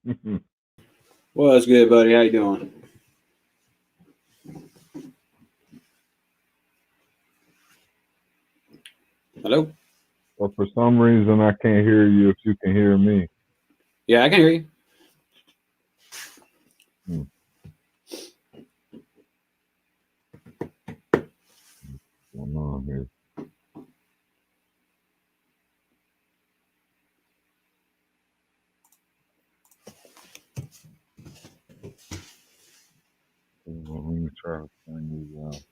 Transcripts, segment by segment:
Well, that's good, buddy. How you doing? Hello? But for some reason, I can't hear you if you can hear me. Yeah, I can hear you. Hmm. What's going on here? Well, let me try to turn these out.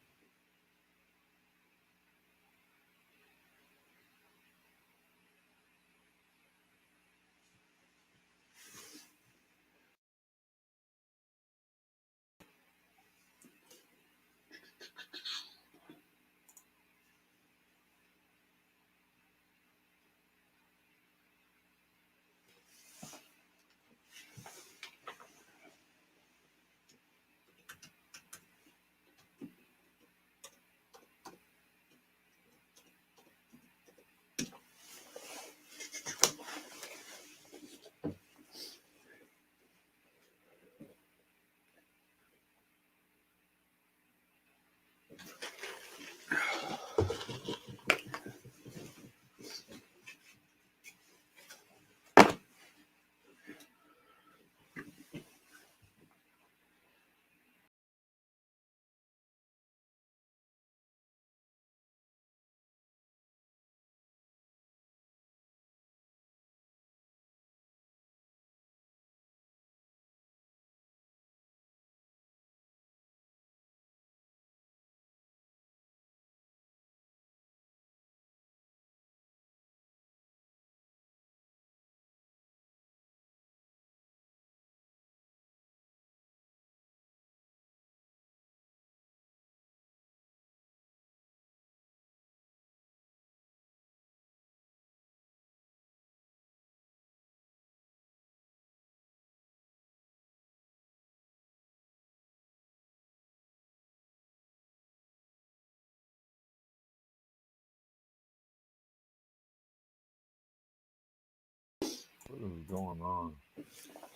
What is going on? Is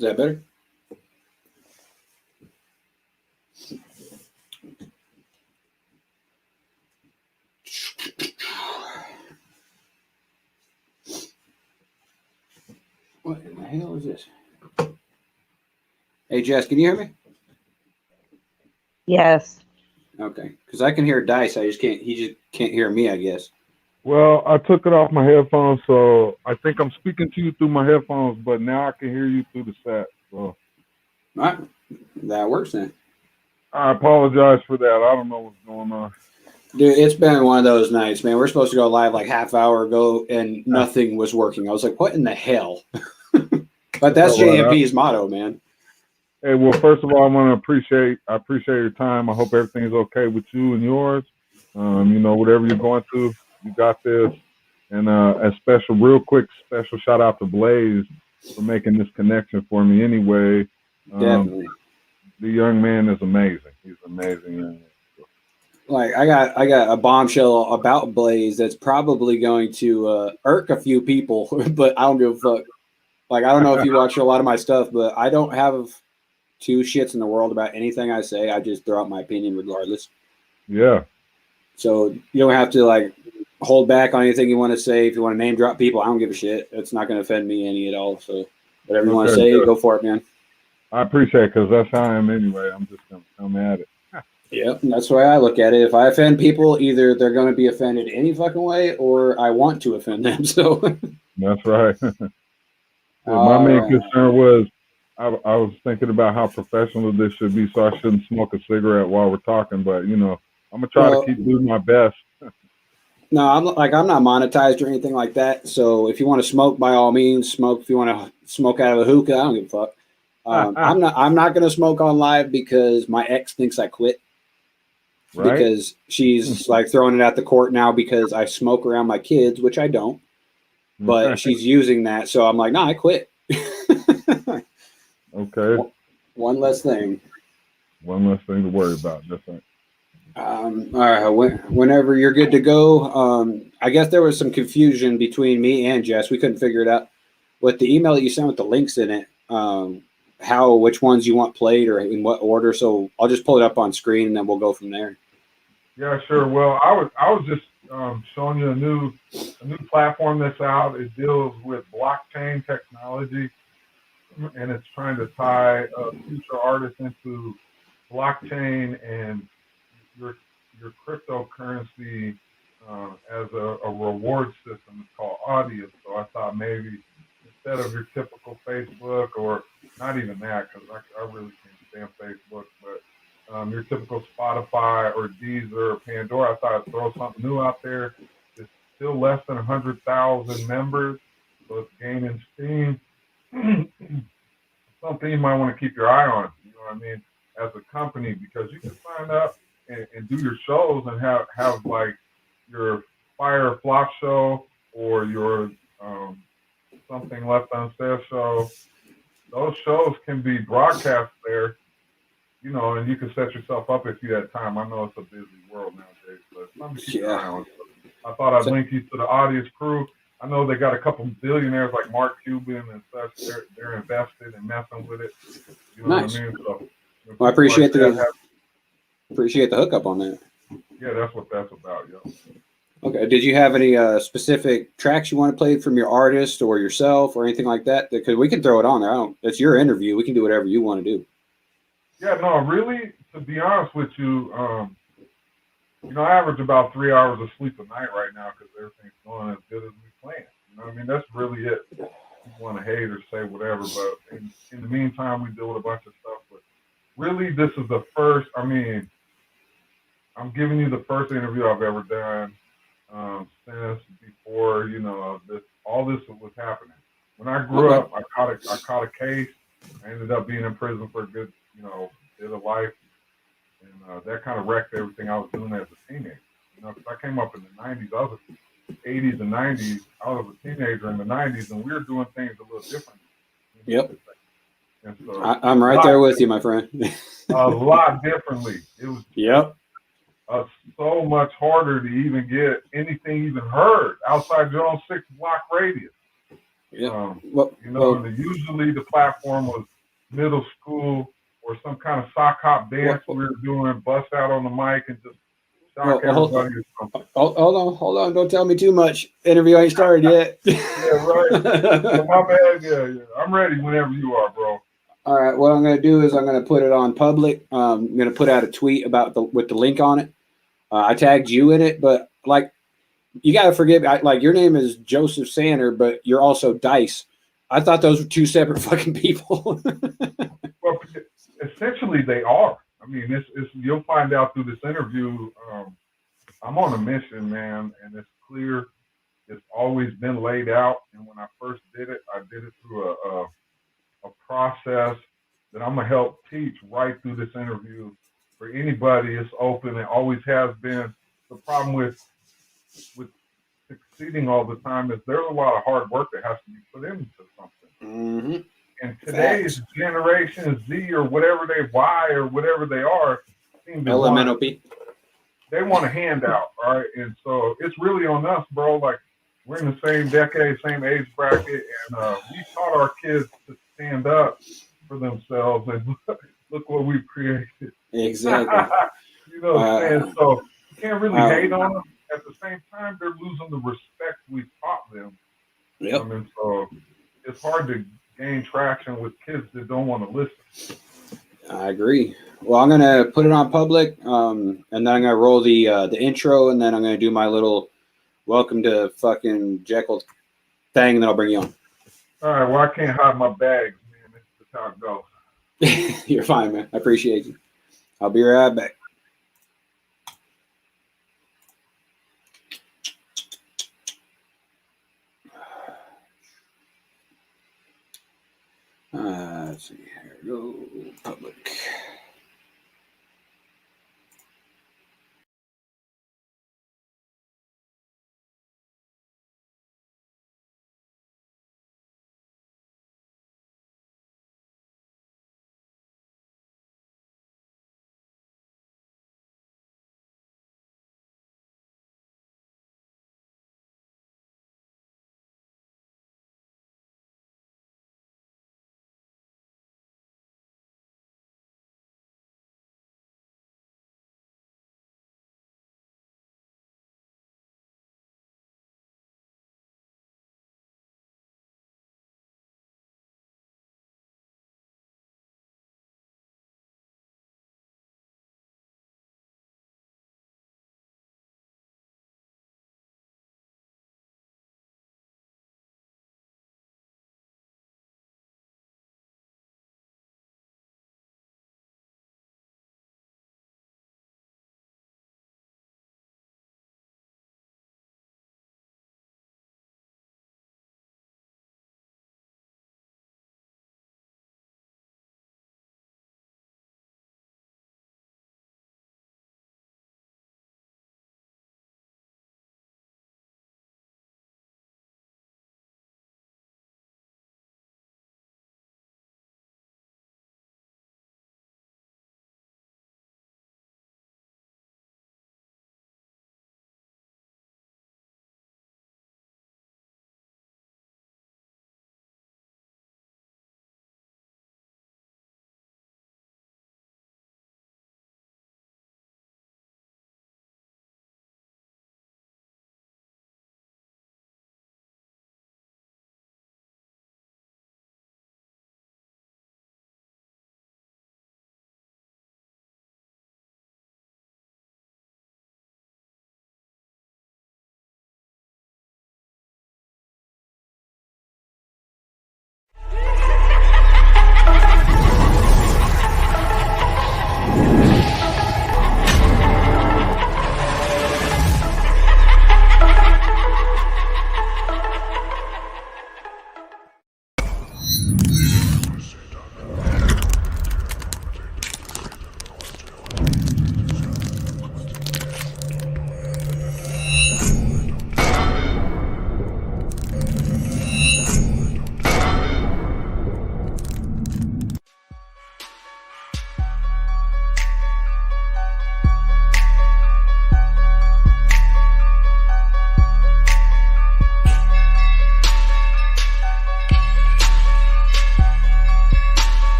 that better? What in the hell is this? Hey, Jess, can you hear me? Yes. Okay, because I can hear Dice. I just can't. He just can't hear me, I guess. Well, I took it off my headphones, so I think I'm speaking to you through my headphones, but now I can hear you through the set. So All right, that works then. I apologize for that. I don't know what's going on. Dude, it's been one of those nights, man. We're supposed to go live like half hour ago, and nothing was working. I was like, "What in the hell?" But that's JMP's motto, man. Hey, well, first of all, I appreciate your time. I hope everything's okay with you and yours. Whatever you're going through, you got this. And real quick special shout out to Blaze for making this connection for me. Anyway, Definitely. The young man is amazing. He's amazing. Young man. Like I got a bombshell about Blaze that's probably going to irk a few people, but I don't give a fuck. Like, I don't know if you watch a lot of my stuff, but I don't have two shits in the world about anything I say. I just throw out my opinion regardless. Yeah. So you don't have to like hold back on anything you want to say. If you want to name drop people, I don't give a shit. It's not going to offend me any at all. So whatever you want to say, go for it, man. I appreciate it because that's how I am anyway. I'm just going to come at it. Yeah, that's the way I look at it. If I offend people, either they're going to be offended any fucking way or I want to offend them. So that's right. My main concern was I was thinking about how professional this should be, so I shouldn't smoke a cigarette while we're talking. But I'm gonna try to keep doing my best. No, I'm not monetized or anything like that. So if you want to smoke, by all means, smoke. If you want to smoke out of a hookah, I don't give a fuck. I'm not gonna smoke on live because my ex thinks I quit. Right? Because she's like throwing it at the court now because I smoke around my kids, which I don't. But she's using that, so I'm like, no, I quit. Okay. One less thing. One less thing to worry about. That's right. All right. Whenever you're good to go, I guess there was some confusion between me and Jess. We couldn't figure it out. With the email that you sent with the links in it, which ones you want played or in what order. So I'll just pull it up on screen and then we'll go from there. Yeah, sure. Well, I was just showing you a new platform that's out. It deals with blockchain technology, and it's trying to tie future artists into blockchain and your cryptocurrency as a reward system. It's called Audience. So I thought maybe instead of your typical Facebook, or not even that, because I really can't stand Facebook, but your typical Spotify or Deezer or Pandora, I thought I'd throw something new out there. It's still less than 100,000 members, so it's gaining steam. Something you might want to keep your eye on, you know what I mean, as a company, because you can sign up and do your shows and have like your Fire or Flop show or your Something Left Unsaid show. Those shows can be broadcast there, you know, and you can set yourself up if you had time. I know it's a busy world nowadays, but something to keep your eye on. I thought I'd link you to the Audience crew. I know they got a couple billionaires like Mark Cuban and such. They're invested and messing with it. You know what I mean? So, well, I appreciate appreciate the hookup on that. Yeah, that's what that's about, yo. Okay. Did you have any specific tracks you want to play from your artist or yourself or anything like that? Because we can throw it on there. It's your interview. We can do whatever you want to do. Yeah, no, really, to be honest with you, you know, I average about 3 hours of sleep a night right now because everything's going as good as we planned. You know what I mean? That's really it. You want to hate or say whatever, but in the meantime, we deal with a bunch of stuff. But really, this is the first, I mean, I'm giving you the first interview I've ever done since before, you know, all this was happening. When I grew up, I caught a case. I ended up being in prison for a good, you know, bit of life. And that kind of wrecked everything I was doing as a teenager. You know, because I came up in the 90s. I was 80s and 90s. I was a teenager in the 90s, and we were doing things a little different. Yep. And so I'm right there with you, my friend. A lot differently. It was so much harder to even get anything even heard outside your own 6-block radius. Yeah. You know, and usually the platform was middle school or some kind of sock hop dance we were doing, bust out on the mic and just shock everybody or something. Hold on. Don't tell me too much. Interview ain't started yet. Yeah, right. So my bad. Yeah. I'm ready whenever you are, bro. All right. What I'm going to do is I'm going to put it on public. I'm going to put out a tweet with the link on it. I tagged you in it, but like, you got to forgive me. Like, your name is Joseph Sander, but you're also Dice. I thought those were two separate fucking people. Well, essentially they are. I mean, it's you'll find out through this interview. I'm on a mission, man, and it's clear. It's always been laid out. And when I first did it, I did it through a process that I'm gonna help teach right through this interview. For anybody, it's open. It always has been. The problem with succeeding all the time is there's a lot of hard work that has to be put into something. Mm-hmm. And today's generation Z or whatever Y or whatever they are, seem to they want a handout, all right? And so it's really on us, bro. Like, we're in the same decade, same age bracket, and we taught our kids to stand up for themselves, and look what we've created. Exactly. You know what I'm saying? So you can't really hate on them. At the same time, they're losing the respect we taught them. Yep. And so it's hard to gain traction with kids that don't want to listen. I agree. Well, I'm going to put it on public, and then I'm going to roll the intro, and then I'm going to do my little welcome to fucking Jekyll thing, and then I'll bring you on. All right. Well, I can't hide my bags, man. This is how it goes. You're fine, man. I appreciate you. I'll be right back. Let's see. Here we go. Public.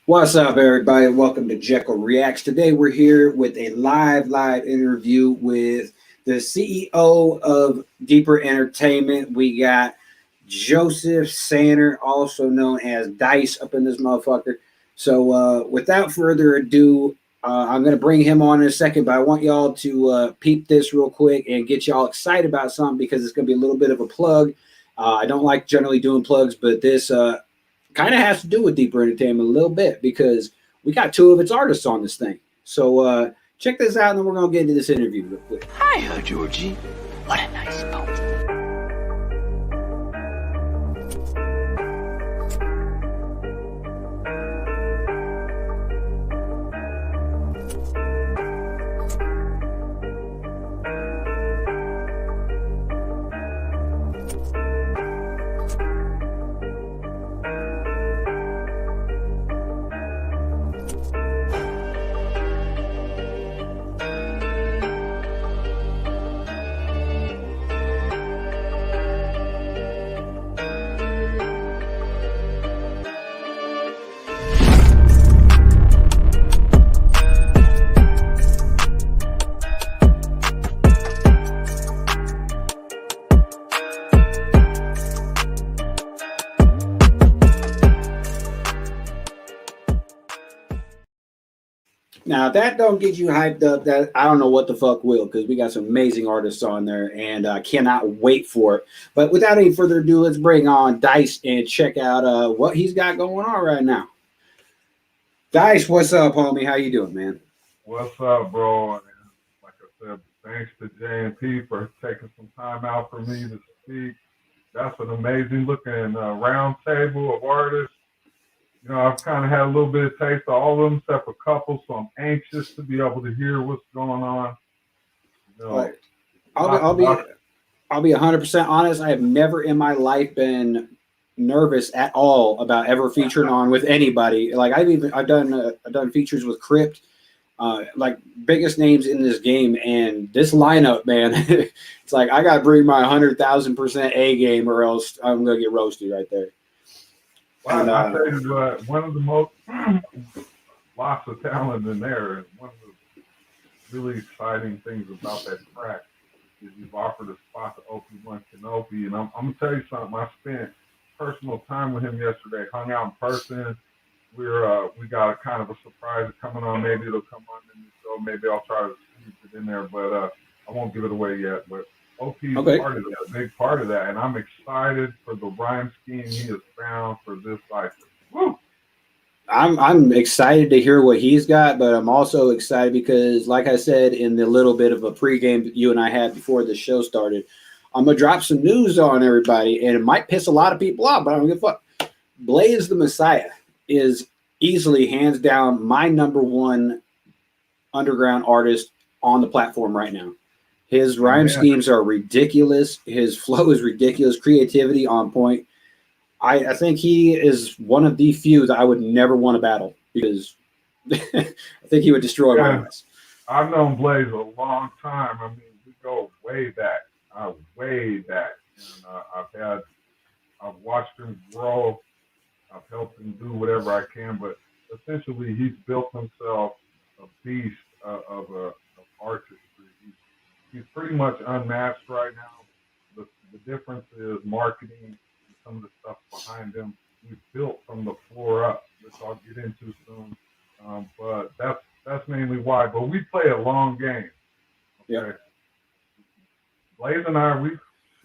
What's up, everybody? Welcome to Jekyll Reacts. Today we're here with a live interview with the CEO of Deeper Entertainment. We got Joseph Sanner, also known as Dice, up in this motherfucker. So without further ado, I'm going to bring him on in a second, but I want y'all to peep this real quick and get y'all excited about something because it's going to be a little bit of a plug. I don't like generally doing plugs, but this kind of has to do with Deeper Entertainment a little bit because we got two of its artists on this thing. So check this out, and then we're going to get into this interview real quick. Hiya, Georgie. What a nice boat. Now, if that don't get you hyped up, that I don't know what the fuck will, because we got some amazing artists on there, and I cannot wait for it. But without any further ado, let's bring on Dice and check out what he's got going on right now. Dice, what's up, homie? How you doing, man? What's up, bro? And like I said, thanks to JMP for taking some time out for me to speak. That's an amazing looking round table of artists. You know, I've kind of had a little bit of taste of all of them, except for a couple, so I'm anxious to be able to hear what's going on. You know, Right. I'll be 100% honest. I have never in my life been nervous at all about ever featuring on with anybody. Like I've done features with Crypt, like biggest names in this game, and this lineup, man, it's like I got to bring my 100,000% A game, or else I'm gonna get roasted right there. Well, and, I'll tell you what, one of the most lots of talent in there, and one of the really exciting things about that track is you've offered a spot to OpWaNkAnOp, and I'm gonna tell you something. I spent personal time with him yesterday, hung out in person. We got a kind of a surprise coming on. Maybe it'll come on in the show. Maybe I'll try to sneak it in there, but I won't give it away yet. But OP is part of that, a big part of that, and I'm excited for the rhyme scheme he has found for this cipher. Woo! I'm excited to hear what he's got, but I'm also excited because, like I said in the little bit of a pregame that you and I had before the show started, I'm gonna drop some news on everybody, and it might piss a lot of people off, but I don't give a fuck. Blaze the Meziah is easily, hands down, my #1 underground artist on the platform right now. His rhyme schemes are ridiculous. His flow is ridiculous. Creativity on point. I think he is one of the few that I would never want to battle because I think he would destroy my ass. I've known Blaze a long time. I mean, we go way back, way back. And I've watched him grow. I've helped him do whatever I can, but essentially he's built himself a beast of artistry. He's pretty much unmatched right now. The difference is marketing and some of the stuff behind him. He's built from the floor up, which I'll get into soon. But that's mainly why. But we play a long game. Okay. Yeah. Blaze and I,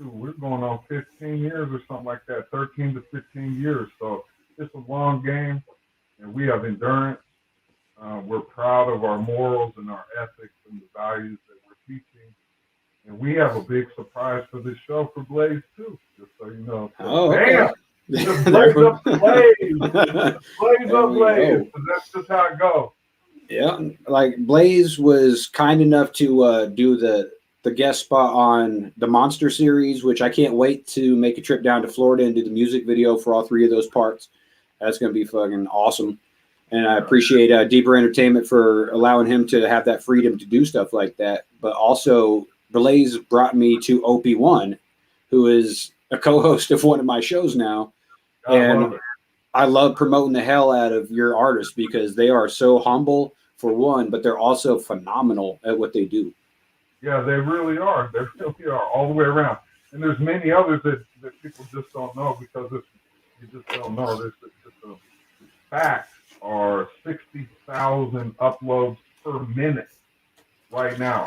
we're going on 15 years or something like that, 13 to 15 years. So it's a long game, and we have endurance. We're proud of our morals and our ethics and the values that we're teaching. And we have a big surprise for this show for Blaze, too, just so you know. Oh, okay. Just Blaze up Blaze. Blaze up Blaze. That's just how it goes. Yeah, like Blaze was kind enough to do the guest spot on the Monster series, which I can't wait to make a trip down to Florida and do the music video for all 3 of those parts. That's going to be fucking awesome. And I appreciate Deeper Entertainment for allowing him to have that freedom to do stuff like that. But also, Blaze brought me to OpWaN, who is a co-host of one of my shows now. And I love promoting the hell out of your artists because they are so humble for one, but they're also phenomenal at what they do. Yeah, they really are. They really are all the way around. And there's many others that people just don't know because you just don't know. There's just the facts are 60,000 uploads per minute right now.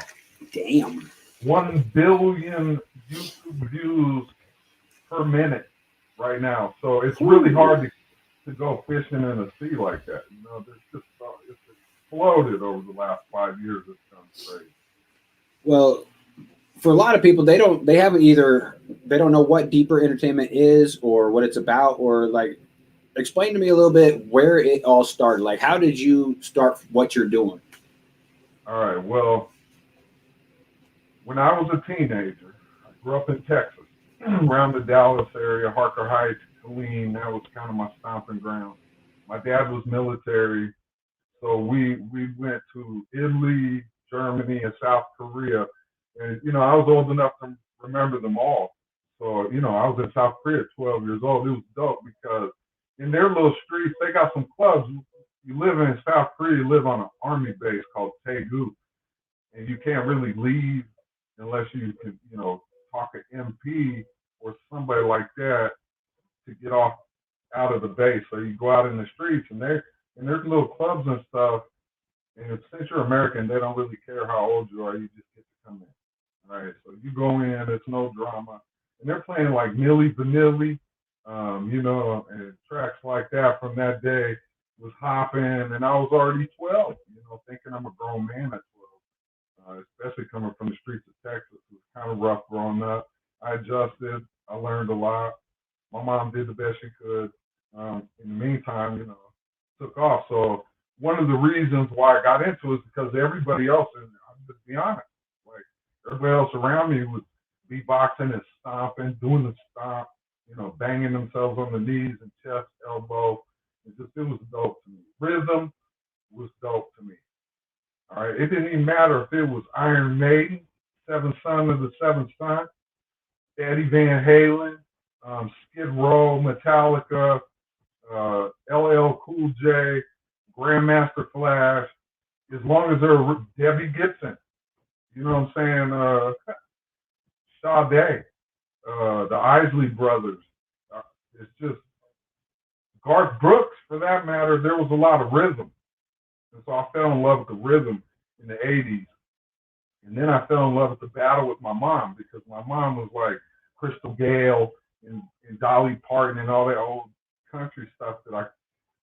Damn. 1 billion YouTube views per minute right now. So it's really hard to go fishing in a sea like that. You know, there's just it's exploded over the last 5 years. It's gone crazy. Well, for a lot of people, they don't know what deeper entertainment is or what it's about, or like explain to me a little bit where it all started. Like, how did you start what you're doing? All right. Well, when I was a teenager, I grew up in Texas, around the Dallas area, Harker Heights, Killeen. That was kind of my stomping ground. My dad was military, so we went to Italy, Germany, and South Korea. And, you know, I was old enough to remember them all. So, you know, I was in South Korea at 12 years old. It was dope because in their little streets, they got some clubs. You live in South Korea, you live on an army base called Daegu, and you can't really leave unless you can, you know, talk to MP or somebody like that to get off out of the base. So you go out in the streets, and there's little clubs and stuff. And since you're American, they don't really care how old you are. You just get to come in. All right. So you go in, it's no drama. And they're playing like Milli Vanilli, you know, and tracks like that from that day was hopping. And I was already 12, you know, thinking I'm a grown man at 12, especially coming from the streets of Texas. It was kind of rough growing up. I adjusted. I learned a lot. My mom did the best she could. In the meantime, you know, took off. So one of the reasons why I got into it is because everybody else, and I'll just be honest, like everybody else around me was beatboxing and stomping, doing the stomp, you know, banging themselves on the knees and chest, elbow. It was dope to me. Rhythm was dope to me. All right. It didn't even matter if it was Iron Maiden, Seventh Son of the Seventh Son, Eddie Van Halen, Skid Row, Metallica, LL Cool J, Grandmaster Flash, as long as they're Debbie Gibson, you know what I'm saying? Sade, the Isley Brothers. It's just Garth Brooks, for that matter. There was a lot of rhythm, and so I fell in love with the rhythm in the '80s. And then I fell in love with the battle with my mom because my mom was like Crystal Gale and Dolly Parton and all that old country stuff that I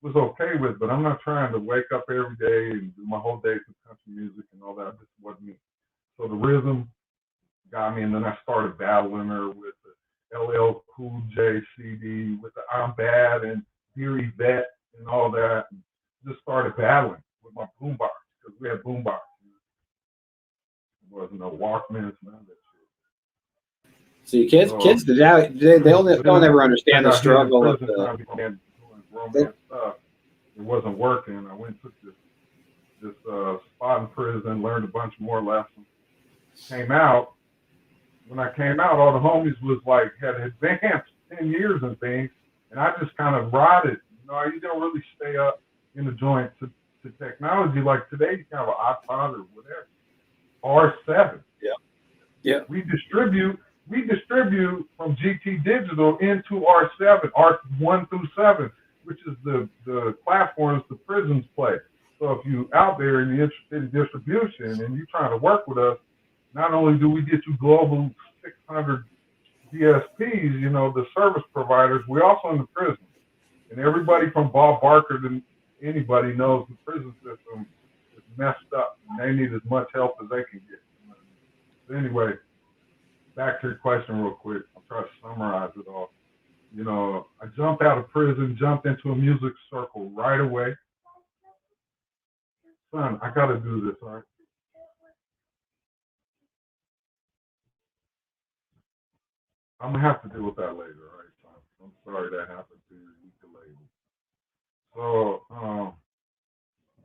was okay with, but I'm not trying to wake up every day and do my whole day to country music and all that. It just wasn't me. So the rhythm got me, and then I started battling her with the LL Cool J CD, with the I'm Bad and Dear Yvette and all that, and just started battling with my boombox because we had boombox. There wasn't no Walkmans, none of that shit. See, kids today, they'll never understand the struggle of the. Doing romance stuff. It wasn't working. I went and took this spot in prison, learned a bunch more lessons. Came out. When I came out, all the homies was like had advanced 10 years and things, and I just kind of rotted. You know, you don't really stay up in the joint to technology like today. You can have an iPod or whatever. R7. Yeah. We distribute from GT Digital into R7, R1 through 7, which is the platforms the prisons play. So if you out there and you're interested in distribution and you're trying to work with us, not only do we get you global 600 DSPs, you know, the service providers, we're also in the prison. And everybody from Bob Barker to anybody knows the prison system is messed up and they need as much help as they can get. So anyway, back to your question real quick. I'll try to summarize it all. You know, I jumped out of prison, jumped into a music circle right away. Son, I got to do this, all right? I'm going to have to deal with that later, all right, son? I'm sorry that happened to you. So,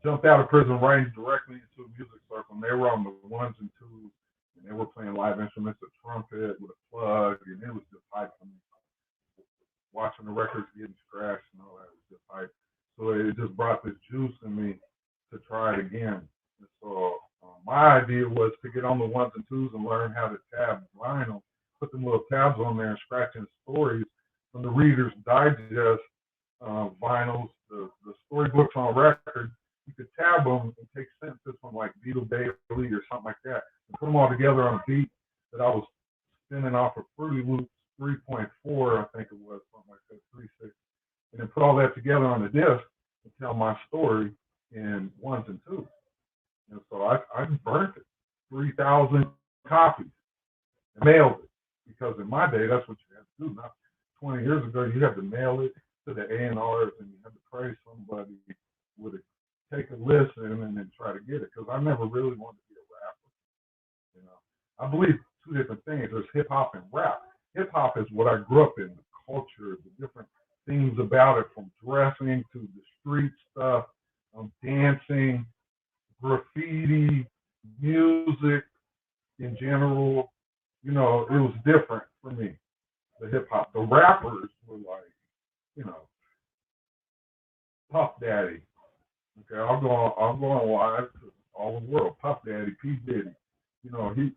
jumped out of prison right directly into a music circle. And they were on the ones and twos, and they were playing live instruments, a trumpet with a plug, and it was just hype for me. Watching the records getting scratched and all that was gangster type. So it just brought this juice in me to try it again. And so my idea was to get on the ones and twos and learn how to tab vinyl, put them little tabs on there and scratching stories from the Reader's Digest vinyls, the storybooks on record. You could tab them and take sentences from like Beetle Bailey or something like that and put them all together on a beat that I was spinning off of Fruity Loops 3.4, I think it was, something like that, 3.6, and then put all that together on the disc and tell my story in ones and twos. And so I burnt it, 3,000 copies, and mailed it. Because in my day, that's what you had to do. Not 20 years ago, you had to mail it to the A&Rs and you had to pray somebody would take a listen and then try to get it. Because I never really wanted to be a rapper. You know, I believe two different things. There's hip hop and rap. Hip hop is what I grew up in, the culture, the different things about it, from dressing to the street stuff, dancing, graffiti, music in general. You know, it was different for me, the hip hop. The rappers were like, you know, Puff Daddy. Okay, I'll go on live to all the world. Puff Daddy, P. Diddy. You know, can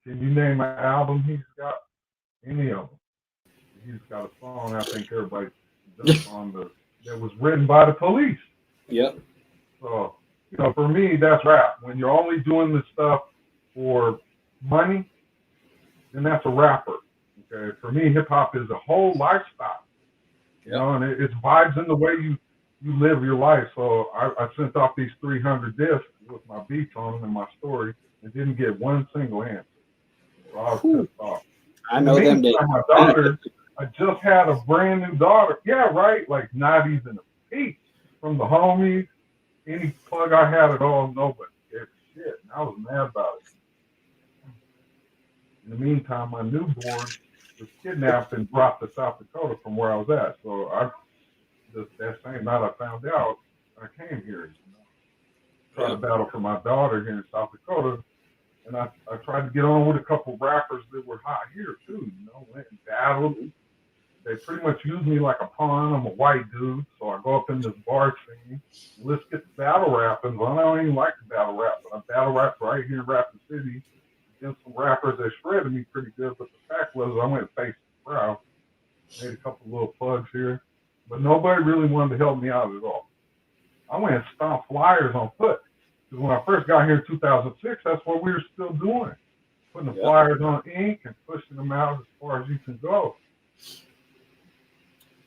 you name an album he's got? Any of them. He's got a song I think everybody does that was written by the Police. Yep. So, you know, for me, that's rap. When you're only doing this stuff for money, then that's a rapper. Okay. For me, hip hop is a whole lifestyle. You know, and it's vibes in the way you live your life. So I sent off these 300 discs with my beats on them and my story and didn't get one single answer. So I was pissed off. I know them days. My daughter, I just had a brand new daughter. Yeah, right. Like 90s and a peak from the homies. Any plug I had at all, nobody gave a shit. And I was mad about it. In the meantime, my newborn was kidnapped and brought to South Dakota from where I was at. So that same night I found out, I came here. You know, tried to battle for my daughter here in South Dakota. And I tried to get on with a couple rappers that were hot here too, you know, went and battled. They pretty much used me like a pawn. I'm a white dude, so I go up in this bar scene. Let's get the battle rapping. Well, I don't even like the battle rap, but I battle rap right here in Rapid City against some rappers that shredded me pretty good. But the fact was, I went face to crowd, made a couple little plugs here, but nobody really wanted to help me out at all. I went and stomped flyers on foot. Because when I first got here in 2006, that's what we were still doing. Putting the flyers on ink and pushing them out as far as you can go.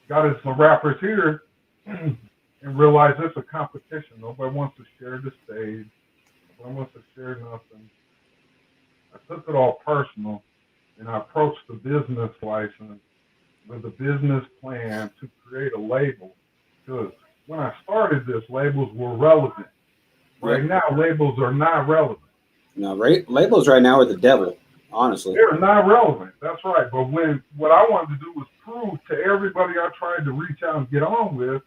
Got us some rappers here and realized it's a competition. Nobody wants to share the stage. Nobody wants to share nothing. I took it all personal and I approached the business license with a business plan to create a label. Because when I started this, labels were relevant. Right now, labels are not relevant. No, labels right now are the devil, honestly. They're not relevant. That's right. But what I wanted to do was prove to everybody I tried to reach out and get on with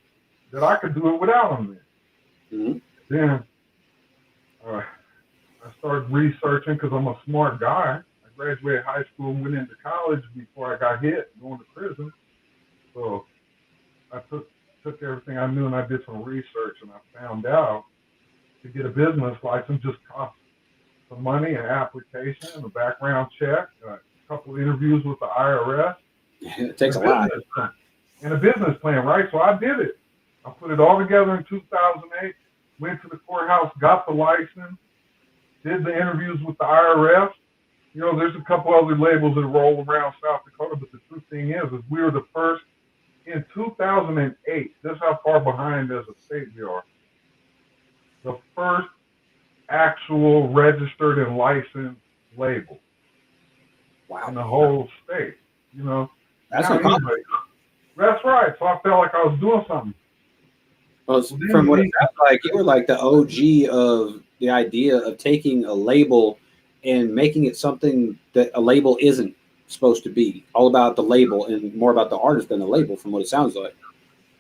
that I could do it without them there. Mm-hmm. Then I started researching because I'm a smart guy. I graduated high school and went into college before I got hit going to prison. So I took everything I knew and I did some research and I found out to get a business license just costs some money, an application, a background check, a couple of interviews with the IRS. It takes a lot. And a business plan, right? So I did it. I put it all together in 2008, went to the courthouse, got the license, did the interviews with the IRS. You know, there's a couple other labels that roll around South Dakota, but the true thing is we were the first in 2008. That's how far behind as a state we are. The first actual registered and licensed label in the whole state. You know, that's right. So I felt like I was doing something. Well, from what it sounds like, you were like the OG of the idea of taking a label and making it something that a label isn't supposed to be. All about the label and more about the artist than the label, from what it sounds like.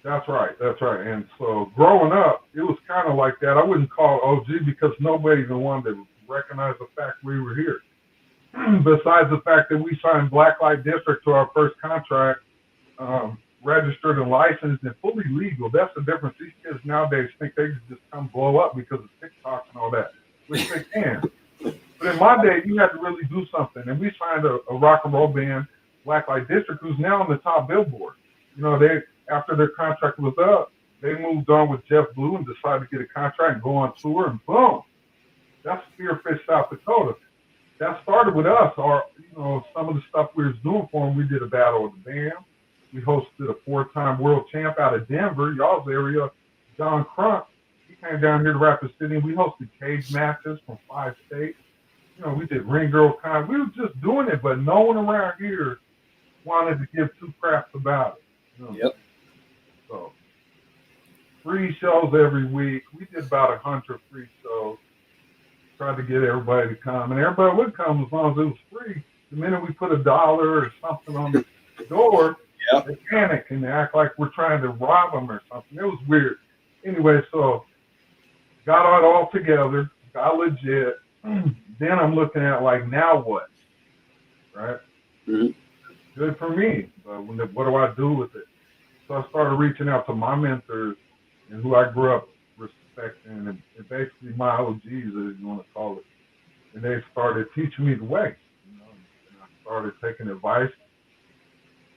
That's right. And so growing up, it was kind of like that. I wouldn't call it OG because nobody even wanted to recognize the fact we were here. Besides the fact that we signed Black Light District to our first contract registered and licensed and fully legal. That's the difference. These kids nowadays think they can just come blow up because of TikTok and all that, which they can. But in my day, you had to really do something. And we signed a rock and roll band, Blacklight District, who's now on the top Billboard. You know, they after their contract was up, they moved on with Jeff Blue and decided to get a contract and go on tour, and boom, that's Spearfish, South Dakota. That started with us. Some of the stuff we was doing for them. We did a battle of the band. We hosted a 4-time world champ out of Denver, y'all's area, John Crunk. He came down here to Rapid City, and we hosted cage matches from 5 states. You know, we did ring girl kind. We were just doing it, but no one around here wanted to give 2 craps about it. You know? Yep. So, free shows every week. We did about 100 free shows. Tried to get everybody to come, and everybody would come as long as it was free. The minute we put $1 or something on the door, yep, they panic and they act like we're trying to rob them or something. It was weird. Anyway, so got it all together, got legit. Then I'm looking at like, now what? Right? Mm-hmm. Good for me, but what do I do with it? So I started reaching out to my mentors and who I grew up respecting, and basically my OGs, as you want to call it. And they started teaching me the way. You know, and I started taking advice.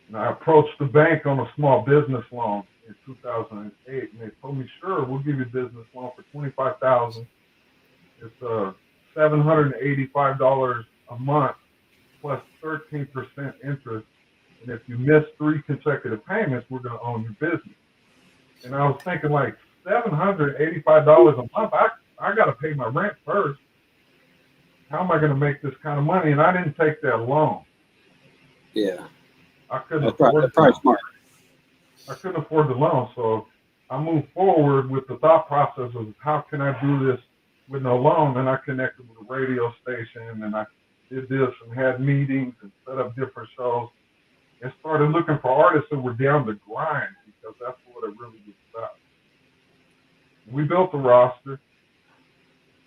And I approached the bank on a small business loan in 2008, and they told me, sure, we'll give you a business loan for $25,000. It's $785 a month plus 13% interest. And if you miss 3 consecutive payments, we're going to own your business. And I was thinking, like, $785 a month, I got to pay my rent first. How am I going to make this kind of money? And I didn't take that loan. Yeah. I couldn't That's afford it. probably smart. I couldn't afford the loan. So I moved forward with the thought process of how can I do this with no loan? And I connected with a radio station, and I did this and had meetings and set up different shows and started looking for artists that were down to grind, because that's what it really was about. We built a roster.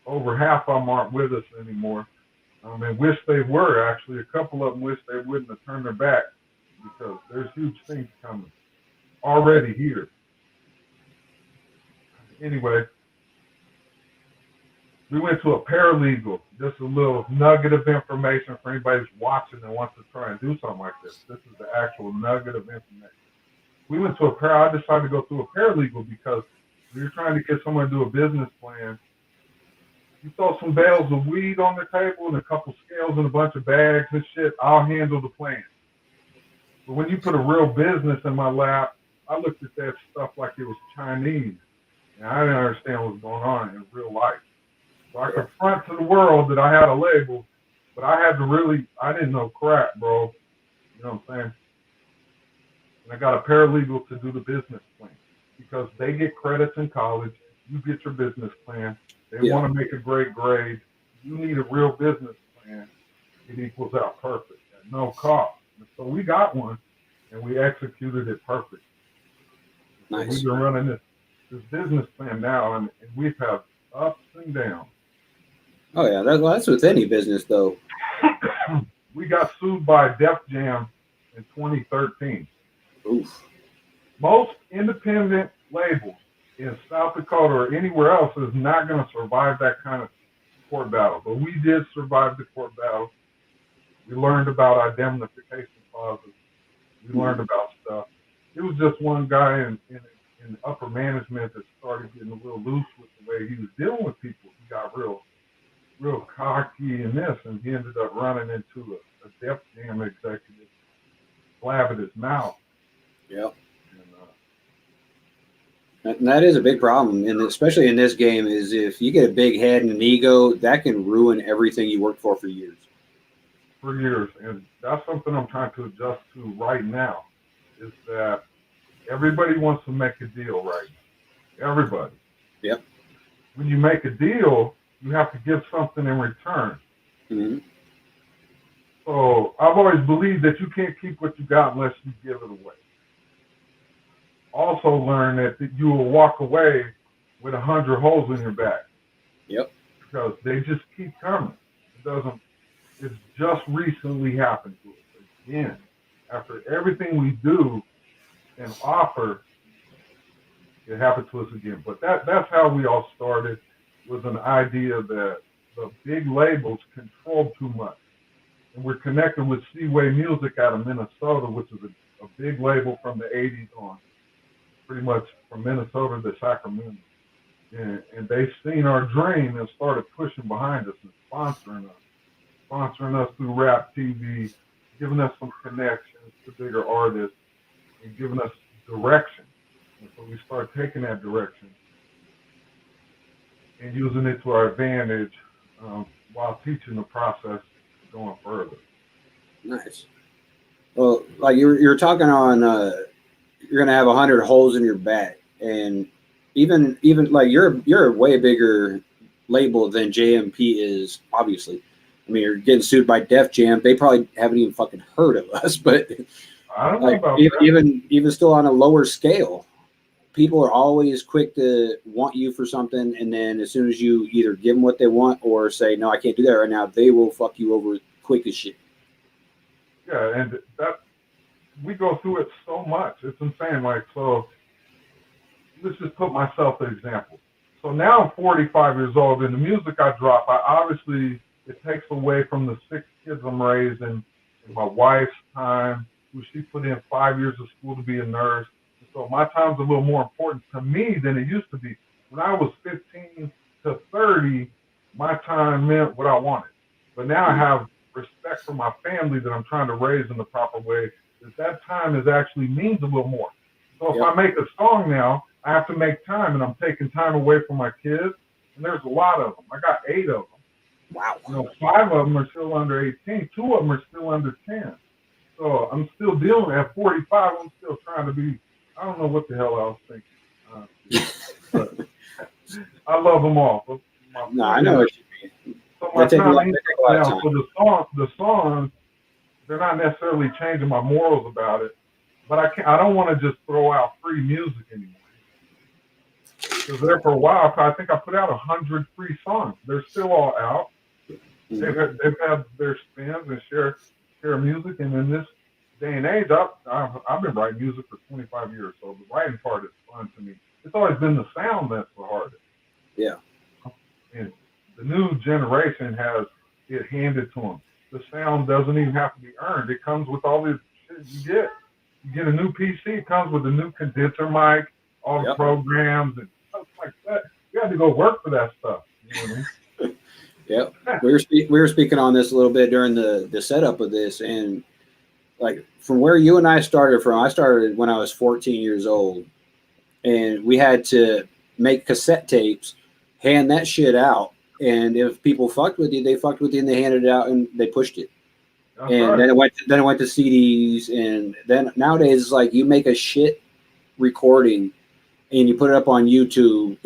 Over half of them aren't with us anymore. And wish they were, actually. A couple of them wish they wouldn't have turned their back, because there's huge things coming already here. Anyway, we went to a paralegal. Just a little nugget of information for anybody who's watching and wants to try and do something like this. This is the actual nugget of information. We went to I decided to go through a paralegal because when you're trying to get someone to do a business plan, you throw some bales of weed on the table and a couple scales and a bunch of bags and shit, I'll handle the plan. But when you put a real business in my lap, I looked at that stuff like it was Chinese. And I didn't understand what was going on in real life. So I confront to the world that I had a label, but I didn't know crap, bro. You know what I'm saying? And I got a paralegal to do the business plan, because they get credits in college. You get your business plan. They want to make a great grade. You need a real business plan. It equals out perfect at no cost. And so we got one, and we executed it perfect. Nice. So we've been running this business plan now, and we've had ups and downs. Oh, yeah. That's with any business, though. We got sued by Def Jam in 2013. Oof. Most independent labels in South Dakota or anywhere else is not going to survive that kind of court battle. But we did survive the court battle. We learned about indemnification clauses. We learned about stuff. It was just one guy in upper management that started getting a little loose with the way he was dealing with people. He got real cocky in this, and he ended up running into a Def Jam executive, blabbing his mouth. Yep. And that is a big problem, and especially in this game, is if you get a big head and an ego, that can ruin everything you worked for years. For years, and that's something I'm trying to adjust to right now, is that everybody wants to make a deal right now. Everybody. Yep. When you make a deal, you have to give something in return. Mm-hmm. So I've always believed that you can't keep what you got unless you give it away. Also learn that you will walk away with 100 holes in your back. Yep. Because they just keep coming. It's just recently happened to us again. After everything we do, and offer, it happened to us again. But that's how we all started, with an idea that the big labels control too much. And we're connected with C.E.O. out of Minnesota, which is a big label from the 80s on, pretty much from Minnesota to Sacramento. And they've seen our dream and started pushing behind us and sponsoring us through Rap TV, giving us some connections to bigger artists, and giving us direction. And so we started taking that direction and using it to our advantage while teaching the process going further. Nice. Well, like you're talking on, you're gonna have 100 holes in your bat, and even like you're a way bigger label than JMP is. Obviously, I mean, you're getting sued by Def Jam. They probably haven't even fucking heard of us, but I don't know like, about that. even still on a lower scale, people are always quick to want you for something, and then as soon as you either give them what they want or say no, I can't do that right now, they will fuck you over quick as shit. Yeah, and that we go through it so much. It's insane. Like, so let's just put myself as an example. So now I'm 45 years old, and the music I drop, it takes away from the 6 kids I'm raising, and my wife's time, who she put in 5 years of school to be a nurse. So my time's a little more important to me than it used to be. When I was 15 to 30, my time meant what I wanted. But now I have respect for my family that I'm trying to raise in the proper way, that time is actually means a little more. So if I make a song now, I have to make time, and I'm taking time away from my kids, and there's a lot of them. I got 8 of them. Wow. 5 of them are still under 18. 2 of them are still under 10. So I'm still dealing at 45. I'm still trying to be, I don't know what the hell I was thinking. But I love them all. No, I know what you mean. So my time now for the songs, they're not necessarily changing my morals about it, but I don't want to just throw out free music anymore. Because there for a while, I think I put out 100 free songs. They're still all out. They've had their spins and share music, and in this day and age, I've been writing music for 25 years, so the writing part is fun to me. It's always been the sound that's the hardest. Yeah. And the new generation has it handed to them. The sound doesn't even have to be earned. It comes with all this shit you get. You get a new PC, it comes with a new condenser mic, all the programs and stuff like that. You have to go work for that stuff. You know what I mean? Yep. We were speaking on this a little bit during the setup of this, and like from where you and I started from, I started when I was 14 years old, and we had to make cassette tapes, hand that shit out, and if people fucked with you, they fucked with you, and they handed it out and they pushed it. That's and right. then it went to CDs, and then nowadays it's like you make a shit recording and you put it up on YouTube.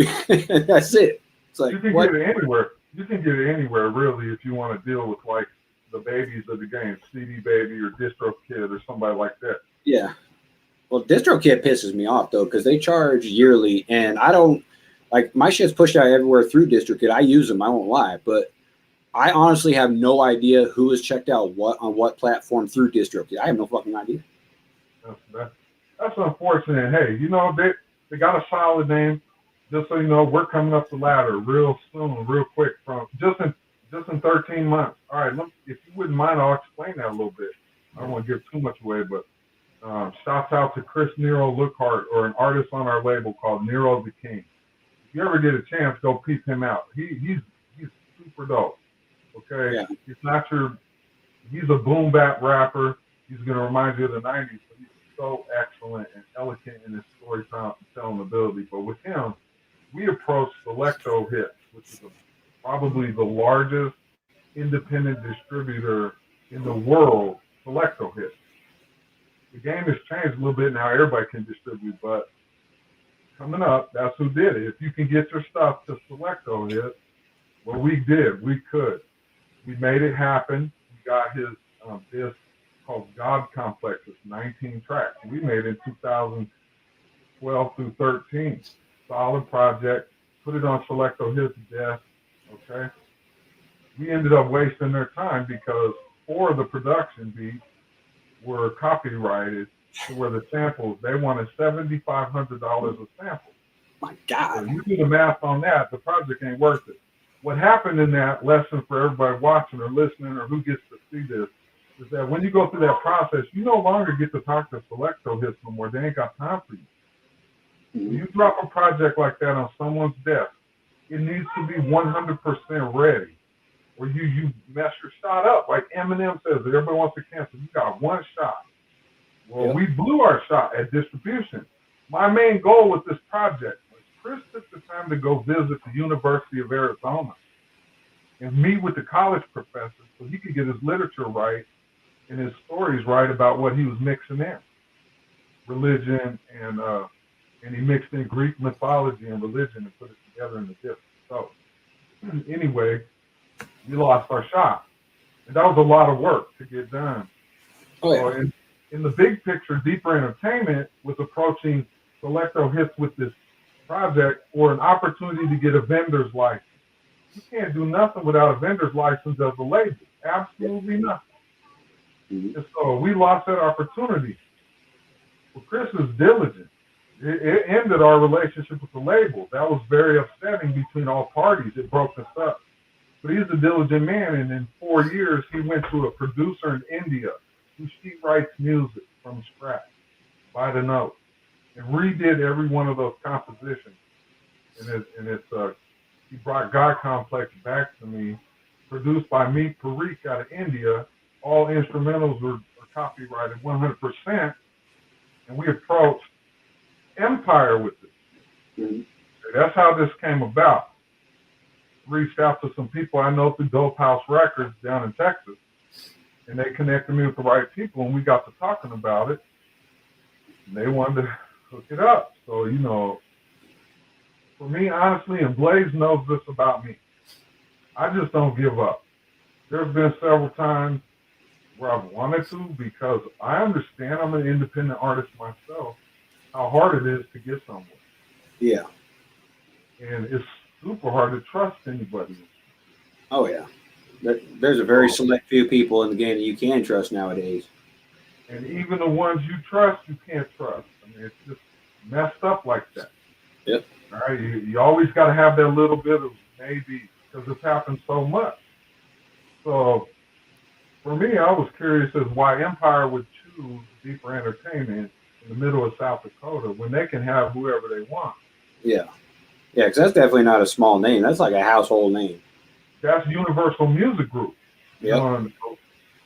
That's it. It's like you can get it anywhere. You can get it anywhere, really, if you want to deal with like the babies of the game, CD Baby or DistroKid or somebody like that. Yeah. Well, DistroKid pisses me off though, because they charge yearly, and I don't like my shit's pushed out everywhere through DistroKid. I use them, I won't lie, but I honestly have no idea who has checked out what on what platform through DistroKid. I have no fucking idea. That's unfortunate. Hey, you know, they got a solid name. Just so you know, we're coming up the ladder real soon, real quick, from just in 13 months. All right, if you wouldn't mind, I'll explain that a little bit. I don't want to give too much away, but shouts out to Chris Nero Lookhart, or an artist on our label called Nero the King. If you ever get a chance, go peep him out. He's super dope. Okay, yeah. He's a boom bap rapper. He's gonna remind you of the '90s, but he's so excellent and elegant in his storytelling ability. But with him, we approached Selecto Hits, which is probably the largest independent distributor in the world. Selecto Hits. The game has changed a little bit now. Everybody can distribute, but coming up, that's who did it. If you can get your stuff to Selecto Hits, well, we did. We could. We made it happen. We got his disc called God Complex. It's 19 tracks. We made it in 2012 through 13. Solid project. Put it on Selecto Hits desk. Okay. We ended up wasting their time because 4 of the production beats were copyrighted to where the samples, they wanted $7,500 a sample. My God. So you do the math on that, the project ain't worth it. What happened in that lesson for everybody watching or listening or who gets to see this is that when you go through that process, you no longer get to talk to Selecto hits no more. They ain't got time for you. When you drop a project like that on someone's desk, it needs to be 100% ready. Or you mess your shot up. Like Eminem says, that everybody wants to cancel. You got one shot. Well, we blew our shot at distribution. My main goal with this project was Chris took the time to go visit the University of Arizona and meet with the college professors so he could get his literature right and his stories right about what he was mixing in. Religion and he mixed in Greek mythology and religion and put it together in a disc. So anyway, we lost our shot. And that was a lot of work to get done. Oh, yeah. So in the big picture, Deeper Entertainment was approaching Selecto Hits with this project for an opportunity to get a vendor's license. You can't do nothing without a vendor's license as a label. Absolutely nothing. And so we lost that opportunity. Well, Chris was diligent. It ended our relationship with the label. That was very upsetting between all parties. It broke us up. But he's a diligent man, and in 4 years, he went to a producer in India who she writes music from scratch, by the note, and redid every one of those compositions. And he brought God Complex back to me, produced by me, Parikh, out of India. All instrumentals were copyrighted 100%, and we approached Empire with it. That's how this came about. Reached out to some people I know through Dope House Records down in Texas, and they connected me with the right people, and we got to talking about it, and they wanted to hook it up. So, you know, for me, honestly, and Blaze knows this about me, I just don't give up. There's been several times where I've wanted to, because I understand I'm an independent artist myself, how hard it is to get somewhere. Yeah. And it's super hard to trust anybody. Oh, yeah. There's a very select few people in the game that you can trust nowadays. And even the ones you trust, you can't trust. I mean, it's just messed up like that. Yep. All right. You always got to have that little bit of maybe, because it's happened so much. So for me, I was curious as why Empire would choose Deeper Entertainment in the middle of South Dakota when they can have whoever they want. Yeah. Yeah, because that's definitely not a small name. That's like a household name. That's Universal Music Group. Yeah.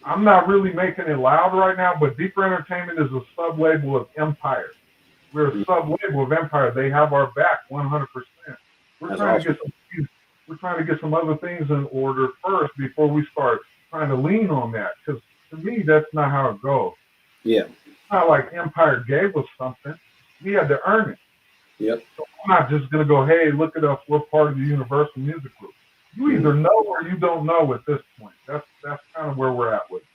I'm not really making it loud right now, but Deeper Entertainment is a sub-label of Empire. We're a sub-label of Empire. They have our back 100%. We're trying to get some other things in order first before we start trying to lean on that. Because to me, that's not how it goes. Yeah. It's not like Empire gave us something. We had to earn it. Yep. So I'm not just going to go, hey, look at us. We're part of the Universal Music Group. You either know or you don't know at this point. That's kind of where we're at with it.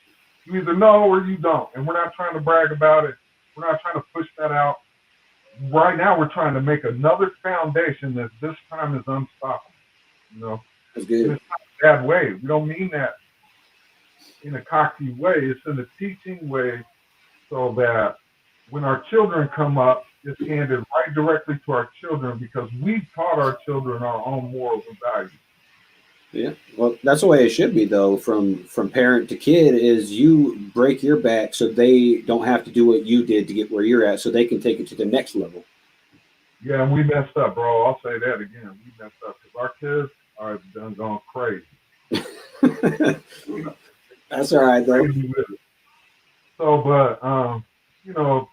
You either know or you don't. And we're not trying to brag about it. We're not trying to push that out. Right now, we're trying to make another foundation that this time is unstoppable. You know? That's good. And it's not a bad way. We don't mean that in a cocky way. It's in a teaching way so that when our children come up, it's handed right directly to our children because we taught our children our own morals and values. Yeah, well, that's the way it should be, though. From parent to kid, is you break your back so they don't have to do what you did to get where you're at, so they can take it to the next level. Yeah, and we messed up, bro. I'll say that again. We messed up because our kids are done gone crazy. That's all right, though. So, but you know,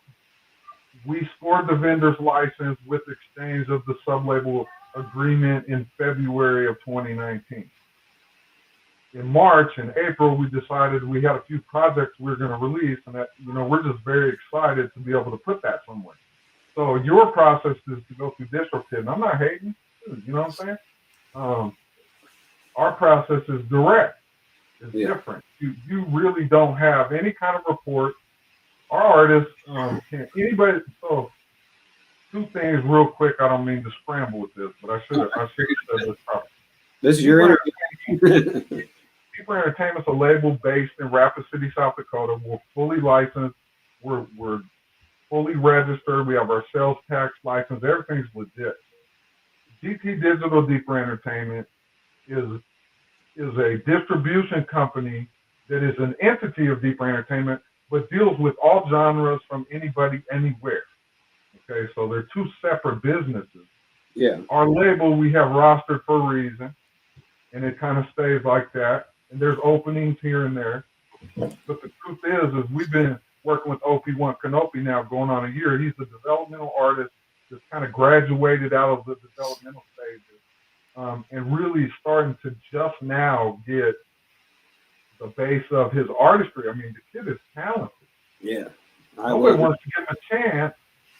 we scored the vendor's license with exchange of the sub-label agreement in February of 2019. In March and April, we decided we had a few projects we were going to release, and that, you know, we're just very excited to be able to put that somewhere. So your process is to go through DistroKid, and I'm not hating, you know what I'm saying? Our process is direct. It's different. You really don't have any kind of report. Our artists can't, anybody, so two things real quick. I don't mean to scramble with this, but I should have said this properly. This is your interview. Deeper Entertainment's a label based in Rapid City, South Dakota. We're fully licensed. We're fully registered. We have our sales tax license. Everything's legit. GT Digital Deeper Entertainment is a distribution company that is an entity of Deeper Entertainment, but deals with all genres from anybody, anywhere. Okay, so they're two separate businesses. Yeah. Our label we have rostered for a reason, and it kind of stays like that. And there's openings here and there. But the truth is we've been working with OpWaNkAnOp now going on a year. He's a developmental artist that's kind of graduated out of the developmental stages, and really starting to just now get the base of his artistry. I mean, the kid is talented. Yeah. Nobody wants to give him a chance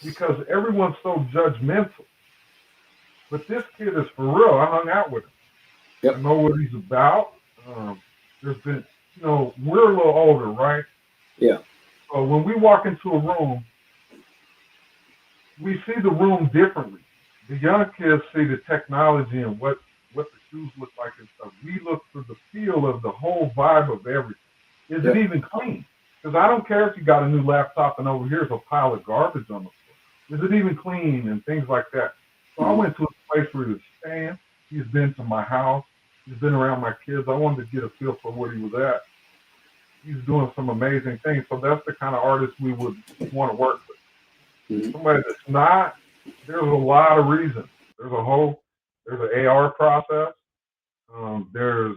because everyone's so judgmental. But this kid is for real. I hung out with him. Yep. I know what he's about. There's been, we're a little older, right? Yeah. So when we walk into a room, we see the room differently. The young kids see the technology and what the shoes look like and stuff. We look for the feel of the whole vibe of everything. Is it even clean? Because I don't care if you got a new laptop and over here's a pile of garbage on the floor. Is it even clean and things like that? So I went to a place where he was staying. He's been to my house. He's been around my kids. I wanted to get a feel for where he was at. He's doing some amazing things. So that's the kind of artist we would want to work with. Somebody that's not, there's a lot of reasons. There's an AR process. There's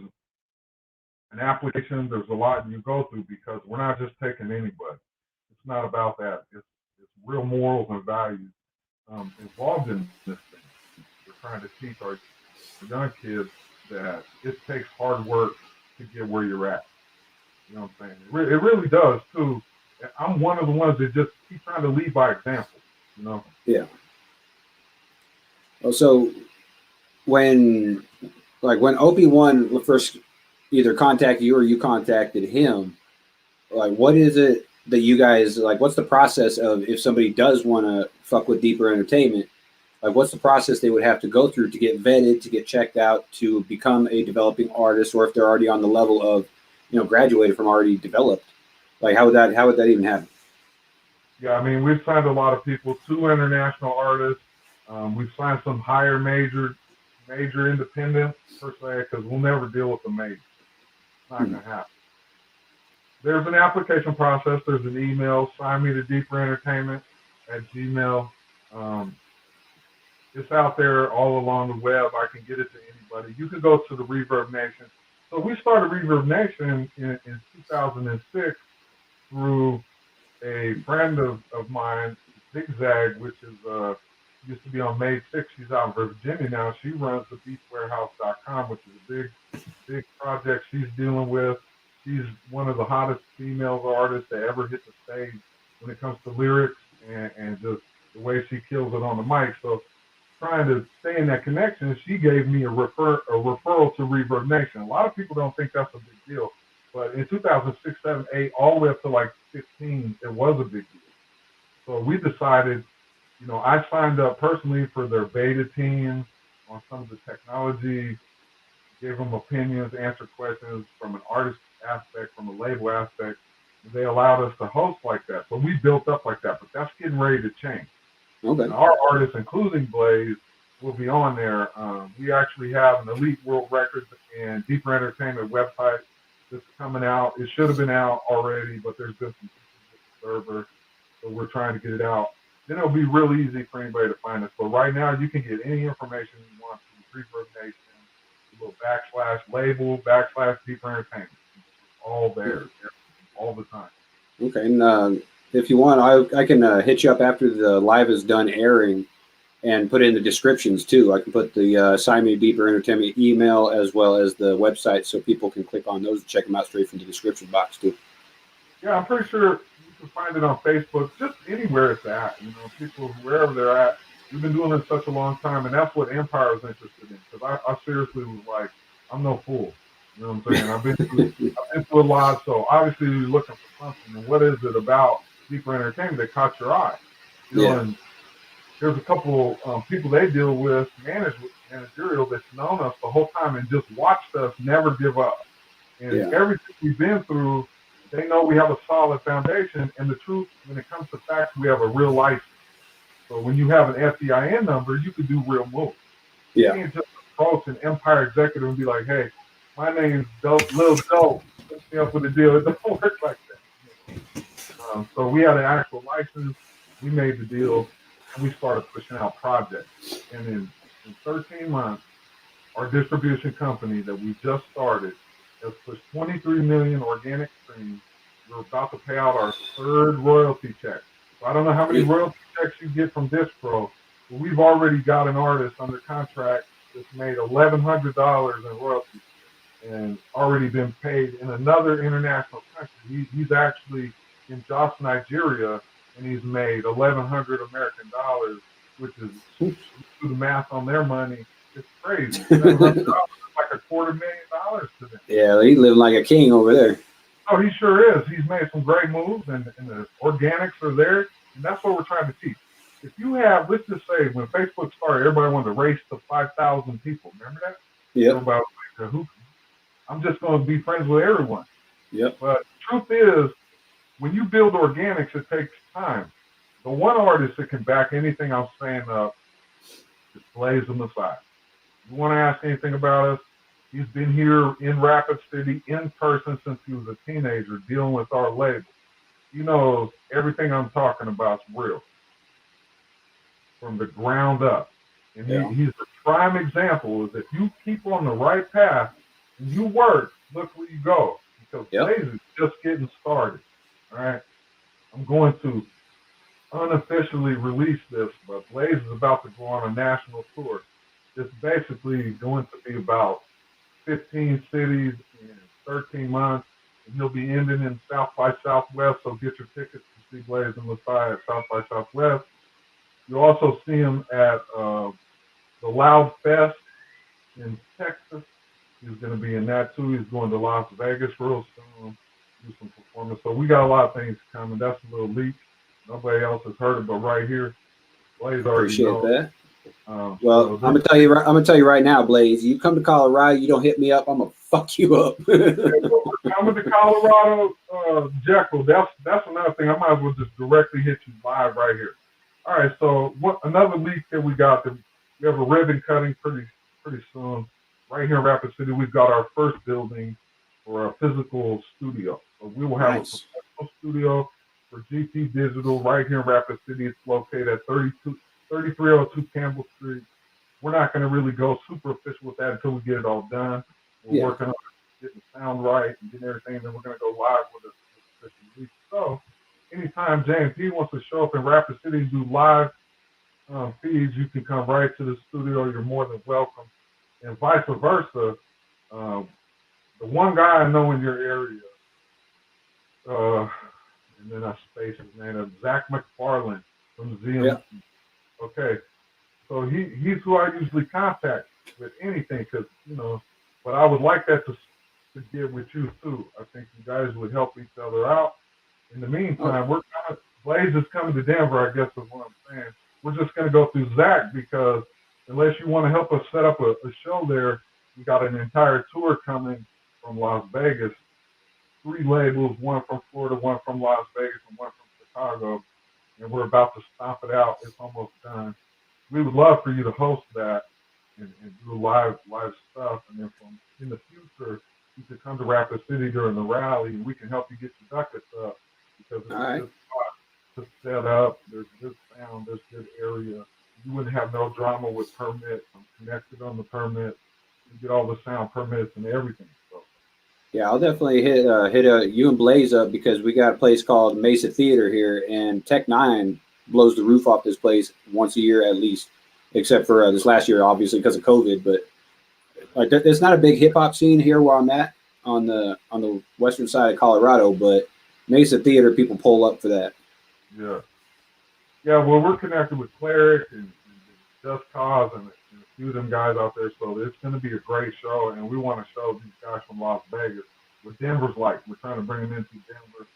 an application. There's a lot you go through because we're not just taking anybody. It's not about that. It's real morals and values involved in this thing. We're trying to teach our young kids that it takes hard work to get where you're at. You know what I'm saying? It really does too. I'm one of the ones that just keep trying to lead by example. Yeah. So when OpWan would first either contact you or you contacted him, like what is it that you guys like? What's the process of if somebody does want to fuck with Deeper Entertainment? Like, what's the process they would have to go through to get vetted, to get checked out, to become a developing artist, or if they're already on the level of, graduated from already developed? Like, how would that even happen? Yeah, I mean, we've signed a lot of people, 2 international artists. We've signed some higher major independents per se, because we'll never deal with the major. It's not going to happen. There's an application process. There's an email. Sign me to Deeper Entertainment at Gmail. It's out there all along the web. I can get it to anybody. You can go to the Reverb Nation. So we started Reverb Nation in 2006 through a friend of mine, Zigzag, which is used to be on May 6th. She's out in Virginia now. She runs the beatwarehouse.com, which is a big project she's dealing with. She's one of the hottest female artists to ever hit the stage when it comes to lyrics and just the way she kills it on the mic. So trying to stay in that connection, she gave me a referral to Reverb Nation. A lot of people don't think that's a big deal, but in 2006, 7, 8, all the way up to like 15, it was a big deal. So we decided, I signed up personally for their beta team on some of the technology, gave them opinions, answered questions from an artist aspect, from a label aspect. They allowed us to host like that. So we built up like that, but that's getting ready to change. Okay. And our artists, including Blaze, will be on there. We actually have an Elite World Records and Deeper Entertainment website that's coming out. It should have been out already, but there's been some server, so we're trying to get it out. Then it'll be real easy for anybody to find us. But right now, you can get any information you want through Reverb Nation, a little /label /Deeper Entertainment. It's all there, all the time. Okay, and if you want, I can hit you up after the live is done airing and put it in the descriptions too. I can put the Sign Me Deeper Entertainment email as well as the website so people can click on those and check them out straight from the description box too. Yeah, I'm pretty sure you can find it on Facebook, just anywhere it's at. People, wherever they're at. We've been doing this such a long time, and that's what Empire is interested in. Because I seriously was like, I'm no fool. You know what I'm saying? I've been through a lot, so obviously you're looking for something. And what is it about Deeper Entertainment that caught your eye? And there's a couple people they deal with, managerial, that's known us the whole time and just watched us never give up. And everything we've been through, they know we have a solid foundation. And the truth, when it comes to facts, we have a real license. So when you have an FEIN number, you can do real moves. You can't just approach an Empire executive and be like, hey, my name's Lil Dope. Hook me up with a deal. It don't work like that. So we had an actual license. We made the deal, and we started pushing out projects. And in 13 months, our distribution company that we just started has pushed 23 million organic streams. We're about to pay out our third royalty check. So I don't know how many royalty checks you get from Distro, but we've already got an artist under contract that's made $1,100 in royalties and already been paid in another international country. He's actually in Jos, Nigeria, and he's made 1,100 American dollars, which is, do the math on their money, it's crazy. $1,100 is like $250,000 to them. Yeah, he's living like a king over there. Oh, he sure is. He's made some great moves, and the organics are there, and that's what we're trying to teach. If you have, let's just say, when Facebook started, everybody wanted to race to 5,000 people. Remember that? Yeah. Everybody was like, I'm just going to be friends with everyone. Yep. But the truth is, when you build organics, it takes time. The one artist that can back anything I'm saying up is Blaze the Meziah. You want to ask anything about us? He's been here in Rapid City in person since he was a teenager dealing with our label. He knows everything I'm talking about is real from the ground up. And he's a prime example is if you keep on the right path and you work, look where you go. Because Blaze is just getting started. All right. I'm going to unofficially release this, but Blaze is about to go on a national tour. It's basically going to be about 15 cities in 13 months, and he'll be ending in South by Southwest, so get your tickets to see Blaze and Meziah at South by Southwest. You'll also see him at the Loud Fest in Texas. He's going to be in that too. He's going to Las Vegas real soon, do some performance. So we got a lot of things coming. That's a little leak. Nobody else has heard it, but right here, Blaze already knows. Appreciate that. Well, I'm gonna tell you right now, Blaze. You come to Colorado, you don't hit me up, I'm gonna fuck you up. Coming to Colorado, Jekyll. That's another thing. I might as well just directly hit you live right here. All right. So another leak that we got? That we have a ribbon cutting pretty soon. Right here in Rapid City, we've got our first building for a physical studio. So we will have a professional studio for GT Digital right here in Rapid City. It's located at 3302 Campbell Street. We're not going to really go super official with that until we get it all done. We're working on getting the sound right and getting everything. Then we're going to go live with this release. So anytime JMP wants to show up in Rapid City and do live feeds, you can come right to the studio. You're more than welcome. And vice versa. The one guy I know in your area, and then I space his name, Zach McFarland from ZM. Yeah. Okay, so he's who I usually contact with anything, because but I would like that to get with you too. I think you guys would help each other out. In the meantime, Blaze is coming to Denver, I guess is what I'm saying. We're just going to go through Zach, because unless you want to help us set up a show there, we got an entire tour coming from Las Vegas. 3 labels, one from Florida, one from Las Vegas, and one from Chicago. And we're about to stomp it out. It's almost done. We would love for you to host that and do live stuff. And then in the future, you could come to Rapid City during the rally, and we can help you get your ducats up, because it's a good spot to set up. There's good sound. There's good area. You wouldn't have no drama with permits. I'm connected on the permits. You get all the sound permits and everything. So. Yeah, I'll definitely hit you and Blaze up, because we got a place called Mesa Theater here, and Tech 9 blows the roof off this place once a year at least, except for this last year, obviously, because of COVID. But like, there's not a big hip hop scene here where I'm at on the western side of Colorado, but Mesa Theater, people pull up for that. Yeah. Yeah, well, we're connected with Cleric and Just Cause and a few of them guys out there, so it's going to be a great show, and we want to show these guys from Las Vegas what Denver's like. We're trying to bring them into Denver.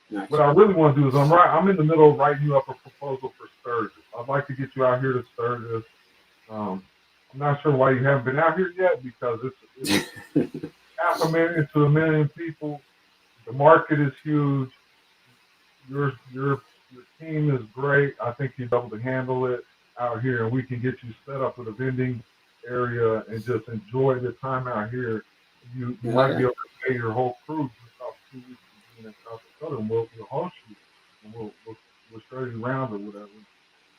Nice. What I really want to do is I'm in the middle of writing you up a proposal for Sturgis. I'd like to get you out here to Sturgis. I'm not sure why you haven't been out here yet, because it's 500,000 to 1 million people. The market is huge. Your team is great. I think you'll be able to handle it out here, and we can get you set up with a vending area and just enjoy the time out here. You might be able to pay your whole crew just off 2 weeks of being in South Dakota, and we'll host you, and we'll show you around or whatever.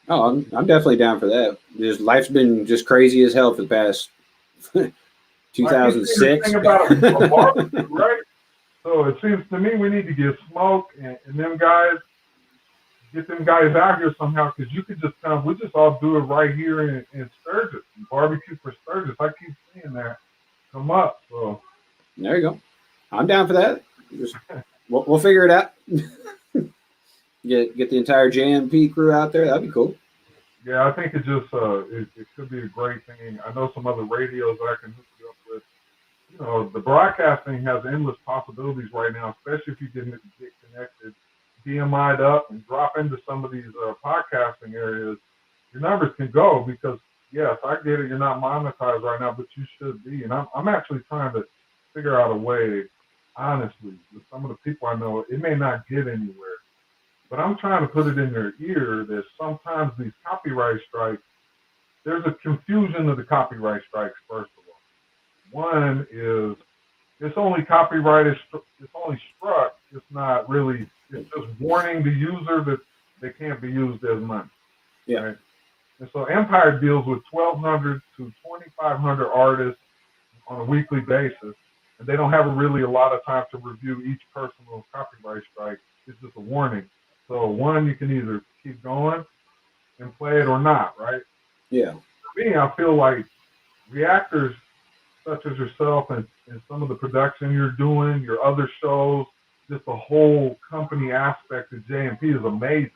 Oh, I'm definitely down for that. Just life's been just crazy as hell for the past 2006. Think about a barbecue, right? So it seems to me we need to get Smoke and them guys, get them guys out here somehow, because you could just come. We just all do it right here in Sturgis, barbecue for Sturgis. I keep seeing that come up. So there you go. I'm down for that. We'll figure it out. Get the entire JMP crew out there. That'd be cool. Yeah, I think it just it could be a great thing. I know some other radios that I can hook you up with. You know, the broadcasting has endless possibilities right now, especially if you get connected, DMI'd up, and drop into some of these podcasting areas. Your numbers can go because, yes, I get it. You're not monetized right now, but you should be. And I'm actually trying to figure out a way, honestly, with some of the people I know, it may not get anywhere. But I'm trying to put it in their ear that sometimes these copyright strikes, there's a confusion of the copyright strikes, first of all. One is it's only copyrighted, it's only struck, it's not really, it's just warning the user that they can't be used as money. Yeah. Right? And so Empire deals with 1,200 to 2,500 artists on a weekly basis, and they don't have really a lot of time to review each personal copyright strike. It's just a warning. So one, you can either keep going and play it or not, right? Yeah. For me, I feel like reactors such as yourself and some of the production you're doing, your other shows, just the whole company aspect of JMP is amazing.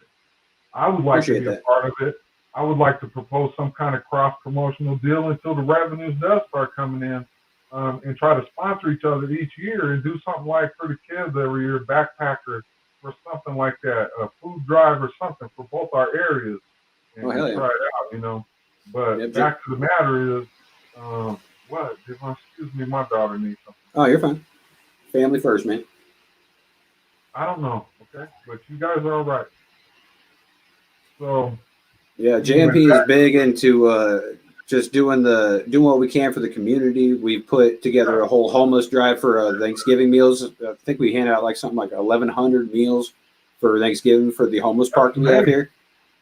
I would like to be a part of it. I would like to propose some kind of cross-promotional deal until the revenues does start coming in, and try to sponsor each other each year and do something like for the kids every year, backpacker, or something like that, a food drive or something for both our areas, and try it out, you know. But back to the matter is, what? Excuse me, my daughter needs something. Oh, you're fine. Family first, man. I don't know, okay? But you guys are all right. So. Yeah, JMP is big into just doing what we can for the community. We put together a whole homeless drive for Thanksgiving meals. I think we handed out like something like 1,100 meals for Thanksgiving for the homeless park we have here.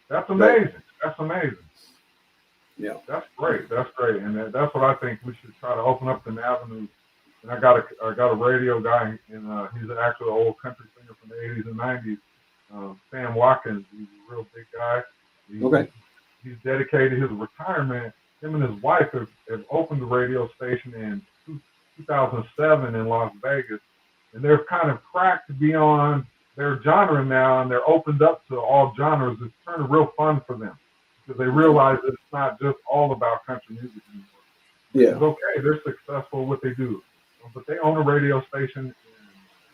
That's amazing. That's amazing. Yeah, that's great. That's great, and that's what I think we should try to open up them avenues. And I got a radio guy, and he's actually an old country singer from the 80s and 90s. Sam Watkins. He's a real big guy. He's dedicated his retirement. Him and his wife have opened the radio station in 2007 in Las Vegas, and they're kind of cracked beyond their genre now, and they're opened up to all genres. It's turned real fun for them because they realize that it's not just all about country music anymore. Yeah, it's okay. They're successful at what they do, but they own a radio station in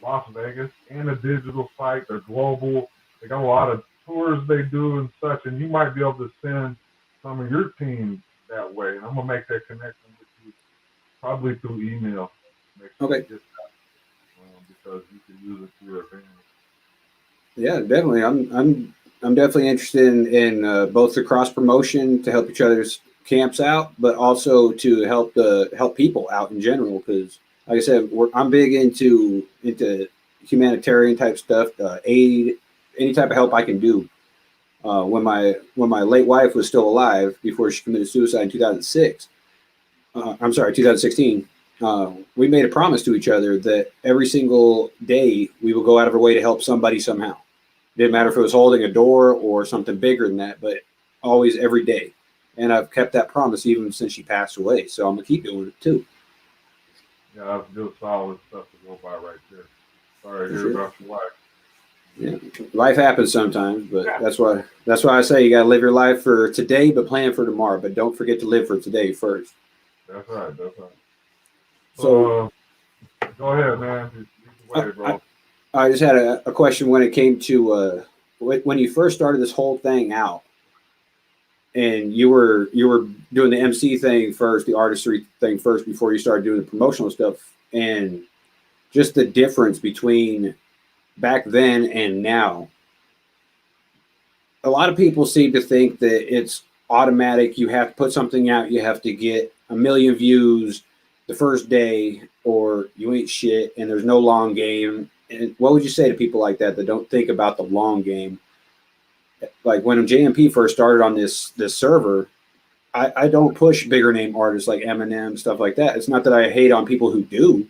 Las Vegas and a digital site. They're global. They got a lot of tours they do and such, and you might be able to send some of your team that way. And I'm gonna make that connection with you probably through email. Okay. Because you can use it to your advantage. Yeah, definitely. I'm definitely interested in both the cross promotion to help each other's camps out, but also to help people out in general. Because, like I said, I'm big into humanitarian type stuff, aid, any type of help I can do. When my late wife was still alive before she committed suicide in 2016, we made a promise to each other that every single day we would go out of our way to help somebody somehow. Didn't matter if it was holding a door or something bigger than that, but always every day. And I've kept that promise even since she passed away. So I'm gonna keep doing it too. Yeah, that's good, solid stuff to go by right there. Sorry to hear about your wife. Yeah, life happens sometimes, but that's why I say you gotta live your life for today, but plan for tomorrow. But don't forget to live for today first. That's right. That's right. So go ahead, man. Bro. I just had a question when it came to when you first started this whole thing out, and you were doing the MC thing first, the artistry thing first, before you started doing the promotional stuff. And just the difference between back then and now. A lot of people seem to think that it's automatic. You have to put something out. You have to get 1 million views the first day, or you ain't shit. And there's no long game. And what would you say to people like that don't think about the long game? Like when JMP first started on this server, I don't push bigger name artists like Eminem, stuff like that. It's not that I hate on people who do.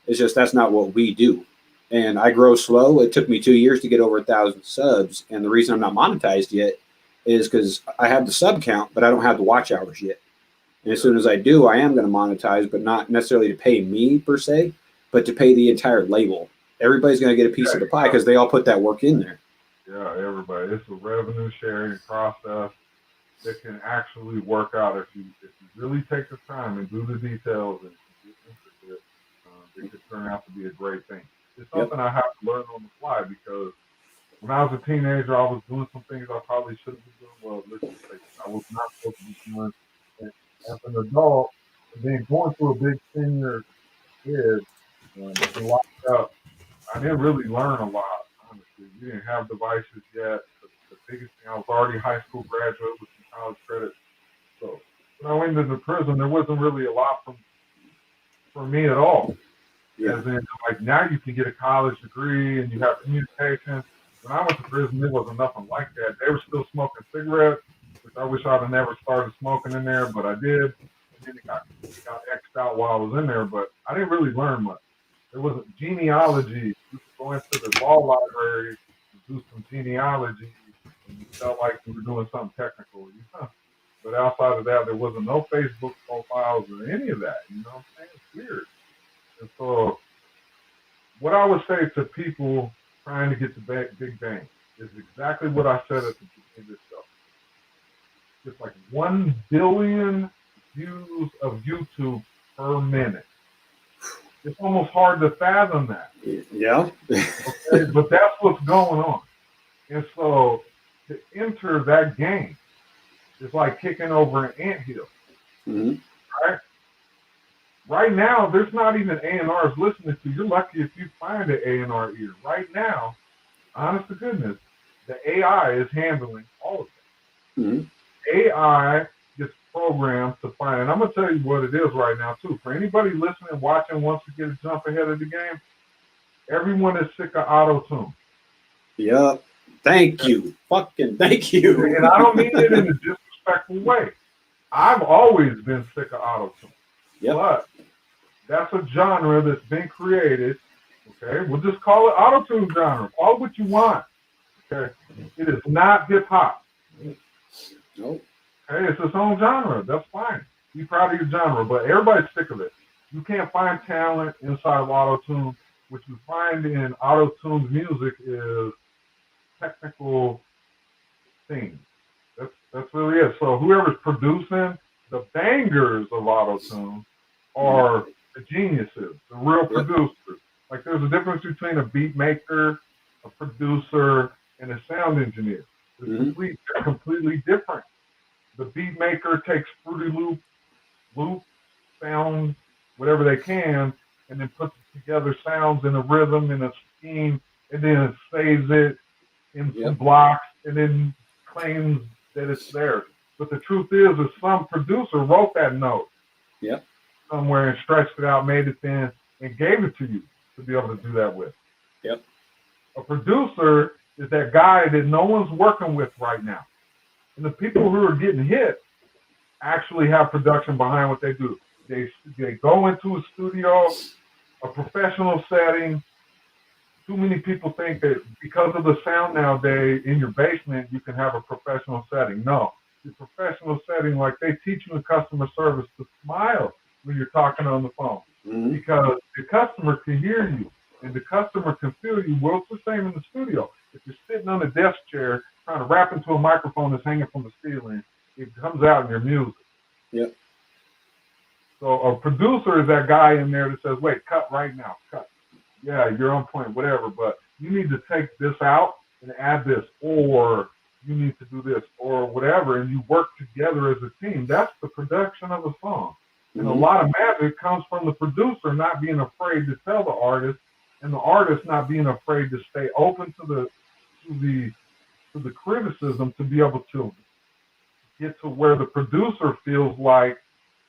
It's just that's not what we do. And I grow slow. It took me 2 years to get over 1,000 subs. And the reason I'm not monetized yet is because I have the sub count, but I don't have the watch hours yet. And as soon as I do, I am going to monetize, but not necessarily to pay me per se, but to pay the entire label. Everybody's going to get a piece of the pie because they all put that work in there. Yeah, everybody. It's a revenue sharing process that can actually work out if you really take the time and do the details and get intricate. It could turn out to be a great thing. It's something I have to learn on the fly because when I was a teenager, I was doing some things I probably shouldn't be doing. Well, listen, I was not supposed to be doing. And as an adult, and then going through a big senior kid, and locked up, I didn't really learn a lot. Honestly, we didn't have devices yet. The biggest thing, I was already a high school graduate with some college credits. So when I went into prison, there wasn't really a lot for me at all. Yeah. As in, like now you can get a college degree and you have communication. When I went to prison, there wasn't nothing like that. They were still smoking cigarettes, which I wish I'd have never started smoking in there, but I did. And then it got X'd out while I was in there, but I didn't really learn much. There wasn't genealogy. You could go into the law library and do some genealogy, and you felt like you were doing something technical. But outside of that, there wasn't no Facebook profiles or any of that. You know what I'm saying? It's weird. And so what I would say to people trying to get the big bang is exactly what I said at the beginning of this show. It's like 1 billion views of YouTube per minute. It's almost hard to fathom that. Yeah. Okay? But that's what's going on. And so to enter that game is like kicking over an anthill. Mm-hmm. Right? Right now, there's not even A&Rs listening to you. You're lucky if you find an A&R ear. Right now, honest to goodness, the AI is handling all of it. Mm-hmm. AI gets programmed to find, and I'm going to tell you what it is right now, too. For anybody listening, watching, wants to get a jump ahead of the game, everyone is sick of auto-tune. Yep. Thank you. Fucking thank you. And I don't mean it in a disrespectful way. I've always been sick of auto-tune. Yep. But that's a genre that's been created. Okay, we'll just call it auto-tune genre. Call it what you want. Okay, it is not hip-hop. Nope. Okay, it's its own genre. That's fine. Be proud of your genre, but everybody's sick of it. You can't find talent inside of auto-tune. What you find in auto-tuned music is technical things. That's really it. So whoever's producing the bangers of auto-tune are the geniuses, the real producers. Like there's a difference between a beat maker, a producer, and a sound engineer. They're completely different. The beat maker takes Fruity Loop, sound, whatever they can, and then puts together sounds in a rhythm, in a scheme, and then it saves it in some blocks, and then claims that it's theirs. But the truth is some producer wrote that note somewhere and stretched it out, made it thin, and gave it to you to be able to do that with. Yep. A producer is that guy that no one's working with right now. And the people who are getting hit actually have production behind what they do. They go into a studio, a professional setting. Too many people think that because of the sound nowadays in your basement, you can have a professional setting. No. The professional setting, like they teach you in customer service to smile when you're talking on the phone, because the customer can hear you and the customer can feel you. Well, it's the same in the studio. If you're sitting on a desk chair trying to rap into a microphone that's hanging from the ceiling, it comes out in your music. Yep. So a producer is that guy in there that says, wait, cut right now, cut. Yeah, you're on point, whatever, but you need to take this out and add this, or you need to do this, or whatever, and you work together as a team. That's the production of a song. And a lot of magic comes from the producer not being afraid to tell the artist, and the artist not being afraid to stay open to the criticism to be able to get to where the producer feels like,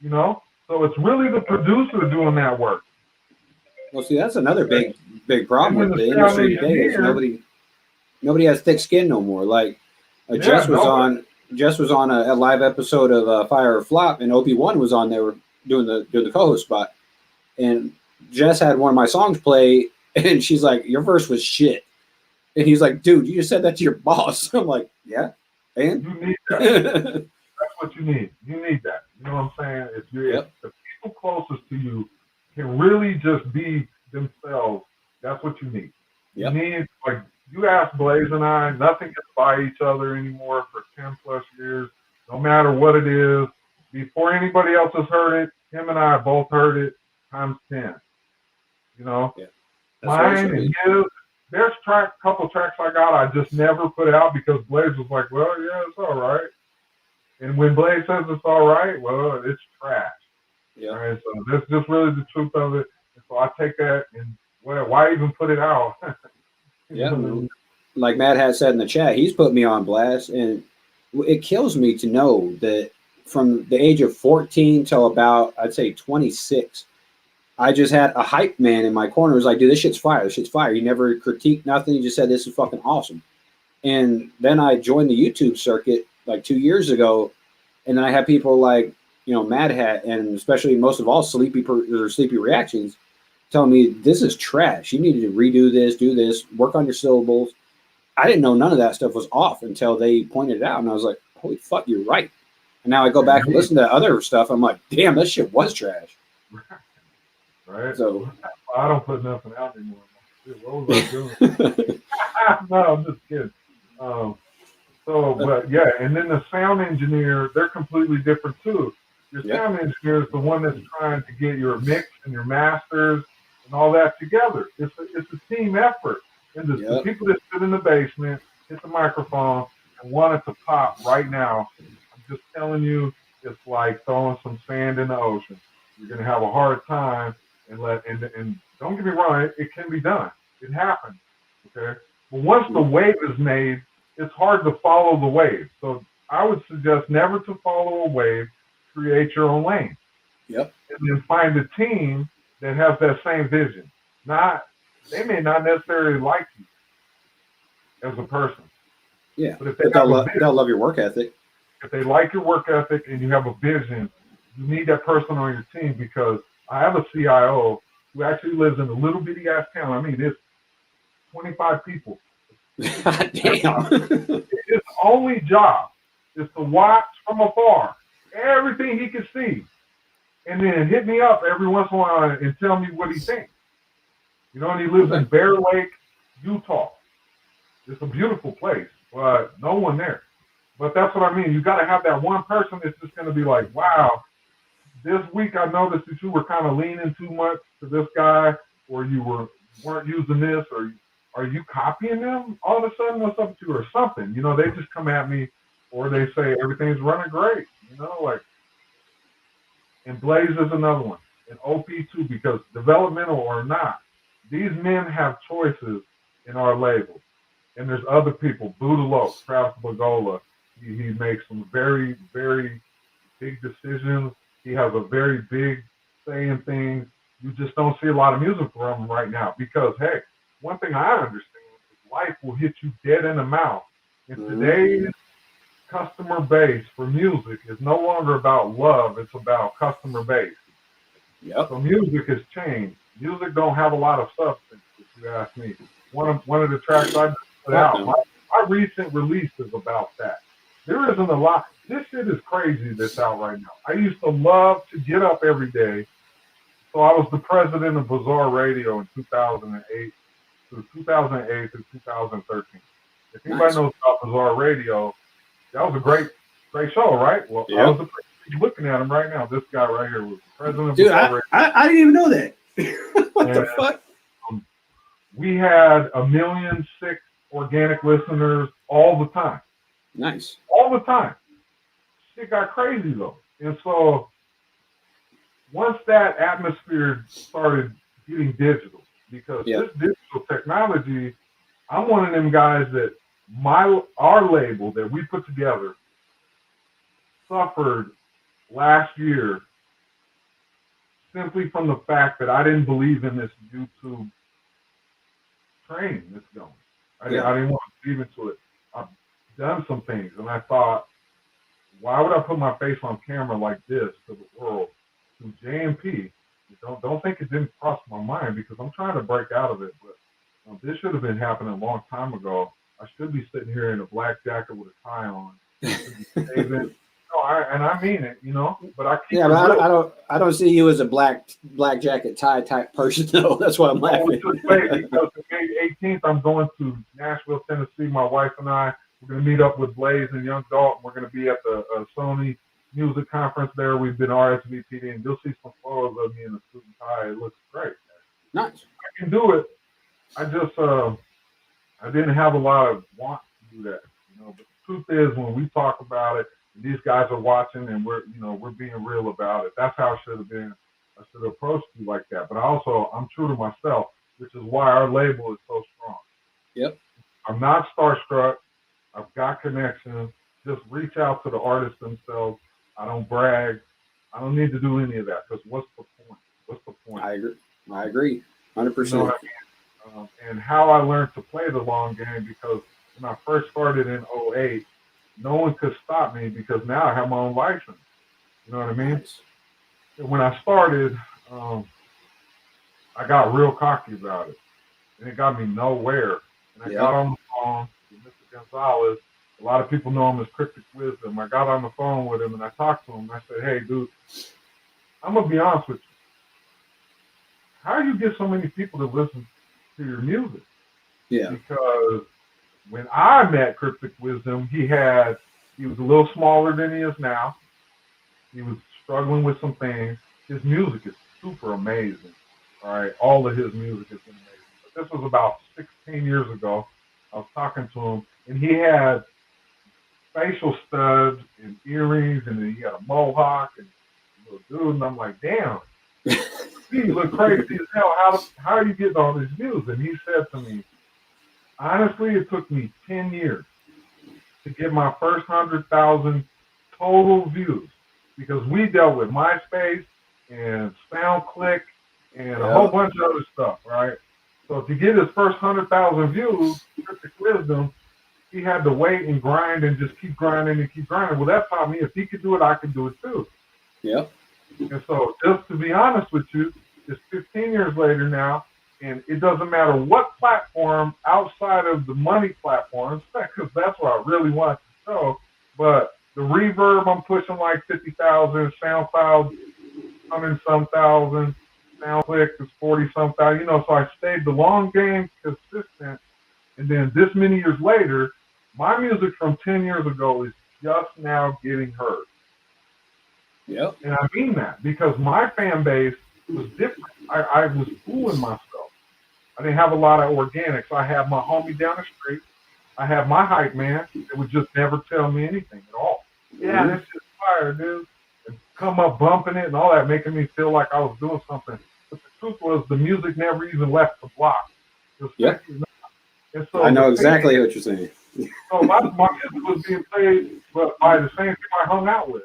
so it's really the producer doing that work. Well, see, that's another big problem with the industry today is nobody has thick skin no more. Like Jess was on a live episode of Fire or Flop, and OpWaN was on there doing the co-host spot, and Jess had one of my songs play, and she's like, "Your verse was shit," and he's like, "Dude, you just said that to your boss." I'm like, "Yeah, and you need that." That's what you need. You need that. You know what I'm saying? If the people closest to you can really just be themselves, that's what you need. Yep. You need, like, you ask Blaze and I, nothing gets by each other anymore for 10 plus years, no matter what it is. Before anybody else has heard it, him and I both heard it times 10. Yeah. Mine and his. There's couple tracks I got I just never put out because Blaze was like, well, yeah, it's all right. And when Blaze says it's all right, well, it's trash. Yeah. Right? So that's just really the truth of it. And so I take that and, well, why even put it out? Yeah. Like Matt has said in the chat, he's put me on blast, and it kills me to know that from the age of 14 till about, I'd say 26, I just had a hype man in my corner. It was like, dude, this shit's fire. This shit's fire. He never critiqued nothing. He just said, this is fucking awesome. And then I joined the YouTube circuit like 2 years ago. And then I had people like, Mad Hat, and especially most of all Sleepy Reactions, telling me this is trash. You needed to redo this, do this, work on your syllables. I didn't know none of that stuff was off until they pointed it out. And I was like, holy fuck, you're right. And now I go back and listen to other stuff. I'm like, damn, that shit was trash. Right. So I don't put nothing out anymore. What was I doing? No, I'm just kidding. But yeah, and then the sound engineer, they're completely different too. Your sound engineer is the one that's trying to get your mix and your masters and all that together. It's a team effort. And the people that sit in the basement, hit the microphone, and want it to pop right now, I'm just telling you, it's like throwing some sand in the ocean. You're going to have a hard time, and don't get me wrong, it can be done. It happens, okay? But once the wave is made, it's hard to follow the wave. So I would suggest never to follow a wave. Create your own lane. Yep. And then find a team that has that same vision. They may not necessarily like you as a person. Yeah. But if they'll love your work ethic. If they like your work ethic and you have a vision, you need that person on your team, because I have a C.E.O. who actually lives in a little bitty ass town. I mean, it's 25 people. Damn. His only job is to watch from afar everything he can see, and then hit me up every once in a while and tell me what he thinks. And he lives in Bear Lake, Utah. It's a beautiful place, but no one there. But that's what I mean. You got to have that one person that's just going to be like, wow, this week I noticed that you were kind of leaning too much to this guy, or you weren't using this, or are you copying them all of a sudden? What's up with you, or something? They just come at me, or they say everything's running great. And Blaze is another one, and OP too, because developmental or not, these men have choices in our label. And there's other people, Boudalo, Travis Bagola. He makes some very, very big decisions. He has a very big say in things. You just don't see a lot of music from him right now because, hey, one thing I understand is life will hit you dead in the mouth. And today's customer base for music is no longer about love. It's about customer base. Yep. So music has changed. Music don't have a lot of substance, if you ask me. One of the tracks I just put out, my recent release is about that. There isn't a lot. This shit is crazy that's out right now. I used to love to get up every day. So I was the president of Bizarre Radio in 2008 through 2013. If anybody knows about Bizarre Radio, that was a great show, right? Well, I was the president. Looking at him right now. This guy right here was the president of Bizarre Radio. I didn't even know that. What the fuck? We had 1.6 million organic listeners all the time. Nice. All the time. Shit got crazy though. And so once that atmosphere started getting digital, because this digital technology, I'm one of them guys that our label that we put together suffered last year simply from the fact that I didn't believe in this YouTube train that's going. I didn't want to believe into it. I've done some things, and I thought, why would I put my face on camera like this to the world, to JMP? Don't think it didn't cross my mind, because I'm trying to break out of it. But this should have been happening a long time ago. I should be sitting here in a black jacket with a tie on. I mean it, But I keep. Yeah, but I don't see you as a black jacket tie type person though. That's why I'm laughing. Because May 18th, I'm going to Nashville, Tennessee. My wife and I, we're going to meet up with Blaze and Young Dalton. We're going to be at the Sony Music Conference there. We've been RSVP'd, and you'll see some photos of me in a suit and tie. It looks great. Nice. I can do it. I just I didn't have a lot of want to do that, But the truth is, when we talk about it, and these guys are watching, and we're being real about it. That's how it should have been. I should have approached you like that. But I'm true to myself, which is why our label is so strong. Yep. I'm not starstruck. I've got connections. Just reach out to the artists themselves. I don't brag. I don't need to do any of that, because what's the point? What's the point? I agree. 100%. And how I learned to play the long game, because when I first started in 2008, no one could stop me, because now I have my own license. You know what I mean? Nice. And when I started, I got real cocky about it, and it got me nowhere. And I got on the phone with Mr. Gonzalez. A lot of people know him as Cryptic Wisdom. I got on the phone with him, and I talked to him. And I said, "Hey, dude, I'm gonna be honest with you. How do you get so many people to listen to your music?" Yeah. Because when I met Cryptic Wisdom, he was a little smaller than he is now. He was struggling with some things. His music is super amazing. All right, all of his music is amazing. But this was about 16 years ago. I was talking to him, and he had facial studs and earrings, and then he had a mohawk and a little dude. And I'm like, damn, you look crazy as hell. How are you getting all these views? And he said to me, honestly, it took me 10 years to get my first 100,000 total views, because we dealt with MySpace and SoundClick and a whole bunch of other stuff, right? So to get his first 100,000 views, Cryptic Wisdom, he had to wait and grind and just keep grinding and keep grinding. Well, that taught me if he could do it, I can do it too. Yep. And so, just to be honest with you, it's 15 years later now, and it doesn't matter what platform outside of the money platforms, because that's what I really want to show. But the Reverb, I'm pushing like 50,000. SoundCloud, 100-some thousand. SoundClick is 40-some thousand. So I stayed the long game consistent. And then this many years later, my music from 10 years ago is just now getting heard. Yep. And I mean that, because my fan base was different. I was fooling myself. I didn't have a lot of organics. I had my homie down the street. I had my hype man that would just never tell me anything at all. Yeah, this is fire, dude. And come up bumping it and all that, making me feel like I was doing something. But the truth was, the music never even left the block. Yep. And so I know exactly what you're saying. So my music was being played by the same people I hung out with.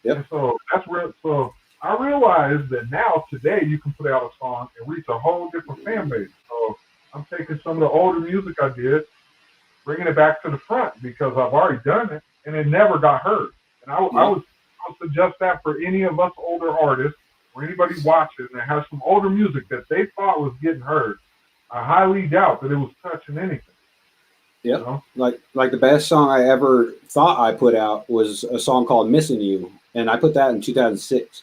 Yep. And so that's where. So I realized that now, today, you can put out a song and reach a whole different fan base. So I'm taking some of the older music I did, bringing it back to the front, because I've already done it, and it never got heard. And I would suggest that for any of us older artists, or anybody watching that has some older music that they thought was getting heard. I highly doubt that it was touching anything. Yep. Like the best song I ever thought I put out was a song called Missing You. And I put that in 2006.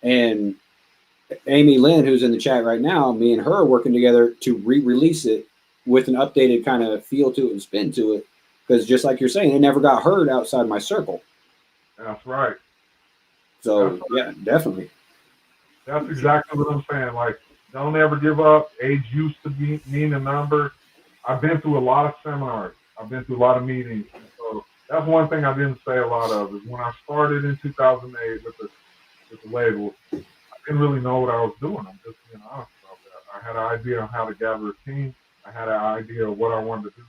And Amy Lynn, who's in the chat right now, me and her are working together to re-release it with an updated kind of feel to it and spin to it. Because just like you're saying, it never got heard outside my circle. That's right. So, yeah, definitely. That's exactly what I'm saying. Like, don't ever give up. Age used to mean a number. I've been through a lot of seminars. I've been through a lot of meetings. And so that's one thing I didn't say a lot of, is when I started in 2008 with the label, I didn't really know what I was doing. I'm just being honest about that. I had an idea on how to gather a team. I had an idea of what I wanted to do.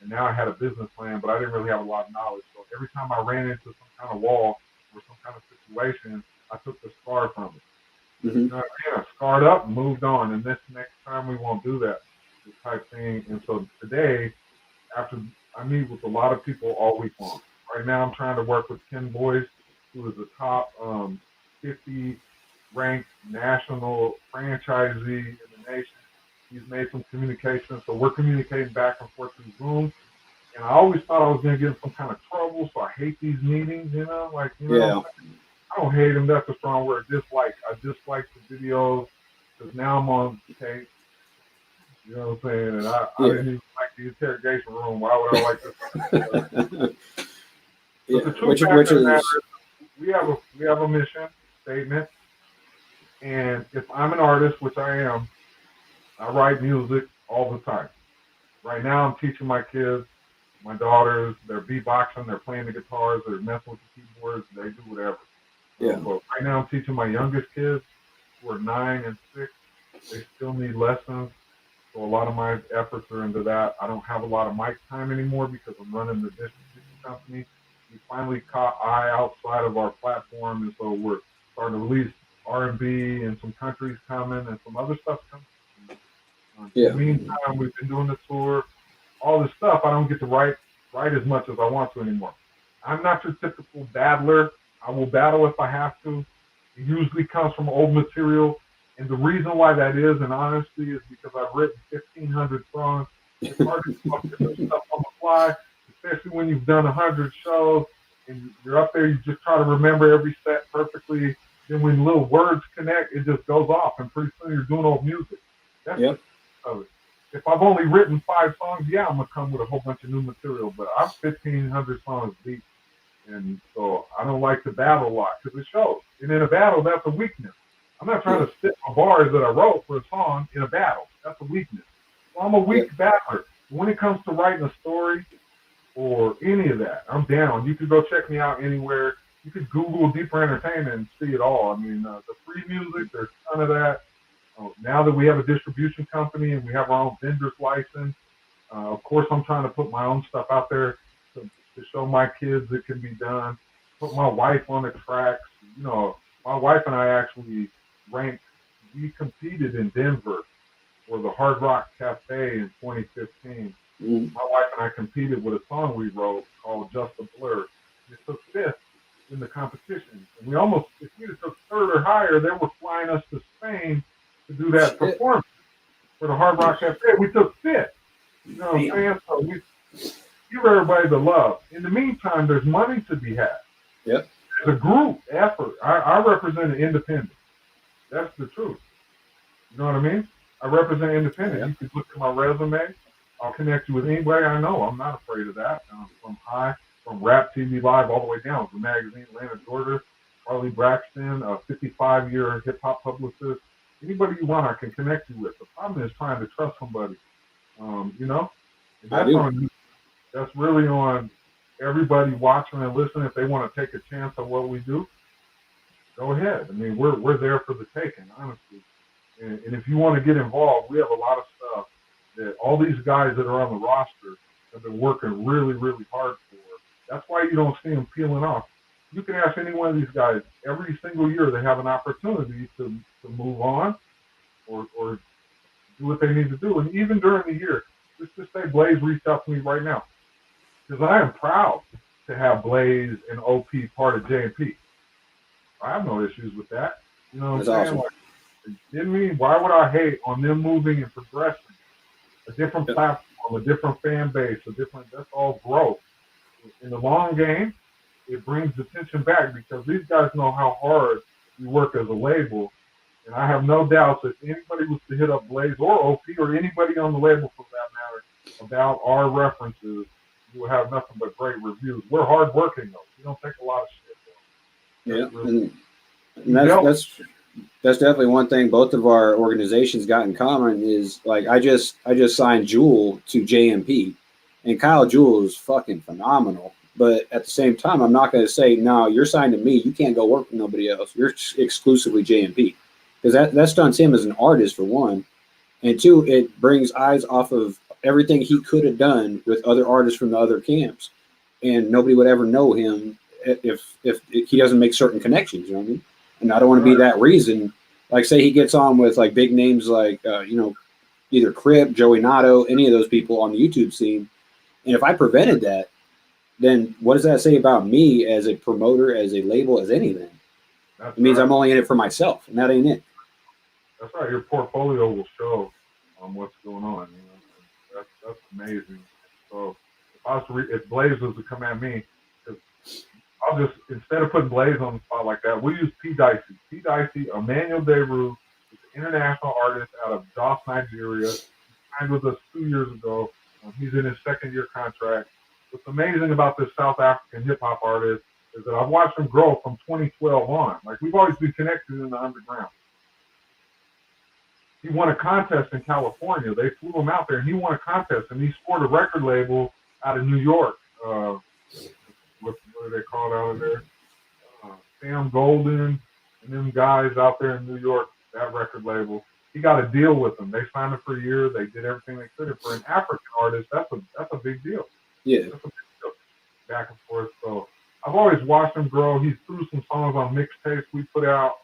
And now I had a business plan, but I didn't really have a lot of knowledge. So every time I ran into some kind of wall or some kind of situation, I took the scar from it. Mm-hmm. You know what I mean? I scarred up and moved on. And this next time we won't do that, this type thing. And so today, after I meet with a lot of people all week long. Right now, I'm trying to work with Ken Boyce, who is a top 50 ranked national franchisee in the nation. He's made some communication, so we're communicating back and forth through Zoom. And I always thought I was going to get in some kind of trouble, so I hate these meetings, you know? Like, you know, I don't hate them, that's a strong word. Dislike. I dislike the videos because now I'm on tape. You know what I'm saying? And I didn't even like the interrogation room. Why would I like this? Yeah. The truth is, we have a mission statement, and if I'm an artist, which I am, I write music all the time. Right now, I'm teaching my kids, my daughters, they're beatboxing, they're playing the guitars, they're messing with the keyboards, they do whatever. Yeah. But right now, I'm teaching my youngest kids, who are 9 and 6. They still need lessons. So a lot of my efforts are into that. I don't have a lot of mic time anymore because I'm running the distribution company. We finally caught eye outside of our platform, and so we're starting to release R&B and some country's coming and some other stuff coming. In the meantime, we've been doing the tour, all this stuff. I don't get to write as much as I want to anymore. I'm not your typical battler. I will battle if I have to. It usually comes from old material. And the reason why that is, and honestly, is because I've written 1,500 songs. It's hard to come up with new stuff on the fly, especially when you've done 100 shows and you're up there, you just try to remember every set perfectly. Then when little words connect, it just goes off, and pretty soon you're doing old music. That's of it. If I've only written 5 songs, yeah, I'm going to come with a whole bunch of new material, but I'm 1,500 songs deep. And so I don't like to battle a lot because it shows. And in a battle, that's a weakness. I'm not trying to spit my bars that I wrote for a song in a battle. That's a weakness. So I'm a weak battler. When it comes to writing a story or any of that, I'm down. You can go check me out anywhere. You could Google Deeper Entertainment and see it all. I mean, the free music, there's a ton of that. Now that we have a distribution company and we have our own vendor's license, of course, I'm trying to put my own stuff out there to show my kids it can be done. Put my wife on the tracks. You know, my wife and I actually ranked. We competed in Denver for the Hard Rock Cafe in 2015. My wife and I competed with a song we wrote called Just a Blur. It took 5th in the competition. And we almost, if we had took 3rd or higher, they were flying us to Spain to do that performance for the Hard Rock Cafe. We took 5th. You know what I'm saying? So we give everybody the love. In the meantime, there's money to be had. Yep. It's a group effort. I represent an independent. That's the truth. You know what I mean? I represent independent. Yeah. You can look at my resume. I'll connect you with anybody I know. I'm not afraid of that. From Rap TV Live all the way down to Magazine, Atlanta, Georgia, Harley Braxton, a 55-year hip-hop publicist. Anybody you want, I can connect you with. The problem is trying to trust somebody. You know? That's really on everybody watching and listening. If they want to take a chance on what we do, go ahead. I mean, we're there for the taking, honestly. And if you want to get involved, we have a lot of stuff that all these guys that are on the roster have been working really, really hard for. That's why you don't see them peeling off. You can ask any one of these guys, every single year they have an opportunity to move on or do what they need to do. And even during the year, just say Blaze reached out to me right now. Because I am proud to have Blaze and OP part of JMP. I have no issues with that. You know what I'm saying? Awesome. Like, kidding me? Why would I hate on them moving and progressing? A different platform, a different fan base, that's all growth. In the long game, it brings attention back because these guys know how hard we work as a label. And I have no doubts that anybody was to hit up Blaze or OP or anybody on the label for that matter about our references, you will have nothing but great reviews. We're hardworking though. We don't take a lot of shit though. And that's definitely one thing both of our organizations got in common is like I just signed Jewel to JMP, and Kyle Jewel is fucking phenomenal. But at the same time, I'm not going to say no. You're signed to me. You can't go work with nobody else. You're exclusively JMP because that stunts him as an artist for one, and two, it brings eyes off of everything he could have done with other artists from the other camps, and nobody would ever know him if he doesn't make certain connections. You know what I mean? And I don't want to be that reason. Like, say he gets on with like big names like either Crip, Joey Nato, any of those people on the YouTube scene, and if I prevented that, then what does that say about me as a promoter, as a label, as anything? It means I'm only in it for myself, and that ain't it. That's right. Your portfolio will show what's going on. You know, that's amazing. So if Blaze was to come at me, because I'll just, instead of putting Blaze on the spot like that, we'll use P Dicey. P Dicey, Emmanuel Deru, is an international artist out of Jos, Nigeria. He signed with us 2 years ago. He's in his second-year contract. What's amazing about this South African hip-hop artist is that I've watched him grow from 2012 on. Like, we've always been connected in the underground. He won a contest in California. They flew him out there, and he won a contest, and he scored a record label out of New York. What do they call it out of there? Sam Golden and them guys out there in New York, that record label. He got a deal with them. They signed him for a year. They did everything they could. And for an African artist, that's a big deal. Yeah. That's a big deal. Back and forth. So I've always watched him grow. He threw some songs on mixtapes we put out,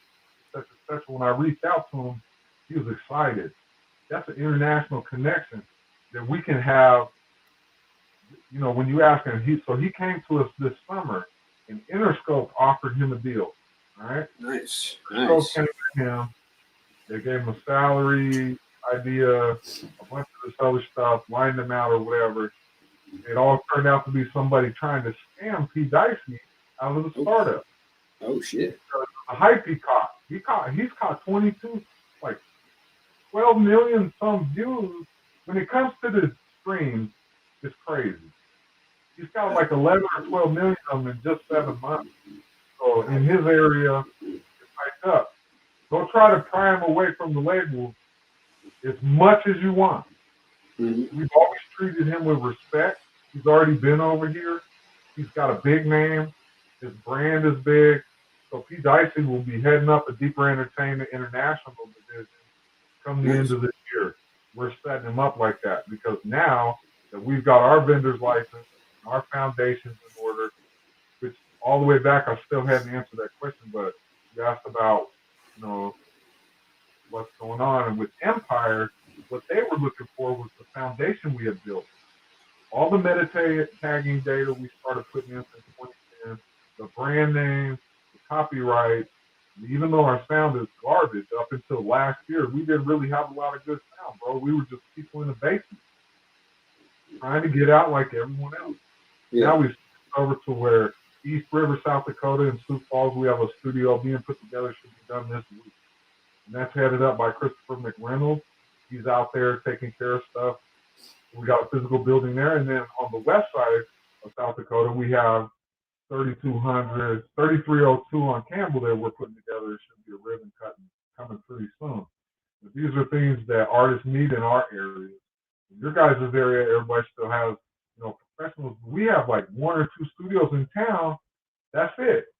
such and such. When I reached out to him, he was excited. That's an international connection that we can have. You know, when you ask him, he came to us this summer, and Interscope offered him a deal. All right. Nice. Interscope came to him. They gave him a salary idea, a bunch of this other stuff, lined them out or whatever. It all turned out to be somebody trying to scam P Dicey out of the startup. Oh shit! The hype he's caught 12 million some views. When it comes to the streams, it's crazy. He's got like 11 or 12 million of them in just 7 months. So in his area, it's hyped up. Don't try to pry him away from the label as much as you want. Mm-hmm. We've always treated him with respect. He's already been over here. He's got a big name. His brand is big. So P Dicey will be heading up a Deeper Entertainment International division come the end of this year. We're setting him up like that because now that we've got our vendor's license, our foundations in order, which all the way back I still hadn't answered that question, but you asked about, what's going on. And with Empire, what they were looking for was the foundation we had built. All the meta tagging data we started putting in since 2010, the brand names, the copyright, even though our sound is garbage up until last year, we didn't really have a lot of good sound, bro. We were just people in the basement trying to get out like everyone else. Yeah. Now we've switched over to where East River, South Dakota, and Sioux Falls, we have a studio being put together, should be done this week. And that's headed up by Christopher McReynolds. He's out there taking care of stuff. We got a physical building there. And then on the west side of South Dakota, we have 3302 on Campbell that we're putting together. It should be a ribbon cutting coming pretty soon. But these are things that artists need in our areas. In your guys' area, everybody still has, professionals. We have like 1 or 2 studios in town. That's it.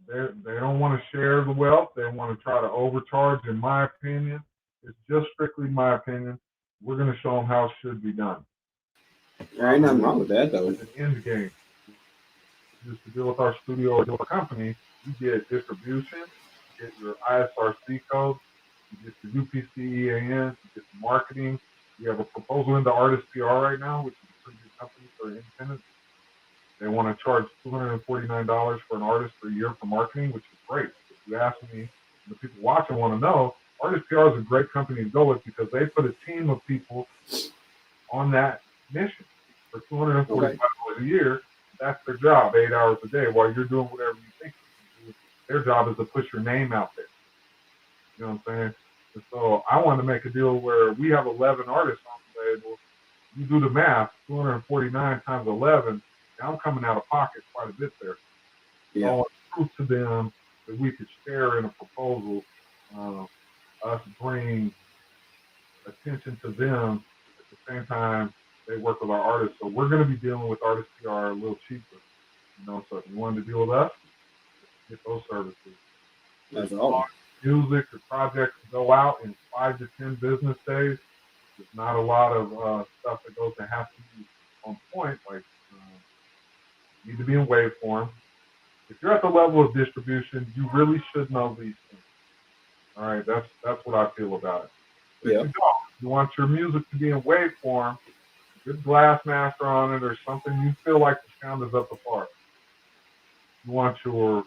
They don't want to share the wealth. They want to try to overcharge, in my opinion. It's just strictly my opinion. We're going to show them how it should be done. There ain't nothing wrong with that, though. It's an end game. Just to deal with our studio or our company, you get distribution, you get your ISRC code, you get your UPCEAN, you get the marketing. We have a proposal into Artist PR right now, which is a pretty good company for independent. They want to charge $249 for an artist per year for marketing, which is great. If you ask me, the people watching want to know, Artist PR is a great company to go with because they put a team of people on that mission for $245 a year. That's their job, 8 hours a day, while you're doing whatever you think you can do. Their job is to push your name out there. You know what I'm saying? And so I wanted to make a deal where we have 11 artists on the label. You do the math, 249 times 11. Now I'm coming out of pocket quite a bit there. Yeah. So I want to prove to them that we could share in a proposal, us bring attention to them at the same time they work with our artists. So we're going to be dealing with Artist PR a little cheaper. So if you wanted to deal with us, get those services. That's all. music or projects to go out in 5 to 10 business days. There's not a lot of stuff that goes to have to be on point. Like, need to be in waveform. If you're at the level of distribution, you really should know these things. All right, that's what I feel about it. If you don't, you want your music to be in waveform, good glass master on it, or something you feel like the sound is up to par. You want your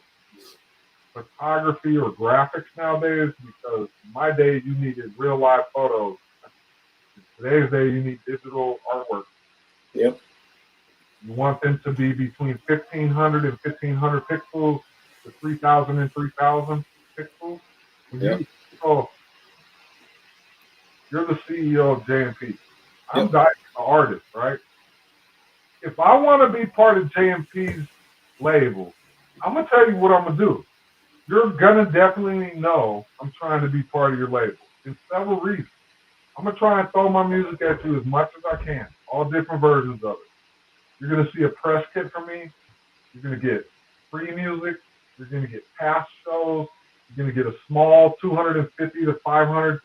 photography or graphics nowadays, because in my day you needed real live photos. In today's day you need digital artwork. Yep. You want them to be between 1,500 and 1,500 pixels to 3,000 and 3,000 pixels. Yep. You're the CEO of JMP. I'm an artist, right? If I want to be part of JMP's label, I'm going to tell you what I'm going to do. You're going to definitely know I'm trying to be part of your label. In several reasons. I'm going to try and throw my music at you as much as I can. All different versions of it. You're going to see a press kit from me. You're going to get free music. You're going to get past shows. You're going to get a small 250 to 500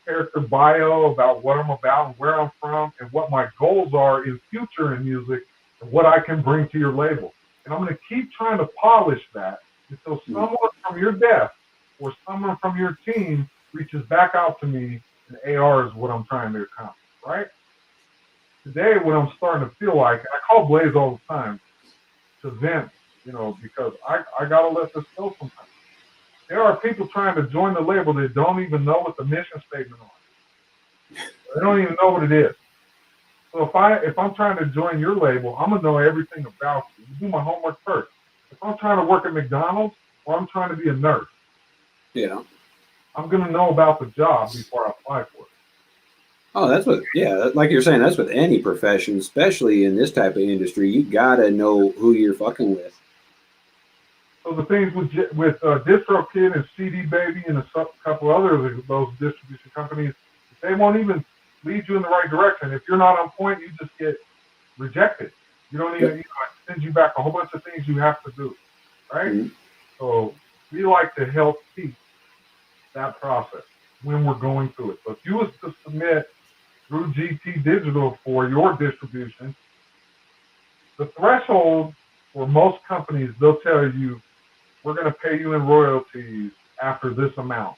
character bio about what I'm about and where I'm from and what my goals are in future in music and what I can bring to your label. And I'm going to keep trying to polish that until someone from your desk or someone from your team reaches back out to me and AR is what I'm trying to accomplish, right? Today, what I'm starting to feel like, I call Blaze all the time to vent, because I got to let this go sometimes. There are people trying to join the label that don't even know what the mission statement is. They don't even know what it is. So if I'm trying to join your label, I'm going to know everything about you. You do my homework first. If I'm trying to work at McDonald's or I'm trying to be a nurse, I'm going to know about the job before I apply for it. Oh, like you're saying, that's with any profession, especially in this type of industry. You got to know who you're fucking with. So the things with DistroKid and CD Baby and a couple other of those distribution companies, they won't even lead you in the right direction. If you're not on point, you just get rejected. You don't even, send you back a whole bunch of things you have to do, right? Mm-hmm. So we like to help teach that process when we're going through it. So if you was to submit through GT Digital for your distribution, the threshold for most companies, they'll tell you, we're going to pay you in royalties after this amount,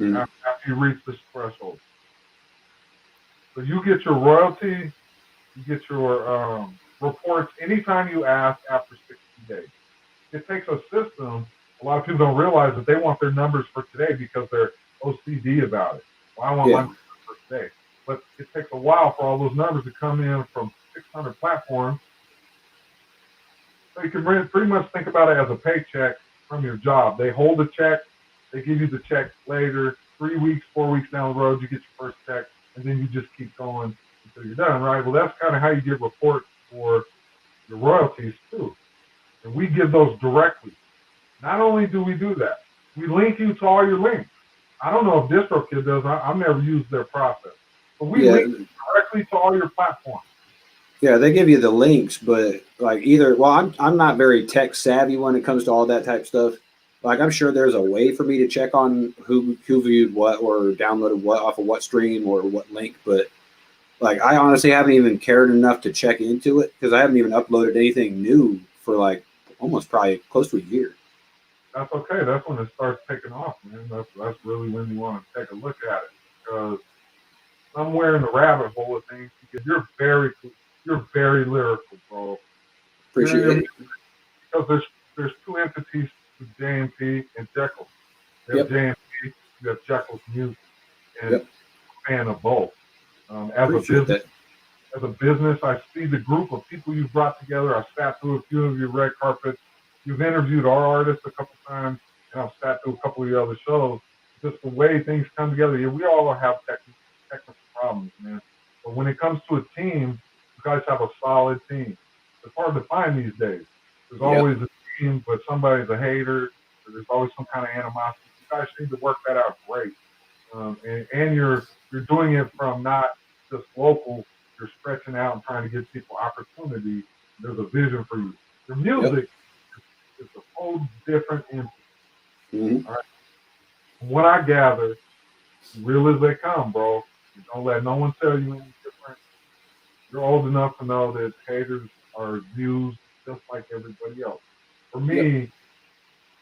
after you reach this threshold. So you get your royalty, you get your reports anytime you ask after 60 days. It takes a system. A lot of people don't realize that they want their numbers for today because they're OCD about it. Well, I want my numbers for today. But it takes a while for all those numbers to come in from 600 platforms. So you can pretty much think about it as a paycheck from your job. They hold the check, they give you the check later, 3 weeks, 4 weeks down the road, you get your first check, and then you just keep going until you're done, right? Well, that's kind of how you get reports for your royalties too. And we give those directly. Not only do we do that, we link you to all your links. I don't know if DistroKid does. I've never used their process. But we link you directly to all your platforms. Yeah, they give you the links, but I'm not very tech savvy when it comes to all that type stuff. Like, I'm sure there's a way for me to check on who viewed what or downloaded what off of what stream or what link, but like, I honestly haven't even cared enough to check into it because I haven't even uploaded anything new for like almost probably close to a year. That's okay. That's when it starts taking off, man. That's really when you want to take a look at it, because somewhere in the rabbit hole of things, because you're very lyrical, bro. Appreciate it. Because there's two entities to JMP and Jekyll. You have JMP, you have JekylMuzic, and I'm a fan of both. As a business, I see the group of people you've brought together. I've sat through a few of your red carpets. You've interviewed our artists a couple times, and I've sat through a couple of your other shows. Just the way things come together. Yeah, we all have technical problems, man. But when it comes to a team, you guys have a solid team. It's hard to find these days. There's always a team, but somebody's a hater. Or there's always some kind of animosity. You guys seem to work that out great. And you're doing it from not just local. You're stretching out and trying to give people opportunity. There's a vision for you. Your music is a whole different entity. Mm-hmm. All right. from what I gather, real as they come, bro. You don't let no one tell you any different. You're old enough to know that haters are views just like everybody else. For me,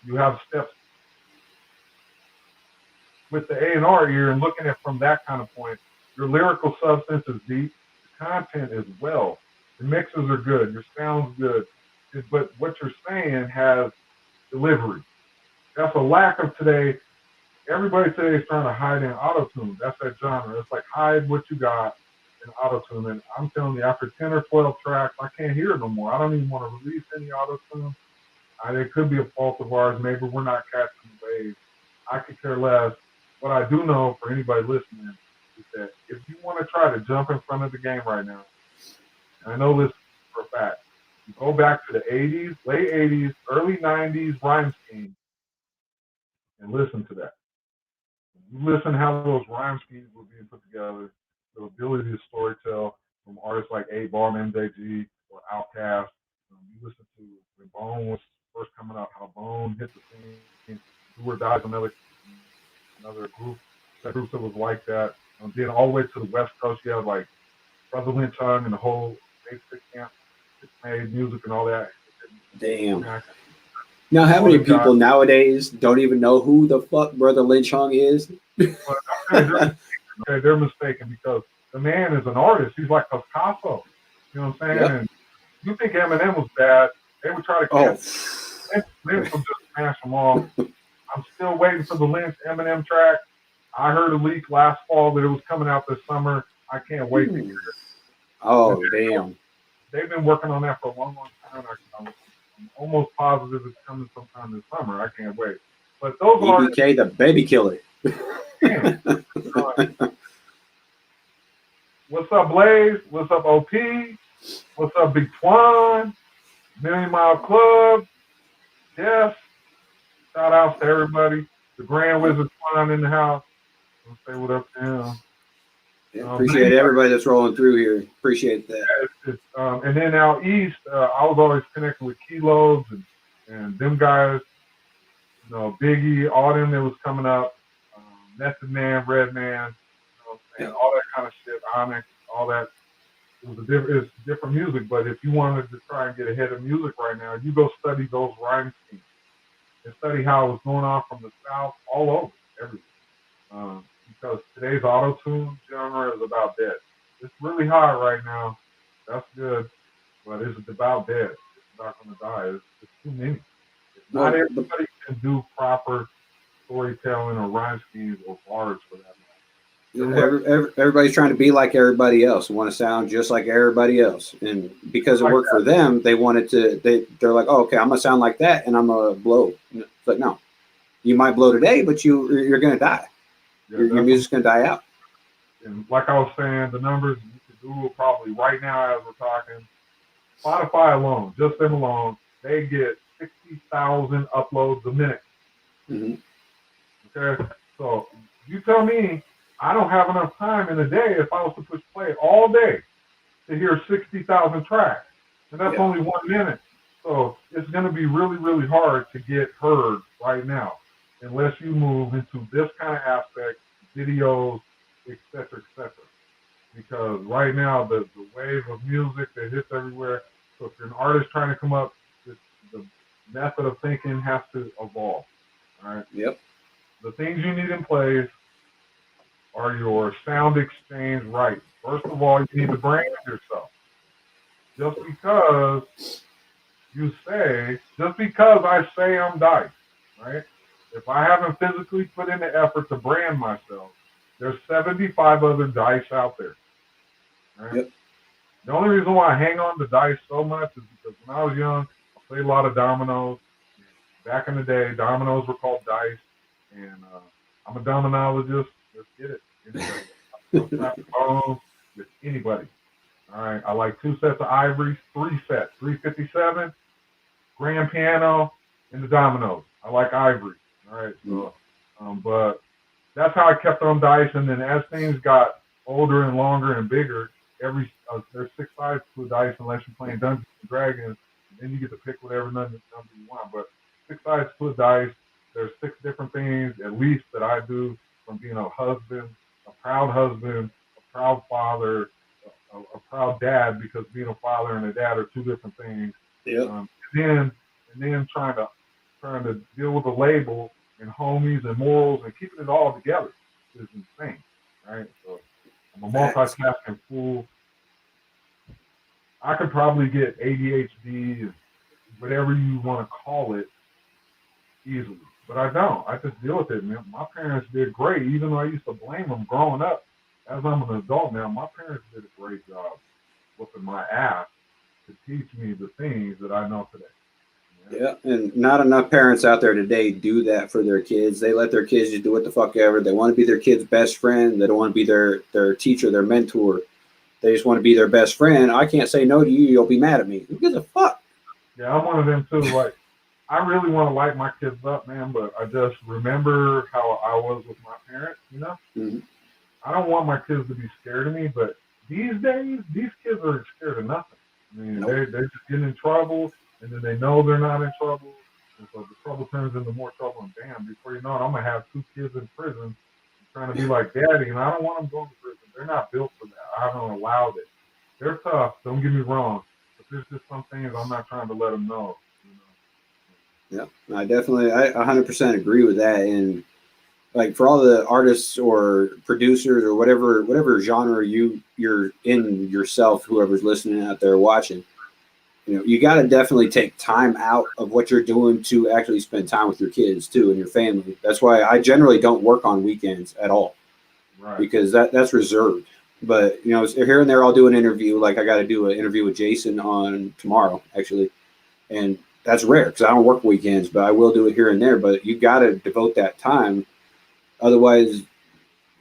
you have steps with the A&R ear and looking at it from that kind of point. Your lyrical substance is deep. The content is well. Your mixes are good. Your sound's good. But what you're saying has delivery. That's a lack of today. Everybody today is trying to hide in auto-tune. That's that genre. It's like hide what you got in auto-tune. And I'm telling you, after 10 or 12 tracks, I can't hear it no more. I don't even want to release any auto-tune. It could be a fault of ours. Maybe we're not catching the wave. I could care less. What I do know for anybody listening is that if you want to try to jump in front of the game right now, and I know this for a fact, you go back to the 80s, late 80s, early 90s rhyme scheme and listen to that. You listen how those rhyme schemes were being put together, the ability to storytell from artists like 8-Ball and MJG or Outkast. You listen to when Bone was first coming out, how Bone hit the scene. Do or Die's another group. That group that was like that. Then all the way to the West Coast, you have like Brother Lynch Hung and the whole basic camp made music and all that. Damn. Now, how many people nowadays don't even know who the fuck Brother Lynch Hung is? They're mistaken because the man is an artist. He's like Picasso. You know what I'm saying? Yep. And you think Eminem was bad, they would try to catch Lynch will just smash them all. I'm still waiting for the Lynch Eminem track. I heard a leak last fall that it was coming out this summer. I can't wait to hear it. Oh, damn. They've been working on that for a long, long time. I'm almost positive it's coming sometime this summer. I can't wait. But those BBK, the baby killer. What's up, Blaze? What's up, OP? What's up, Big Twan? Million Mile Club? Yes. Shout outs to everybody. The Grand Wizard Twan in the house. I'll say what up to him. Yeah, appreciate everybody that's rolling through here. Appreciate that. And then out east, I was always connecting with Kilos and them guys, you know, Biggie, all them that was coming up, Method Man, Redman, and all that kind of shit, Onyx, all that. It's different music, but if you wanted to try and get ahead of music right now, you go study those rhyme schemes and study how it was going on from the South all over, everywhere. Because today's auto-tune genre is about dead. It's really hot right now. That's good, but it's about dead. It's not going to die. It's too many. Not everybody can do proper storytelling or rhyme schemes or bars for that matter. Everybody's trying to be like everybody else, want to sound just like everybody else, and because it worked for them, they wanted to. They're like, oh, okay, I'm gonna sound like that, and I'm gonna blow. But no, you might blow today, but you're gonna die. Yeah, your music's gonna die out. And like I was saying, the numbers you could Google probably right now as we're talking. Spotify alone, just them alone, they get 60,000 uploads a minute. Mm-hmm. Okay, so you tell me. I don't have enough time in a day if I was to push play all day to hear 60,000 tracks. And that's only 1 minute. So it's going to be really, really hard to get heard right now unless you move into this kind of aspect, videos, et cetera, because right now the wave of music that hits everywhere. So if you're an artist trying to come up, the method of thinking has to evolve. All right. Yep. The things you need in place are your sound exchange rights. First of all, you need to brand yourself. Just because I say I'm Dice, right? If I haven't physically put in the effort to brand myself, there's 75 other Dice out there. Right? Yep. The only reason why I hang on to Dice so much is because when I was young, I played a lot of dominoes. Back in the day, dominoes were called Dice, and I'm a dominologist. Let's get it. Anybody. With anybody. All right. I like 2 sets of ivory, 3 sets, 357, grand piano, and the dominoes. I like ivory. All right. So, but that's how I kept on Dice. And then as things got older and longer and bigger, there's 6 sides to a dice unless you're playing Dungeons and Dragons. Then you get to pick whatever number you want. But 6 sides to a dice. there's 6 different things at least that I do, from being a husband, a proud father, a proud dad, because being a father and a dad are 2 different things. Yep. And then trying to deal with the label and homies and morals and keeping it all together is insane, right? So I'm a multitasking fool. I could probably get ADHD, whatever you want to call it, easily. But I don't. I just deal with it, man. My parents did great, even though I used to blame them growing up. As I'm an adult now, my parents did a great job whooping my ass to teach me the things that I know today. Yeah, and not enough parents out there today do that for their kids. They let their kids just do what the fuck ever. They want to be their kid's best friend. They don't want to be their teacher, their mentor. They just want to be their best friend. I can't say no to you. You'll be mad at me. Who gives a fuck? Yeah, I'm one of them too. Like, I really want to light my kids up, man, but I just remember how I was with my parents, you know? Mm-hmm. I don't want my kids to be scared of me, but these days, these kids are scared of nothing. I mean, Nope. they're just getting in trouble, and then they know they're not in trouble, and so the trouble turns into more trouble, and bam, before you know it, I'm going to have 2 kids in prison trying to be like daddy, and I don't want them going to prison. They're not built for that. I haven't allowed it. They're tough, don't get me wrong, but there's just some things I'm not trying to let them know. Yeah, I 100% agree with that. And like for all the artists or producers or whatever genre you're in yourself, whoever's listening out there watching, you got to definitely take time out of what you're doing to actually spend time with your kids too and your family. That's why I generally don't work on weekends at all, Right. Because that's reserved. But here and there I'll do an interview. Like I got to do an interview with Jason on tomorrow actually, and that's rare because I don't work weekends, but I will do it here and there. But you got to devote that time. Otherwise,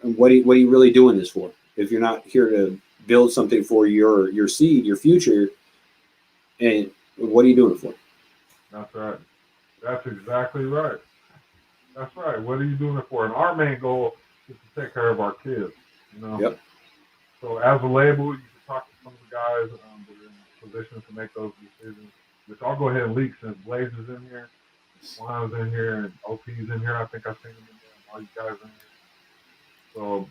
what are you really doing this for? If you're not here to build something for your seed, your future, and what are you doing it for? That's right. That's exactly right. That's right. What are you doing it for? And our main goal is to take care of our kids, Yep. So as a label, you can talk to some of the guys that are in position to make those decisions, which I'll go ahead and leak since Blaze is in here, Juan's in here, and OP's in here. I think I've seen him in there, and all you guys in here. So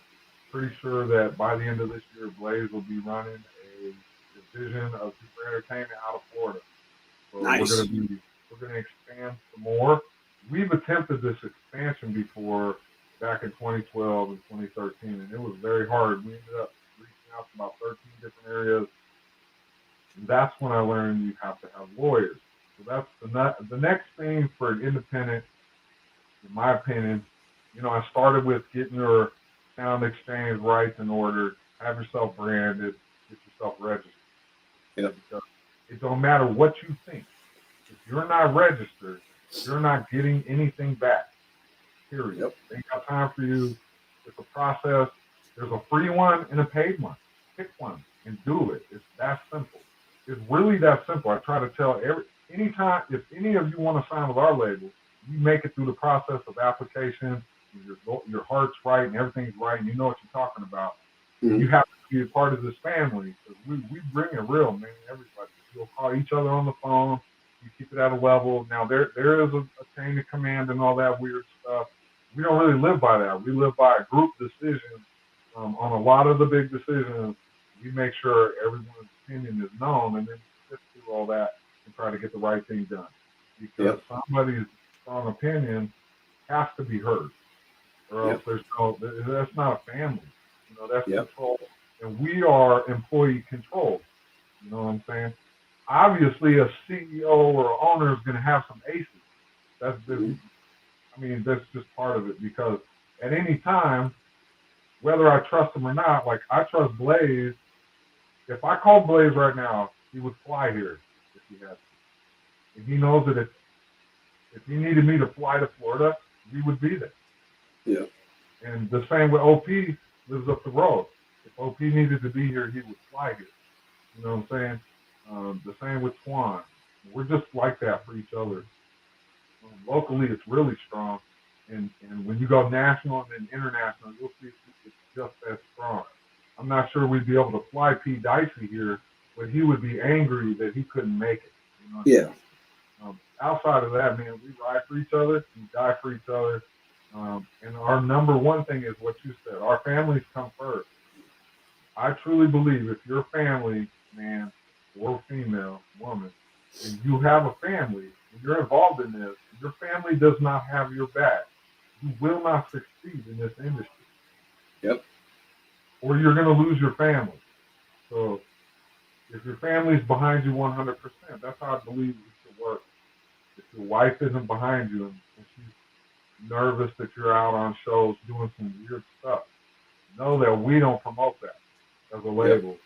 pretty sure that by the end of this year, Blaze will be running a division of Super Entertainment out of Florida. So Nice. we're gonna expand some more. We've attempted this expansion before back in 2012 and 2013, and it was very hard. We ended up reaching out to about 13 different areas, and that's when I learned you have to have lawyers. So that's the next thing for an independent, in my opinion. I started with getting your sound exchange rights in order, have yourself branded, get yourself registered. Yep. Because it don't matter what you think. If you're not registered, you're not getting anything back. Period. Yep. They ain't got time for you. It's a process. There's a free one and a paid one. Pick one and do it. It's that simple. It's really that simple. I try to tell anytime, if any of you want to sign with our label, you make it through the process of application, your heart's right and everything's right, and you know what you're talking about. Mm-hmm. You have to be a part of this family, because we bring it real, man. Everybody. You'll call each other on the phone. You keep it at a level. Now, there is a chain of command and all that weird stuff. We don't really live by that. We live by a group decision. On a lot of the big decisions, we make sure everyone's opinion is known, and then we sift through all that and try to get the right thing done. Because somebody's strong opinion has to be heard, or else that's not a family. That's control. And we are employee controlled. You know what I'm saying? Obviously, a CEO or owner is going to have some aces. That's just part of it, because at any time, whether I trust him or not, like I trust Blaze. If I called Blaze right now, he would fly here if he had to. And he knows that if he needed me to fly to Florida, we would be there. Yeah. And the same with OP lives up the road. If OP needed to be here, he would fly here. You know what I'm saying? The same with Swan. We're just like that for each other. Locally, it's really strong. And when you go national and then international, you'll see it's just as strong. I'm not sure we'd be able to fly P. Dicey here, but he would be angry that he couldn't make it. Yeah. outside of that, man, we ride for each other, we die for each other. And our number one thing is what you said. Our families come first. I truly believe if your family, man, or female, woman, and you have a family, and you're involved in this, your family does not have your back, you will not succeed in this industry. Yep. Or you're going to lose your family. So if your family's behind you 100%, that's how I believe it should work. If your wife isn't behind you and she's nervous that you're out on shows doing some weird stuff, know that we don't promote that as a label.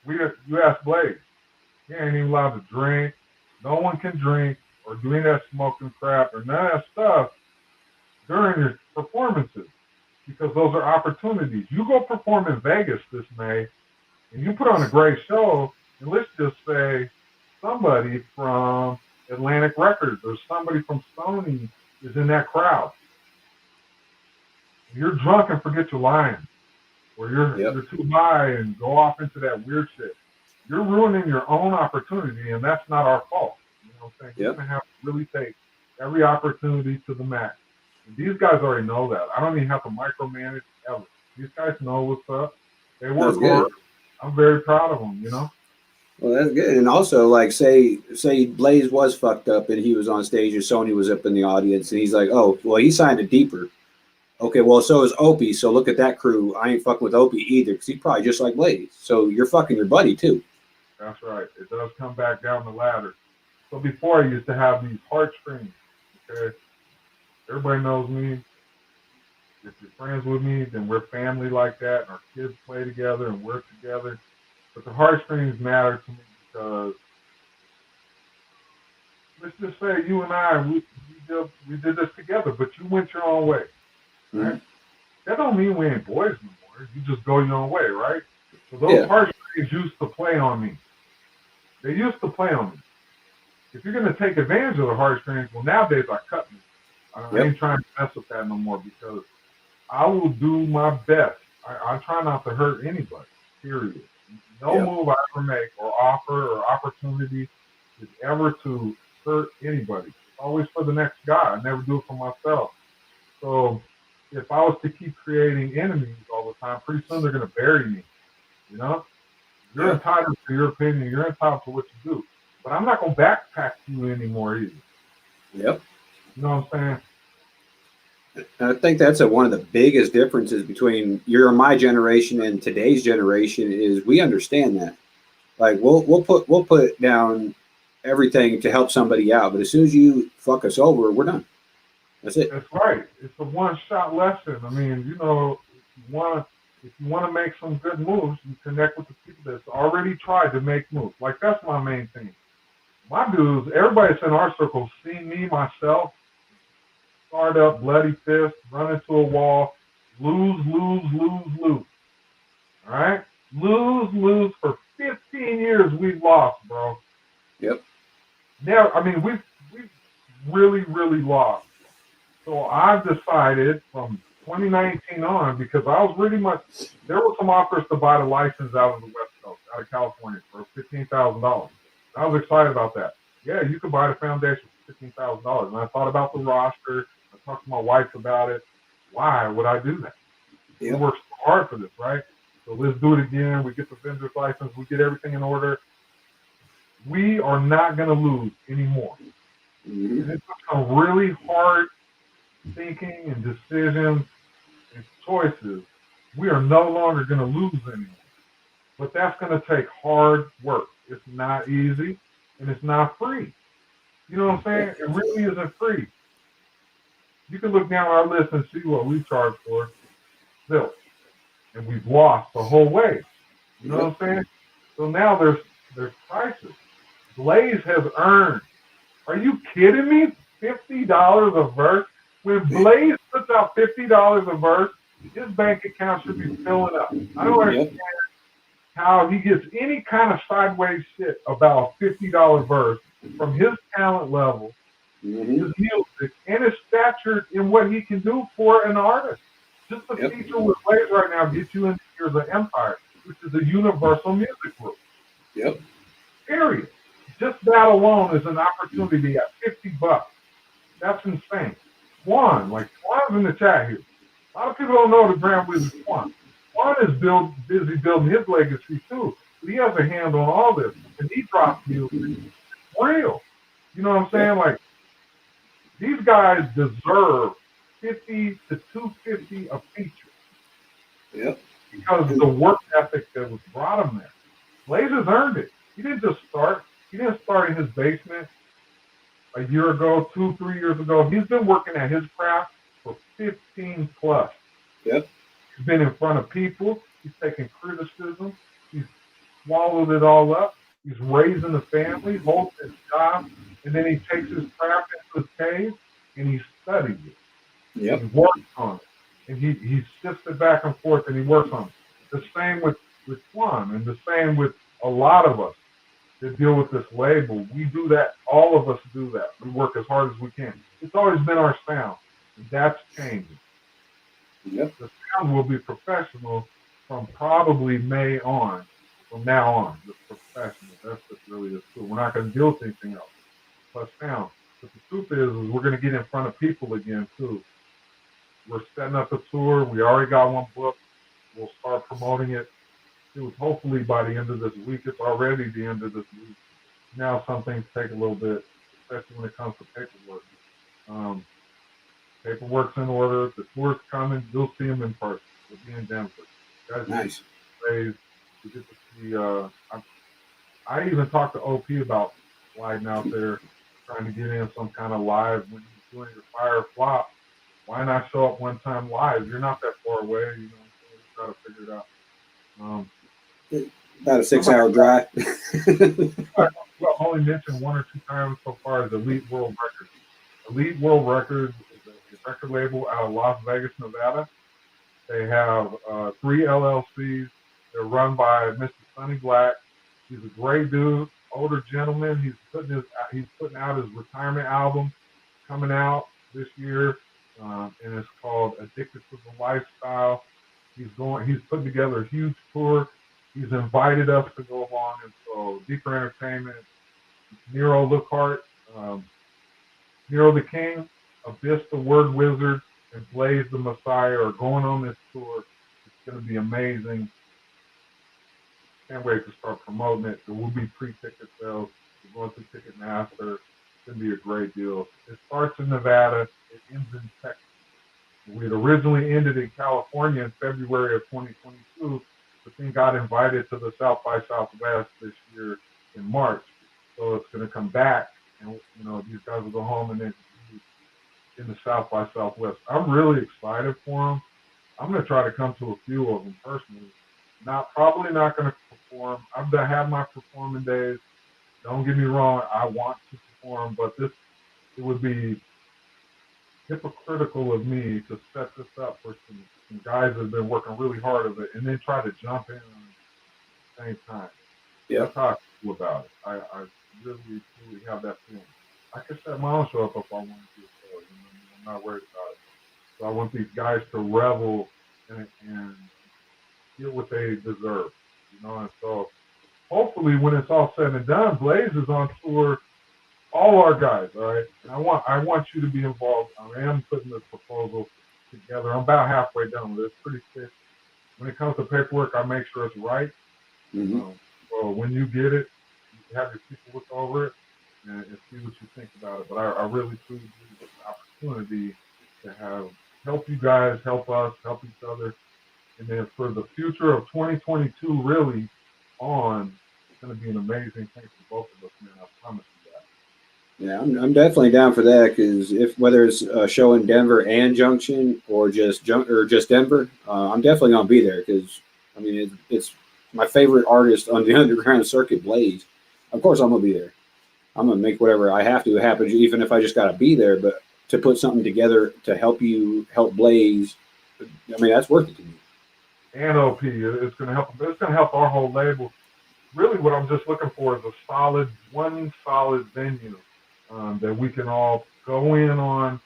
Yep. You ask Blaze, he ain't even allowed to drink. No one can drink or do any of that smoking crap or none of that stuff during your performances, because those are opportunities. You go perform in Vegas this May, and you put on a great show, and let's just say somebody from Atlantic Records or somebody from Sony is in that crowd. You're drunk and forget your lines, or you're too high and go off into that weird shit. You're ruining your own opportunity, and that's not our fault. You know what I'm saying? You're going to have to really take every opportunity to the max. And these guys already know that. I don't even have to micromanage ever. These guys know what's up. They work hard. I'm very proud of them, you know? Well, that's good. And also, like, say Blaze was fucked up and he was on stage and Sony was up in the audience and he's like, oh, well, he signed a Deeper. Okay, well, so is Opie. So look at that crew. I ain't fucking with Opie either because he's probably just like Blaze. So you're fucking your buddy, too. That's right. It does come back down the ladder. So before I used to have these heartstrings, okay? Everybody knows me. If you're friends with me, then we're family like that, and our kids play together and work together. But the heartstrings matter to me because, let's just say you and I, we did this together, but you went your own way, right? Mm-hmm. That don't mean we ain't boys no more. You just go your own way, right? So those heartstrings used to play on me. They used to play on me. If you're going to take advantage of the heartstrings, well, nowadays I cut me. I ain't trying to mess with that no more because I will do my best. I try not to hurt anybody, period. No move I ever make or offer or opportunity is ever to hurt anybody. It's always for the next guy. I never do it for myself. So if I was to keep creating enemies all the time, pretty soon they're going to bury me, you know? You're entitled to your opinion. You're entitled to what you do. But I'm not going to backpack you anymore either. Yep. You know what I'm saying? I think that's one of the biggest differences between your and my generation and today's generation is we understand that. Like we'll put down everything to help somebody out, but as soon as you fuck us over, we're done. That's it. That's right. It's a one-shot lesson. I mean, you know, if you want to make some good moves, you connect with the people that's already tried to make moves. Like that's my main thing. My dudes, everybody that's in our circle, seen me, myself, start up, bloody fist, run into a wall, lose. All right? Lose. For 15 years, we've lost, bro. Yep. Now, I mean, we've really, really lost. So I've decided from 2019 on, because I was really much, there were some offers to buy the license out of the West Coast, out of California for $15,000. I was excited about that. Yeah, you could buy the foundation for $15,000. And I thought about the roster. I talked to my wife about it. Why would I do that? We worked so hard for this, right? So let's do it again. We get the vendor's license. We get everything in order. We are not going to lose anymore. Mm-hmm. And it's some really hard thinking and decisions and choices. We are no longer going to lose anymore. But that's going to take hard work. It's not easy, and it's not free. You know what I'm saying? It really isn't free. You can look down our list and see what we charge for. Still. And we've lost the whole way. You know what I'm saying? So now there's prices. Blaze has earned. Are you kidding me? $50 a verse? When Blaze puts out $50 a verse, his bank account should be filling up. I don't understand how he gets any kind of sideways shit about a $50 verse from his talent level, his music, and his stature in what he can do for an artist. Just the feature with Blaze right now gets you into Years of Empire, which is a universal music group. Yep. Period. Just that alone is an opportunity at $50. That's insane. Juan, like Juan's in the chat here. A lot of people don't know the Grand Wizard Juan. Juan is busy building his legacy too. But he has a hand on all this. And he drops music. Real. You know what I'm saying? Like, these guys deserve 50 to 250 a feature. Yep. Because of the work ethic that was brought him there. Blaze has earned it. He didn't just start. He didn't start in his basement a year ago, 2-3 years ago. He's been working at his craft for 15 plus. Yep. He's been in front of people. He's taken criticism. He's swallowed it all up. He's raising the family, holds his job, and then he takes his craft into his cave and he studies it. Yep. He works on it. And he sifts it back and forth and he works on it. The same with Juan, and the same with a lot of us that deal with this label. We do that. All of us do that. We work as hard as we can. It's always been our sound. And that's changing. Yep. The sound will be professional from probably May on. From now on, the professional. That's what really is true. We're not going to deal with anything else but sound. But the truth is we're going to get in front of people again too. We're setting up a tour. We already got one book. We'll start promoting it. It was hopefully by the end of this week. It's already the end of this week. Now some things take a little bit, especially when it comes to paperwork. Paperwork's in order. The tour's coming. You'll see them in person. We'll be in Denver. Guys, nice. We get to see. I even talked to OP about sliding out there, trying to get in some kind of live when he's doing your fire flop. Why not show up one time live? You're not that far away. You know, so try to figure it out. About a 6-hour drive. Well, only mentioned 1 or 2 times so far is Elite World Records. Elite World Records is a record label out of Las Vegas, Nevada. They have 3 LLCs. They're run by Mr. Sonny Black. He's a great dude, older gentleman. He's putting out his retirement album coming out this year. And it's called Addicted to the Lifestyle. He's putting together a huge tour. He's invited us to go along, and so Deeper Entertainment, Nero Lookhart, Nero the King, Abyss the Word Wizard, and Blaze the Meziah are going on this tour. It's going to be amazing. Can't wait to start promoting it. There will be pre-ticket sales. We're going through Ticketmaster. It's going to be a great deal. It starts in Nevada. It ends in Texas. We had originally ended in California in February of 2022, but then got invited to the South by Southwest this year in March. So it's going to come back, and you know these guys will go home and then in the South by Southwest. I'm really excited for them. I'm going to try to come to a few of them personally. Probably not going to perform. I've had my performing days. Don't get me wrong. I want to perform, but it would be hypocritical of me to set this up for some guys that have been working really hard at it and then try to jump in at the same time. Yeah. That's how I feel about it. I really, truly have that feeling. I could set my own show up if I wanted to. So, I'm not worried about it. So I want these guys to revel and get what they deserve. And so hopefully when it's all said and done, Blaze is on tour. All our guys, all right? And I want you to be involved. I am putting this proposal together. I'm about halfway done with it. It's pretty thick. When it comes to paperwork, I make sure it's right. Mm-hmm. So when you get it, you have your people look over it and see what you think about it. But I really truly believe it's an opportunity to help you guys, help us, help each other. And then for the future of 2022, really on, it's going to be an amazing thing for both of us, man. I promise you that. Yeah, I'm definitely down for that because whether it's a show in Denver and Junction or just Denver, I'm definitely gonna be there because I mean it's my favorite artist on the underground circuit, Blaze. Of course, I'm gonna be there. I'm gonna make whatever I have to happen, even if I just gotta be there. But to put something together to help Blaze, I mean that's worth it to me. And OP, it's gonna help. It's gonna help our whole label. Really, what I'm just looking for is one solid venue. That we can all go in on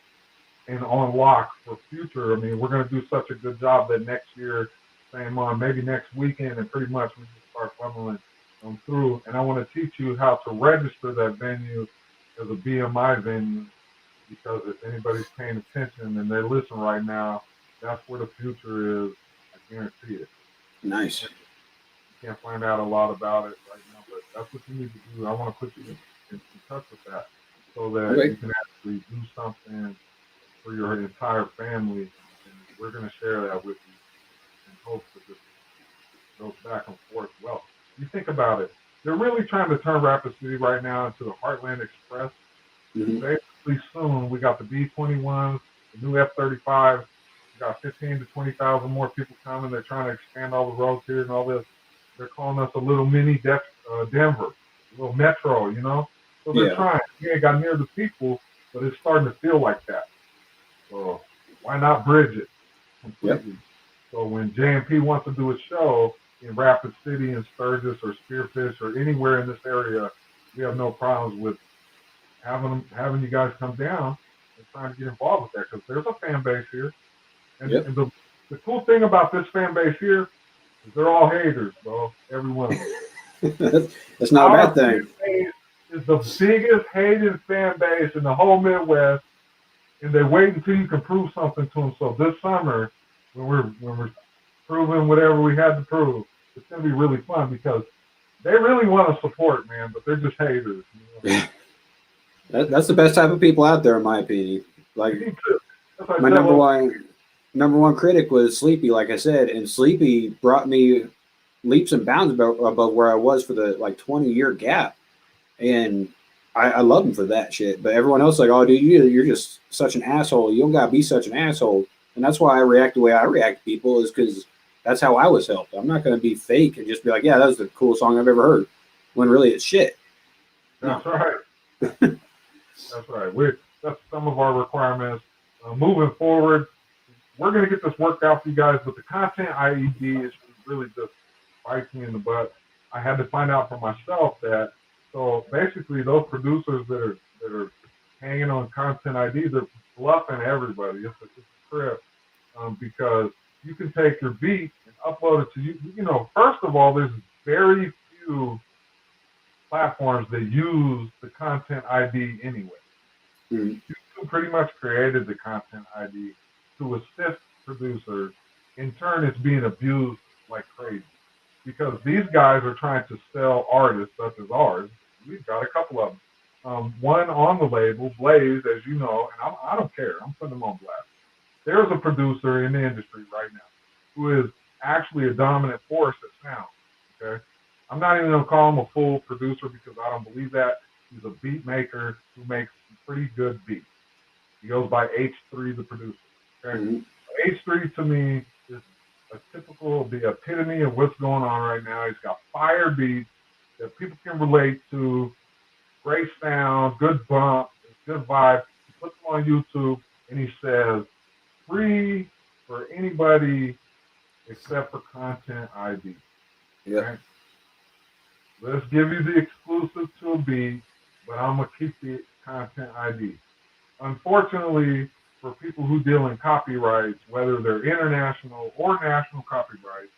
and unlock for future. I mean, we're going to do such a good job that next year, maybe next weekend, and pretty much we can start funneling through, and I want to teach you how to register that venue as a BMI venue, because if anybody's paying attention and they listen right now, that's where the future is. I guarantee it. Nice. You can't find out a lot about it right now, but that's what you need to do. I want to put you in touch with that so that you can actually do something for your entire family, and we're going to share that with you in hopes that this goes back and forth. Well, you think about it. They're really trying to turn Rapid City right now into the Heartland Express. Basically, soon we got the B-21s, the new F-35. We got 15 to 20,000 more people coming. They're trying to expand all the roads here and all this. They're calling us a little mini Denver, a little metro, you know? So they're trying. We ain't got near the people, but it's starting to feel like that. So why not bridge it completely? So when JMP wants to do a show in Rapid City, in Sturgis or Spearfish or anywhere in this area, we have no problems with having you guys come down and trying to get involved with that, because there's a fan base here. And, and the cool thing about this fan base here is they're all haters, bro. Every one of them. That's not a bad thing. It's the biggest hated fan base in the whole Midwest, and they wait until you can prove something to them. So this summer, when we're proving whatever we had to prove, it's gonna be really fun, because they really want to support, man, but they're just haters. You know? That's the best type of people out there, in my opinion. Like my number one critic was Sleepy, like I said, and Sleepy brought me leaps and bounds above where I was for the 20-year gap, and I love him for that shit. But everyone else like, oh, dude, you're just such an asshole. You don't gotta be such an asshole, and that's why I react the way I react to people, is because that's how I was helped. I'm not gonna be fake and just be like, yeah, that was the coolest song I've ever heard, when really it's shit. That's right. That's right. That's some of our requirements. Moving forward, we're going to get this worked out for you guys, but the content IED is really just bites me in the butt. I had to find out for myself that, so basically those producers that are hanging on content ID, they're bluffing everybody. It's a trip, because you can take your beat and upload it to you know, first of all, there's very few platforms that use the content ID anyway. YouTube pretty much created the content ID to assist producers. In turn, it's being abused like crazy, because these guys are trying to sell artists such as ours. We've got a couple of them. One on the label, Blaze, as you know, and I don't care. I'm putting them on blast. There's a producer in the industry right now who is actually a dominant force at sound. Okay, I'm not even going to call him a full producer, because I don't believe that. He's a beat maker who makes pretty good beats. He goes by H3, the producer. Okay? H3 to me is the epitome of what's going on right now. He's got fire beats that people can relate to, great sound, good bump, good vibe. He puts them on YouTube and he says, free for anybody except for content ID. Okay? Let's give you the exclusive to a beat, but I'm going to keep the content ID. Unfortunately, for people who deal in copyrights, whether they're international or national copyrights,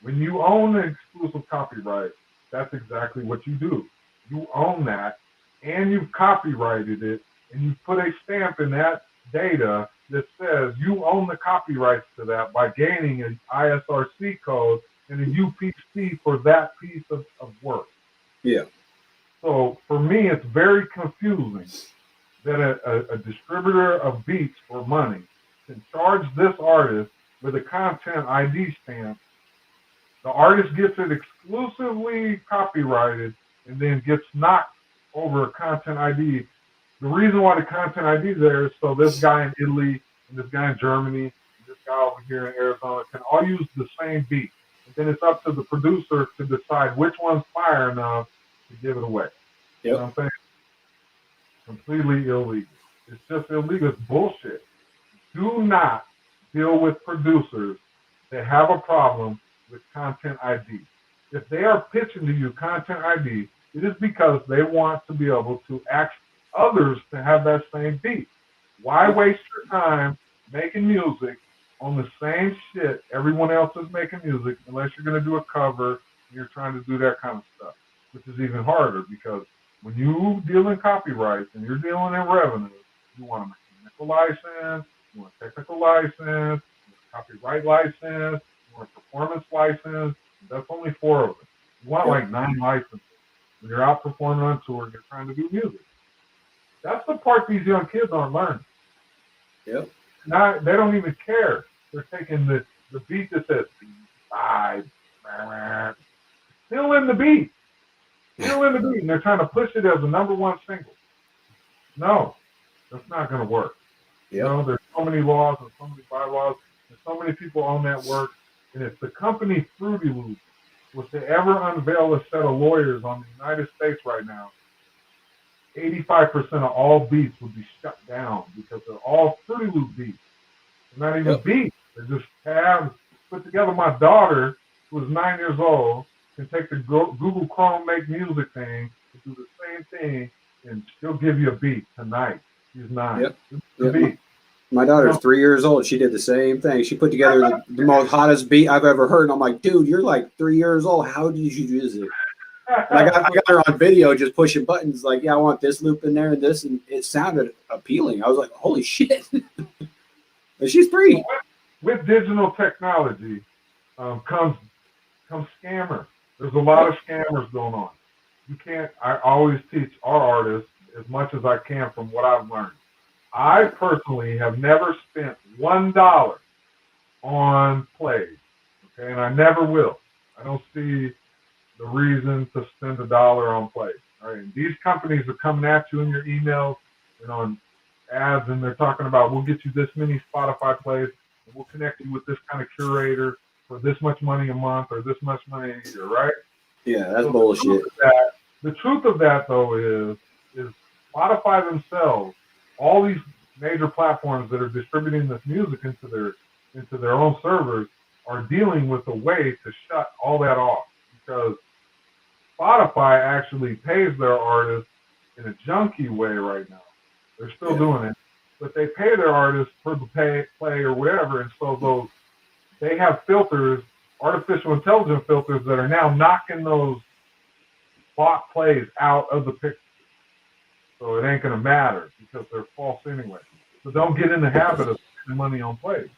when you own the exclusive copyright, that's exactly what you do. You own that, and you've copyrighted it, and you put a stamp in that data that says you own the copyrights to that by gaining an ISRC code and a UPC for that piece of work. Yeah. So for me, it's very confusing that a distributor of beats for money can charge this artist with a content ID stamp. The artist gets it exclusively copyrighted and then gets knocked over a content ID. The reason why the content ID is there is so this guy in Italy and this guy in Germany and this guy over here in Arizona can all use the same beat. And then it's up to the producer to decide which one's fire enough to give it away. You know what I'm saying? Completely illegal. It's just illegal. It's bullshit. Do not deal with producers that have a problem with content ID. If they are pitching to you content ID, it is because they want to be able to ask others to have that same beat. Why waste your time making music on the same shit everyone else is making music, unless you're going to do a cover, you're trying to do that kind of stuff, which is even harder because when you deal in copyrights and you're dealing in revenue, you want a mechanical license, you want a technical license, you want a copyright license, you want a performance license. That's only 4 of them. You want like 9 licenses. When you're out performing on tour and you're trying to do music. That's the part these young kids aren't learning. Yep. Now, they don't even care. They're taking the beat that says five, still in the beat. Still in the beat. And they're trying to push it as a #1 single. No, that's not going to work. Yep. You know, there's so many laws and so many bylaws, and so many people own that work. And if the company Fruity Loops was to ever unveil a set of lawyers on the United States right now, 85% of all beats would be shut down because they're all Fruity Loop beats. They're not even beats. They're just tabs put together. My daughter, who is 9 years old, can take the Google Chrome Make Music thing and do the same thing, and she'll give you a beat tonight. She's 9. Yep. Beat. My daughter's 3 years old. She did the same thing. She put together the most hottest beat I've ever heard. And I'm like, dude, you're like 3 years old. How did you do this? I got her on video just pushing buttons like, yeah, I want this loop in there and this. And it sounded appealing. I was like, holy shit. And she's 3. With digital technology comes scammers. There's a lot of scammers going on. You can't, I always teach our artists as much as I can from what I've learned. I personally have never spent $1 on plays, okay, and I never will. I don't see the reason to spend $1 on plays. All right, and these companies are coming at you in your emails and on ads, and they're talking about, we'll get you this many Spotify plays, and we'll connect you with this kind of curator for this much money a month or this much money a year, right? Yeah, that's bullshit. The truth of that, though, is Spotify themselves, all these major platforms that are distributing this music into their own servers are dealing with a way to shut all that off, because Spotify actually pays their artists in a junky way right now. They're still doing it, but they pay their artists for the play or whatever, and so they have filters, artificial intelligence filters, that are now knocking those bot plays out of the picture. So it ain't going to matter because they're false anyway. So don't get in the habit of spending money on plays.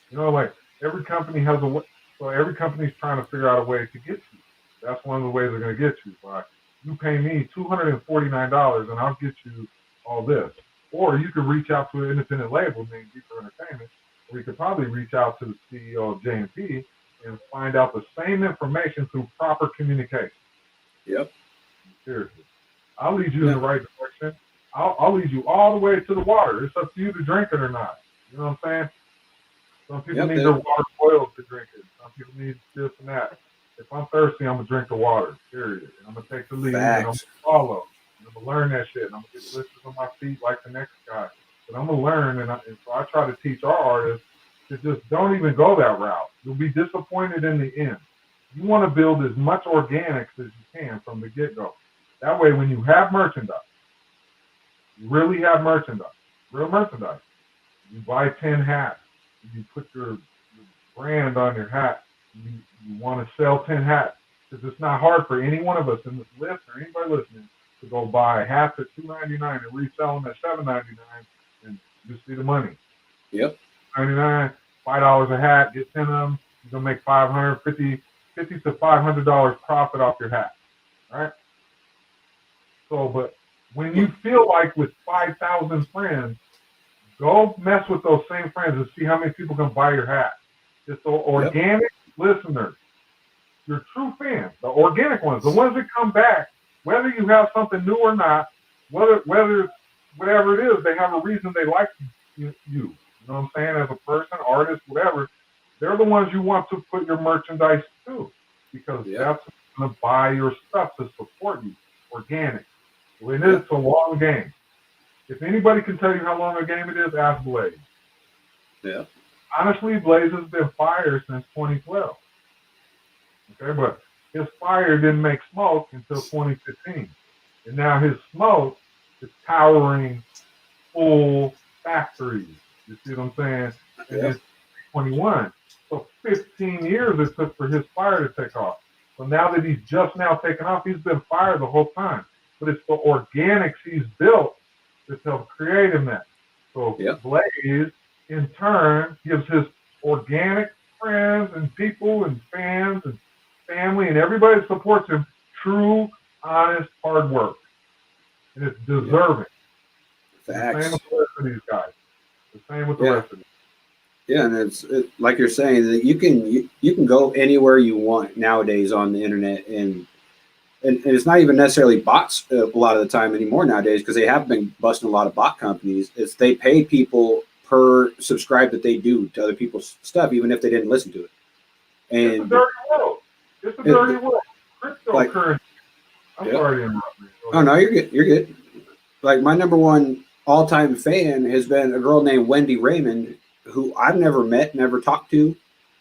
You know, like every company has a way, so every company's trying to figure out a way to get you. That's one of the ways they're going to get you. By you pay me $249 and I'll get you all this. Or you could reach out to an independent label named Deeper Entertainment, or you could probably reach out to the CEO of JMP and find out the same information through proper communication. Yep. Seriously. I'll lead you in the right direction. I'll lead you all the way to the water. It's up to you to drink it or not. You know what I'm saying? Some people need their water boiled to drink it. Some people need this and that. If I'm thirsty, I'm going to drink the water, period. And I'm going to take the lead, and I'm going to follow. And I'm going to learn that shit. And I'm going to get blisters on my feet like the next guy. But I'm going to learn, and so I try to teach our artists to just don't even go that route. You'll be disappointed in the end. You want to build as much organics as you can from the get-go. That way, when you have merchandise, you really have merchandise, real merchandise. You buy 10 hats. You put your brand on your hat. You want to sell 10 hats. Because it's not hard for any one of us in this list or anybody listening to go buy hats at $2.99 and resell them at $7.99 and you see the money. Yep. $99, $5 a hat, get 10 of them. You're going to make $50 to $500 profit off your hat. All right? So, but when you feel like with 5,000 friends, go mess with those same friends and see how many people can buy your hat. It's the organic listeners, your true fans, the organic ones, the ones that come back, whether you have something new or not, whether whatever it is, they have a reason they like you. You know what I'm saying? As a person, artist, whatever, they're the ones you want to put your merchandise to, because that's who's going to buy your stuff to support you. Organic. When it's a long game. If anybody can tell you how long a game it is, ask Blaze. Yeah. Honestly, Blaze has been fired since 2012. Okay, but his fire didn't make smoke until 2015. And now his smoke is powering full factories. You see what I'm saying? And it's 21. So 15 years it took for his fire to take off. So now that he's just now taken off, he's been fired the whole time. But it's the organics he's built that's helped create him that. So Blaze, in turn, gives his organic friends and people and fans and family and everybody that supports him true, honest, hard work. And it's deserving. Facts. The same with the rest of these guys. The same with the rest of them. Yeah, and it's like you're saying that you can go anywhere you want nowadays on the internet, and it's not even necessarily bots a lot of the time anymore nowadays, because they have been busting a lot of bot companies. It's they pay people per subscribe that they do to other people's stuff, even if they didn't listen to it. And it's a dirty world. It's a dirty world. Cryptocurrency. I'm sorry to interrupt you. Oh no, you're good. You're good. Like my number one all-time fan has been a girl named Wendy Raymond, who I've never met, never talked to,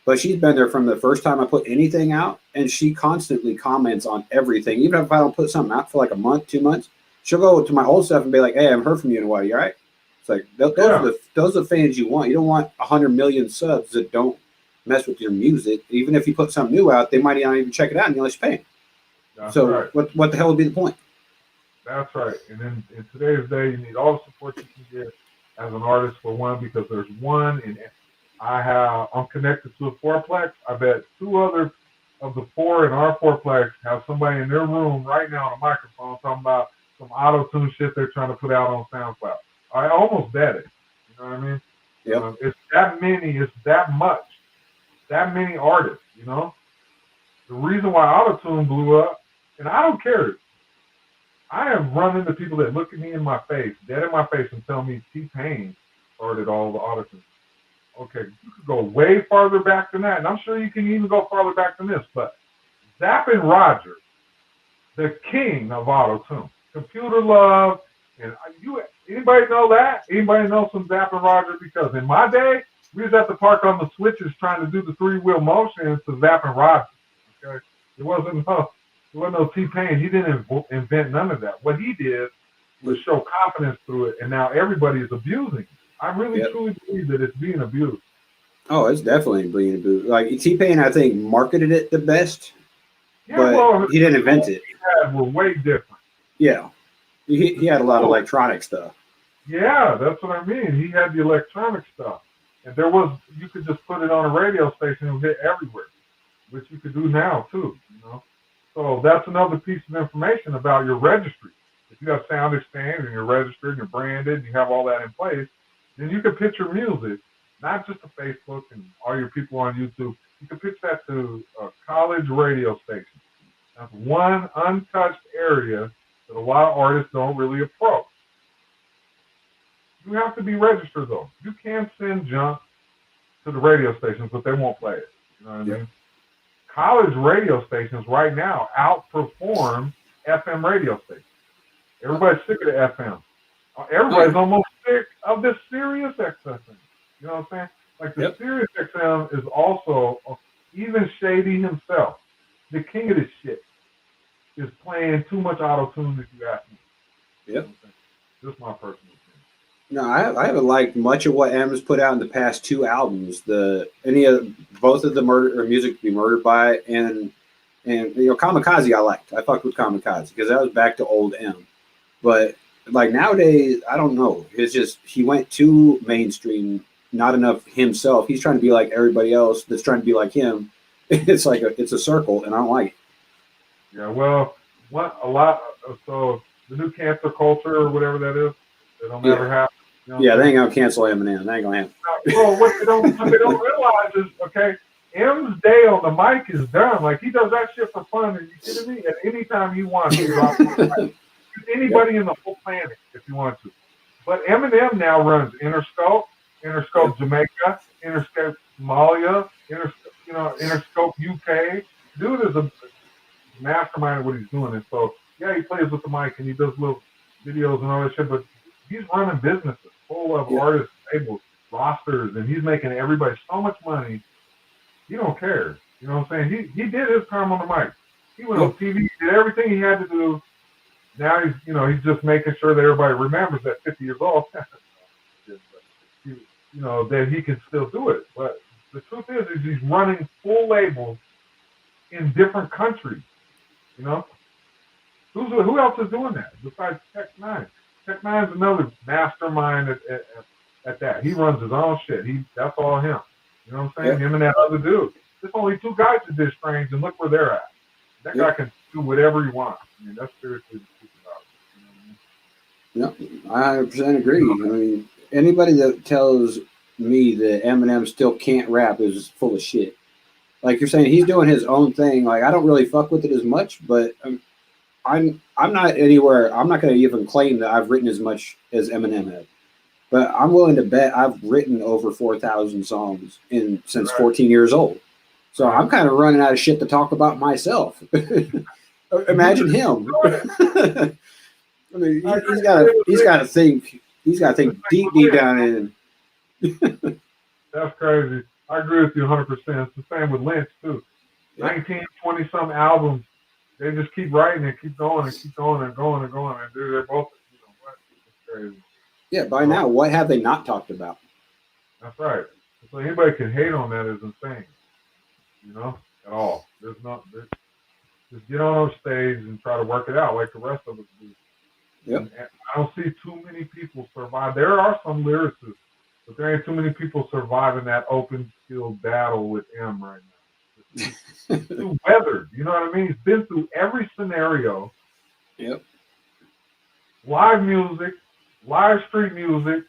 but she's been there from the first time I put anything out, and she constantly comments on everything. Even if I don't put something out for like a month, 2 months, she'll go to my old stuff and be like, "Hey, I haven't heard from you in a while. You all right?" It's like those are the fans you want. You don't want 100 million subs that don't mess with your music. Even if you put something new out, they might not even check it out unless you pay them. That's so right. what the hell would be the point? That's right. And in today's day, you need all the support you can get as an artist, for one, because there's one, and I'm connected to a fourplex. I bet 2 other of the 4 in our fourplex have somebody in their room right now on a microphone talking about some auto-tune shit they're trying to put out on SoundCloud. I almost bet it. You know what I mean? Yep. It's that many. It's that much. That many artists, you know? The reason why auto-tune blew up, and I don't care. I have run into people that look at me in my face, dead in my face, and tell me T-Pain started all the auto-tune. Okay, you could go way farther back than that, and I'm sure you can even go farther back than this, but Zapp & Roger, the king of auto-tune, Computer Love, and anybody know that? Anybody know some Zapp & Roger? Because in my day, we was at the park on the switches trying to do the 3-wheel motion to Zapp & Roger. Okay, it wasn't no T-Pain. He didn't invent none of that. What he did was show confidence through it, and now everybody is abusing it. I really truly believe that it's being abused. Oh, it's definitely being abused. Like T-Pain, I think, marketed it the best, but he didn't invent it. Were way different. Yeah, he had a lot of electronic stuff. Yeah, that's what I mean. He had the electronic stuff, and you could just put it on a radio station and hit everywhere, which you could do now too. You know. So that's another piece of information about your registry. If you have sound exchange and you're registered and you're branded and you have all that in place, then you can pitch your music, not just to Facebook and all your people on YouTube. You can pitch that to a college radio station. That's one untouched area that a lot of artists don't really approach. You have to be registered, though. You can send junk to the radio stations, but they won't play it. You know what I mean? College radio stations right now outperform FM radio stations. Everybody's sick of the FM. Everybody's almost sick of the Sirius XM. You know what I'm saying? Like the Sirius XM is also, even Shady himself, the king of this shit, is playing too much auto-tune if you ask me. Yep. Just my personal opinion. No, I haven't liked much of what M's put out in the past 2 albums. Both of the music to be murdered by, and Kamikaze I liked. I fucked with Kamikaze because that was back to old M. But like nowadays, I don't know. It's just he went too mainstream, not enough himself. He's trying to be like everybody else that's trying to be like him. It's like it's a circle, and I don't like it. Yeah, well, so the new cancer culture or whatever that is, it'll never happen. You know they ain't gonna cancel Eminem. That ain't gonna happen. Well, what they don't realize is, okay, M's day on the mic is done. Like he does that shit for fun. Are you kidding me? At any time he wants to drop anybody in the whole planet if you want to. But Eminem now runs Interscope Jamaica, Interscope Somalia, Interscope UK. Dude is a mastermind of what he's doing. And so, yeah, he plays with the mic and he does little videos and all that shit, but he's running businesses full of artists, labels, rosters, and he's making everybody so much money. He don't care. You know what I'm saying? He did his time on the mic. He went on TV, did everything he had to do. Now he's just making sure that everybody remembers at 50 years old, that he can still do it. But the truth is he's running full labels in different countries. You know, who else is doing that besides Tech-9? Tech-9's another mastermind at that. He runs his own shit. That's all him. You know what I'm saying? Him and that other dude. There's only two guys that did Strange, and look where they're at. That guy can do whatever he wants. I mean, that's seriously the truth about it. No, I 100% agree. I mean, anybody that tells me that Eminem still can't rap is full of shit. Like you're saying, he's doing his own thing. Like, I don't really fuck with it as much, but I'm not anywhere. I'm not going to even claim that I've written as much as Eminem has. But I'm willing to bet I've written over 4,000 songs since 14 years old. So I'm kind of running out of shit to talk about myself. Imagine him. I mean, he's got to think. He's got to think deep down in. That's crazy. I agree with you 100%. It's the same with Lynch too. 19, 20-some albums. They just keep writing and keep going and keep going and going and going. And they're both, what? It's crazy. Yeah, by now, what have they not talked about? That's right. So anybody can hate on that is insane. At all. Just get on stage and try to work it out like the rest of us do. Yep. And I don't see too many people survive. There are some lyricists, but there ain't too many people surviving that open skill battle with M right now. He's too weathered. You know what I mean? He's been through every scenario. Yep. Live music, live street music,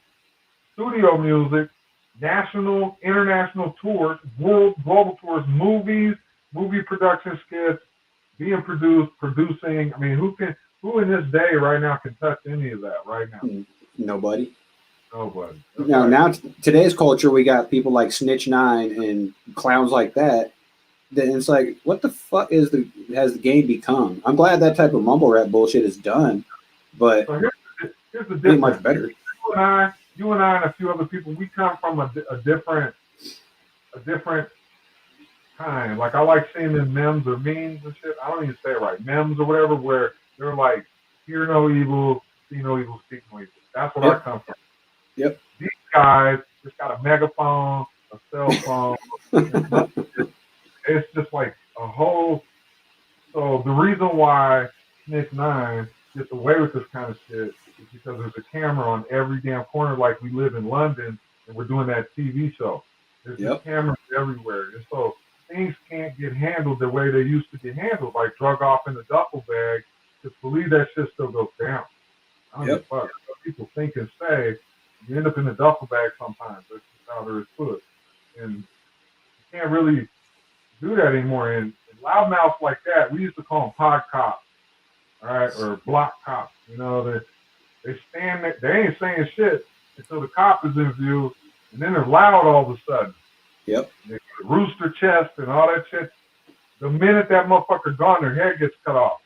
studio music, national, international tours, global tours, movies, movie production skits, being producing. I mean, who in this day right now can touch any of that right now? Nobody. That's now today's culture, we got people like Snitch 9 and clowns like that. Then it's like, what the fuck has the game become? I'm glad that type of mumble rap bullshit is done, but so here's the difference. Ain't much better. You and I and a few other people, we come from a different kind. Like, I like seeing in memes or memes and shit. I don't even say it right. Memes or whatever, where they're like, hear no evil, see no evil, speak no evil. That's where I come from. Yep. These guys just got a megaphone, a cell phone. It's just like a whole. So the reason why Snitch 9 gets away with this kind of shit is because there's a camera on every damn corner, like we live in London and we're doing that TV show. There's cameras everywhere. And so things can't get handled the way they used to get handled, like drug off in a duffel bag. Just believe that shit still goes down. I don't give a fuck. People think and say, you end up in a duffel bag sometimes. That's just how there is put. And you can't really do that anymore. And loudmouths like that, we used to call them pod cops, all right, or block cops. They stand there, they ain't saying shit until the cop is in view, and then they're loud all of a sudden. Yep. They rooster chest and all that shit. The minute that motherfucker gone, their head gets cut off.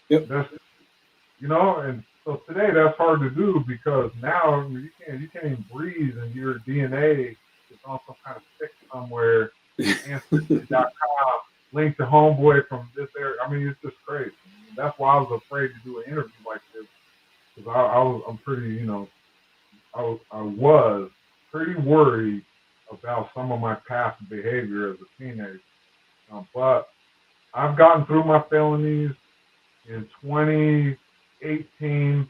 Yep. And so today that's hard to do because now you can't even breathe, and your DNA is on some kind of stick somewhere. Ancestry.com, linked to homeboy from this area. I mean, it's just crazy. That's why I was afraid to do an interview like this, because I'm pretty, I was pretty worried about some of my past behavior as a teenager. But I've gotten through my felonies. In 2018,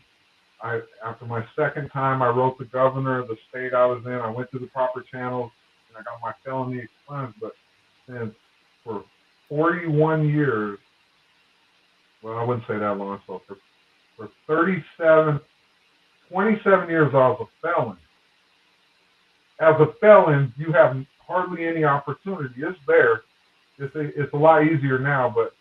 after my second time, I wrote the governor of the state I was in. I went through the proper channels, and I got my felony expunged. But since for 41 years, well, I wouldn't say that long, so for 27 years, I was a felon. As a felon, you have hardly any opportunity. It's there. It's a lot easier now, but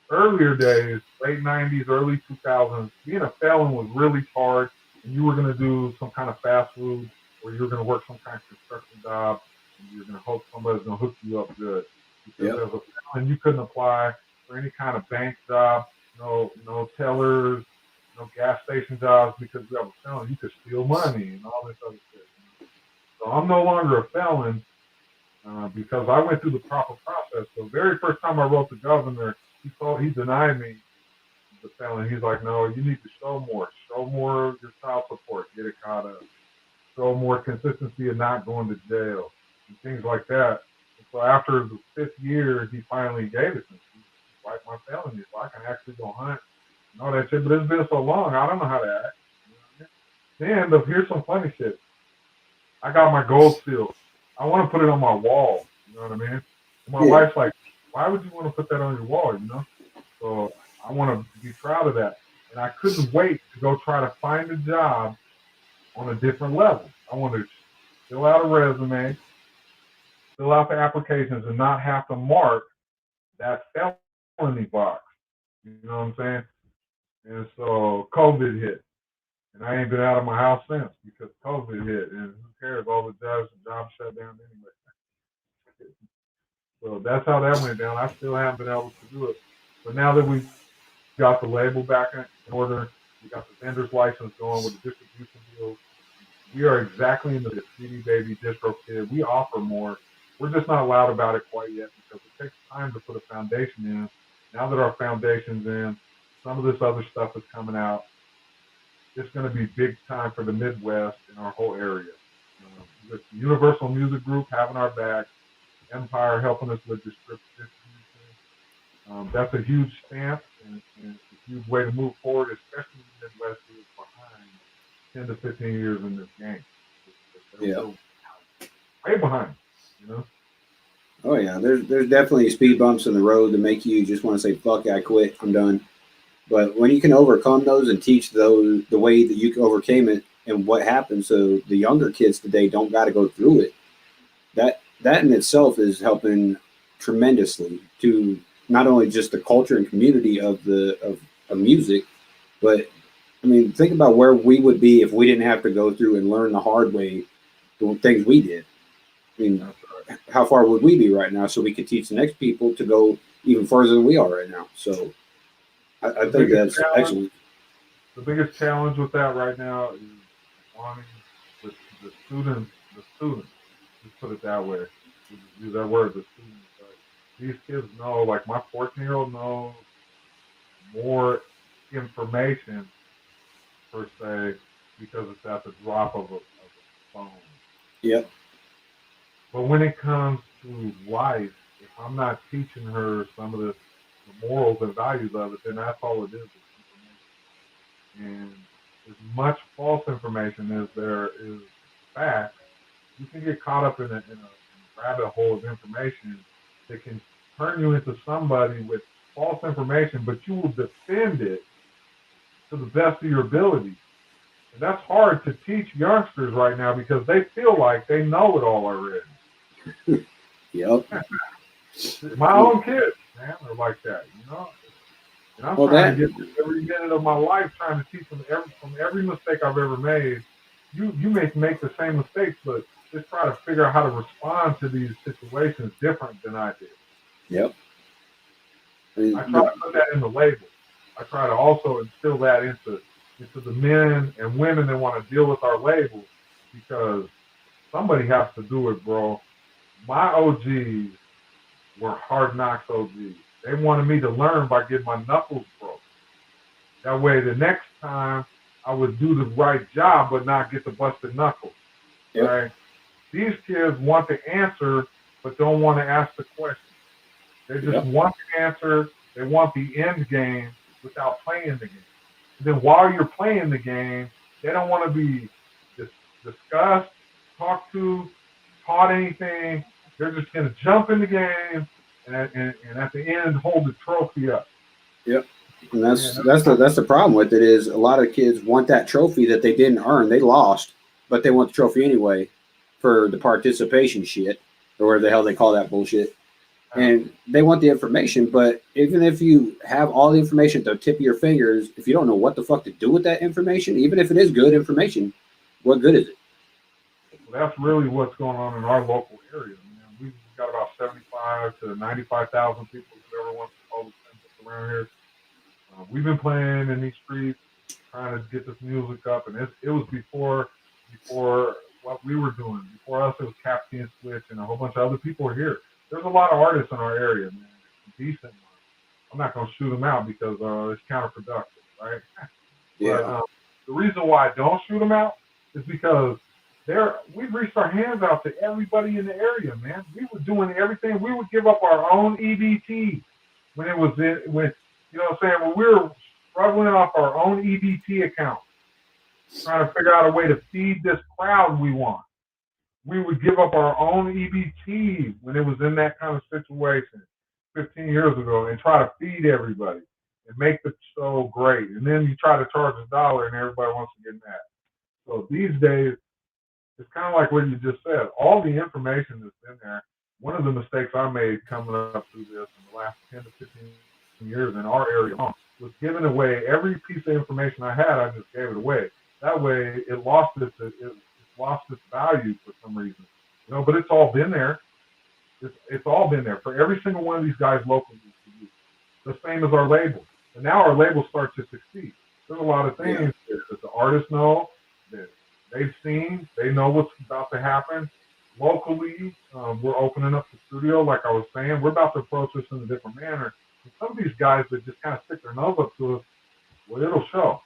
earlier days, late 90s, early 2000s, being a felon was really hard, and you were going to do some kind of fast food, or you were going to work some kind of construction job, and you're going to hope somebody's going to hook you up good. Because as a felon, you couldn't apply for any kind of bank job, no tellers, no gas station jobs, because you have a felon. You could steal money and all this other shit. So I'm no longer a felon because I went through the proper process. So the very first time I wrote the governor, he denied me the felon. He's like, no, you need to show more of your child support, get it caught up, show more consistency of not going to jail and things like that. And so after the 5th year, he finally gave it to me. wipe my felony so I can actually go hunt and all that shit. But it's been so long, I don't know how to act. You know what I mean? Then here's some funny shit. I got my gold seal. I want to put it on my wall. You know what I mean? And my wife's like, why would you want to put that on your wall? You know? So I want to be proud of that. And I couldn't wait to go try to find a job on a different level. I want to fill out a resume, fill out the applications, and not have to mark that felony box. You know what I'm saying? And so COVID hit. And I ain't been out of my house since because COVID hit. And who cares? All the jobs shut down anyway. So that's how that went down. I still haven't been able to do it. But now that we got the label back in order, we got the vendor's license going with the distribution deals, we are exactly in the CD Baby Distro Kid. We offer more. We're just not loud about it quite yet because it takes time to put a foundation in. Now that our foundation's in, some of this other stuff is coming out. It's going to be big time for the Midwest and our whole area. With the Universal Music Group having our back, Empire helping us with distribution. That's a huge stamp and a huge way to move forward, especially in the Midwest, who is behind 10 to 15 years in this game. Way behind, you know? Oh, yeah. There's definitely speed bumps in the road that make you just want to say, fuck, I quit, I'm done. But when you can overcome those and teach those the way that you overcame it and what happened so the younger kids today don't got to go through it, that in itself is helping tremendously to not only just the culture and community of music, but I mean, think about where we would be if we didn't have to go through and learn the hard way the things we did. I mean, how far would we be right now so we could teach the next people to go even further than we are right now? So I think that's excellent. The biggest challenge with that right now is wanting the students, just put it that way, use that word, the students. These kids know, like my 14-year-old knows more information, per se, because it's at the drop of a phone. Yep. But when it comes to life, if I'm not teaching her some of the morals and values of it, then that's all it is information. And as much false information as there is fact, you can get caught up in a rabbit hole of information that can turn you into somebody with false information, but you will defend it to the best of your ability. And that's hard to teach youngsters right now because they feel like they know it all already. Yep. My own kids, man, are like that, you know? And I'm trying to get every minute of my life trying to teach them from every mistake I've ever made. You may make the same mistakes, but just try to figure out how to respond to these situations different than I did. Yep. I try to put that in the label. I try to also instill that into the men and women that want to deal with our labels because somebody has to do it, bro. My OGs were hard knocks OGs. They wanted me to learn by getting my knuckles broke. That way the next time I would do the right job but not get the busted knuckles. Yep. Right? These kids want the answer but don't want to ask the question. They just want the answer. They want the end game without playing the game. And then while you're playing the game, they don't want to be discussed, talked to, taught anything. They're just going to jump in the game and at the end hold the trophy up. Yep. And that's the problem with it is a lot of kids want that trophy that they didn't earn. They lost, but they want the trophy anyway for the participation shit or whatever the hell they call that bullshit. And they want the information, but even if you have all the information at the tip of your fingers, if you don't know what the fuck to do with that information, even if it is good information, what good is it? Well, that's really what's going on in our local area. Man. We've got about 75 to 95,000 people, whoever wants to call the around here. We've been playing in these streets, trying to get this music up, and it was before what we were doing. Before us, it was Captain Switch, and a whole bunch of other people were here. There's a lot of artists in our area, man. Decent ones. I'm not going to shoot them out because it's counterproductive, right? Yeah. But the reason why I don't shoot them out is because we've reached our hands out to everybody in the area, man. We were doing everything. We would give up our own EBT when it was when you know what I'm saying, when we were struggling off our own EBT account, trying to figure out a way to feed this crowd we want. We would give up our own EBT when it was in that kind of situation 15 years ago and try to feed everybody and make the show great. And then you try to charge $1 and everybody wants to get mad. So these days, it's kind of like what you just said. All the information that's in there. One of the mistakes I made coming up through this in the last 10 to 15 years in our area was giving away every piece of information I had. I just gave it away. That way, it lost its value for some reason. You know, but it's all been there. It's all been there for every single one of these guys locally. The same as our label. And now our label starts to succeed. There's a lot of things that the artists know, that they've seen, they know what's about to happen. Locally, we're opening up the studio, like I was saying. We're about to approach this in a different manner. And some of these guys that just kind of stick their nose up to us, well, it'll show.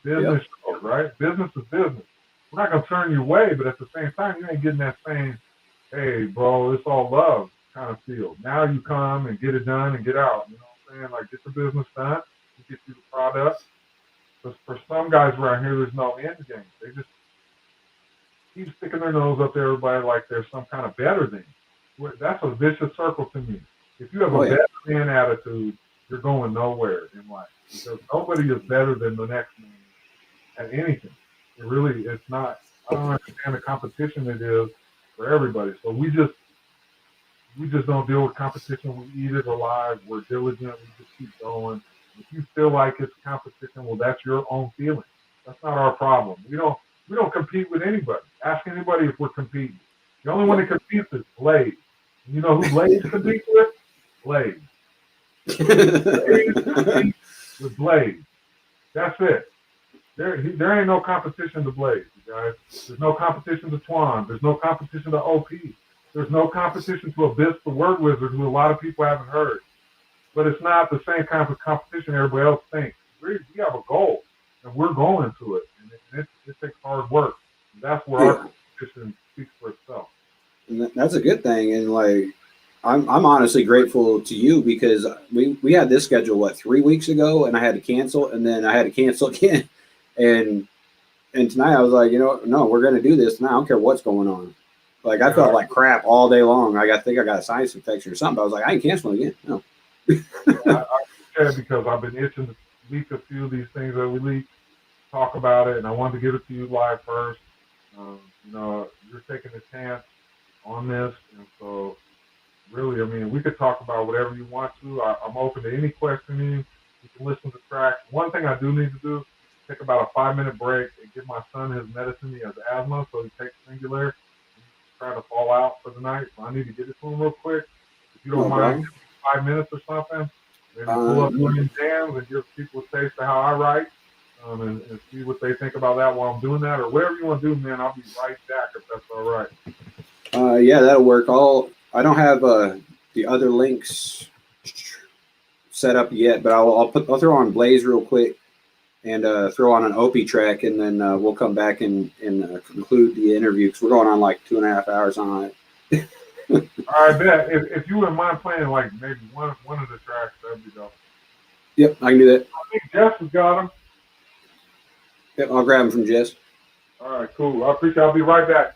Business shows, right? Business is business. We're not going to turn you away, but at the same time, you ain't getting that same, hey, bro, it's all love kind of feel. Now you come and get it done and get out. You know what I'm saying? Like, get the business done, get you the product. But for some guys around here, there's no end game. They just keep sticking their nose up to everybody like there's some kind of better thing. That's a vicious circle to me. If you have a better than attitude, you're going nowhere in life. Because nobody is better than the next man at anything. It's not. I don't understand the competition it is for everybody. So we just don't deal with competition. We eat it alive. We're diligent. We just keep going. If you feel like it's competition, well, that's your own feeling. That's not our problem. We don't compete with anybody. Ask anybody if we're competing. The only one that competes is Blaze. You know who Blaze competes with? Blaze. Blaze competes with Blaze. That's it. There ain't no competition to Blaze, you guys. There's no competition to Twan. There's no competition to OP. There's no competition to Abyss the Word Wizard, who a lot of people haven't heard. But it's not the same kind of competition everybody else thinks. We have a goal, and we're going to it. And it takes hard work. And that's where our competition speaks for itself. And that's a good thing. And like, I'm honestly grateful to you because we had this schedule 3 weeks ago, and I had to cancel, and then I had to cancel again. And tonight I was like, no, we're gonna do this. Now I don't care what's going on. Like I felt like crap all day long. I think I got a sinus infection or something. But I was like, I ain't canceling again. No. I said because I've been itching to leak a few of these things that we leak, talk about it, and I wanted to give it to you live first. You're taking a chance on this, and so really, I mean, we could talk about whatever you want to. I'm open to any questioning. You can listen to tracks. One thing I do need to do, take about a 5-minute break and give my son his medicine. He has asthma, so he takes Singular. He's trying to fall out for the night, so I need to get it to him real quick. If you don't mind, 5 minutes or something, maybe pull up one jams and give people a taste of how I write, and see what they think about that while I'm doing that, or whatever you want to do, man. I'll be right back if that's all right. Yeah, that'll work. I don't have the other links set up yet, but I'll throw on Blaze real quick and throw on an OP track, and then we'll come back and conclude the interview because we're going on like 2.5 hours on it. All right, bet. If you wouldn't mind playing like maybe one of the tracks, that'd be dope. Yep, I can do that. I think Jess has got them. Yep, I'll grab them from Jess. All right, cool. I appreciate it. I'll be right back.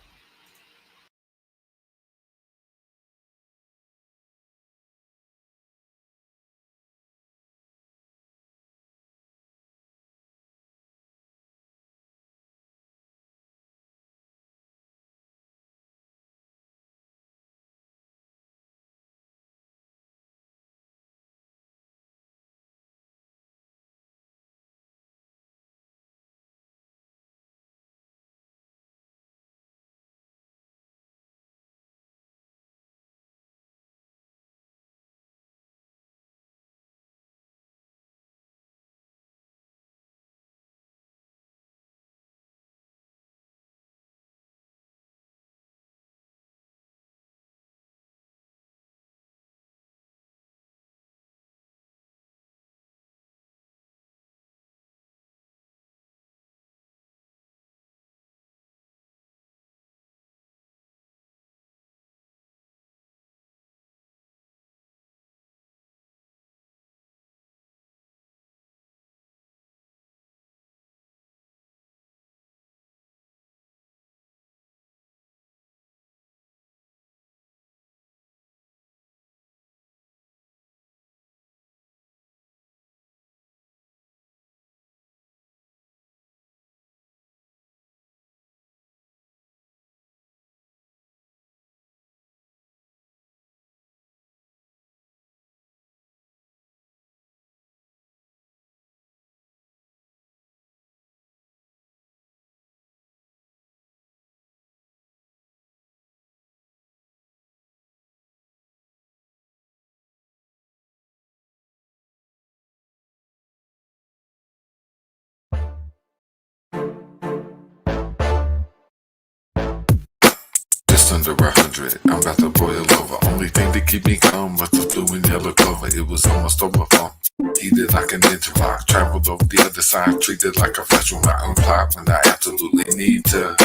under 100. I'm about to boil over. Only thing to keep me calm was the blue and yellow clover. It was almost overflowing. Heated like an interlock. Traveled over the other side. Treated like a flash with my own clock when I absolutely need to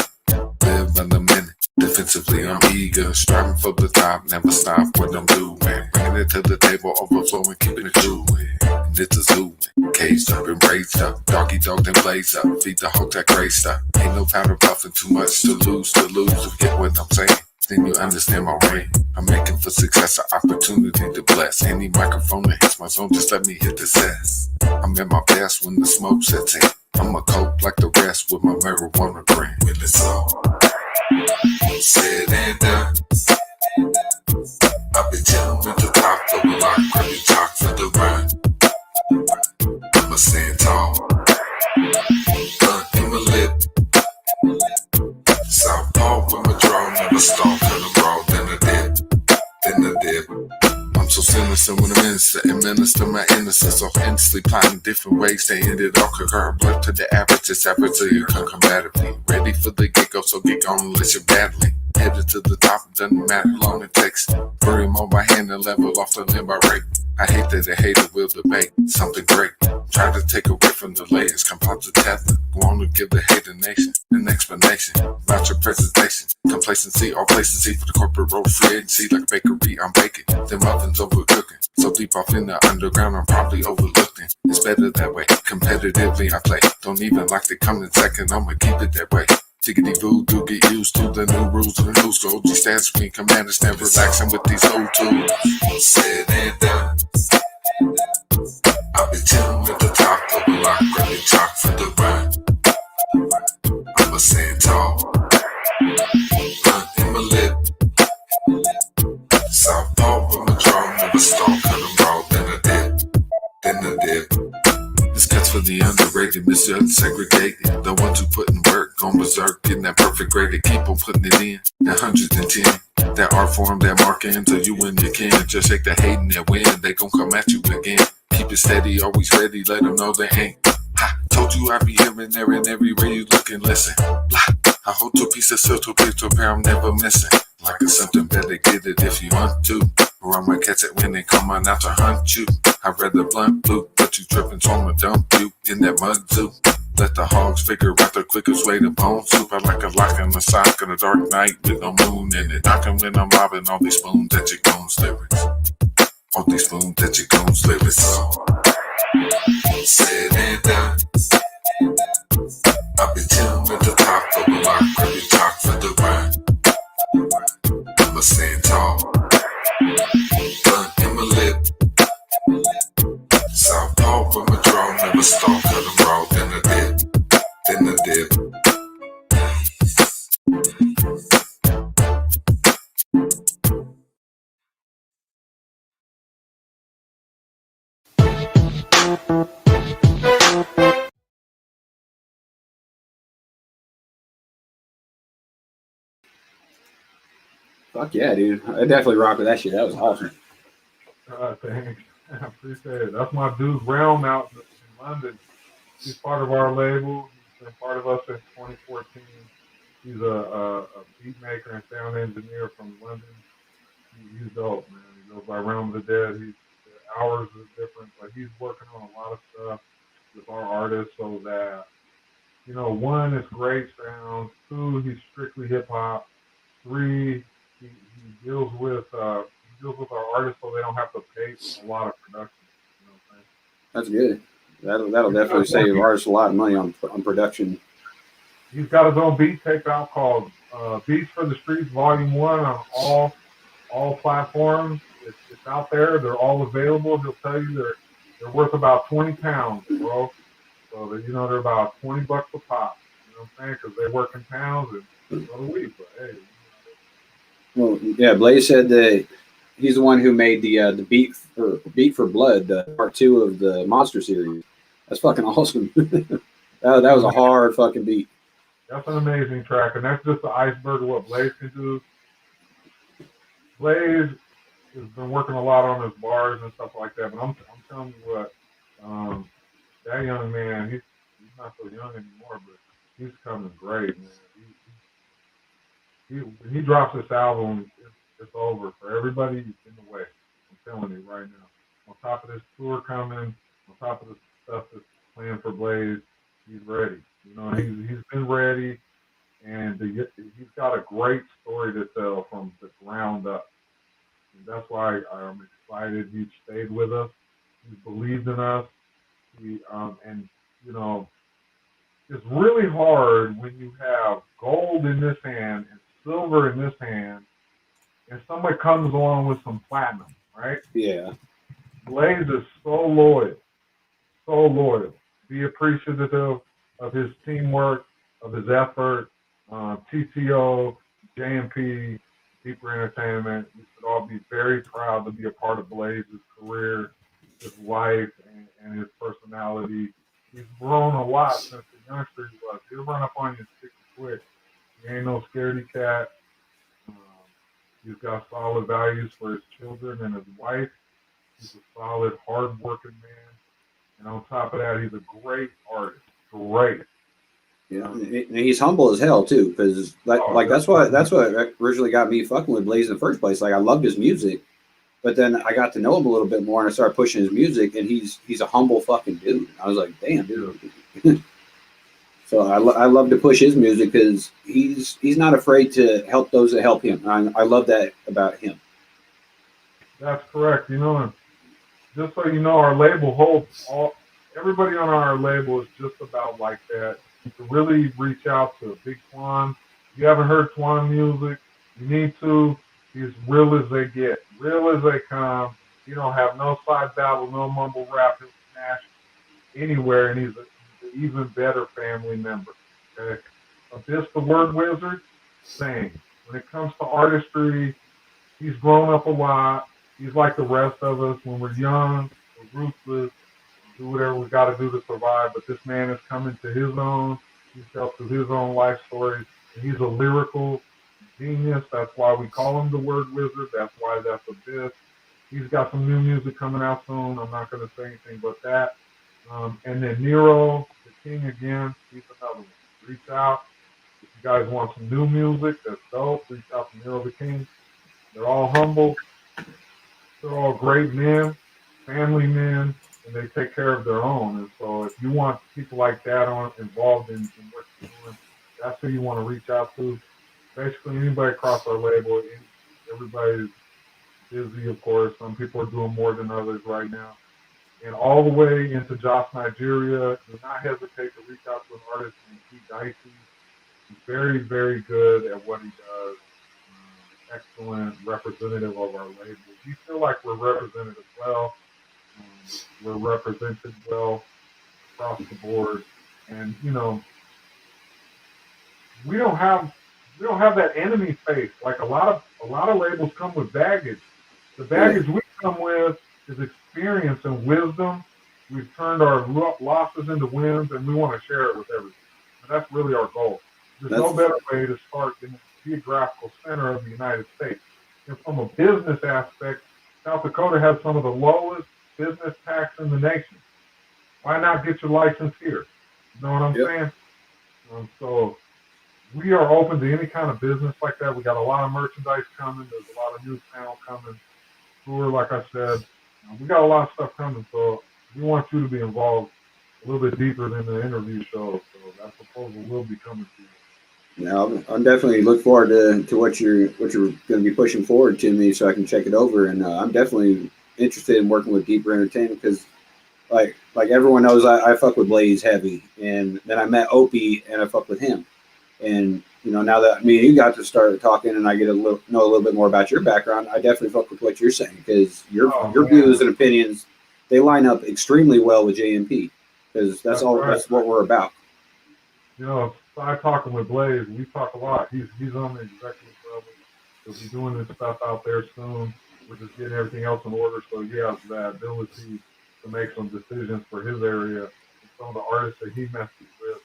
live in the minute. Defensively, I'm eager. Striving for the top. Never stop what I'm doing. Bringing it to the table. Overflowing. Keeping it true. And it's a zoo. Caged up and raised up. Doggy dog then blaze up. Feed the whole tech gray stuff. Ain't no powder puffing. Too much to lose. If you get what I'm saying, then you understand my reign. I'm making for success an opportunity to bless. Any microphone that hits my zone, just let me hit the cess. I'm at my best when the smoke sets in. I'm a cope like the rest with my marijuana green. Well, it's all said and done. I've been chillin' with the top of the lock. Crazy talk for the run. I'ma stand tall. Gun in my lip. Southpaw with my draw. Never stall till the raw. Then I dip. I'm so sinister when I'm innocent. Administer my innocence. So endlessly plotting different ways to end it all. Concur blood to the average. It's average so you can combatively. Ready for the get-go, so get going unless you're battling. Headed to the top, it doesn't matter how long it takes. Bury him on my hand and level off the limb by rate. I hate that a hater will debate something great. Try to take away from the layers, compile the tether. Go on to give the hater nation an explanation about your presentation. Complacency, all places see for the corporate road free agency. Like bakery, I'm baking. Them ovens overcooking. So deep off in the underground, I'm probably overlooked. It's better that way. Competitively, I play. Don't even like to come in second, I'ma keep it that way. Tickety voodoo, get used to the new rules of the new school. G stats, screen commanders, never relaxing with these old tools. Said and done. I've been chillin' with the top of the lock, gravy chalk for the run. I'ma stand tall. Gun in my lip. Southpaw with my draw, never stall, cut them raw, then I dip. This cuts for the underrated, misjudged, segregated. The ones who put in work, gone berserk, getting that perfect grade. They keep on putting it in, that 110. That art form, that marking, until you win you can. Just shake the hate and that win, they gon' come at you again. Keep it steady, always ready, let them know they ain't. Ha, told you I be here and there and everywhere you look and listen. Blah, I hold to a piece of silk to a picture pair I'm never missing. Like it's something better, get it if you want to. Or I might catch it when they come on out to hunt you. I'd rather blunt blue, but you trippin', so I'ma dump you in that mud zoo. Let the hogs figure out the quickest way to bone soup. I like a lock in the sock on a dark night with no moon in it. Knockin' when I'm robbing all these spoons that you gon' lyrics. All these spoons that you gon' lyrics. Said and done. I've been chillin' with the top of the lock, gravy chalk for the run. I'ma stand tall. Gun in my lip. Southpaw with my draw, never stall, cut them raw, then I dip. Fuck yeah, dude. I definitely rock with that shit. That was awesome. Thanks. I appreciate it. That's my dude Realm out in London. He's part of our label. He's been part of us since 2014. He's a beat maker and sound engineer from London. He's dope, man. He goes by Realm of the Dead. The hours is different, but he's working on a lot of stuff with our artists so that, you know, one, it's great sound. Two, he's strictly hip hop. Three, he deals with our artists so they don't have to pay a lot of production. You know what I'm saying? That's good. That'll definitely save artists a lot of money on production. He's got his own beat tape out called Beats for the Streets Volume 1 on all platforms. It's out there. They're all available. He'll tell you they're worth about 20 pounds, bro. So they're about $20 a pop. You know what I'm saying? Because they work in pounds and so do we. But hey. Well, yeah, Blaze said that he's the one who made the Beat for Blood, part 2 of the Monster series. That's fucking awesome. that was a hard fucking beat. That's an amazing track, and that's just the iceberg of what Blaze can do. Blaze has been working a lot on his bars and stuff like that, but I'm telling you what, that young man, he's not so young anymore, but he's coming great, man. when he drops this album, it's over for everybody in the way. I'm telling you right now. On top of this tour coming, on top of the stuff that's planned for Blaze, he's ready. You know, he's been ready, and he's got a great story to tell from the ground up. And that's why I'm excited. He stayed with us. He believed in us. And you know, it's really hard when you have gold in this hand and silver in this hand, and somebody comes along with some platinum, right? Yeah. Blaze is so loyal, so loyal. Be appreciative of his teamwork, of his effort. TTO, JMP, Deeper Entertainment, you should all be very proud to be a part of Blaze's career, his life, and his personality. He's grown a lot since the youngster he was. He'll run up on you stick quick. He ain't no scaredy cat. He's got solid values for his children and his wife. He's a solid, hard-working man. And on top of that, he's a great artist. Great. Yeah, and he's humble as hell too, because that's what originally got me fucking with Blaze in the first place. Like I loved his music, but then I got to know him a little bit more, and I started pushing his music, and he's a humble fucking dude. I was like, damn, dude. So I love to push his music because he's not afraid to help those that help him. I love that about him. That's correct. You know, and just so you know, our label holds everybody on our label is just about like that. To really reach out to Big Twan. If you haven't heard Twan music, you need to. He's real as they get, real as they come. He don't have no side battle, no mumble rap. He'll smash anywhere, and he's an even better family member. Okay, Abyss the Word Wizard, same. When it comes to artistry, he's grown up a lot. He's like the rest of us. When we're young, we're ruthless. Do whatever we got to do to survive, but this man is coming to his own. He's dealt through his own life stories. And he's a lyrical genius. That's why we call him the Word Wizard. That's why that's Abyss. He's got some new music coming out soon. I'm not going to say anything but that. And then Nero, the King again, he's another one. Reach out. If you guys want some new music that's dope, reach out to Nero the King. They're all humble. They're all great men, family men, and they take care of their own. And so if you want people like that involved in what you're doing, that's who you want to reach out to. Basically, anybody across our label, everybody's busy, of course. Some people are doing more than others right now. And all the way into Jos, Nigeria, do not hesitate to reach out to an artist named Pete Dicey. He's very, very good at what he does. Excellent representative of our label. We feel like we're represented as well. We're represented well across the board, and you know, we don't have that enemy face like a lot of labels come with baggage. The baggage we come with is experience and wisdom. We've turned our losses into wins, and we want to share it with everyone. And that's really our goal. There's no better way to start in the geographical center of the United States. And from a business aspect, South Dakota has some of the lowest business tax in the nation. Why not get your license here? You know what I'm saying? So we are open to any kind of business like that. We got a lot of merchandise coming. There's a lot of news panel coming. Tour, like I said, we got a lot of stuff coming. So we want you to be involved a little bit deeper than the interview show. So that proposal will be coming to you. No, I'm definitely look forward to what you're going to be pushing forward to me, so I can check it over. And I'm definitely interested in working with Deeper Entertainment because, like everyone knows, I fuck with Blaze heavy, and then I met Opie and I fuck with him. And you know, now that me and you got to start talking, and I get know a little bit more about your background, I definitely fuck with what you're saying because your views and opinions, they line up extremely well with JMP because that's what we're about. You know, I talking with Blaze, we talk a lot. He's on the executive level. He'll be doing this stuff out there soon. We're just getting everything else in order. So he has that ability to make some decisions for his area and some of the artists that he messes with.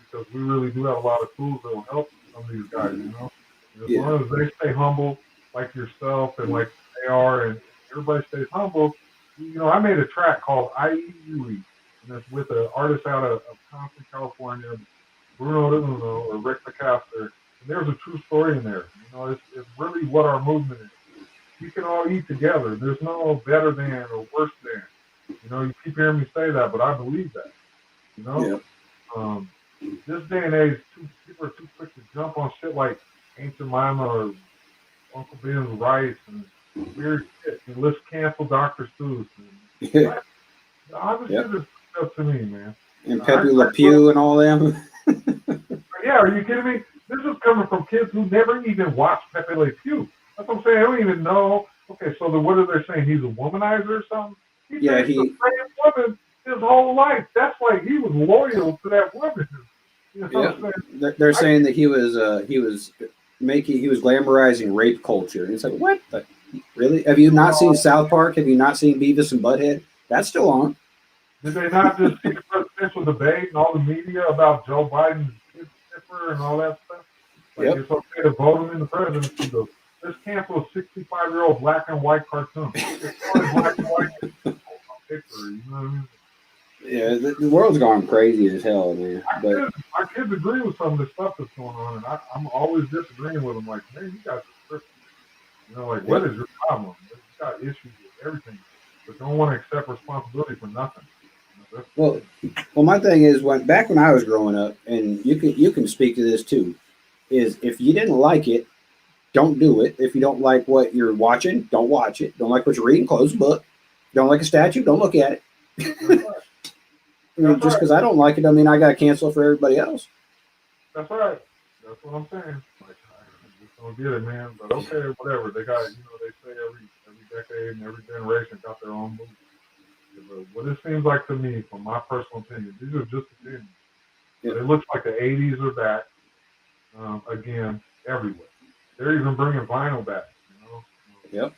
Because we really do have a lot of tools that will help some of these guys, you know. And as long as they stay humble, like yourself and like they are, and everybody stays humble. You know, I made a track called IEUE, and it's with an artist out of Compton, California, Bruno De Uno, or Rick McCaster, And there's a true story in there. You know, it's really what our movement is. We can all eat together. There's no better than or worse than. You know, you keep hearing me say that, but I believe that. You know, this day and age, people are too quick to jump on shit like Aunt Jemima or Uncle Ben's rice and weird shit. And let's cancel Dr. Seuss. And, obviously, this stuff to me, man. And Pepe Le Pew and all them. Yeah, are you kidding me? This is coming from kids who never even watched Pepe Le Pew. That's what I'm saying. I don't even know. Okay, so what are they saying? He's a womanizer or something? He the same woman his whole life. That's like he was loyal to that woman. You know what I'm saying? They're saying that he was glamorizing rape culture. And it's like, what? Really? Have you not seen South Park? Have you not seen Beavis and Butthead? That's still on. Did they not just see the presidential debate and all the media about Joe Biden's kid sniffer and all that stuff? Like it's okay to vote him in the presidency. Though. Let's cancel a 65-year-old black and white cartoon. It's black and white picture, you know what I mean? Yeah, the world's gone crazy as hell, man. My kids agree with some of the stuff that's going on, and I'm always disagreeing with them. Like, man, you guys are tripping. You know, like, what is your problem? You got issues with everything, but don't want to accept responsibility for nothing. Well, my thing is back when I was growing up, and you can speak to this too, is if you didn't like it, don't do it. If you don't like what you're watching, don't watch it. Don't like what you're reading, close the book. Don't like a statue, don't look at it. I mean, just because I don't like it, I mean I got to cancel for everybody else. That's right. That's what I'm saying. Like, I just don't get it, man. But okay, whatever. They got, they say every decade and every generation got their own movie. But what it seems like to me, from my personal opinion, these are just opinions. But it looks like the 80s are back again everywhere. They're even bringing vinyl back. Yep.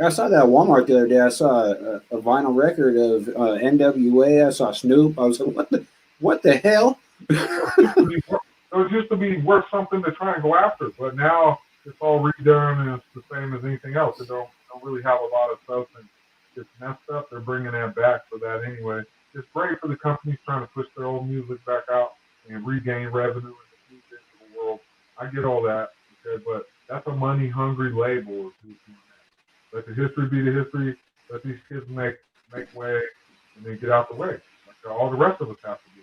I saw that at Walmart the other day. I saw a vinyl record of NWA. I saw Snoop. I was like, what the hell? It used to be worth something to try and go after, but now it's all redone and it's the same as anything else. It don't really have a lot of substance. It's messed up. They're bringing that back for that anyway. It's great for the companies trying to push their old music back out and regain revenue in the music of the world. I get all that, okay, but that's a money-hungry label. Let the history be the history. Let these kids make way and then get out the way. Like all the rest of us have to do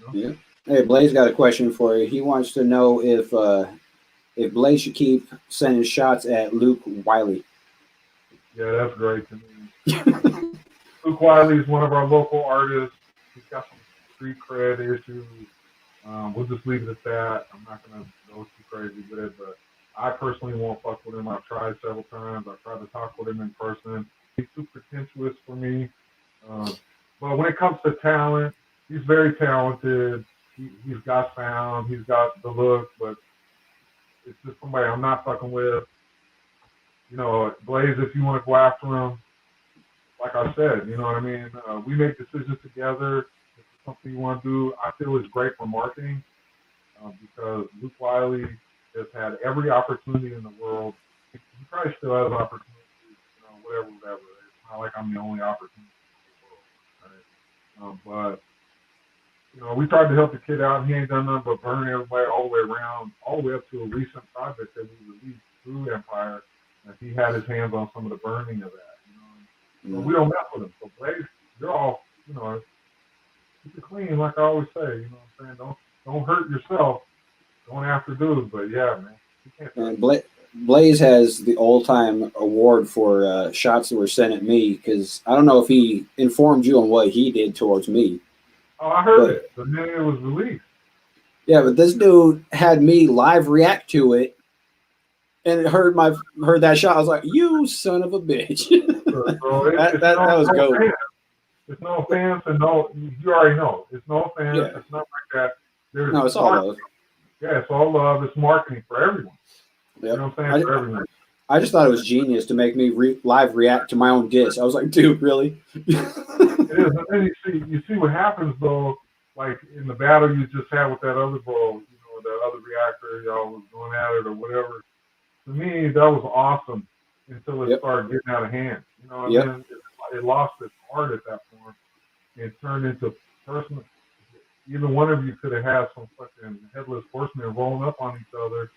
that. Yeah. Hey, Blaze got a question for you. He wants to know if Blaze should keep sending shots at Luke Wiley. Yeah, that's great to me. Luke Wiley is one of our local artists. He's got some street cred issues. We'll just leave it at that. I'm not going to go too crazy with it, but I personally won't fuck with him. I've tried several times. I've tried to talk with him in person. He's too pretentious for me. But when it comes to talent, he's very talented. He's got sound. He's got the look, but it's just somebody I'm not fucking with. Blaze, if you want to go after him, like I said, you know what I mean? We make decisions together. If it's something you want to do, I feel it's great for marketing because Luke Wiley has had every opportunity in the world. He probably still has opportunities, whatever. It's not like I'm the only opportunity in the world, right? But we tried to help the kid out, and he ain't done nothing but burn everybody all the way around, all the way up to a recent project that we released through Empire. And he had his hands on some of the burning of that. But we don't mess with him. So Blaze, you're all, keep it clean, like I always say. You know what I'm saying? Don't hurt yourself going after dudes. But yeah, man, you can't. Blaze has the all-time award for shots that were sent at me because I don't know if he informed you on what he did towards me. Oh, I heard it the minute it was released. Yeah, but this dude had me live react to it. And it heard that shot. I was like, "You son of a bitch!" that was gold. It's no offense, and you already know. It's no offense. Yeah. It's not like that. It's all love. Yeah, it's all love. It's marketing for everyone. Yep. You know what I'm saying? For everyone. I just thought it was genius to make me live react to my own diss. I was like, "Dude, really?" It is. And then you see what happens though. Like in the battle you just had with that other bro, that other reactor, y'all was going at it or whatever. To me, that was awesome until it started getting out of hand. And then it lost its heart at that point. It turned into either one of you could have had some fucking headless horsemen rolling up on each other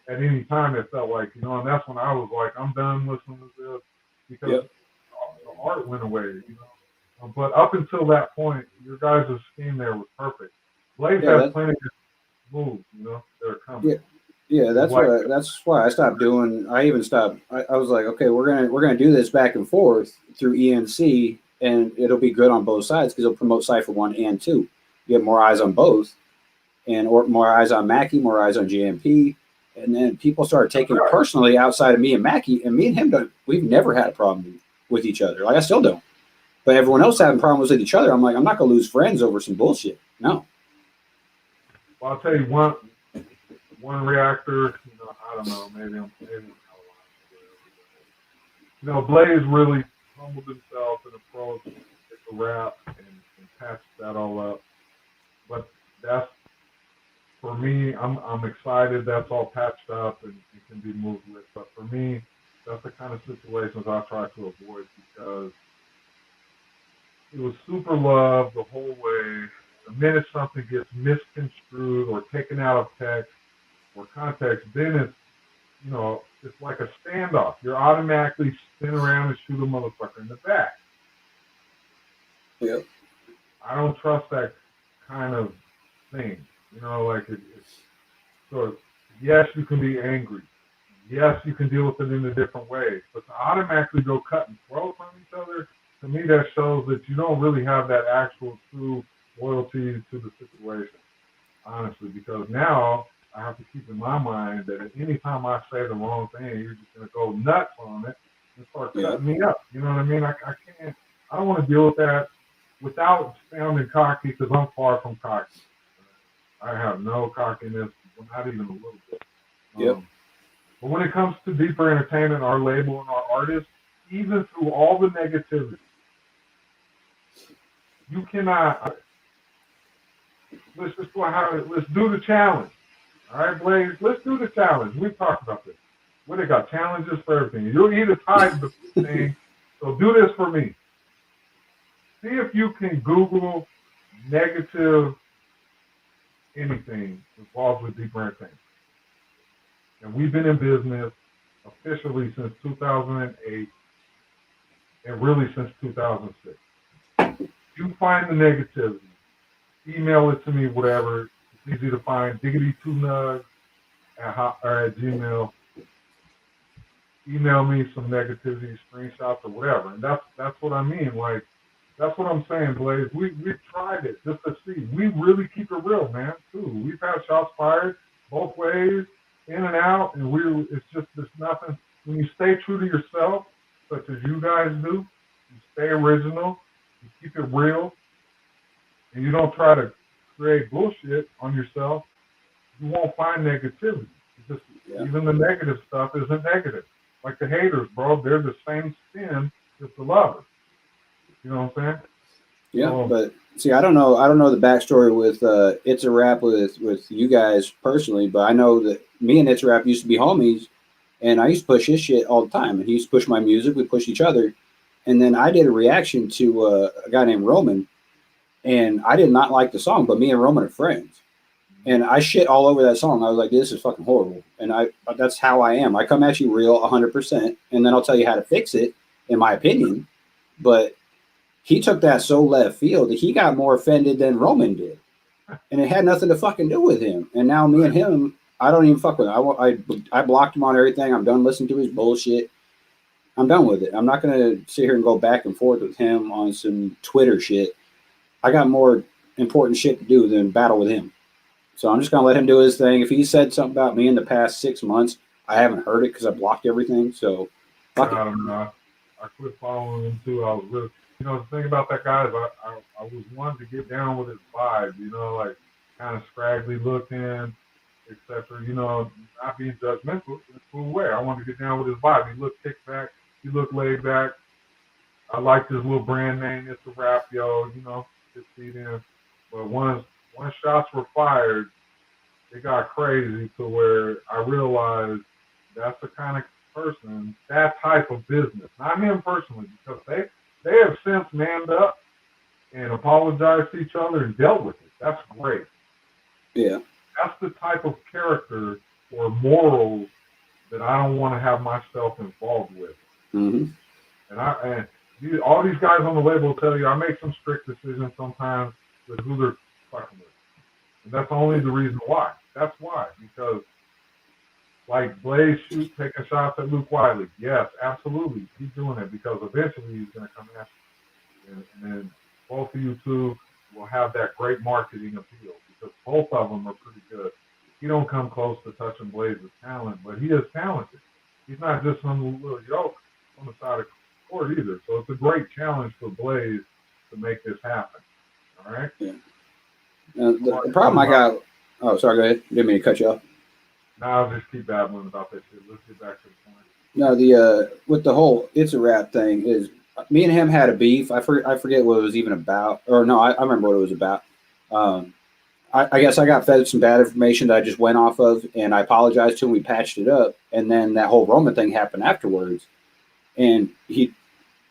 at any time it felt like, and that's when I was like, I'm done listening to this because the art went away, But up until that point, your guys' scheme there was perfect. Blaze has plenty of moves, that are coming. Yeah, that's why I stopped doing. I even stopped. I was like, okay, we're gonna do this back and forth through ENC, and it'll be good on both sides because it'll promote Cypher 1 and 2. You get more eyes on both, and or more eyes on Mackie, more eyes on JMP, and then people started taking it personally outside of me and Mackie, and me and him we've never had a problem with each other. Like I still don't, but everyone else having problems with each other. I'm like, I'm not gonna lose friends over some bullshit. No. Well, I'll tell you one reactor, I don't know, maybe Blaze really humbled himself and approached the rap and patched that all up. But that's, for me, I'm excited that's all patched up and it can be moved with. But for me, that's the kind of situations I try to avoid because it was super love the whole way. The minute something gets misconstrued or taken out of text or context, then it's, it's like a standoff. You're automatically spin around and shoot a motherfucker in the back. Yep. I don't trust that kind of thing. So yes, you can be angry. Yes, you can deal with it in a different way. But to automatically go cut and throw on each other, to me that shows that you don't really have that actual true loyalty to the situation. Honestly, because now I have to keep in my mind that at any time I say the wrong thing, you're just going to go nuts on it and start cutting me up. You know what I mean? I can't, I don't want to deal with that without sounding cocky because I'm far from cocky. I have no cockiness, not even a little bit. But when it comes to Deeper Entertainment, our label and our artists, even through all the negativity, you cannot, let's just go ahead, let's do the challenge. All right, Blaze, let's do the challenge. We've talked about this. They got challenges for everything. You'll either tie the thing, so do this for me. See if you can Google negative anything involved with Deeper Entertainment. And we've been in business officially since 2008 and really since 2006. You find the negativity, email it to me, whatever. It's easy to find. Diggity2nugs at Gmail. Email me some negativity, screenshots, or whatever. And that's what I mean. Like, that's what I'm saying, Blaze. We've tried it just to see. We really keep it real, man, too. We've had shots fired both ways, in and out, and it's just there's nothing. When you stay true to yourself, such as you guys do, you stay original, you keep it real, and you don't try to create bullshit on yourself, you won't find negativity. Even the negative stuff isn't negative. Like the haters, bro, they're the same spin as the lovers. You know what I'm saying? Yeah, but see, I don't know the backstory with It's a Rap with you guys personally, but I know that me and It's a Rap used to be homies, and I used to push his shit all the time, and he used to push my music. We pushed each other, and then I did a reaction to a guy named Roman, and I did not like the song, but me and Roman are friends, and I shit all over that song. I was like, this is fucking horrible, and that's how I am. I come at you real 100%, and then I'll tell you how to fix it, in my opinion, but he took that so left field that he got more offended than Roman did. And it had nothing to fucking do with him. And now me and him, I don't even fuck with him. I blocked him on everything. I'm done listening to his bullshit. I'm done with it. I'm not going to sit here and go back and forth with him on some Twitter shit. I got more important shit to do than battle with him. So I'm just going to let him do his thing. If he said something about me in the past 6 months, I haven't heard it because I blocked everything. So fuck it. I don't know. I quit following him too. I was really, the thing about that guy is I was wanting to get down with his vibe, like kind of scraggly looking, etc. Not being judgmental in a cool way. I wanted to get down with his vibe. He looked kicked back. He looked laid back. I liked his little brand name. It's a rap, yo. Just feed in. But once shots were fired, it got crazy to where I realized that's the kind of person, that type of business, not him personally, because they have since manned up and apologized to each other and dealt with it. That's great. Yeah. That's the type of character or morals that I don't want to have myself involved with. Mm-hmm. All these guys on the label will tell you I make some strict decisions sometimes with who they're fucking with. And that's only the reason why. That's why. Because, like, Blaze taking shots at Luke Wiley. Yes, absolutely. Keep doing it because eventually he's going to come after you. And then both of you two will have that great marketing appeal because both of them are pretty good. He don't come close to touching Blaze's talent, but he is talented. He's not just some little yoke on the side of the court either. So it's a great challenge for Blaze to make this happen. All right? Yeah. The problem I got... Oh, sorry, go ahead. Didn't mean to cut you off. No, I'll just keep babbling about that shit. Let's get back to the point. No, with the whole It's a Rap thing is, me and him had a beef. I forget what it was even about. Or no, I remember what it was about. I guess I got fed some bad information that I just went off of, and I apologized to him. We patched it up, and then that whole Roman thing happened afterwards, and he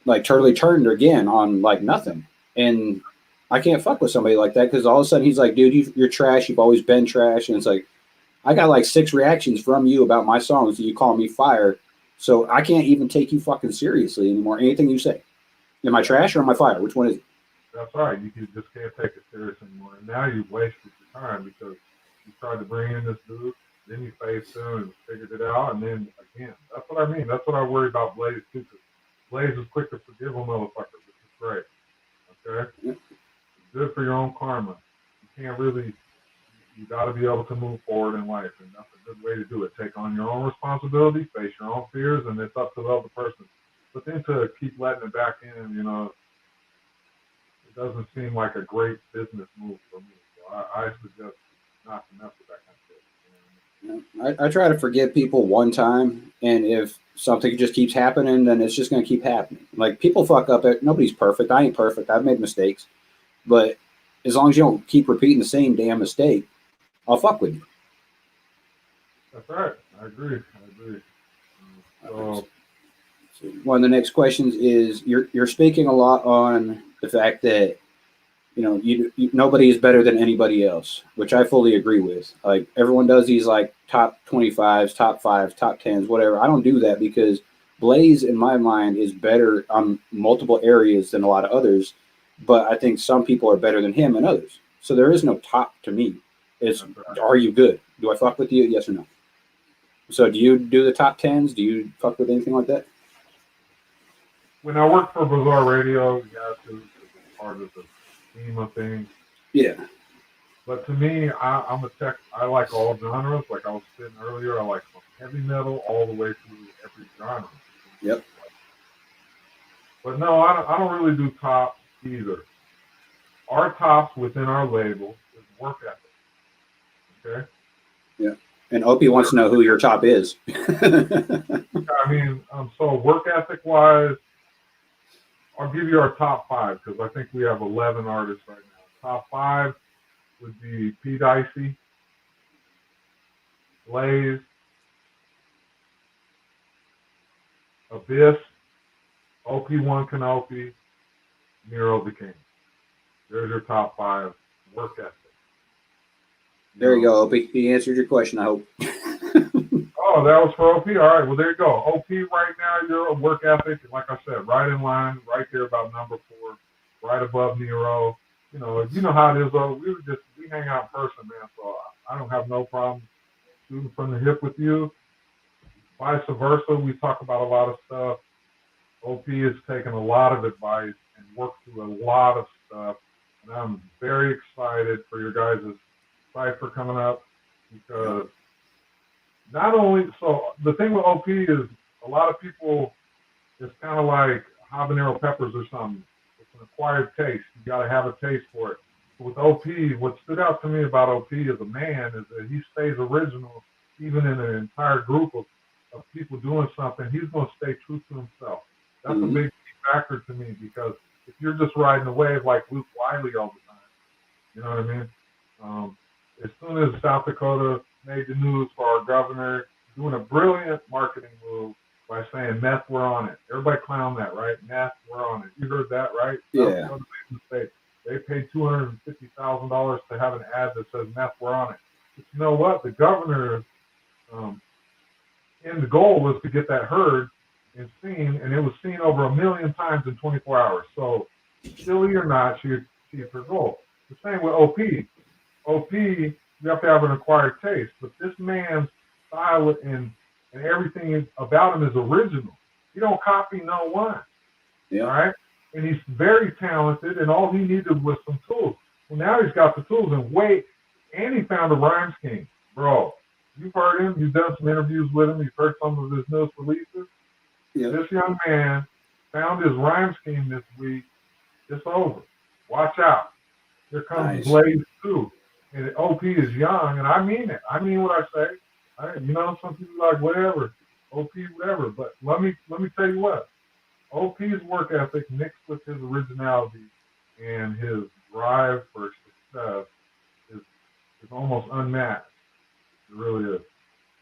like totally turned again on like nothing. And I can't fuck with somebody like that because all of a sudden he's like, dude, you're trash. You've always been trash. And it's like, I got like 6 reactions from you about my songs that you call me fire. So I can't even take you fucking seriously anymore. Anything you say. Am I trash or am I fire? Which one is it? That's right. You just can't take it serious anymore. And now you've wasted your time because you tried to bring in this dude, then you faced him and figured it out, and then again. That's what I mean. That's what I worry about Blaze too. Because Blaze is quick to forgive a motherfucker, which is great. Okay? Yep. Good for your own karma. You can't really, you got to be able to move forward in life, and that's a good way to do it. Take on your own responsibility, face your own fears, and it's up to the other person. But then to keep letting it back in, it doesn't seem like a great business move for me. So I suggest not to mess with that kind of shit. I try to forgive people one time, and if something just keeps happening, then it's just going to keep happening. Like, people fuck up. Nobody's perfect. I ain't perfect. I've made mistakes. But as long as you don't keep repeating the same damn mistake, I'll fuck with you. That's right. I agree. So one of the next questions is, you're speaking a lot on the fact that nobody is better than anybody else, which I fully agree with. Like, everyone does these like top 25s, top 5s, top 10s, whatever. I don't do that because Blaze, in my mind, is better on multiple areas than a lot of others. But I think some people are better than him and others. So there is no top to me. It's, are you good? Do I fuck with you? Yes or no? So do you do the top 10s? Do you fuck with anything like that? When I worked for Bizarre Radio, you have to be part of the scheme of things. Yeah. But to me, I'm a tech. I like all genres. Like I was saying earlier, I like from heavy metal all the way through every genre. Yep. But no, I don't really do top either. Our tops within our label is work ethic. Okay? Yeah. And Opie wants to know who your top is. I mean, so work ethic wise, I'll give you our top 5 because I think we have 11 artists right now. Top 5 would be P. Dicey, Blaze, Abyss, OpWaNkAnOp, Nero the King. There's your top 5 work ethic. There you go, Opie. He answered your question, I hope. Oh, that was for OP? All right, well, there you go. OP right now, your work ethic, like I said, right in line, right there about number 4, right above Nero. You know how it is, though. We hang out in person, man, so I don't have no problem shooting from the hip with you. Vice versa, we talk about a lot of stuff. OP has taken a lot of advice and worked through a lot of stuff, and I'm very excited for your guys' cipher coming up because not only, so the thing with OP is a lot of people, it's kind of like habanero peppers or something. It's an acquired taste. You got to have a taste for it. But with OP, what stood out to me about OP as a man is that he stays original even in an entire group of people doing something. He's going to stay true to himself. That's a big factor to me because if you're just riding a wave like Luke Wiley all the time, you know what I mean? As soon as South Dakota made the news for our governor, doing a brilliant marketing move by saying, meth, we're on it. Everybody clown that, right? Meth, we're on it. You heard that, right? Yeah. They paid $250,000 to have an ad that says, meth, we're on it. But you know what? The governor And the goal was to get that heard and seen, and it was seen over 1 million times in 24 hours. So, silly or not, she achieved her goal. The same with OP. OP, you have to have an acquired taste, but this man's style and everything about him is original. He don't copy no one. Yeah. All right? And he's very talented, and all he needed was some tools. Well, now he's got the tools, and he found a rhyme scheme. Bro, you've heard him. You've done some interviews with him. You've heard some of his newest releases. Yeah. This young man found his rhyme scheme this week. It's over. Watch out. Here comes Nice. Blaze 2. And OP is young, and I mean it. I mean what I say. Some people are like, whatever, OP, whatever. But let me tell you what. OP's work ethic mixed with his originality and his drive for success is almost unmatched. It really is.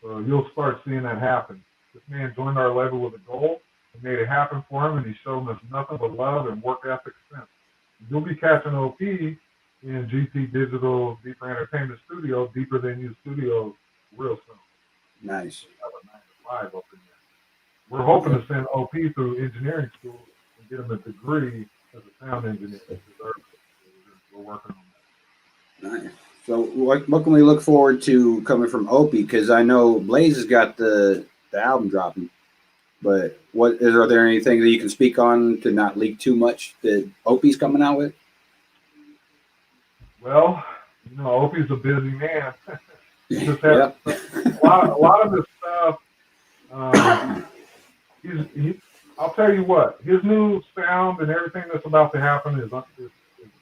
So you'll start seeing that happen. This man joined our label with a goal and made it happen for him, and he's shown us nothing but love and work ethic since. You'll be catching OP in GT Digital Deeper Entertainment Studio, Deeper Than You Studios, real soon. Nice. Have a 9 to 5 up in there. We're hoping to send OP through engineering school and get him a degree as a sound engineer. We're working on that. Nice. So what can we look forward to coming from Opie? Because I know Blaze has got the album dropping, but are there anything that you can speak on to not leak too much that Opie's coming out with? Well, Opie's a busy man. He just has a lot of this stuff. I'll tell you what, his new sound and everything that's about to happen is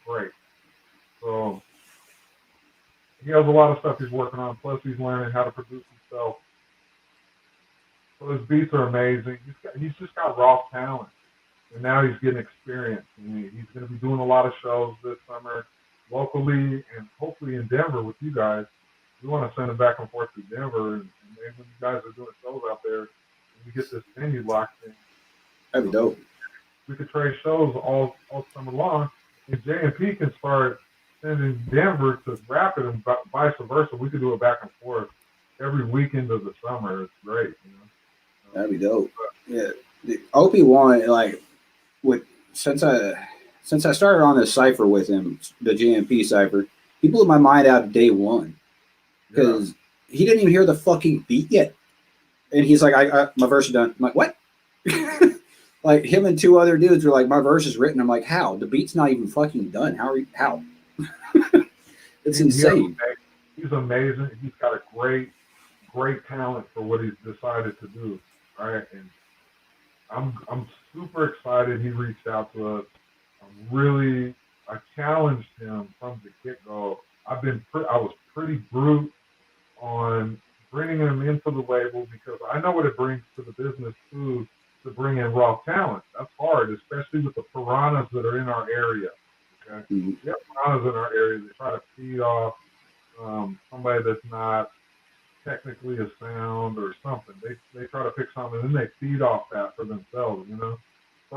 great. So he has a lot of stuff he's working on. Plus, he's learning how to produce himself. So his beats are amazing. He's just got raw talent, and now he's getting experience. And he's going to be doing a lot of shows this summer, locally and hopefully in Denver with you guys. We want to send him back and forth to Denver, and maybe when you guys are doing shows out there, we get this venue locked in. That'd be dope. We could trade shows all summer long, and JMP can start sending Denver to Rapid and vice versa. We could do it back and forth every weekend of the summer. It's great, That'd be dope. Yeah, the OP1, since I started on this cipher with him, the JMP cipher, he blew my mind out day one because he didn't even hear the fucking beat yet, and he's like, "I my verse is done." I'm like, "What?" Like him and two other dudes were like, "My verse is written." I'm like, "How? The beat's not even fucking done. How?" It's insane. He's amazing. He's got a great talent for what he's decided to do. Right, and I'm super excited he reached out to us. I challenged him from the get-go. I was pretty brute on bringing him into the label because I know what it brings to the business too to bring in raw talent. That's hard, especially with the piranhas that are in our area. Okay, we have piranhas in our area that try to feed off somebody that's not technically a sound or something. They try to pick something and then they feed off that for themselves, So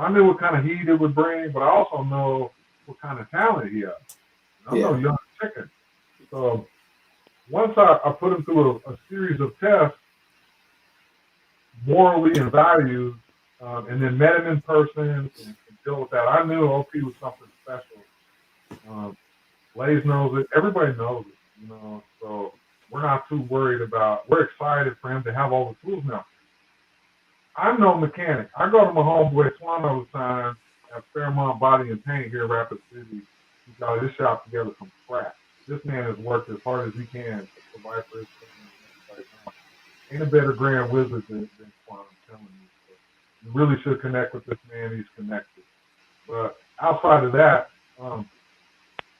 I knew what kind of heat it would bring, but I also know what kind of talent he has. I'm no young chicken. So once I put him through a series of tests, morally and values, and then met him in person and deal with that, I knew OP was something special. Blaze knows it. Everybody knows it, so we're not too worried about. We're excited for him to have all the tools now. I'm no mechanic. I go to my homeboy Swan all the time at Fairmont Body and Paint here in Rapid City. He's got this shop together from scratch. This man has worked as hard as he can to provide for his family. Ain't a better grand wizard than Swan, I'm telling you. So you really should connect with this man. He's connected. But outside of that,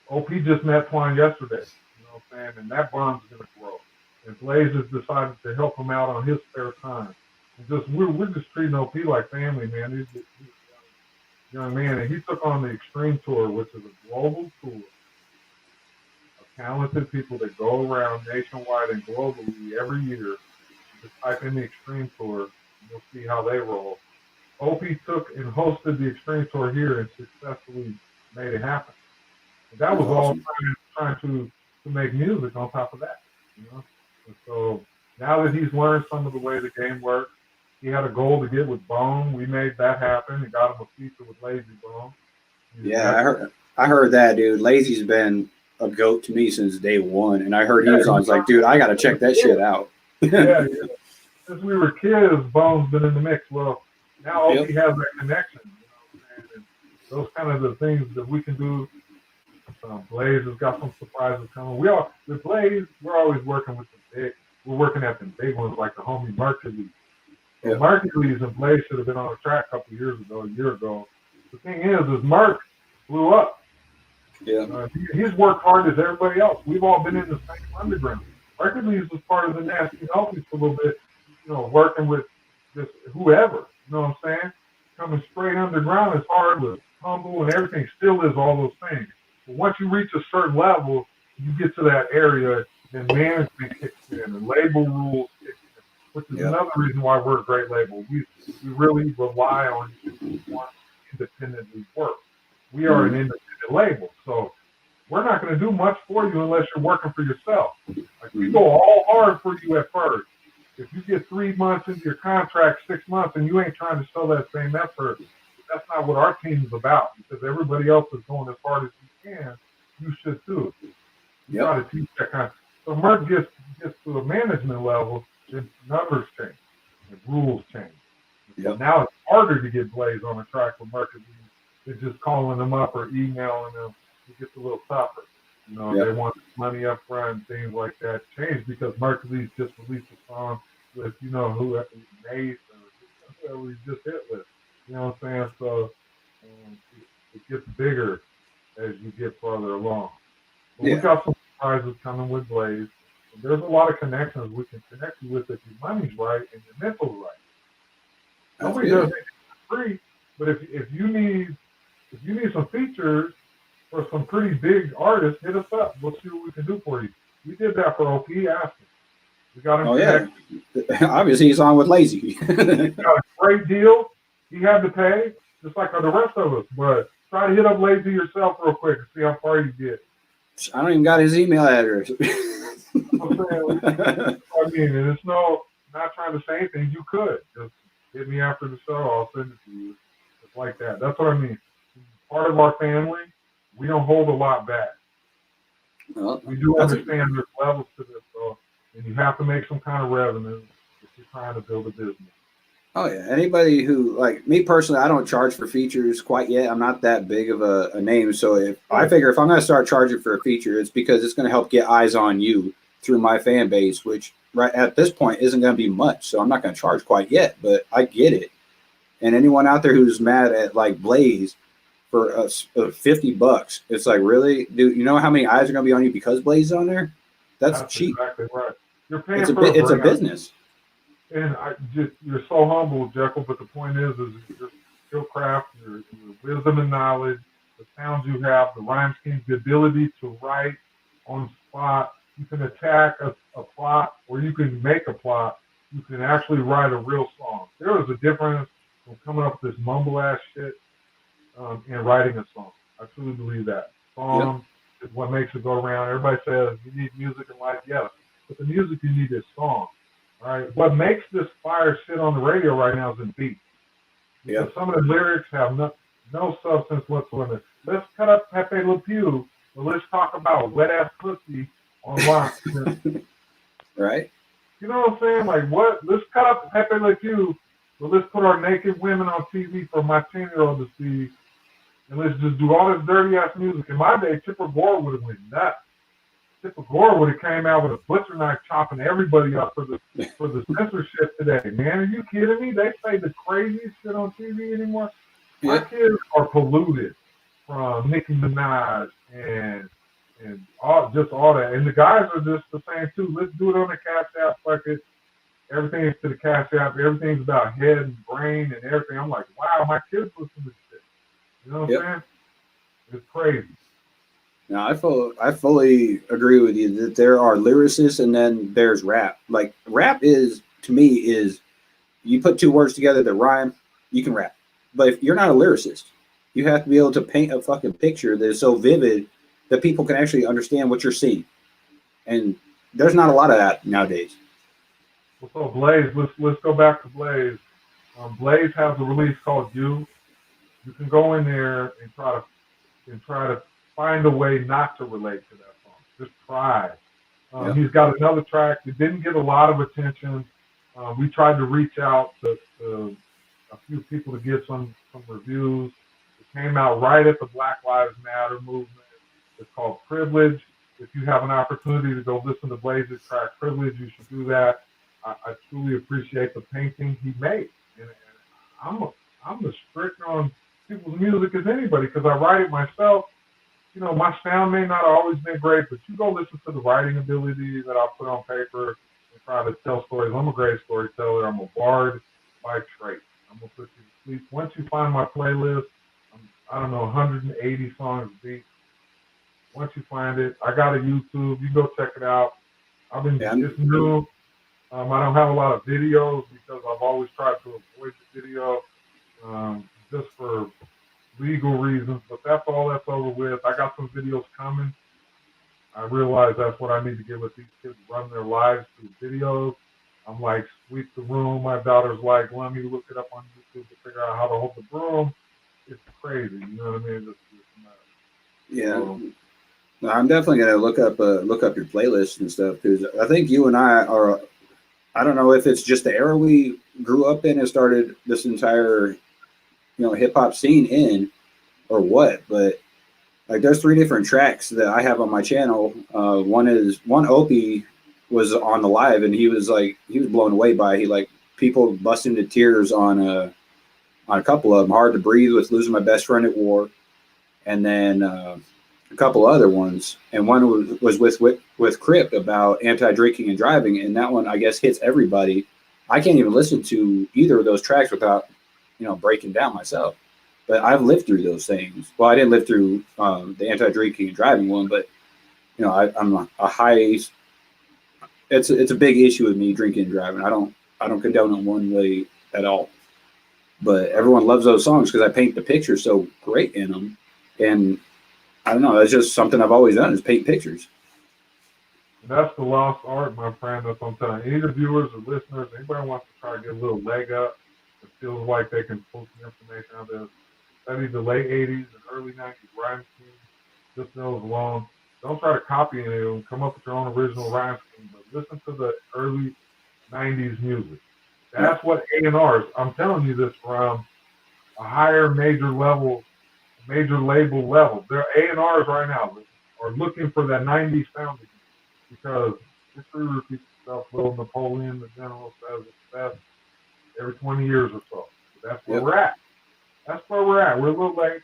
OP just met Twine yesterday. And that bond's going to grow. And Blaze has decided to help him out on his spare time. And we're just treating OP like family, man. He's a young man, and he took on the Extreme Tour, which is a global tour of talented people that go around nationwide and globally every year. Just type in the Extreme Tour, and you'll see how they roll. OP took and hosted the Extreme Tour here and successfully made it happen. And that was all trying to make music on top of that, And so now that he's learned some of the way the game works, he had a goal to get with Bone. We made that happen and got him a feature with Lazy Bone. Yeah, I heard that, dude. Lazy's been a goat to me since day one, and I heard he was on. I was like, dude, I got to check that shit out. Yeah. Since we were kids, Bone's been in the mix. Well, now OP has that connection. You know, and those kind of the things that we can do. Blaze has got some surprises coming. With Blaze, we're always working with the big. We're working at the big ones like the homie Mercury. So Mercury and Blaze should have been on the track a year ago. The thing is Merc blew up. Yeah. He's worked hard as everybody else. We've all been in the same underground. Hercules was part of the Nasty Healthies for a little bit, you know, working with just whoever, you know what I'm saying? Coming straight underground is hard, but humble and everything still is all those things. But once you reach a certain level, you get to that area, then management kicks in and label rules kick in, which is another reason why we're a great label. We really rely on you to independently work. We are an independent label, so we're not going to do much for you unless you're working for yourself. Like, we go all hard for you at first. If you get 3 months into your contract, 6 months, and you ain't trying to show that same effort, that's not what our team is about, because everybody else is going as hard as you can. You should too. You got to teach that kind of. So Merc gets to a management level, then numbers change, and rules change. So now it's harder to get Blaze on the track with Merc than just calling them up or emailing them. It gets a little tougher. You know, they want money up front and things like that change because Mercury's just released a song with, you know, whoever Mace or whoever he just hit with. You know what I'm saying? So it gets bigger as you get further along. But we got some surprises coming with Blaze. And there's a lot of connections we can connect you with if your money's right and your mental's right. Nobody does it for free, but if you need some features for some pretty big artists, hit us up. We'll see what we can do for you. We did that for OP. Asked him. We got him connected. Obviously, he's on with Lazy. He got a great deal. He had to pay, just like the rest of us. But try to hit up Lazy yourself real quick and see how far you get. I don't even got his email address. I mean, and it's not trying to say anything. You could just hit me after the show. I'll send it to you. Just like that. That's what I mean. Part of our family. We don't hold a lot back. Well, we do understand there's levels to this, though, and you have to make some kind of revenue if you're trying to build a business. Oh, yeah. Anybody who, like me personally, I don't charge for features quite yet. I'm not that big of a name. So I figure if I'm going to start charging for a feature, it's because it's going to help get eyes on you through my fan base, which right at this point isn't going to be much. So I'm not going to charge quite yet, but I get it. And anyone out there who's mad at like Blaze, for $50, it's like, really, dude? You know how many eyes are going to be on you because Blaze is on there? That's cheap. Exactly right. You're paying it's for a business. And you're so humble, Jekyll. But the point is your skill craft, your wisdom and knowledge, the sounds you have, the rhyme schemes, the ability to write on the spot. You can attack a plot, or you can make a plot. You can actually write a real song. There is a difference from coming up with this mumble ass shit. And writing a song. I truly believe that. Song is what makes it go around. Everybody says you need music in life, yes. But the music you need is song. All right. What makes this fire shit on the radio right now is in beat. Because some of the lyrics have no substance whatsoever. Let's cut up Pepe Le Pew, but let's talk about wet ass pussy online. Right. You know what I'm saying? Like what? Let's cut up Pepe Le Pew, but let's put our naked women on TV for my 10-year-old to see. And let's just do all this dirty ass music. In my day, Tipper Gore would have went nuts. Tipper Gore would have came out with a butcher knife chopping everybody up for the censorship today. Man, are you kidding me? They say the craziest shit on TV anymore. My kids are polluted from Nicki Minaj and all that. And the guys are just the same too. Let's do it on the Cash App. Fuck it. Everything's to the Cash App. Everything's about head and brain and everything. I'm like, wow, my kids listen to this shit. You know what I'm saying? It's crazy. No, I fully agree with you that there are lyricists and then there's rap. Like rap is, to me, is you put two words together that rhyme, you can rap. But if you're not a lyricist, you have to be able to paint a fucking picture that is so vivid that people can actually understand what you're seeing. And there's not a lot of that nowadays. So Blaze, let's go back to Blaze. Blaze has a release called You. You can go in there and try to find a way not to relate to that song. Just try. Yep. He's got another track that didn't get a lot of attention. We tried to reach out to a few people to get some reviews. It came out right at the Black Lives Matter movement. It's called Privilege. If you have an opportunity to go listen to Blaze's track Privilege, you should do that. I truly appreciate the painting he made. And I'm as strict on people's music as anybody because I write it myself. You know, my sound may not have always been great, but you go listen to the writing ability that I put on paper and try to tell stories. I'm a great storyteller. I'm a bard by trade. I'm going to put you to sleep. Once you find my playlist, I don't know, 180 songs deep. Once you find it, I got a YouTube. You go check it out. It's new. I don't have a lot of videos because I've always tried to avoid the video just for legal reasons, but that's over with. I got some videos coming. I realize that's what I need to get with these kids, run their lives through videos. I'm like, sweep the room. My daughter's like, let me look it up on YouTube to figure out how to hold the broom. It's crazy, you know what I mean? Yeah. No, I'm definitely gonna look up your playlist and stuff because I think you and I are. I don't know if it's just the era we grew up in and started this entire, hip hop scene in, or what. But like, there's 3 different tracks that I have on my channel. One Opie was on the live, and he was blown away by it. People bust into tears on a couple of them. Hard to Breathe with Losing My Best Friend at War, and then a couple other ones. And one was with Crypt about anti-drinking and driving, and that one I guess hits everybody. I can't even listen to either of those tracks without breaking down myself. But I've lived through those things. Well, I didn't live through the anti-drinking and driving one, but I'm a high. It's a big issue with me drinking and driving. I don't condone it one way at all. But everyone loves those songs because I paint the picture so great in them, and I don't know. That's just something I've always done is paint pictures. That's the lost art, my friend. That's what I'm telling you. Any of the viewers or listeners, anybody wants to try to get a little leg up, it feels like they can pull some information out of this. Study the late 80s and early 90s rhyme scheme. Just those alone. Don't try to copy any of them. Come up with your own original rhyme scheme, but listen to the early 90s music. That's what A&Rs, I'm telling you this from a higher major label level. Their A&Rs right now are looking for that 90s sound again because history repeats itself. Little Napoleon, the general, says it's best every 20 years or so. That's where we're at. We're a little late,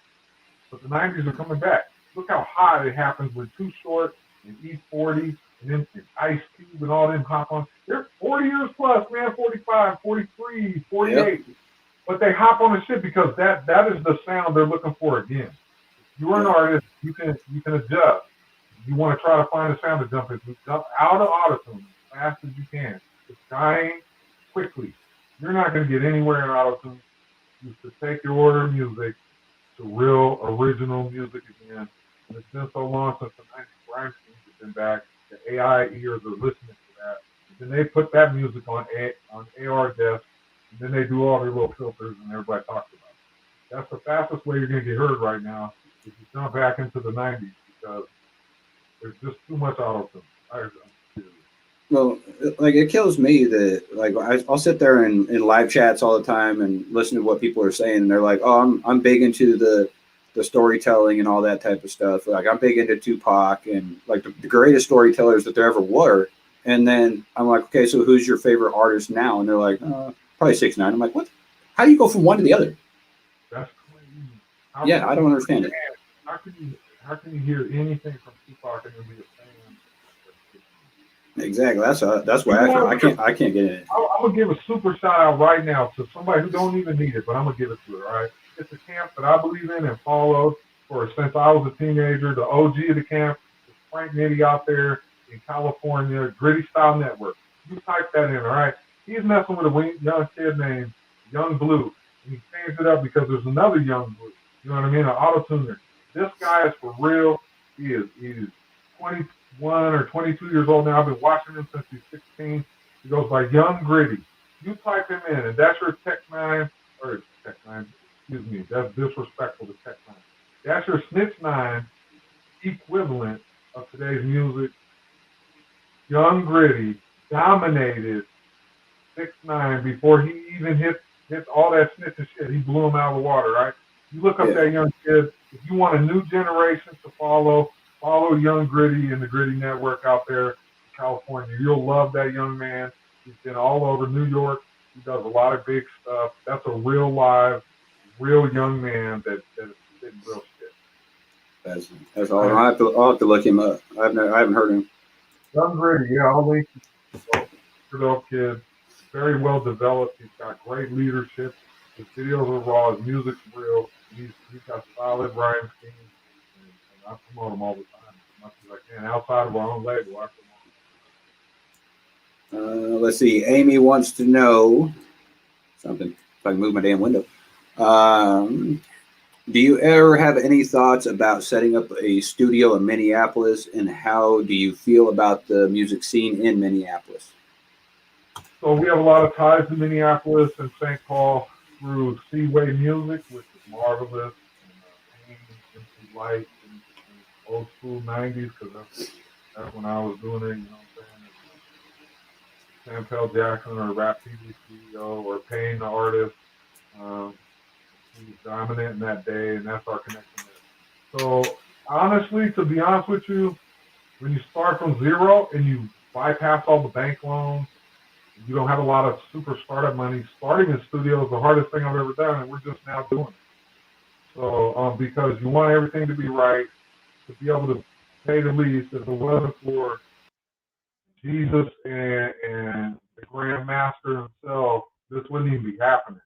but the 90s are coming back. Look how hot it happens when Too Short and E40 and then Ice Cube and all them hop on. They're 40 years plus, man, 45, 43, 48. Yep. But they hop on the shit because that is the sound they're looking for again. If you're an artist, you can adjust. You want to try to find a sound to jump into. Jump out of autotune as fast as you can. It's dying quickly. You're not going to get anywhere in autotune. You should take your order of music to real original music again. And it's been so long since the 90s rhyme schemes have been back. The AI ears are listening to that. And then they put that music on AR desks. And then they do all their little filters and everybody talks about it. That's the fastest way you're going to get heard right now if you jump back into the 90s because there's just too much auto-tune. Well, it kills me that I'll sit there in live chats all the time and listen to what people are saying, and they're like, "Oh, I'm big into the storytelling and all that type of stuff. Like I'm big into Tupac and like the greatest storytellers that there ever were." And then I'm like, "Okay, so who's your favorite artist now?" And they're like, "Probably 6ix9ine." I'm like, "What? How do you go from one to the other?" That's crazy. I don't understand it. How can you hear anything from Tupac and then be a fan? Exactly. That's why I can't get it. I'm gonna give a super shout out right now to somebody who don't even need it, but I'm gonna give it to her. All right, it's a camp that I believe in and followed since I was a teenager. The OG of the camp is Frank Nitty out there in California, Gritty Style Network. You type that in, all right? He's messing with a young kid named Young Blue, and he changed it up because there's another Young Blue. You know what I mean? An auto-tuner. This guy is for real. He's 21 or 22 years old now. I've been watching him since he's 16. He goes by Young Gritty. You type him in, and that's your Tech9, or Tech9, excuse me, that's disrespectful to Tech9. That's your Snitch 9 equivalent of today's music. Young Gritty dominated 6ix9ine before he even hit all that snitch and shit. He blew him out of the water, right? You look up that young kid. If you want a new generation to follow Young Gritty and the Gritty Network out there in California. You'll love that young man. He's been all over New York. He does a lot of big stuff. That's a real live, real young man that is spitting real shit. That's all. I'll have to look him up. I haven't heard him. Young Gritty, yeah, I'll link you. Good kid, very well developed. He's got great leadership. His videos are raw. His music's real. He's got solid rhyme schemes, and I promote him all the time as much as I can. Outside of our own label, I promote him. Let's see. Amy wants to know something. If I can move my damn window. Do you ever have any thoughts about setting up a studio in Minneapolis, and how do you feel about the music scene in Minneapolis? So we have a lot of ties to Minneapolis and St. Paul through JekylMuzic, which is marvelous, and MC Light and old school 90s, because that's when I was doing it, you know what I'm saying? Sampel Jackson or Rap TV C.E.O. or Payne the artist. He was dominant in that day, and that's our connection there. So honestly, to be honest with you, when you start from zero and you bypass all the bank loans, you don't have a lot of super startup money. Starting a studio is the hardest thing I've ever done, and we're just now doing it. So because you want everything to be right, to be able to pay the lease, if it wasn't for Jesus and the Grand Master himself, this wouldn't even be happening.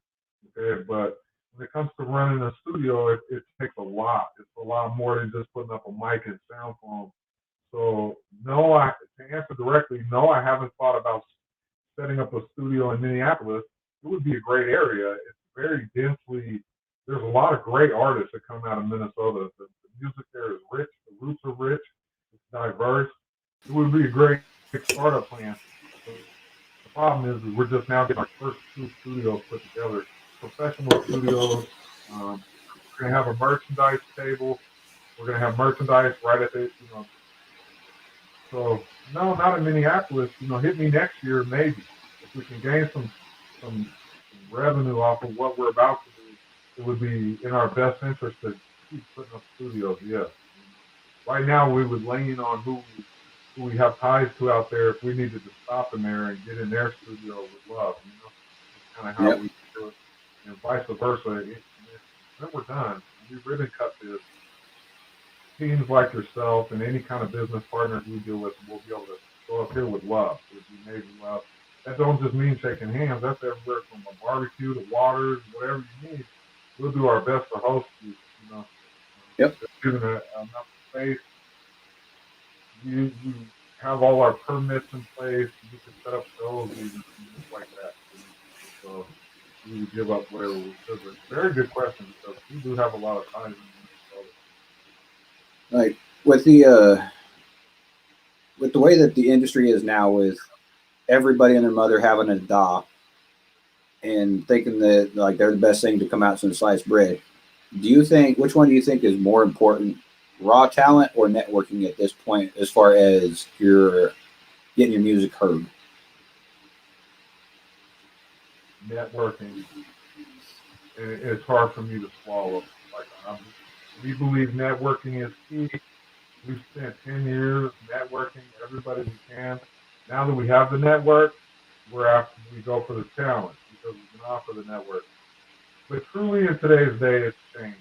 Okay, but when it comes to running a studio, it takes a lot. It's a lot more than just putting up a mic and sound foam. So no, to answer directly, no, I haven't thought about setting up a studio in Minneapolis. It would be a great area. It's very densely, there's a lot of great artists that come out of Minnesota. The music there is rich, the roots are rich, it's diverse. It would be a great startup plan. The problem is we're just now getting our first 2 studios put together, professional studios. We're going to have a merchandise table. We're going to have merchandise right at the, So no, not in Minneapolis. Hit me next year maybe. If we can gain some revenue off of what we're about to do, it would be in our best interest to keep putting up studios. Yes. Right now we would lean on who we have ties to out there. If we needed to stop them there and get in their studio with love, that's kind of how we do it, and vice versa. When we're done, we ribbon cut this. Teams like yourself and any kind of business partners we deal with will be able to go up here with love. It'll be made with love. That don't just mean shaking hands. That's everywhere from a barbecue to waters, whatever you need. We'll do our best to host you. Yep. Given enough space, you have all our permits in place. You can set up shows and just like that. So we would give up whatever we could. But very good question, because we do have a lot of ties in Minnesota. Like with the way that the industry is now, with everybody and their mother having a adopt and thinking that like they're the best thing to come out since sliced bread, which one do you think is more important, raw talent or networking at this point, as far as your getting your music heard? Networking. It's hard for me to swallow. We believe networking is key. We've spent 10 years networking everybody we can. Now that we have the network, we go for the talent because we can offer the network. But truly in today's day, it's changed.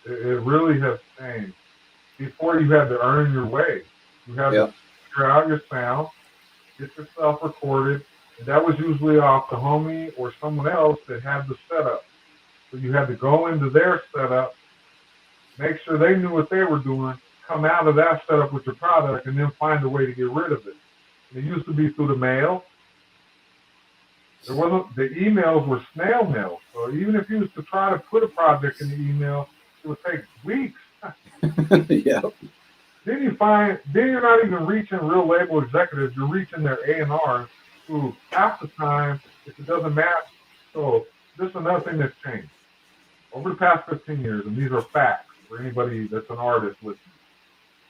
It really has changed. Before, you had to earn your way. You had to figure out your sound, get yourself recorded, and that was usually off the homie or someone else that had the setup. So you had to go into their setup, make sure they knew what they were doing, come out of that setup with your product, and then find a way to get rid of it. It used to be through the mail. The emails were snail mail. So even if you was to try to put a project in the email, it would take weeks. Yeah. Then you're not even reaching real label executives. You're reaching their A&Rs who half the time, if it doesn't match, so this is another thing that's changed. Over the past 15 years, and these are facts for anybody that's an artist listening.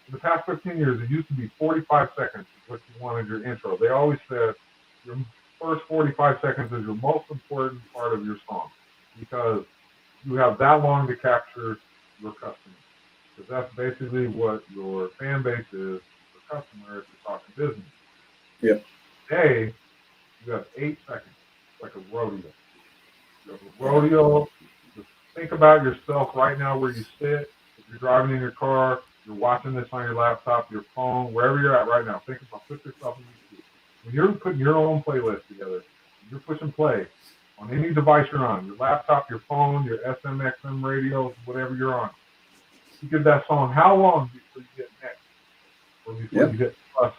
In the past 15 years, it used to be 45 seconds is what you wanted your intro. They always said your first 45 seconds is your most important part of your song because you have that long to capture your customer. Because that's basically what your fan base is, your customer, if you're talking business. Yeah. Today, you have 8 seconds, like a rodeo. You have a rodeo. Just think about yourself right now where you sit. If you're driving in your car, you're watching this on your laptop, your phone, wherever you're at right now. Think about, put yourself in your seat. When you're putting your own playlist together, you're pushing play on any device you're on, your laptop, your phone, your SMXM radios, whatever you're on. You give that song how long before you get next? Or before you hit plus?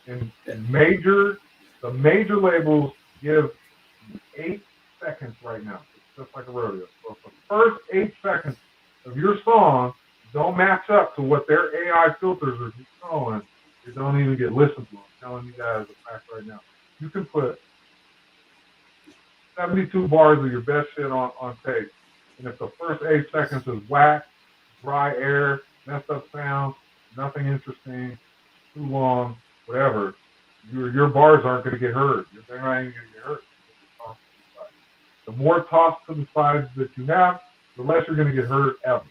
And the major labels give 8 seconds right now. It's just like a rodeo. So if the first 8 seconds of your song don't match up to what their AI filters are showing, it don't even get listened to. I'm telling you guys the fact right now. You can put 72 bars of your best shit on tape, and if the first 8 seconds is whack, dry air, messed up sound, nothing interesting, too long, whatever, your bars aren't going to get heard. They're not even going to get heard. The more tossed to the sides that you have, the less you're going to get heard ever.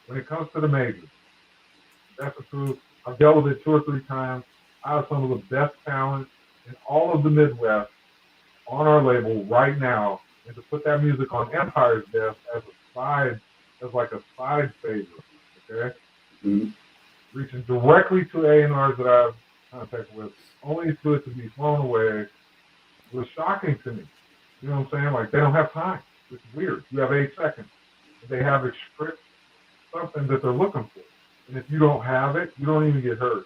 When it comes to the majors, that's the truth. I've dealt with it 2 or 3 times. I have some of the best talent in all of the Midwest on our label right now, and to put that music on Empire's desk as like a side favor, okay? Mm-hmm. Reaching directly to A&Rs that I've contact with, only to it to be thrown away, was shocking to me. You know what I'm saying? Like, they don't have time. It's weird. You have 8 seconds. They have a strict something that they're looking for. And if you don't have it, you don't even get heard.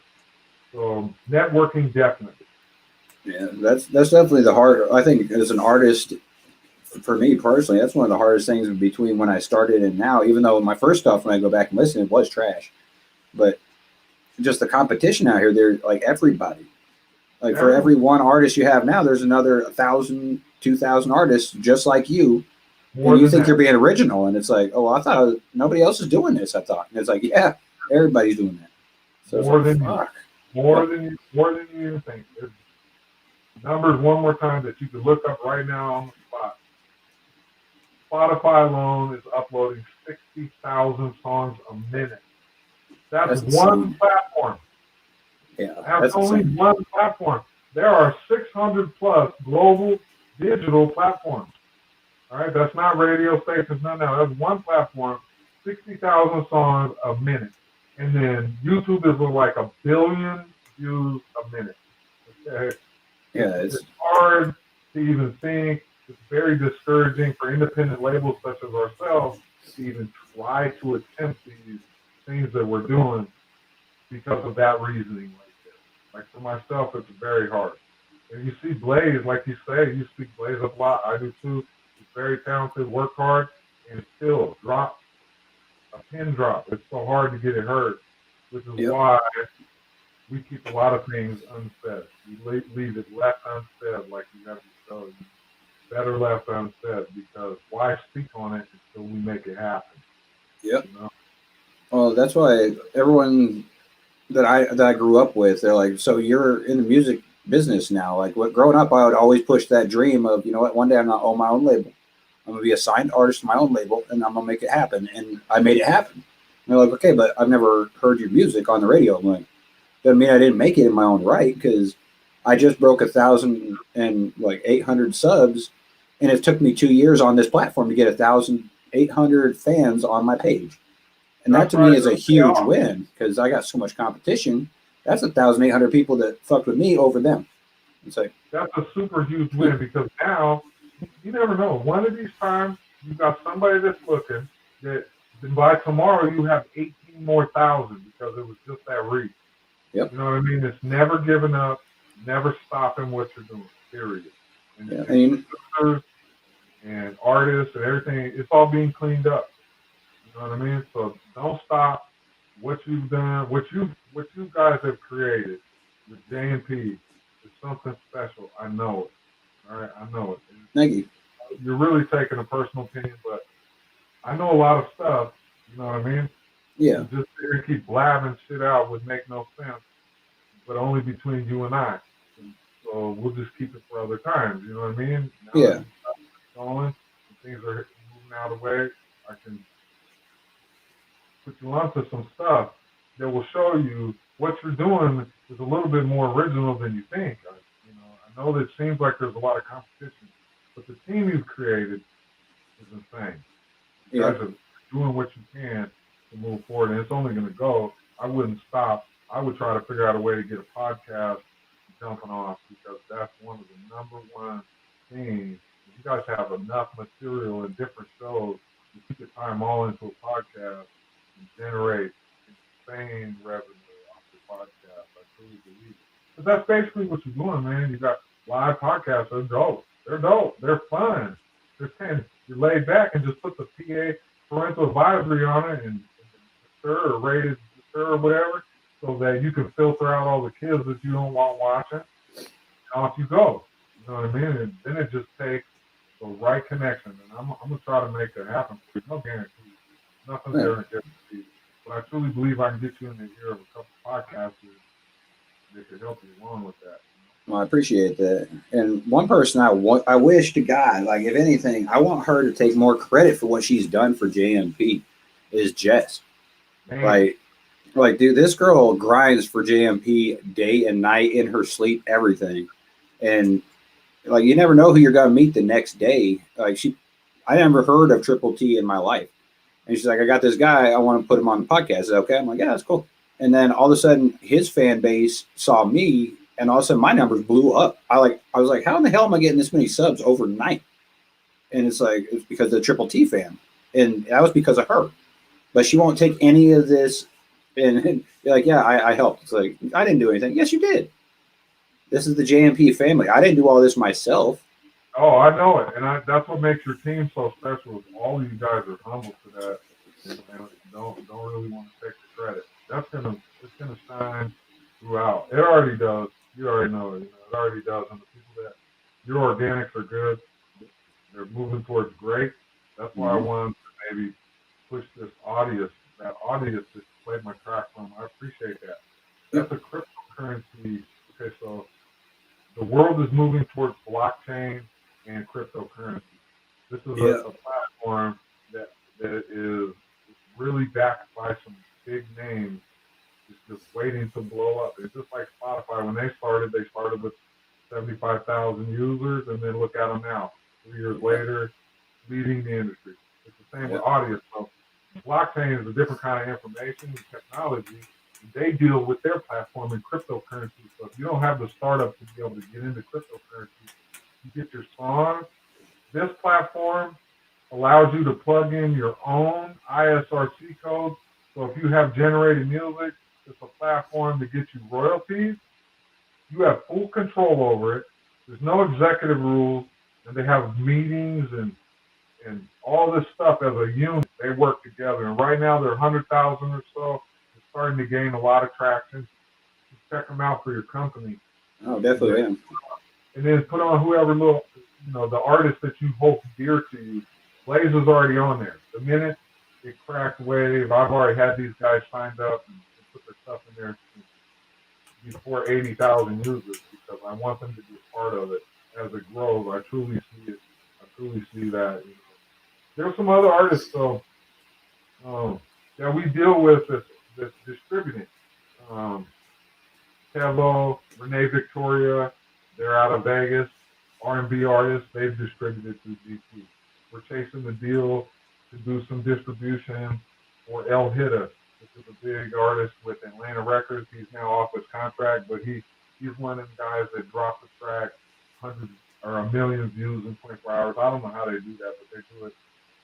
So networking, definitely. Yeah, that's definitely the hard. I think as an artist, for me personally, that's one of the hardest things between when I started and now. Even though my first stuff, when I go back and listen, it was trash, but just the competition out here, they're like everybody. Like for every one artist you have now, there's another 1,000, 2,000 artists just like you. More and you think that. you're being original, and it's like, oh, I thought nobody else is doing this. I thought, and it's like, yeah, everybody's doing that. So more like, than fuck. you, more than you even think. There's numbers one more time that you can look up right now on the spot. Spotify alone is uploading 60,000 songs a minute. That's one platform. Yeah, that's only one platform. There are 600 plus global digital platforms. All right, that's not radio stations, no. That's one platform, 60,000 songs a minute. And then YouTube is like 1 billion views a minute. Okay? Yeah, it's hard to even think. It's very discouraging for independent labels such as ourselves to even try to attempt these things that we're doing because of that reasoning right there. Like for myself, it's very hard. And you see Blaze, like you say, you speak Blaze up a lot. I do too. He's very talented, work hard, and still drop a pin drop. It's so hard to get it heard, which is why we keep a lot of things unsaid. We leave it left unsaid, like you have to tell you. Better left unsaid, because why speak on it until we make it happen? Yep. You know? Well, that's why everyone that I grew up with, they're like, so you're in the music business now. Like, growing up, I would always push that dream of, you know what, one day I'm gonna own my own label. I'm gonna be a signed artist to my own label, and I'm gonna make it happen. And I made it happen. And they're like, okay, but I've never heard your music on the radio. I'm like, doesn't mean I didn't make it in my own right, because I just broke 1,800 subs, and it took me 2 years on this platform to get 1,800 fans on my page. And that to me is a huge win, because I got so much competition. That's 1,800 people that fucked with me over them. It's like, that's a super huge win, because now you never know. One of these times you got somebody that's looking that by tomorrow you have 18 more thousand because it was just that reach. Yep. You know what I mean? It's never giving up, never stopping what you're doing. Period. And, and artists and everything, it's all being cleaned up. You know what I mean? So don't stop what you've done, what you guys have created with JMP, It's something special. I know it. All right, I know it. Thank you. You're really taking a personal opinion, but I know a lot of stuff. You know what I mean? Yeah. Just keep blabbing shit out would make no sense, but only between you and I. So we'll just keep it for other times. You know what I mean? Now Yeah. that going, and things are moving out of the way, I can put you onto some stuff that will show you what you're doing is a little bit more original than you think. I know that it seems like there's a lot of competition, but the team you've created is insane. You guys are doing what you can to move forward, and it's only going to go. I wouldn't stop. I would try to figure out a way to get a podcast jumping off, because that's one of the number one things. If you guys have enough material and different shows, you could tie them all into a podcast and generate insane revenue off your podcast. I truly believe it. But that's basically what you're doing, man. You got live podcasts. They're dope. They're dope. They're fun. They're saying you're laid back and just put the PA parental advisory on it and stir or rated stir or whatever, so that you can filter out all the kids that you don't want watching. And off you go. You know what I mean? And then it just takes the right connection. And I'm gonna try to make that happen. There's no guarantee. Nothing's there guaranteed. But I truly believe I can get you in the ear of a couple podcasters that could help you along with that. Well, I appreciate that. And one person I wish to God, like, if anything, I want her to take more credit for what she's done for JMP, is Jess. Man. Like, dude, this girl grinds for JMP day and night, in her sleep, everything. And, like, you never know who you're going to meet the next day. Like, I never heard of Triple T in my life. And she's like, I got this guy, I want to put him on the podcast. Is that okay? I'm like, yeah, that's cool. And then all of a sudden, his fan base saw me, and all of a sudden my numbers blew up. I was like, how in the hell am I getting this many subs overnight? And it's because of the Triple T fan. And that was because of her. But she won't take any of this. And you're like, yeah, I helped. It's like, I didn't do anything. Yes, you did. This is the JMP family. I didn't do all this myself. Oh, I know it. And that's what makes your team so special. All of you guys are humble to that. And don't really want to take the credit. It's gonna shine throughout. It already does. You already know it. It already does. And the people that your organics are good, they're moving towards great. That's why I wanted to maybe push this audience. That audience that played my track from. I appreciate that. That's a cryptocurrency. Okay, so the world is moving towards blockchain and cryptocurrency. This is a platform that is really backed by some big names. It's just waiting to blow up. It's just like Spotify. When they started with 75,000 users, and then look at them now. 3 years later, leading the industry. It's the same with audience. So blockchain is a different kind of information and technology. They deal with their platform in cryptocurrency. So if you don't have the startup to be able to get into cryptocurrency, you get your song. This platform allows you to plug in your own ISRC code. So if you have generated music, it's a platform to get you royalties. You have full control over it. There's no executive rules, and they have meetings and all this stuff as a unit. They work together. And right now they're 100,000 or so. It's starting to gain a lot of traction. Just check them out for your company. Oh, definitely am. And then put on whoever the artist that you hold dear to you. Blaze is already on there. The minute it cracked Wave, I've already had these guys signed up and put their stuff in there before 80,000 users, because I want them to be a part of it as it grows. I truly see it. I truly see that. There's some other artists though that we deal with that's distributing. Kevo, Renee Victoria, they're out of Vegas. R&B artists, they've distributed through GT. We're chasing the deal to do some distribution for El Hida, which is a big artist with Atlanta Records. He's now off his contract, but he's one of them guys that dropped the track 100 or 1 million views in 24 hours. I don't know how they do that, but they do it.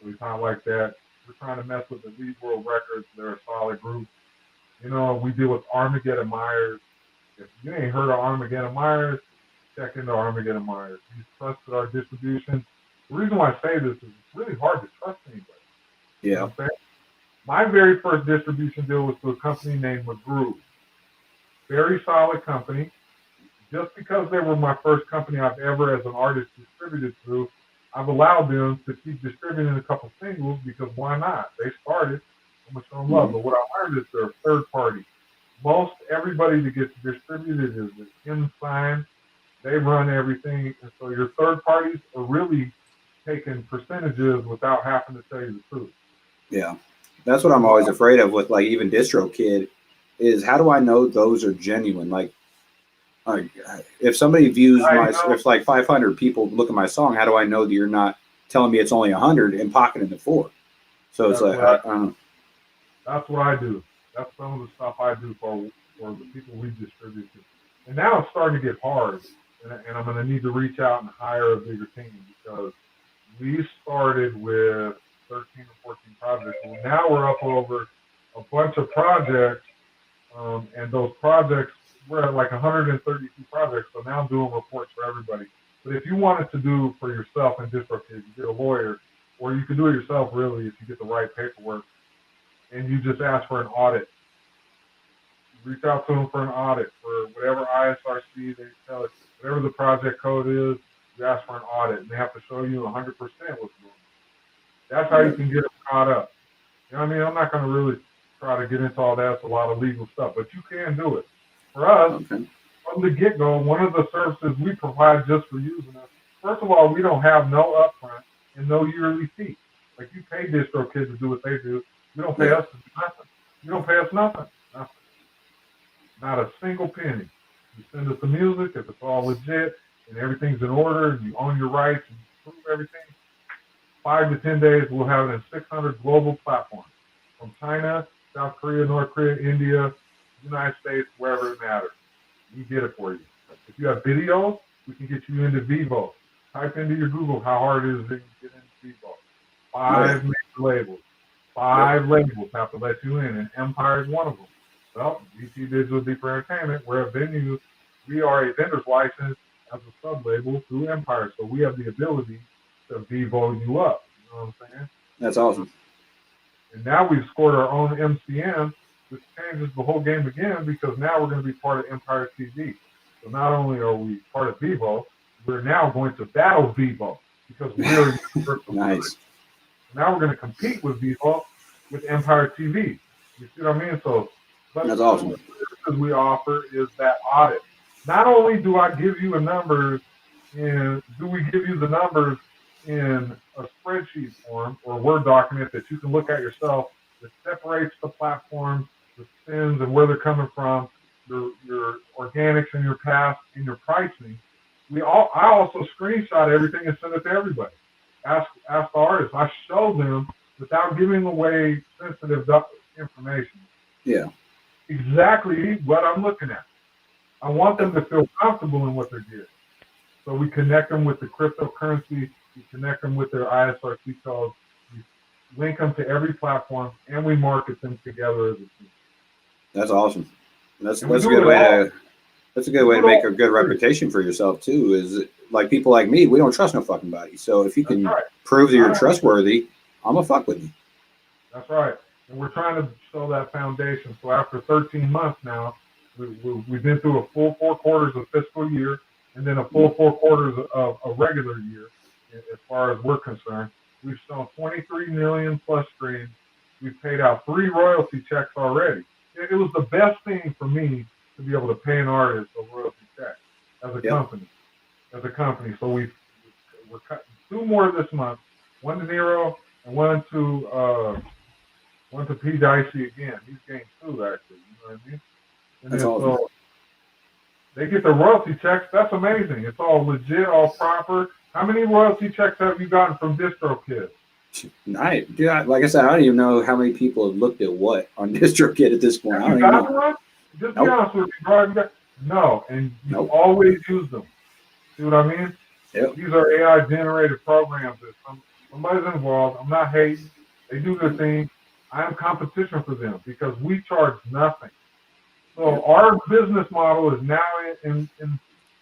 So he's not like that. We're trying to mess with the Lead World Records. They're a solid group. We deal with Armageddon Myers. If you ain't heard of Armageddon Myers, check into Armageddon Myers. He's trusted our distribution. The reason why I say this is it's really hard to trust anybody. Yeah. You know what I'm saying? My very first distribution deal was to a company named McGrew. Very solid company. just because they were my first company I've ever, as an artist, distributed through, I've allowed them to keep distributing a couple singles because why not? They started. I'm going to show them love. But what I learned is they're a third party. Most everybody that gets distributed is inside. They run everything. And so your third parties are really taking percentages without having to tell you the truth. Yeah. That's what I'm always afraid of with like even DistroKid is how do I know those are genuine? Like if somebody views if like 500 people look at my song, how do I know that you're not telling me it's only 100 and pocketing the 4? So it's like, that's what I do. That's some of the stuff I do for the people we distribute to. And now it's starting to get hard, and I'm going to need to reach out and hire a bigger team because we started with 13 or 14 projects. And now we're up over a bunch of projects, and those projects, we're at like 132 projects, so now I'm doing reports for everybody. But if you wanted to do for yourself in DistroKid, you get a lawyer, or you can do it yourself really if you get the right paperwork, and you just ask for an audit. Reach out to them for an audit for whatever ISRC they tell us, whatever the project code is, you ask for an audit, and they have to show you 100% what's going on. That's how you can get them caught up. You know what I mean? I'm not going to really try to get into all that. It's a lot of legal stuff, but you can do it. For us, from the get-go, one of the services we provide just for using us, first of all, we don't have no upfront and no yearly fee. Like you pay DistroKid to do what they do. You don't pay us to do nothing. You don't pay us nothing. Not a single penny. You send us the music, if it's all legit and everything's in order, and you own your rights and you prove everything, 5 to 10 days, we'll have it in 600 global platforms. From China, South Korea, North Korea, India, United States, wherever it matters. We get it for you. If you have videos, we can get you into Vivo. Type into your Google how hard it is to get into Vivo. 5 major labels. 5 labels have to let you in, and Empire is one of them. Well, DT Digital Deeper Entertainment, we're a venue. We are a vendor's license as a sub-label through Empire, so we have the ability to Vivo you up. You know what I'm saying? That's awesome. And now we've scored our own MCN, which changes the whole game again because now we're going to be part of Empire TV. So not only are we part of Vivo, we're now going to battle Vivo because we're nice. Now we're going to compete with Vivo with Empire TV. You see what I mean? So that's awesome. The services we offer is that audit. Not only do I give you the numbers in a spreadsheet form or Word document that you can look at yourself that separates the platforms, the spins and where they're coming from, your organics and your past and your pricing. I also screenshot everything and send it to everybody. Ask the artists. I show them without giving away sensitive information. Yeah. Exactly what I'm looking at. I want them to feel comfortable in what they're getting. So we connect them with the cryptocurrency, we connect them with their ISRC codes, we link them to every platform, and we market them together as a team. That's awesome. That's a good way to make a good reputation for yourself too. Is like people like me, we don't trust no fucking body. So if you can prove that you're trustworthy, I'm gonna fuck with you. That's right. And we're trying to show that foundation. So after 13 months now, we've been through a full 4 quarters of fiscal year and then a full 4 quarters of a regular year as far as we're concerned. We've shown 23 million plus streams. We've paid out 3 royalty checks already. It was the best thing for me to be able to pay an artist a royalty check as a company. So we're cutting 2 more this month, 1 to Nero and 1 to P. Dicey again. He's getting 2 actually. You know what I mean? And that's then awesome. So they get the royalty checks. That's amazing. It's all legit, all proper. How many royalty checks have you gotten from DistroKid? Like I said, I don't even know how many people have looked at what on DistroKid at this point. I don't even know. Just be honest with you, bro. No, and you always use them. See what I mean? Yep. These are AI-generated programs that somebody's involved. I'm not hating. They do their thing. I am competition for them because we charge nothing. So our business model is now in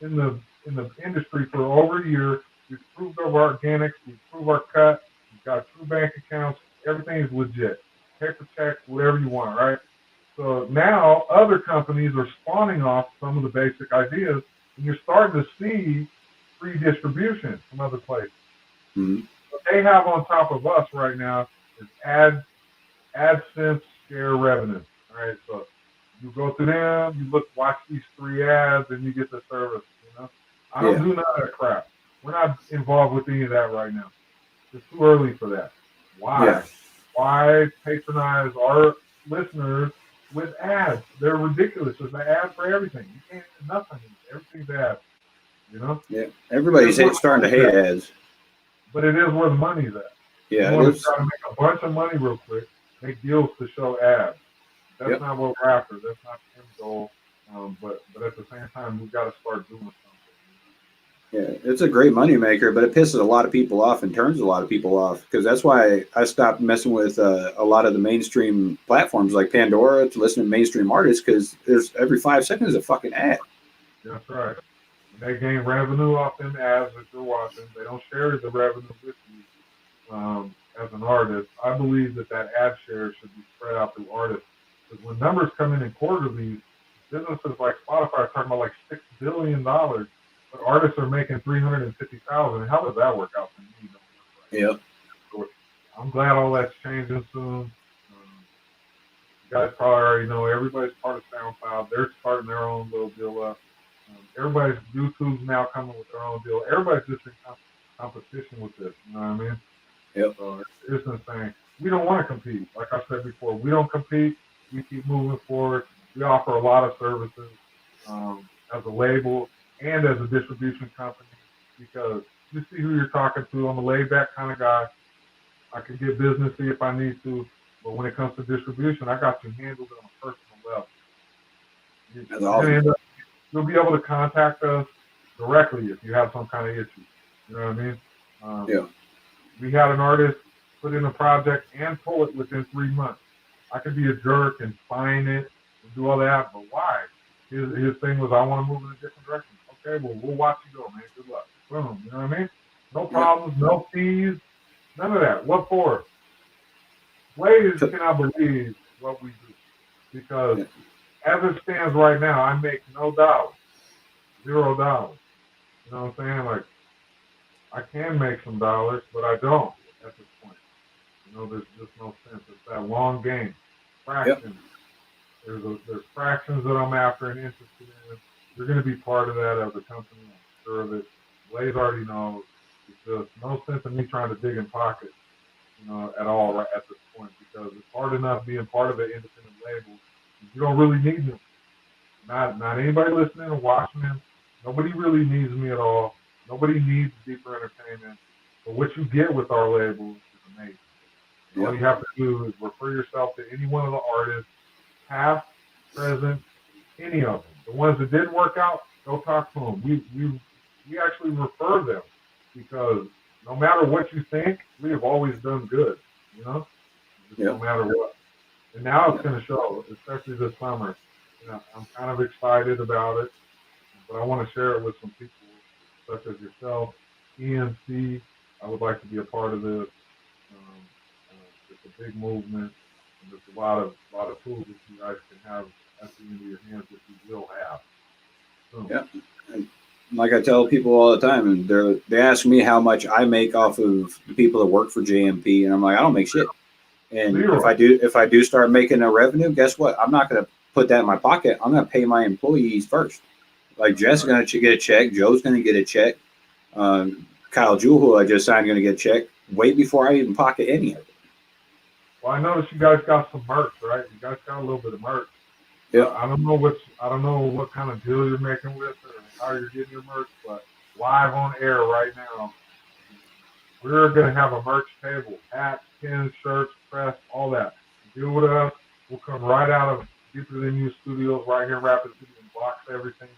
the industry for over a year. We've proved our organics. We've proved our cut. We've got true bank accounts. Everything is legit. Paper checks, whatever you want, right? So now other companies are spawning off some of the basic ideas And you're starting to see free distribution from other places. Mm-hmm. What they have on top of us right now is AdSense share revenue. All right, so you go to them, you watch these 3 ads, and you get the service. I don't do none of that crap. We're not involved with any of that right now. It's too early for that. Why? Yeah. Why patronize our listeners with ads? They're ridiculous. There's an ad for everything. You can't do nothing. Everything's ads. Yeah. Everybody's starting to hate ads. But it is where the money's at. Yeah. You want to try to make a bunch of money real quick, make deals to show ads. That's not what we're after. That's not the end goal. But at the same time, we've got to start doing something. Yeah, it's a great moneymaker, but it pisses a lot of people off and turns a lot of people off, because that's why I stopped messing with a lot of the mainstream platforms like Pandora to listen to mainstream artists, because there's every 5 seconds a fucking ad. That's right. They gain revenue off them ads that you're watching. They don't share the revenue with you as an artist. I believe that ad share should be spread out through artists. Because when numbers come in quarterly, businesses like Spotify are talking about like $6 billion. But artists are making $350,000. How does that work out for me? Yeah. So I'm glad all that's changing soon. You guys probably already know everybody's part of SoundCloud. They're starting their own little deal up. Everybody's YouTube's now coming with their own deal. Everybody's just in competition with this. You know what I mean? Yep. So it's insane. We don't want to compete. Like I said before, we don't compete. We keep moving forward. We offer a lot of services as a label and as a distribution company, because you see who you're talking to. I'm a laid-back kind of guy. I can get businessy if I need to, but when it comes to distribution, I got you handled on a personal level. That's awesome. You'll be able to contact us directly if you have some kind of issue. You know what I mean? We had an artist put in a project and pull it within 3 months. I could be a jerk and sign it and do all that, but why? His thing was, I want to move in a different direction. Okay, well, we'll watch you go, man. Good luck. Boom. You know what I mean? No problems, no fees, none of that. What for? Ladies cannot believe what we do, because as it stands right now, I make no dollars, $0. You know what I'm saying? Like, I can make some dollars, but I don't at this point. There's just no sense. It's that long game. Fractions. There's fractions that I'm after and interested in. You're going to be part of that as a company. I'm sure of it. Blaze already knows. It's just no sense in me trying to dig in pockets, at all right at this point, because it's hard enough being part of an independent label. You don't really need me. Not anybody listening or watching them. Nobody really needs me at all. Nobody needs Deeper Entertainment. But what you get with our label is amazing. All you have to do is refer yourself to any one of the artists, past, present, any of them. The ones that didn't work out, go talk to them. We actually refer them, because no matter what you think, we have always done good, no matter what. And now it's going to show, especially this summer. I'm kind of excited about it, but I want to share it with some people, such as yourself, EMC. I would like to be a part of this. It's a big movement, and there's a lot of tools that you guys can have at the end of your hands that you will have. And like I tell people all the time, and they ask me how much I make off of the people that work for JMP, and I'm like, I don't make shit. And if I do start making a revenue, guess what? I'm not going to put that in my pocket. I'm going to pay my employees first. Like Jess is going to get a check. Joe's going to get a check. Kyle Jewell, who I just signed, going to get a check. Wait before I even pocket any of it. Well, I noticed you guys got some merch, right? You guys got a little bit of merch. Yeah. I don't know what kind of deal you're making with or how you're getting your merch, but live on air right now, we're going to have a merch table: hats, pins, shirts, press, all that. Deal with us. We'll come right out of Deeper Than You Studios right here in Rapid City and box everything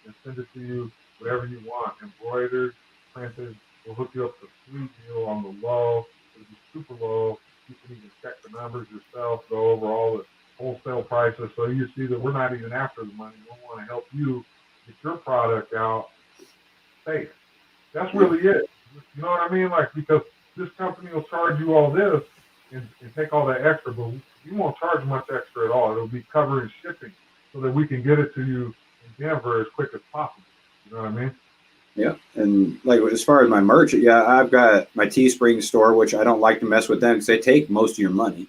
and send it to you, whatever you want. Embroidered, printed. We'll hook you up with a sweet deal on the low. It'll be super low. You can even check the numbers yourself, go over all the wholesale prices, so you see that we're not even after the money. We want to help you get your product out safe. That's really it. You know what I mean? Like, because this company will charge you all this and take all that extra, but we won't charge much extra at all. It'll be covering shipping so that we can get it to you in Denver as quick as possible. You know what I mean? Yeah, and like as far as my merch, yeah, I've got my Teespring store, which I don't like to mess with them because they take most of your money.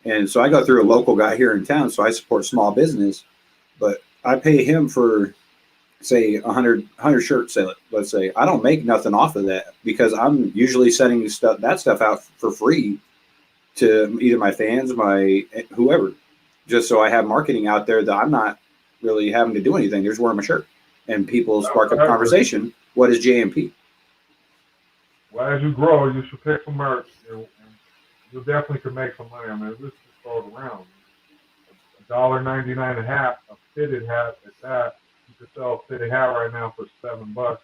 And so I go through a local guy here in town, so I support small business, but I pay him for say 100 shirts. Let's say I don't make nothing off of that because I'm usually sending that stuff out for free to either my fans, my whoever, just so I have marketing out there that I'm not really having to do anything. They're just wearing my shirt, and people spark up conversation. What is JMP? Well, as you grow, you should pick some merch. You definitely could make some money. I mean, let's just throw it around. $1.99 a hat, a fitted hat at that. You could sell a fitted hat right now for $7, $8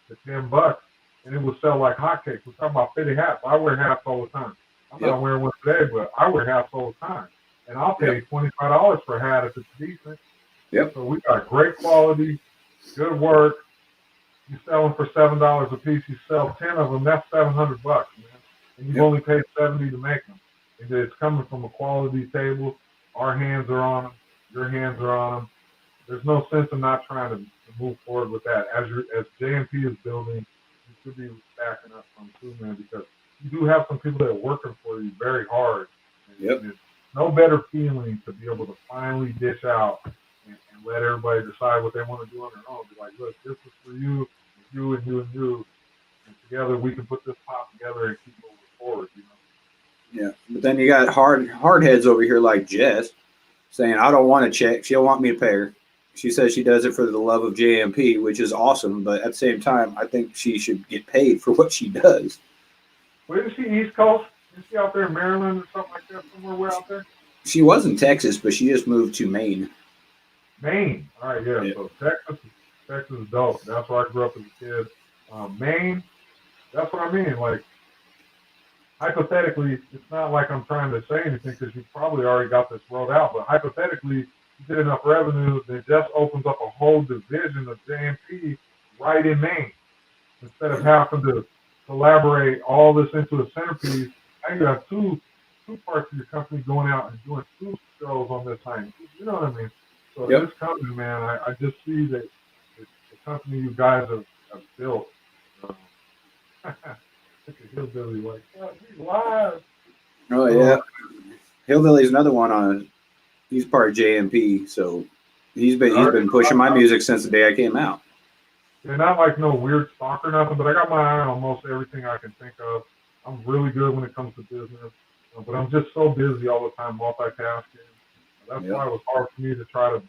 to $10, and it will sell like hotcakes. We're talking about fitted hats. I wear hats all the time. I'm not wearing one today, but I wear hats all the time. And I'll pay $25 for a hat if it's decent. Yep. So we got great quality, good work. You sell them for $7 a piece. You sell 10 of them. That's $700, man. And you've only paid $70 to make them. And it's coming from a quality table. Our hands are on them. Your hands are on them. There's no sense in not trying to move forward with that. As JMP is building, you should be backing up from too, man, because you do have some people that are working for you very hard. And it's no better feeling to be able to finally dish out and let everybody decide what they want to do on their own. Be like, look, this is for you, you, and you, and you. And together we can put this pot together and keep moving forward, you know? Yeah, but then you got hard heads over here like Jess saying, I don't want to check. She don't want me to pay her. She says she does it for the love of JMP, which is awesome. But at the same time, I think she should get paid for what she does. Where is she, East Coast? Is she out there in Maryland or something like that? Somewhere way out there? She was in Texas, but she just moved to Maine. Maine. All right, yeah. So Texas is dope. That's where I grew up as a kid. Maine, that's what I mean. Like, hypothetically, it's not like I'm trying to say anything because you probably already got this rolled out, but hypothetically, you get enough revenue that just opens up a whole division of JMP right in Maine. Instead of having to collaborate all this into a centerpiece, now you have two parts of your company going out and doing 2 shows on this time. You know what I mean? So this company, man, I just see that the company you guys have built. Look at Hillbilly, like, oh, he's live. Oh, yeah. Hillbilly's another one he's part of JMP, so he's been pushing my music since the day I came out. Yeah, not like no weird stock or nothing, but I got my eye on almost everything I can think of. I'm really good when it comes to business, but I'm just so busy all the time multitasking. That's why it was hard for me to try to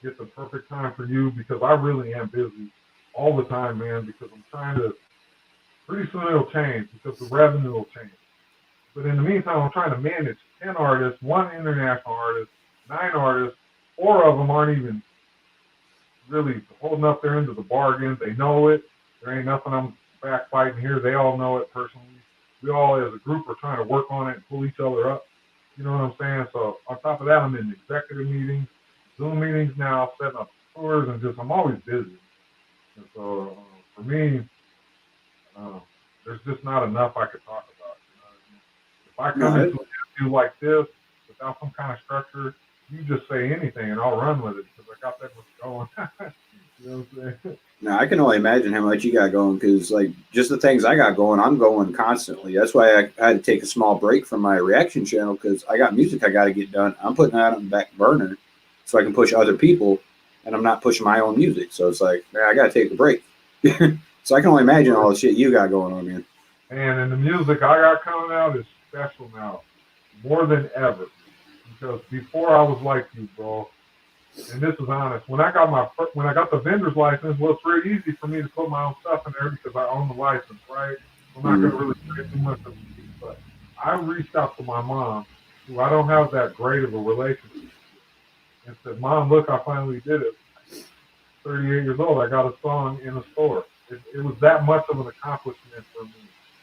get the perfect time for you, because I really am busy all the time, man, because I'm trying to, pretty soon it'll change because the revenue will change. But in the meantime, I'm trying to manage 10 artists, 1 international artist, 9 artists. 4 of them aren't even really holding up their end of the bargain. They know it. There ain't nothing I'm backbiting here. They all know it personally. We all, as a group, are trying to work on it and pull each other up. You know what I'm saying? So on top of that, I'm in executive meetings, Zoom meetings now, setting up tours, and I'm always busy. And so for me, there's just not enough I could talk about. You know what I mean? If I come into an interview like this without some kind of structure, you just say anything and I'll run with it because I got that much going. You know what I'm saying? Now, I can only imagine how much you got going because, like, just the things I got going, I'm going constantly. That's why I had to take a small break from my reaction channel because I got music I got to get done. I'm putting that on the back burner so I can push other people, and I'm not pushing my own music. So it's like, man, I got to take a break. So I can only imagine all the shit you got going on, man. And the music I got coming out is special now, more than ever. Because before I was like you, bro, and this is honest. When I got the vendor's license, well, it's very easy for me to put my own stuff in there because I own the license, right? I'm not going to really say too much of it, but I reached out to my mom, who I don't have that great of a relationship with, and said, Mom, look, I finally did it. 38 years old, I got a song in a store. It was that much of an accomplishment for me.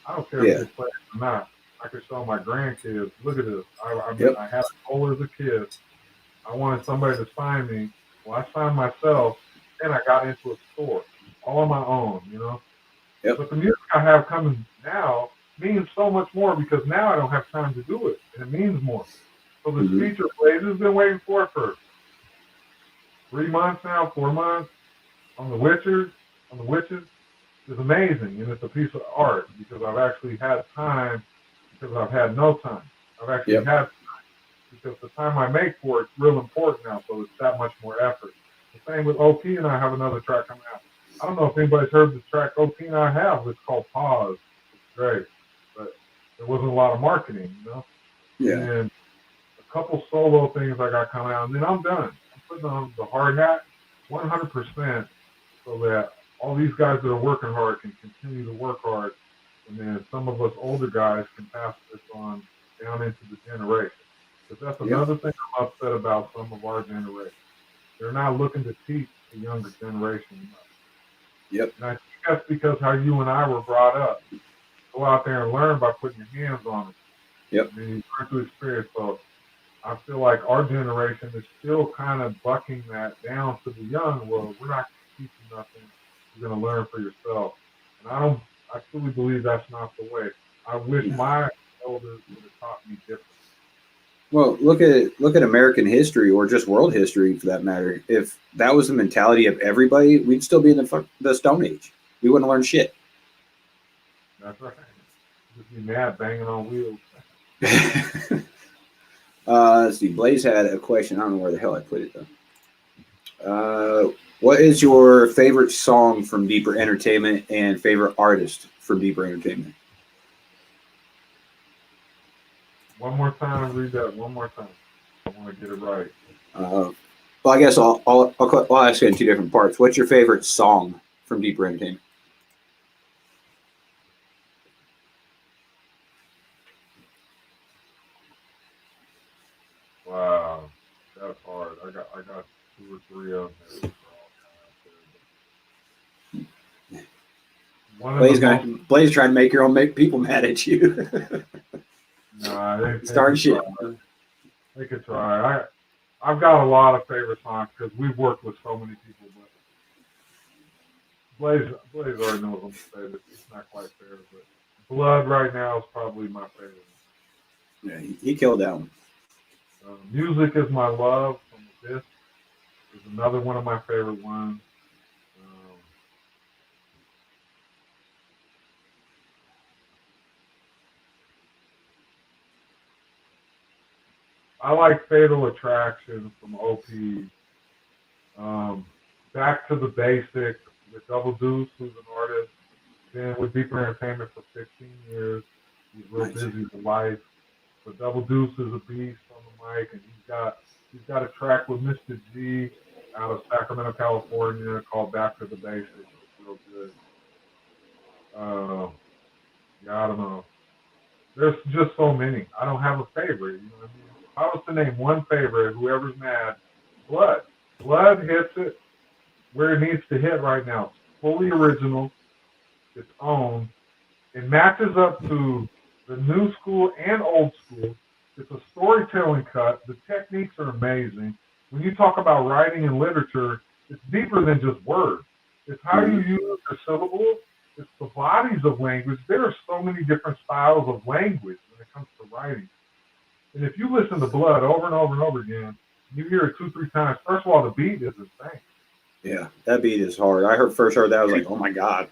I don't care if it's playing or not. I could show my grandkids, look at this. I had a goal as a kid. I wanted somebody to sign me. Well, I signed myself, and I got into a store, all on my own, you know. Yep. But the music I have coming now means so much more because now I don't have time to do it, and it means more. So this feature plays has been waiting for it for 3 months now, 4 months. on the witches is amazing, and it's a piece of art because I've actually had time because I've had no time. I've actually had time because the time I make for it's real important now, so it's that much more effort. The same with OP, and I have another track coming out. I don't know if anybody's heard the track OP and I have. It's called Pause. It's great, but there wasn't a lot of marketing, you know. Yeah. And a couple solo things I got coming out, and then I'm done. I'm putting on the hard hat 100% so that all these guys that are working hard can continue to work hard, and then some of us older guys can pass this on down into the generation. Because that's another thing I'm upset about some of our generation. They're not looking to teach the younger generation much. Yep. And I think that's because how you and I were brought up. Go out there and learn by putting your hands on it. Yep. And you learn to experience. So I feel like our generation is still kind of bucking that down to the young. Well, we're not going to teach you nothing. You're going to learn for yourself. And I truly believe that's not the way. I wish my elders would have taught me different. Well, look at American history or just world history for that matter. If that was the mentality of everybody, we'd still be in the Stone Age. We wouldn't learn shit. That's right. Just be mad banging on wheels. Let's see. Blaze had a question. I don't know where the hell I put it though. What is your favorite song from Deeper Entertainment and favorite artist from Deeper Entertainment? One more time, read that one more time. I want to get it right. Well, I guess I'll ask you in two different parts. What's your favorite song from Deeper Entertainment? Wow, that's hard. I got 2 or 3 of them. Blaze trying to make your own people mad at you. Nah, Start shit. They could try. I've got a lot of favorite songs because we've worked with so many people. But Blaze already knows I'm favorite. It's not quite fair, but Blood right now is probably my favorite. Yeah, he killed that one. Music is My Love from the disc is another one of my favorite ones. I like Fatal Attraction from OP. Back to the Basics with Double Deuce, who's an artist. Been with Deeper Entertainment for 15 years. He's real busy with life. But Double Deuce is a beast on the mic, and he's got a track with Mr. G out of Sacramento, California, called Back to the Basics. It's real good. I don't know. There's just so many. I don't have a favorite. You know what I mean? If I was to name one favorite, whoever's mad, Blood. Blood hits it where it needs to hit right now. It's fully original. Its own. It matches up to the new school and old school. It's a storytelling cut. The techniques are amazing. When you talk about writing and literature, it's deeper than just words. It's how you use your syllables. It's the bodies of language. There are so many different styles of language when it comes to writing. And if you listen to Blood over and over and over again, you hear it 2-3 times. First of all, the beat is insane. Yeah, that beat is hard. I first heard that, I was like, oh my God.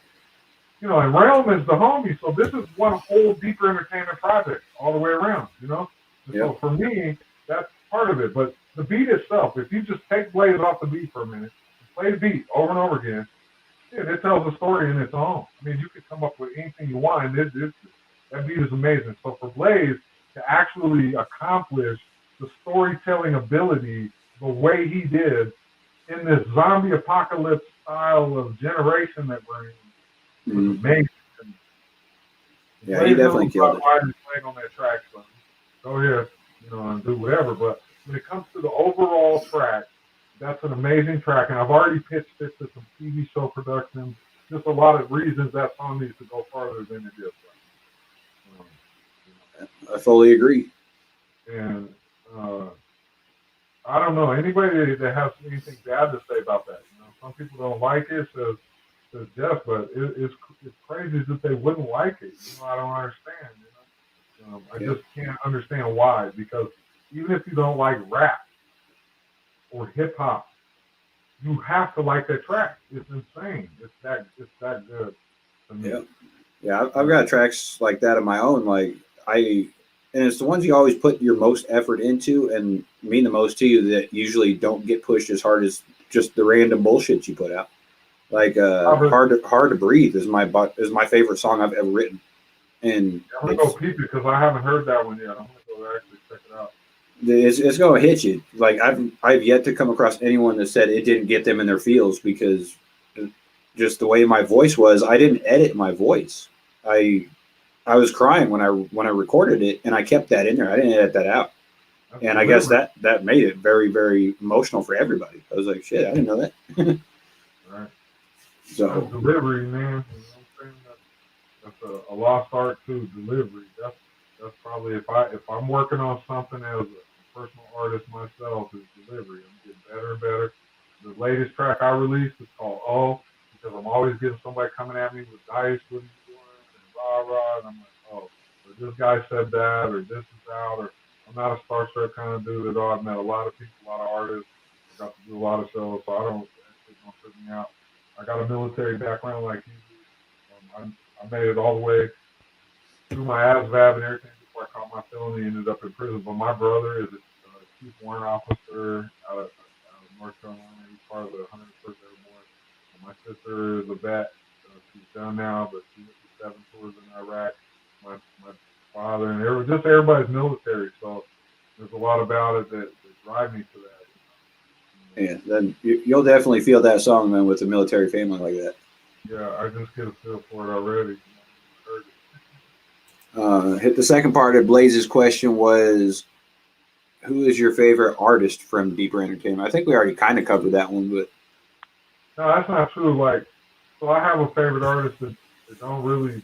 You know, and Realm is the homie, so this is one whole Deeper Entertainment project all the way around, you know? So for me, that's part of it. But the beat itself, if you just take Blaze off the beat for a minute, play the beat over and over again, it tells a story in its own. I mean, you could come up with anything you want, and that beat is amazing. So for Blaze to actually accomplish the storytelling ability the way he did in this zombie apocalypse style of generation that we're in, was amazing. Yeah, Blaze, he definitely killed it. Why he's playing on that track, so go ahead, and do whatever. But when it comes to the overall track, that's an amazing track, and I've already pitched it to some TV show production. Just a lot of reasons that song needs to go farther than it is. I fully agree. And I don't know anybody that has anything bad to say about that. Some people don't like it, says Jeff, but it's crazy that they wouldn't like it. I don't understand. I just can't understand why. Because even if you don't like rap or hip hop you have to like that track. It's insane. It's that good to me. Yeah. Yeah, I've got tracks like that of my own. And it's the ones you always put your most effort into and mean the most to you that usually don't get pushed as hard as just the random bullshit you put out. Like hard to breathe is my favorite song I've ever written. And I'm gonna go peep it because I haven't heard that one yet. I'm gonna go actually check it out. It's gonna hit you. Like I've yet to come across anyone that said it didn't get them in their feels because just the way my voice was, I didn't edit my voice. I was crying when I recorded it, and I kept that in there. I didn't edit that out. That's And I guess that made it very, very emotional for everybody. I was like, shit, I didn't know that. Right. So That's delivery, man. You know what I'm saying? That's a lost art too. Delivery. That's probably if I'm working on something as a personal artist myself, is delivery. I'm getting better and better. The latest track I released is called O, because I'm always getting somebody coming at me with Dice, what are you doing, and rah, and I'm like, oh, or this guy said that, or this is out, or I'm not a starstruck kind of dude at all. I've met a lot of people, a lot of artists. I got to do a lot of shows, so I don't trip me out. I got a military background like you do. I made it all the way through my ASVAB and everything before I caught my felony and ended up in prison. But my brother is a chief warrant officer out of North Carolina. He's part of the 101st Airborne. My sister is a vet. She's done now, but she went to 7 tours in Iraq. My father and everybody's military, so there's a lot about it that drive me to that. yeah, then you'll definitely feel that song, man, with a military family like that. Yeah, I just get a feel for it already. Hit the second part of Blaze's question was, who is your favorite artist from Deeper Entertainment? I think we already kind of covered that one, but no, that's not true. Like, so I have a favorite artist that don't really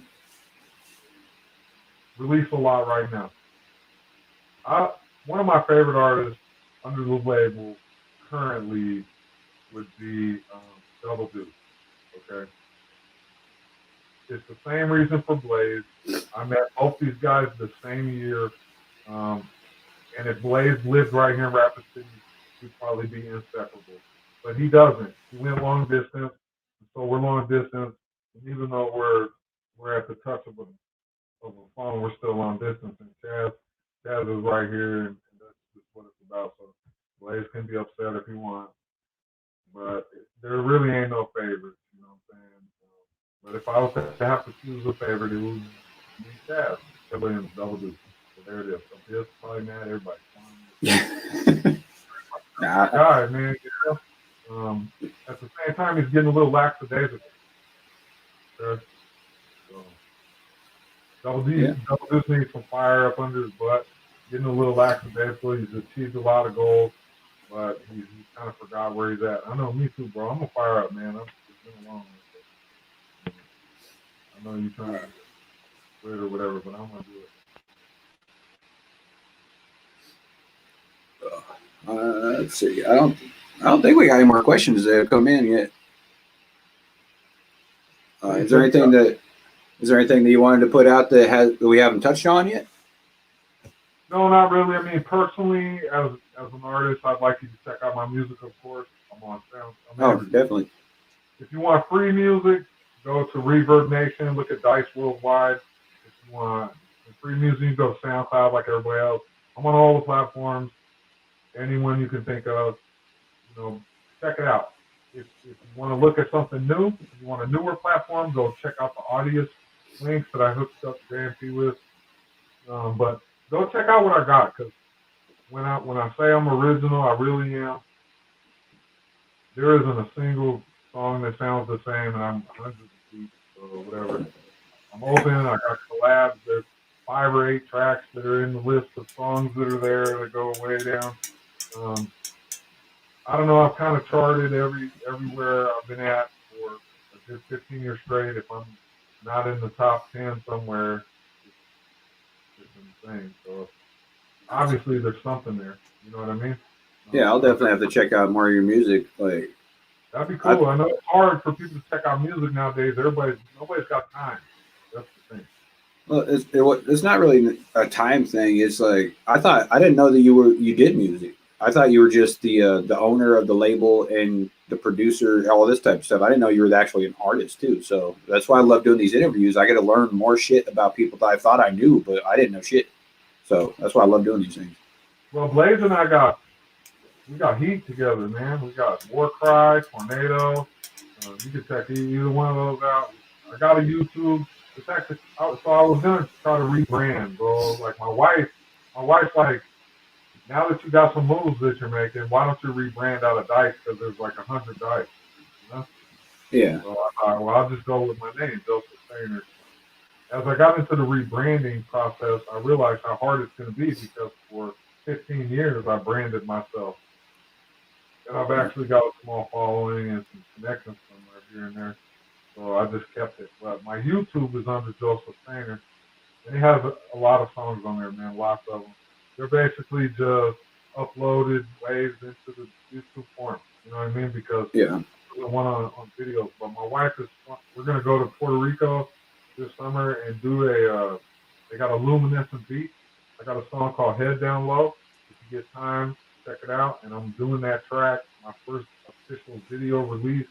release a lot right now. One of my favorite artists under the label currently would be Double Deuce. Okay. It's the same reason for Blaze. I met both these guys the same year. And if Blaze lived right here in Rapid City, we'd probably be inseparable. But he doesn't. He went long distance, so we're long distance. And even though we're at the touch of a phone, we're still long distance. And Chaz is right here, and that's just what it's about. So Blaze can be upset if he wants, but there really ain't no favorites. You know what I'm saying? But if I was to have to choose a favorite, it would be Chaz. Everybody Double Deuce. So there it is. So this probably mad everybody. Guy, man. You know? At the same time, he's getting a little lackadaisical. Okay? So, Double Deuce needs some fire up under his butt. Getting a little lackadaisical. He's achieved a lot of goals, but he's kind of forgot where he's at. I know, me too, bro. I'm going to fire up, man. It's been a long one. I know you're trying to quit or whatever, but I'm going to do it. let's see. I don't think we got any more questions that have come in yet. Is there anything that you wanted to put out that we haven't touched on yet? No, not really. I mean, personally, as an artist, I'd like you to check out my music, of course. I'm on Sound. Definitely. If you want free music, go to Reverb Nation. Look at Dice Worldwide. If you want free music, you go to SoundCloud like everybody else. I'm on all the platforms. Anyone you can think of, check it out. If you want to look at something new, if you want a newer platform, go check out the Audius links that I hooked up JMP with. But go check out what I got, because when I say I'm original, I really am. There isn't a single song that sounds the same, and I'm hundreds of feet or whatever. I'm open. I got collabs. There's 5 or 8 tracks that are in the list of songs that are there that go way down. I don't know. I've kind of charted everywhere I've been at for a good 15 years straight. If I'm not in the top 10 somewhere, it's insane. So obviously there's something there. You know what I mean? Yeah, I'll definitely have to check out more of your music. Like, that'd be cool. I know it's hard for people to check out music nowadays. Nobody's got time. That's the thing. Well, it's not really a time thing. It's like I didn't know that you did music. I thought you were just the owner of the label and the producer, all this type of stuff. I didn't know you were actually an artist too. So that's why I love doing these interviews. I get to learn more shit about people that I thought I knew, but I didn't know shit. So that's why I love doing these things. Well, Blaze and I we got heat together, man. We got War Cry, Tornado. You can check either one of those out. I got a YouTube. It's actually, so I was gonna try to rebrand, bro. Like my wife's like, now that you got some moves that you're making, why don't you rebrand out of dice? Because there's like 100 dice, you know? Yeah. So I thought, well, I'll just go with my name, Joseph Stainer. As I got into the rebranding process, I realized how hard it's going to be because for 15 years I branded myself. And I've actually got a small following and some connections somewhere here and there. So I just kept it. But my YouTube is under Joseph Stainer. And he has a lot of songs on there, man, lots of them. They're basically just uploaded waves into the YouTube form. You know what I mean? Because yeah, the one on videos. But my wife we're going to go to Puerto Rico this summer and do they got a luminescent beat. I got a song called Head Down Low. If you get time, check it out. And I'm doing that track. My first official video release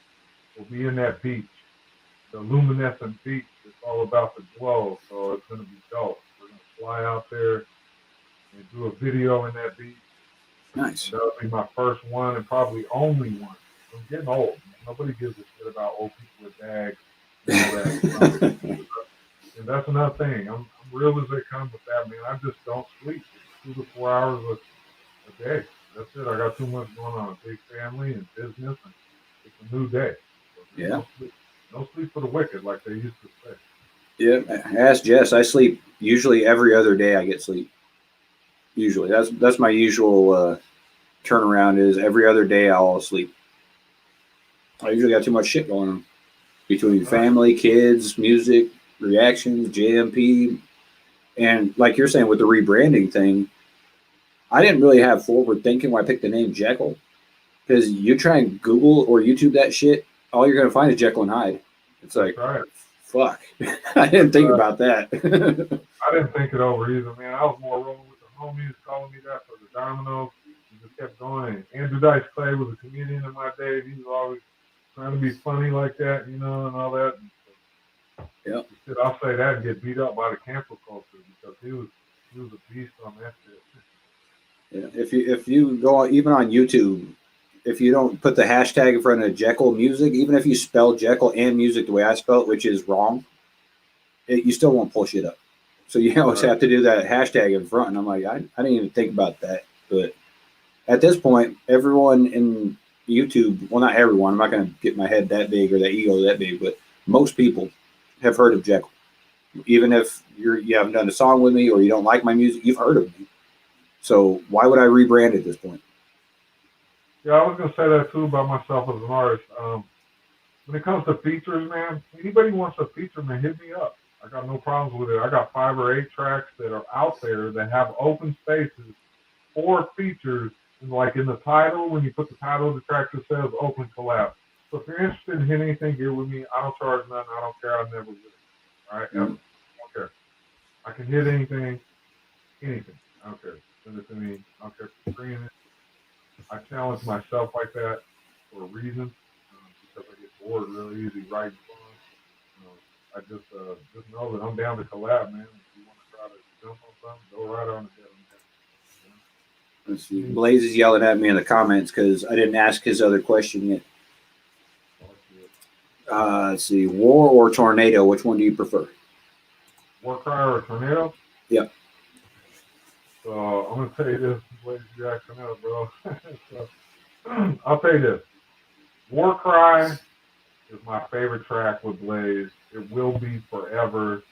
will be in that beach. The luminescent beach. It's all about the glow, so it's going to be dope. We're going to fly out there and do a video in that beach. Nice. That'll be my first one and probably only one. I'm getting old. Nobody gives a shit about old people with bags and all that. And that's another thing. I'm real as they come with that, man. I just don't sleep. It's 2 to 4 hours a day. That's it. I got too much going on. A big family and business, and it's a new day. So yeah. No sleep for the wicked, like they used to say. Yeah. Ask Jess. I sleep usually every other day. I get sleep. Usually, that's my usual turnaround. Is every other day I'll sleep. I usually got too much shit going on between family, kids, music, reactions, JMP, and like you're saying with the rebranding thing. I didn't really have forward thinking when I picked the name Jekyll, because you try and Google or YouTube that shit, all you're gonna find is Jekyll and Hyde. It's like, fuck. I didn't think about that. I didn't think it over either, man. I was more rolling with the homies calling me that for the Dominoes. And just kept going. Andrew Dice Clay was a comedian in my day. He was always trying to be funny like that, you know, and all that. Yeah. I'll say that and get beat up by the cancel culture because he was a beast on that shit. Yeah. If you go on, even on YouTube, if you don't put the hashtag in front of JekylMuzic, even if you spell Jekyll and music the way I spell it, which is wrong, you still won't pull shit up. So you always have to do that hashtag in front. And I'm like, I didn't even think about that. But at this point, everyone in YouTube, well, not everyone, I'm not going to get my head that big or that ego that big, but most people have heard of Jekyll. Even if you haven't done a song with me or you don't like my music, you've heard of me. So why would I rebrand at this point? Yeah, I was going to say that too about myself as an artist. When it comes to features, man, anybody wants a feature, man, hit me up. I got no problems with it. I got 5 or 8 tracks that are out there that have open spaces for features. And like in the title, when you put the title of the track, it says open collab. So if you're interested in hitting anything, get with me. I don't charge nothing. I don't care. I never will. All right? I don't care. I can hit anything. I don't care. Send it to me. I don't care if you're screening it. I challenge myself like that for a reason because I get bored really easy writing songs. I just know that I'm down to collab, man. If you want to try to jump on something, go right on ahead. Let's see. Blaze is yelling at me in the comments because I didn't ask his other question yet. Let's see. War or tornado? Which one do you prefer? War Cry or tornado? Yep. So I'm going to tell you this, Blaze Jackson out, bro. So, I'll tell you this. War Cry is my favorite track with Blaze. It will be forever.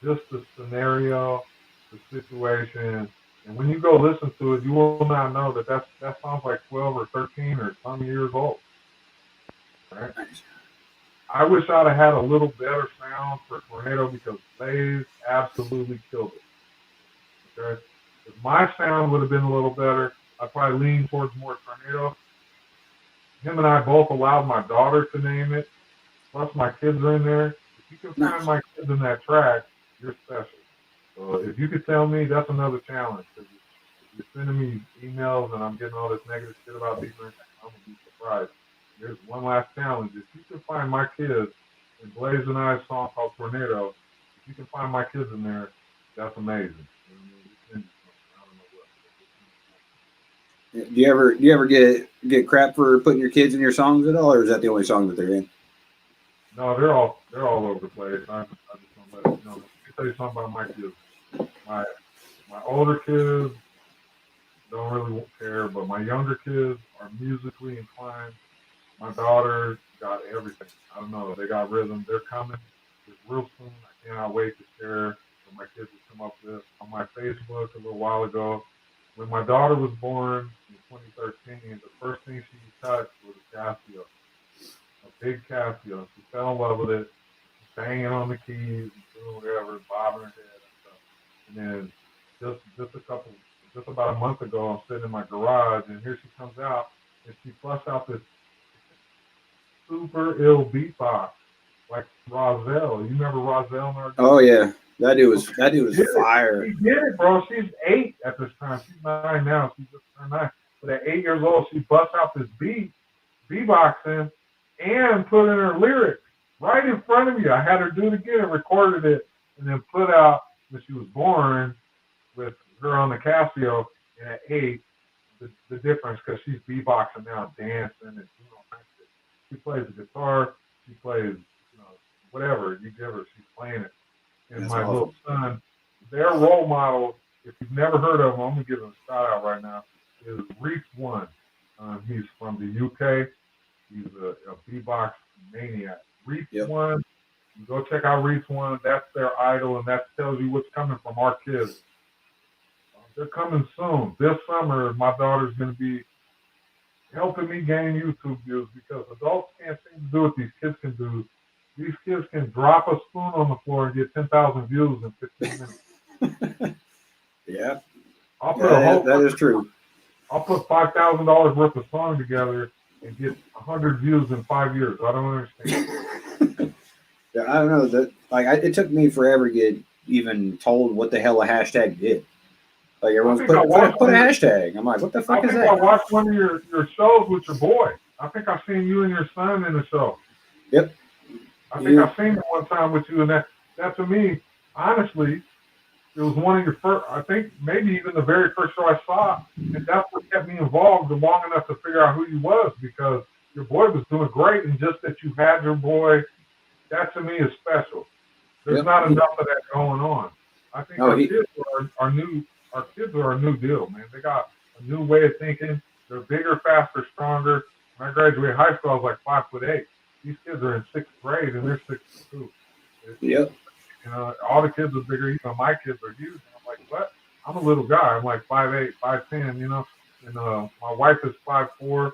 Just the scenario, the situation. And when you go listen to it, you will not know that song's like 12 or 13 or some years old. Right? I wish I'd have had a little better sound for Tornado because Blaze absolutely killed it. Okay? If my sound would have been a little better, I'd probably lean towards more Tornado. Him and I both allowed my daughter to name it. Plus my kids are in there. If you can find my kids in that track, you're special. So if you could tell me, that's another challenge. If you're sending me emails and I'm getting all this negative shit about these things, I'm going to be surprised. There's one last challenge. If you can find my kids in Blaze and I's song called Tornado, if you can find my kids in there, that's amazing. You know what I mean? I don't know what. Do you ever get crap for putting your kids in your songs at all, or is that the only song that they're in? No, they're all over the place. I just don't let it, you know. Let me tell you something about my kids. My older kids don't really care, but my younger kids are musically inclined. My daughter got everything. I don't know. They got rhythm. They're coming. It's real soon. I cannot wait to share what my kids have come up with on my Facebook a little while ago. When my daughter was born in 2013, the first thing she touched was a Casio, a big Casio. She fell in love with it, banging on the keys and doing whatever, bobbing her head and stuff. And then just about a month ago, I'm sitting in my garage, and here she comes out, and she busts out this super ill beatbox, like Rozelle. You remember Rozelle? Oh yeah, that dude was fire. She did it, bro. She's 8 at this time. She's 9 now. She's just turned 9. But at 8 years old, she busts out this beatboxing, and put in her lyrics right in front of me. I had her do it again and recorded it, and then put out when she was born with her on the Casio. And at 8, the difference, because she's beatboxing now, dancing and doing all kinds of shit. She plays the guitar. She plays, whatever you give her, she's playing it. And That's my awesome. little son, their role model, if you've never heard of him, I'm going to give him a shout out right now, is Reese One. He's from the UK. He's a beatbox maniac. Reese One, you go check out Reese One. That's their idol, and that tells you what's coming from our kids. They're coming soon. This summer, my daughter's going to be helping me gain YouTube views because adults can't seem to do what these kids can do. These kids can drop a spoon on the floor and get 10,000 views in 15 minutes. Yeah. That is true. I'll put $5,000 worth of song together and get 100 views in 5 years. I don't understand. Yeah, I don't know that. It took me forever to get even told what the hell a hashtag did. Like everyone's put a hashtag. I'm like, what the fuck is that? I watched one of your shows with your boy. I think I've seen you and your son in the show. Yep. I think I've seen it one time with you, and that to me, honestly, it was one of your first, I think maybe even the very first show I saw, and that's what kept me involved long enough to figure out who you was, because your boy was doing great, and just that you had your boy, that to me is special. There's not enough of that going on. I think our kids are a new deal, man. They got a new way of thinking. They're bigger, faster, stronger. When I graduated high school, I was like 5'8". These kids are in 6th grade, and they're 6'2". Yep. All the kids are bigger. Even my kids are huge. And I'm like, what? I'm a little guy. I'm like 5'8", 5'10", And my wife is 5'4", and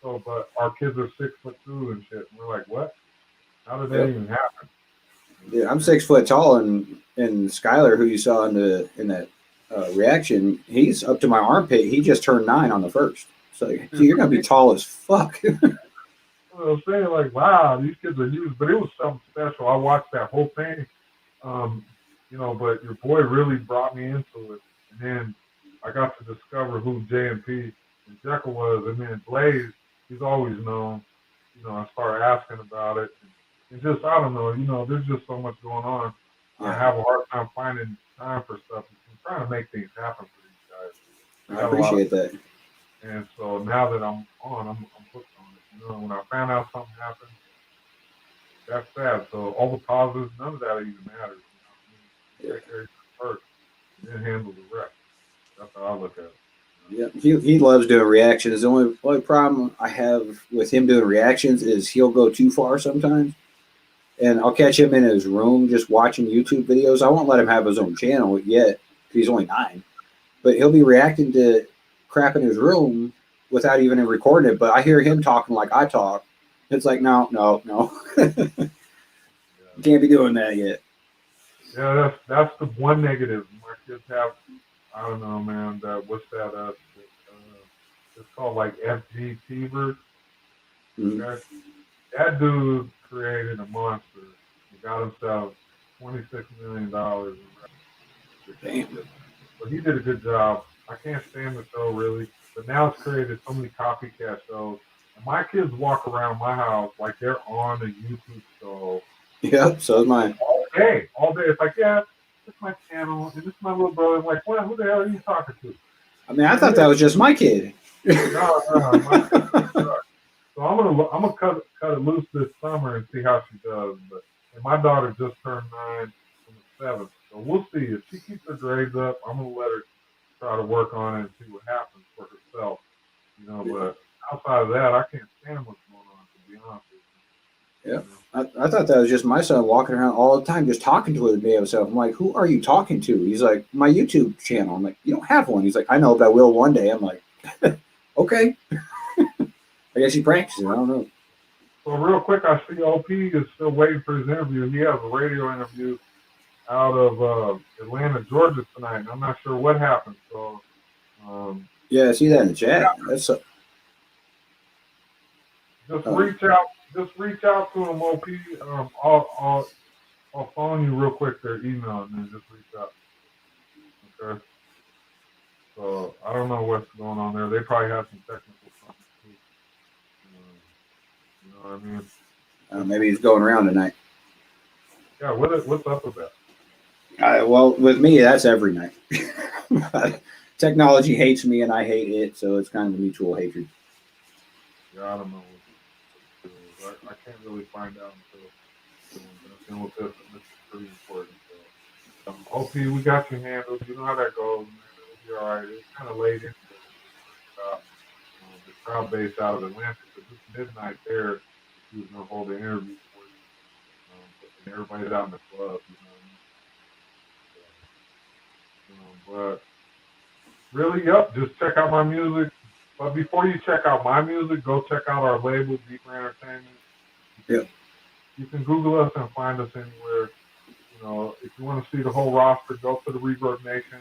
so, but our kids are 6'2" and shit. And we're like, what? How did that even happen? Yeah, I'm 6 foot tall, and Skylar, who you saw in that reaction, he's up to my armpit. He just turned 9 on the 1st. So you're gonna be tall as fuck. I was saying, like, wow, these kids are huge, but it was something special. I watched that whole thing, but your boy really brought me into it. And then I got to discover who JMP and Jekyll was. And then Blaze, he's always known. I started asking about it. And just, I don't know, there's just so much going on. Yeah. I have a hard time finding time for stuff. I'm trying to make things happen for these guys. I appreciate that. And so now that I'm on, I'm hooked on it. When I found out something happened, that's sad. So all the positives, none of that even matters. Take care of your first, and then handle the rest. That's how I look at it. Yeah, he loves doing reactions. The only problem I have with him doing reactions is he'll go too far sometimes. And I'll catch him in his room just watching YouTube videos. I won't let him have his own channel yet because he's only 9. But he'll be reacting to crap in his room without even recording it. But I hear him talking like I talk. It's like, no. You can't be doing that yet. Yeah, that's the one negative. My kids have, I don't know, man, what's that? It's called like FG Fever. Mm-hmm. That dude created a monster. He got himself $26 million. Damn. But he did a good job. I can't stand the show really, but now it's created so many copycat shows. And my kids walk around my house like they're on a YouTube show. Yep, so is mine. All day. It's like, yeah, this is my channel, and this is my little brother. I'm like, what? Who the hell are you talking to? I mean, I thought that was just my kid. No, so I'm gonna cut it loose this summer and see how she does. But and my daughter just turned 9 on the 7th, so we'll see. If she keeps her grades up, I'm gonna let her try to work on it and see what happens for herself. You know, but outside of that, I can't stand what's going on, to be honest with you. Yeah. I thought that was just my son walking around all the time just talking to himself. I'm like, who are you talking to? He's like, my YouTube channel. I'm like, you don't have one. He's like, I know, but I will one day. I'm like, okay. I guess he practices. I don't know. So real quick, I see OP is still waiting for his interview. He has a radio interview out of Atlanta, Georgia tonight, and I'm not sure what happened. So yeah, I see that in the chat. That's just reach out to him, OP. I'll phone you real quick their email and then just reach out. Okay. So I don't know what's going on there. They probably have some technical problems too. You know what I mean? maybe he's going around tonight. Yeah. What's up with that? Well, with me, that's every night. Technology hates me and I hate it, so it's kind of a mutual hatred. Yeah, I don't know. I can't really find out until with this, and this is pretty important. So, OP, we got you handled. You know how that goes, man. It'll be all right. It's kind of late into the crowd base out of Atlanta, because it's midnight there. He was going to hold an interview for you. And everybody's out in the club, you know what I mean? But really, yep, just check out my music. But before you check out my music, go check out our label, Deeper Entertainment. Yep. You can Google us and find us anywhere. You know, if you want to see the whole roster, go to the Reverb Nation.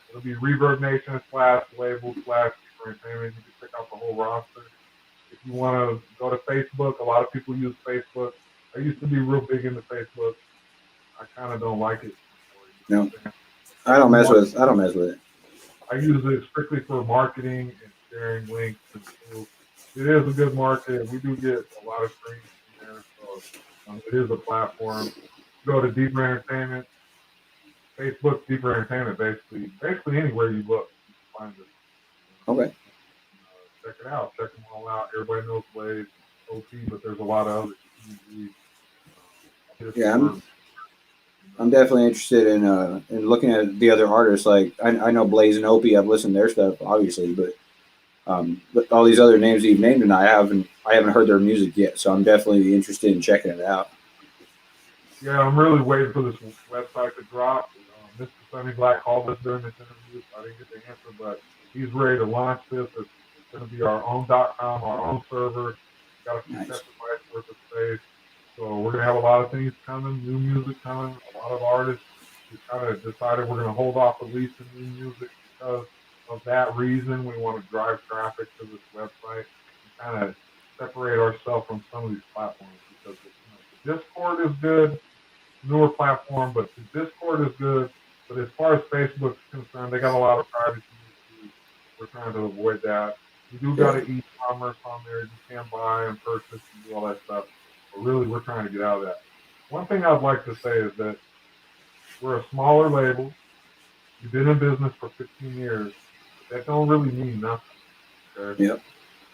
It'll be Reverb Nation /label /Deeper Entertainment. You can check out the whole roster. If you want to go to Facebook, a lot of people use Facebook. I used to be real big into Facebook. I kind of don't like it. No, I don't mess with it. I use it strictly for marketing and sharing links and tools. It is a good market. We do get a lot of streams from there, so it is a platform. Go to Deeper Entertainment, Facebook, Deeper Entertainment, basically anywhere you look, you can find it. Okay. Check it out. Check them all out. Everybody knows Blaze, OP, but there's a lot of others. Yeah, I'm definitely interested in looking at the other artists. Like I know Blaze and Opie. I've listened to their stuff, obviously, but all these other names that you've named, and I haven't heard their music yet. So I'm definitely interested in checking it out. Yeah, I'm really waiting for this website to drop. Mr. Sunny Black called us during this interview. I didn't get the answer, but he's ready to launch this. It's going to be our own .com, our own server. Got a few petabytes worth of space. So we're going to have a lot of things coming, new music coming, a lot of artists. We kind of decided we're going to hold off releasing new music because of that reason. We want to drive traffic to this website and kind of separate ourselves from some of these platforms, because the Discord is good, newer platform, but the Discord is good. But as far as Facebook's concerned, they got a lot of privacy issues. We're trying to avoid that. We do got an e-commerce on there. You can buy and purchase and do all that stuff. But really, we're trying to get out of that. One thing I'd like to say is that we're a smaller label. We've been in business for 15 years. That don't really mean nothing. Okay? Yep.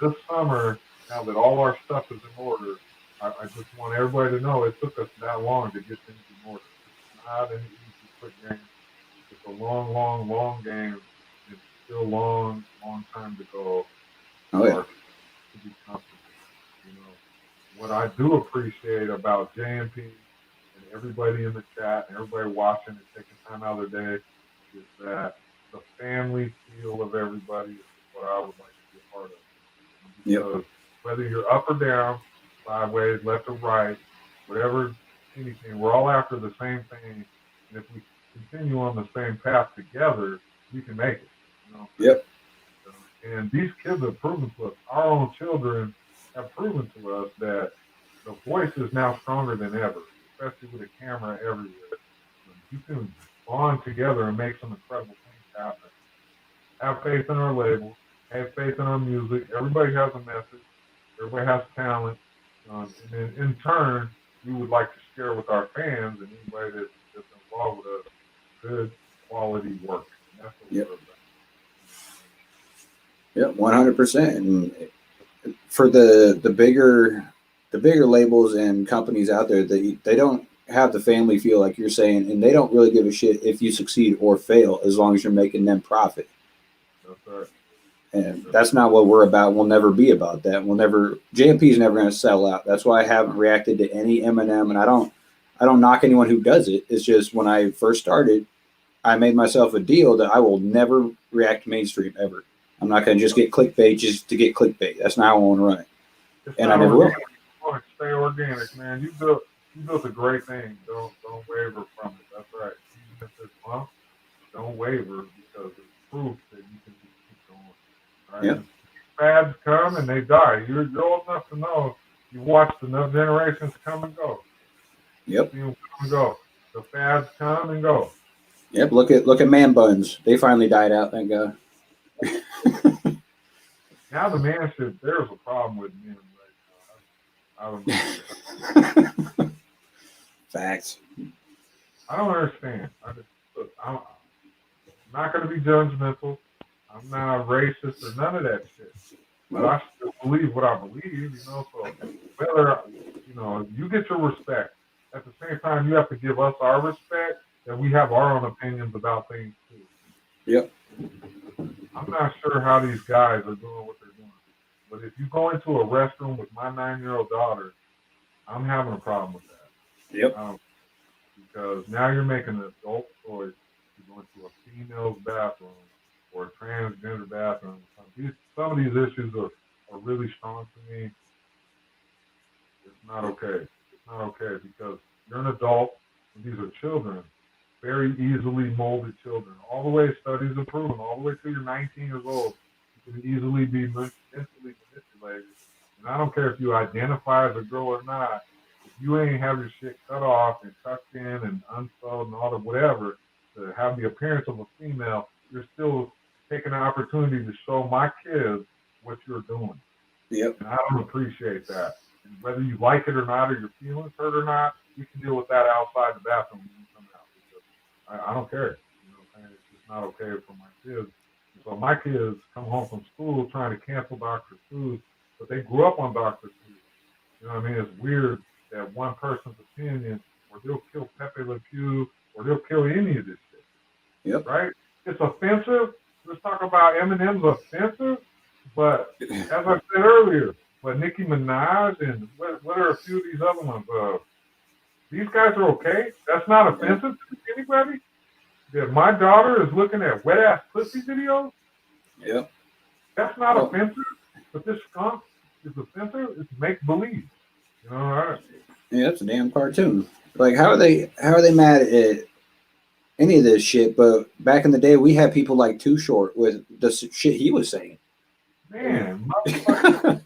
This summer, now that all our stuff is in order, I just want everybody to know it took us that long to get things in order. It's not an easy, quick game. It's a long, long, long game. It's still long time to go. Oh, yeah. To be comfortable. You know, what I do appreciate about JMP and everybody in the chat and everybody watching and taking time out of their day is that the family feel of everybody is what I would like to be a part of. Because whether you're up or down, sideways, left or right, whatever, anything, we're all after the same thing. And if we continue on the same path together, we can make it. You know? Yep. And these kids have proven to us, our own children have proven to us that the voice is now stronger than ever, especially with a camera everywhere. You can bond together and make some incredible things happen. Have faith in our label. Have faith in our music. Everybody has a message. Everybody has talent. And then in turn, we would like to share with our fans and anybody that's involved with us good quality work. And that's what we're about. Yep, 100%. And for the bigger labels and companies out there, they don't have the family feel like you're saying, and they don't really give a shit if you succeed or fail as long as you're making them profit. That's right. And that's not what we're about. We'll never be about that. JMP is never going to sell out. That's why I haven't reacted to any Eminem, and I don't knock anyone who does it. It's just when I first started, I made myself a deal that I will never react mainstream ever. I'm not going to just get clickbait just to get clickbait. That's not how I want to run it. And I never will. Stay organic, man. You built a great thing. Don't waver from it. That's right. Even if it's bump, don't waver because it's proof that you can just keep going. Right? Yep. Fads come and they die. You're old enough to know you watched enough generations come and go. Yep. You come and go. The fads come and go. Yep. Look at man buns. They finally died out. Thank God. Now the man shit. There's a problem with men right now. I don't know. Facts. I don't understand. I'm not going to be judgmental. I'm not racist or none of that shit. But I still believe what I believe, So whether, you get your respect. At the same time, you have to give us our respect, and we have our own opinions about things too. Yep. I'm not sure how these guys are doing what they're doing. But if you go into a restroom with my 9-year-old daughter, I'm having a problem with that. Yep. Because now you're making an adult choice to go into a female's bathroom or a transgender bathroom. Some of these issues are really strong to me. It's not okay. It's not okay because you're an adult and these are children, very easily molded children. All the way, studies have proven, all the way till you're 19 years old, you can easily be mentally manipulated. And I don't care if you identify as a girl or not. If you ain't have your shit cut off and tucked in and unsewed and all the whatever to have the appearance of a female, you're still taking an opportunity to show my kids what you're doing. Yep. And I don't appreciate that. And whether you like it or not, or your feelings hurt or not, you can deal with that outside the bathroom when you come out. Because I don't care. It's just not okay for my kids. And so my kids come home from school trying to cancel Dr. Seuss, but they grew up on Dr. Seuss. You know what I mean? It's weird that one person's opinion, or they'll kill Pepe Le Pew, or they'll kill any of this shit. Yep. Right? It's offensive. Let's talk about Eminem's offensive. But as I said earlier, Nicki Minaj and what are a few of these other ones? These guys are okay. That's not offensive to anybody. That my daughter is looking at wet ass pussy videos. Yep. That's not offensive. But this skunk is offensive. It's make believe. Right? Yeah, that's a damn cartoon. Like, how are they mad at any of this shit? But back in the day, we had people like Too Short with the shit he was saying. Man, motherfucker,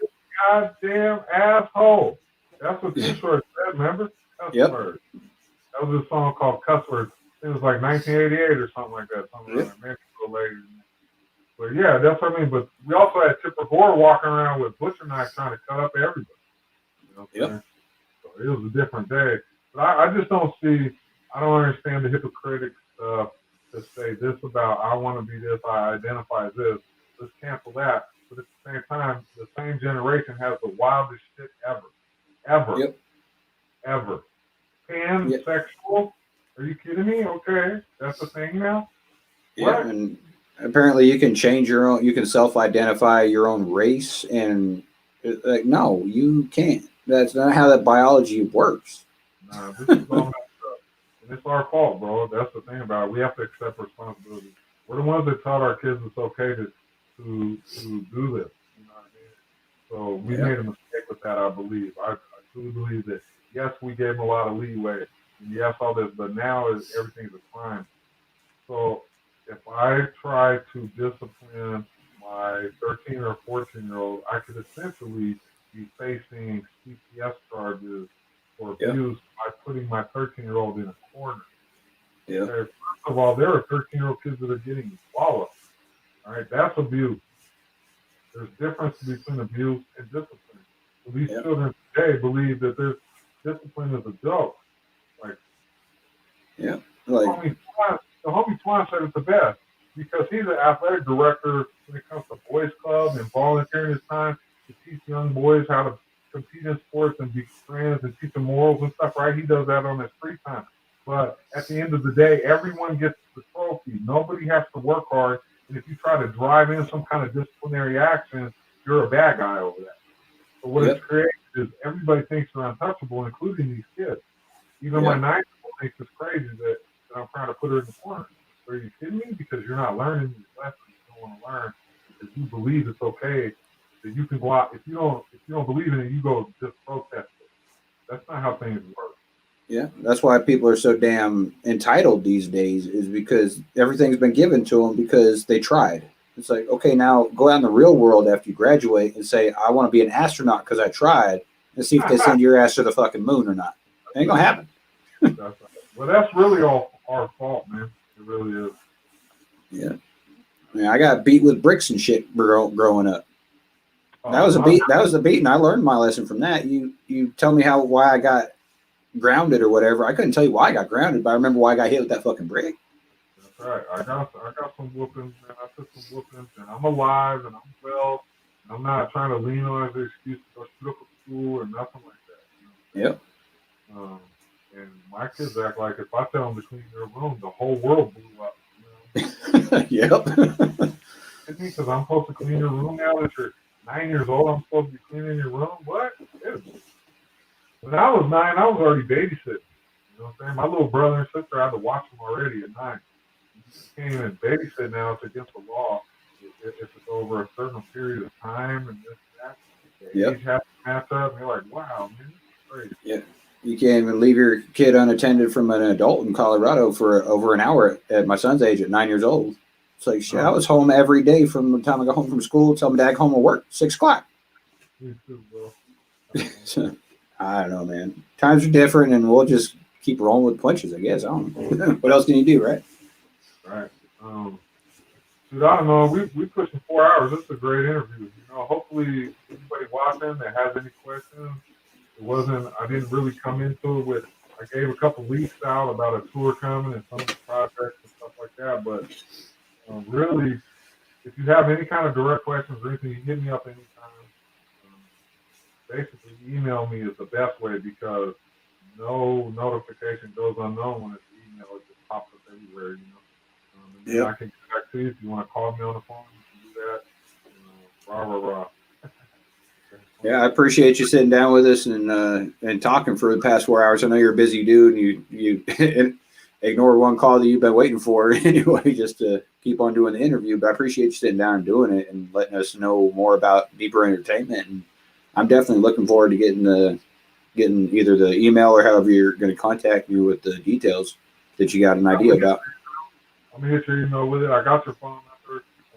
goddamn asshole. That's what Too Short said, remember? Yep. That was a song called Cuss Words. It was like 1988 or something like that. Something like that. Maybe a little later. But yeah, that's what I mean. But we also had Tipper Gore walking around with butcher knife trying to cut up everybody. Yep. So it was a different day. But I just don't understand the hypocritic stuff to say this about I want to be this, I identify as this. Let's cancel that. But at the same time, the same generation has the wildest shit ever. Yep. Ever. Pansexual? Are you kidding me? Okay. That's the thing now? Yeah, and apparently you can change your own, you can self-identify your own race, and like, no, you can't. That's not how that biology works. Nah, this is all messed up. And it's our fault, bro. That's the thing about it. We have to accept responsibility. We're the ones that taught our kids it's okay to do this. You know what I mean? So we made a mistake with that, I believe. I truly believe that, yes, we gave them a lot of leeway. And yes, all this, but now everything's a crime. So if I try to discipline my 13 or 14-year-old, I could essentially be facing CPS charges for abuse by putting my 13-year-old in a corner. Yeah. Okay, first of all, there are 13-year-old kids that are getting swallowed. All right, that's abuse. There's a difference between abuse and discipline. These children today believe that there's discipline is a joke. Like, like the homie Twan said it the best because he's an athletic director when it comes to boys club and volunteering his time to teach young boys how to compete in sports and be friends and teach them morals and stuff, right? He does that on his free time. But at the end of the day, everyone gets the trophy. Nobody has to work hard. And if you try to drive in some kind of disciplinary action, you're a bad guy over that. So what it's created is everybody thinks they're untouchable, including these kids. Even my 9-year-old thinks it's crazy that I'm trying to put her in the corner. Are you kidding me? Because you're not learning these lessons you don't want to learn. Because you believe it's okay that you can go out. If you don't believe in it, you go just protest it. That's not how things work. Yeah, that's why people are so damn entitled these days, is because everything's been given to them because they tried. It's like, okay, now go out in the real world after you graduate and say, I want to be an astronaut because I tried, and see if they send your ass to the fucking moon or not. It ain't gonna happen. Well, that's really all our fault, man. It really is. Yeah. I mean, I got beat with bricks and shit growing up. That was a beat. That was a beat, and I learned my lesson from that. You tell me why I got grounded or whatever. I couldn't tell you why I got grounded, but I remember why I got hit with that fucking brick. That's right. I got some whoopings, and I took some whoopings, and I'm alive, and I'm well, and I'm not trying to lean on as an excuse to go shoot up a school or nothing like that. Yep. And my kids act like if I tell them to clean their room, the whole world blew up. Yep. Because I'm supposed to clean your room now that you're 9 years old. I'm supposed to be cleaning your room. What? When I was 9, I was already babysitting. You know what I'm saying? My little brother and sister, I had to watch them already at 9. You can't even babysit now. It's against the law. If it's over a certain period of time and this and that. The age has to match up. And you're like, wow, man, this is crazy. Yeah. You can't even leave your kid unattended from an adult in Colorado for over an hour at my son's age at 9 years old. It's like, shit, I was home every day from the time I got home from school till my dad home from work, 6 o'clock. Me too, bro. So, I don't know, man. Times are different, and we'll just keep rolling with punches, I guess. I don't know. What else can you do, right? Right. Dude, I don't know. We pushing 4 hours. This is a great interview. You know, hopefully anybody watching that has any questions. I didn't really come into it with, I gave a couple leaks out about a tour coming and some of the projects and stuff like that. But really, if you have any kind of direct questions or anything, you hit me up anytime. Basically, email me is the best way because no notification goes unknown when it's email. It just pops up everywhere, you know. And I can get back to you if you want to call me on the phone. You can do that. Rah. Yeah, I appreciate you sitting down with us and talking for the past 4 hours. I know you're a busy dude, and you ignore one call that you've been waiting for anyway, just to keep on doing the interview. But I appreciate you sitting down and doing it and letting us know more about Deeper Entertainment. And I'm definitely looking forward to getting either the email or however you're going to contact me with the details that you got an idea about. I'm going to hit your email with it. I got your phone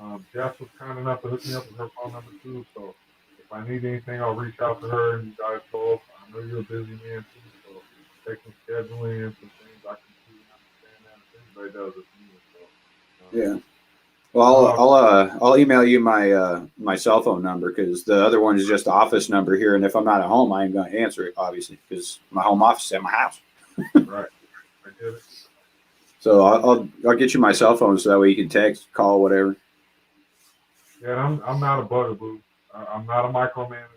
number. Jess was kind enough to hook me up with her phone number too. So if I need anything, I'll reach out to her and you guys both. I know you're a busy man too, so take some scheduling and some things I can see and understand that. If anybody does, it's me. So, yeah. Well, I'll email you my cell phone number because the other one is just the office number here, and if I'm not at home, I ain't going to answer it, obviously, because my home office is at my house. Right, I get it. So I'll get you my cell phone so that way you can text, call, whatever. Yeah, I'm not a bugaboo. I'm not a micromanager.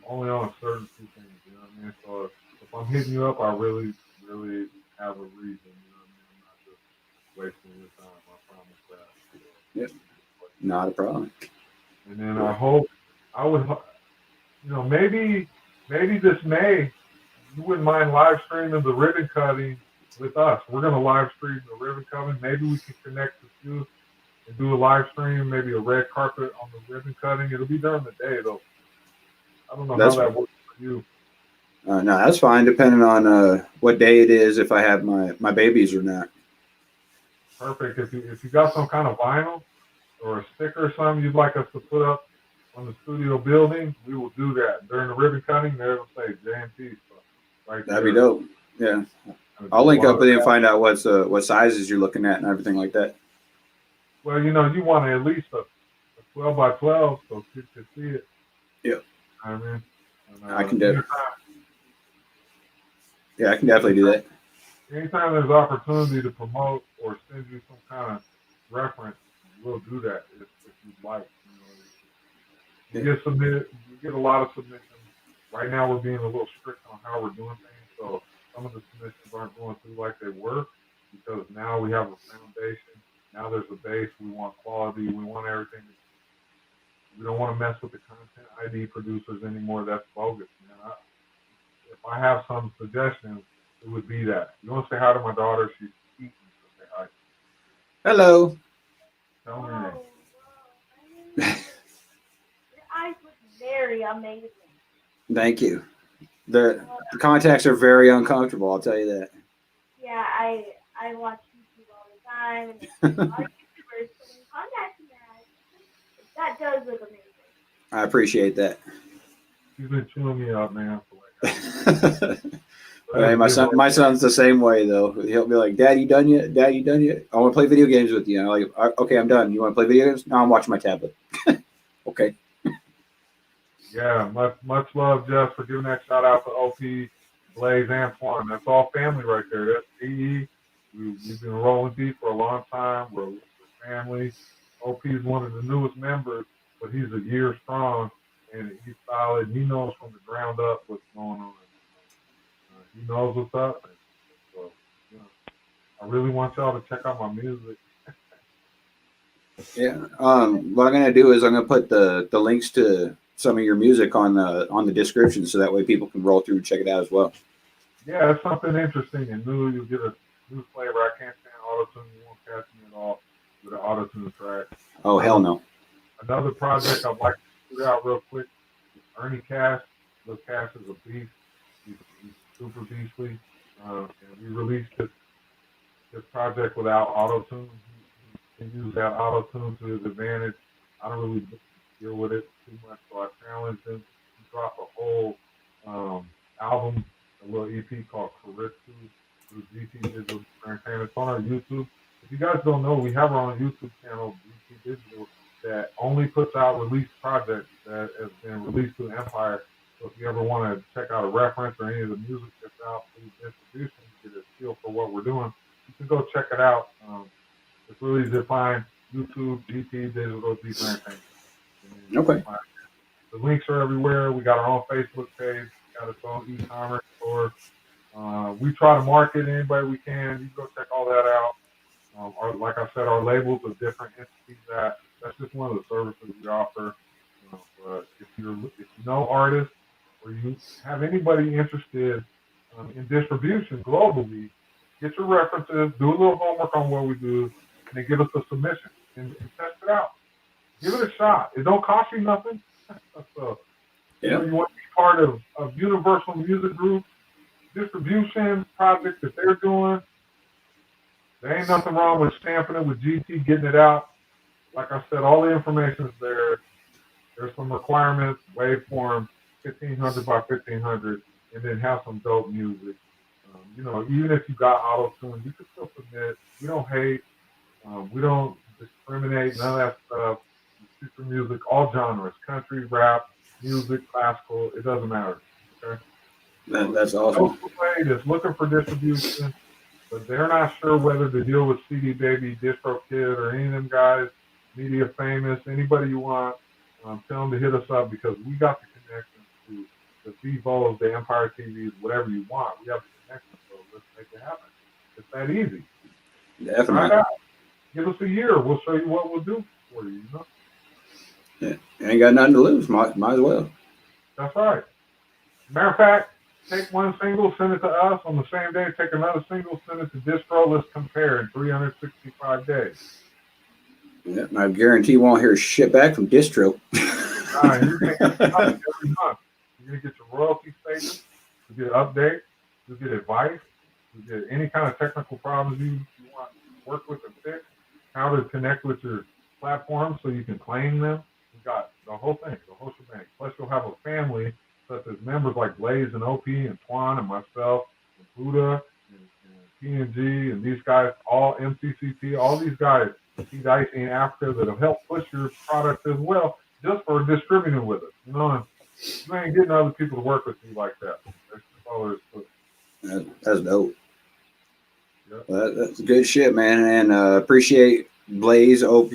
Only on a certain few things, you know what I mean? So if I'm hitting you up, I really, really have a reason. You know what I mean? I'm not just wasting your time. I promise that. Yep. Not a problem. And then I would, you know, maybe this May, you wouldn't mind live streaming the ribbon cutting with us. We're going to live stream the ribbon cutting. Maybe we can connect with you and do a live stream, maybe a red carpet on the ribbon cutting. It'll be during the day, though. I don't know how that works for you. No, that's fine, depending on what day it is, if I have my babies or not. Perfect. If you got some kind of vinyl or a sticker or something you'd like us to put up on the studio building, we will do that. During the ribbon cutting, there it'll say JMP. Right. That'd be dope. Yeah. I'll link up with you and find out what sizes you're looking at and everything like that. Well, you know, you want at least a 12 by 12 so kids can see it. Yeah. I mean, and, I can do. Yeah, I can definitely do that. Anytime there's opportunity to promote or send you some kind of reference, we'll do that if you'd like. You know, you get a lot of submissions. Right now, we're being a little strict on how we're doing things, so some of the submissions aren't going through like they were because now we have a foundation. Now there's a base. We want quality. We want everything. We don't want to mess with the content ID producers anymore. That's bogus, man. If I have some suggestions, it would be that. You want to say hi to my daughter? She's eating, so say hi. Hello. Tell me your name. Your eyes look very amazing. Thank you. The contacts are very uncomfortable, I'll tell you that. Yeah, I watch YouTube all the time, and a lot of YouTubers put in contacts in that. That does look amazing. I appreciate that. She's been chewing me up, man. Hey, my son's the same way though. He'll be like, "Dad, you done yet? Dad, you done yet? I want to play video games with you." And I'm like, "Okay, I'm done. You want to play video games? No, I'm watching my tablet." Okay. Yeah, much love, Jeff, for giving that shout out to OP, Blaze, Antoine. That's all family right there. That's CE. We've been rolling deep for a long time. We're family. OP is one of the newest members, but he's a year strong, and he's solid. He knows from the ground up what's going on. He knows what's up. So, you know, I really want y'all to check out my music. Yeah. What I'm gonna do is I'm gonna put the links to some of your music on the description, so that way people can roll through and check it out as well. Yeah, it's something interesting and new. You'll get a new flavor. I can't stand auto-tune. You won't catch me at all with an auto-tune track. Oh, hell no. Another project I'd like to put out real quick is Ernie Cash. Lil Cash is a beast. He's super beastly. And we released this project without auto-tune. He can use that auto-tune to his advantage. I don't really deal with it too much, so I challenged him. He dropped a whole album, a little EP called Caritsu through GT Digital Entertainment. It's on our YouTube. If you guys don't know, we have our own YouTube channel, GT Digital, that only puts out released projects that has been released through Empire. So if you ever want to check out a reference or any of the music that's out through distribution, get a feel for what we're doing, you can go check it out. It's really easy to find. YouTube, GT Digital Entertainment. Okay. The links are everywhere. We got our own Facebook page. We got its own e-commerce store. We try to market anybody we can. You can go check all that out. Like I said, our labels are different entities. That's just one of the services we offer. But if you know artists or you have anybody interested in distribution globally, get your references, do a little homework on what we do, and then give us a submission and test it out. Give it a shot. It don't cost you nothing. So, you know, you want to be part of Universal Music Group distribution projects that they're doing. There ain't nothing wrong with stamping it with GT, getting it out. Like I said, all the information is there. There's some requirements, waveform, 1500 by 1500, and then have some dope music. You know, even if you got auto-tune, you can still submit. We don't hate. We don't discriminate, none of that stuff. Future music, all genres, country, rap, music, classical, it doesn't matter. Okay? That's awesome. That's looking for distribution, but they're not sure whether to deal with CD Baby, Distro Kid, or any of them guys, Media Famous, anybody you want. Tell them to hit us up because we got the connections to the Vivos, the Empire TVs, whatever you want. We have the connections, so let's make it happen. It's that easy. Definitely. Give us a year. We'll show you what we'll do for you, you know? Yeah, ain't got nothing to lose. Might as well. That's right. Matter of fact, take one single, send it to us on the same day. Take another single, send it to Distro. Let's compare in 365 days. Yeah, I guarantee you won't hear shit back from Distro. You're going to get every month. You're going to get your royalty statement. You get an update. You get advice. You get any kind of technical problems you want to work with and fix. How to connect with your platform so you can claim them. You got the whole thing, the whole shebang. Plus, you'll have a family such as members like Blaze and OP and Twan and myself and Buddha and PNG and these guys, all MCCP, all these guys, T-Dicey in Africa that have helped push your product as well, just for distributing with us. You know, and You ain't getting other people to work with you like that. That's just all there is to it. That's dope. Yep. Well, that's good shit, man. And appreciate Blaze, OP,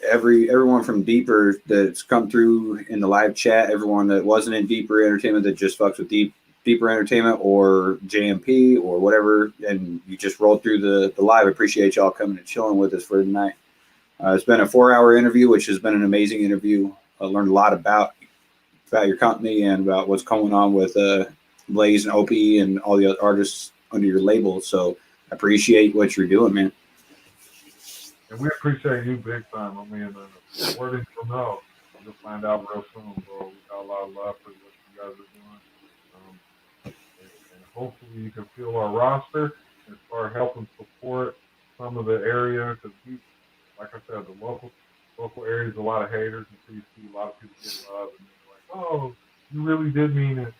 everyone from Deeper that's come through in the live chat. Everyone that wasn't in Deeper Entertainment that just fucks with Deeper Entertainment or JMP or whatever, and you just rolled through the live. I appreciate y'all coming and chilling with us for tonight. It's been a 4-hour interview, which has been an amazing interview. I learned a lot about your company and about what's going on with Blaze and OP and all the other artists under your label. So I appreciate what you're doing, man. And we appreciate you big time. I mean, word is you'll know. You'll find out real soon, bro. We got a lot of love for what you guys are doing. And hopefully you can feel our roster and start helping support some of the area. Because, like I said, the local area is a lot of haters. And so you see a lot of people get love. And they're like, oh, you really did mean it.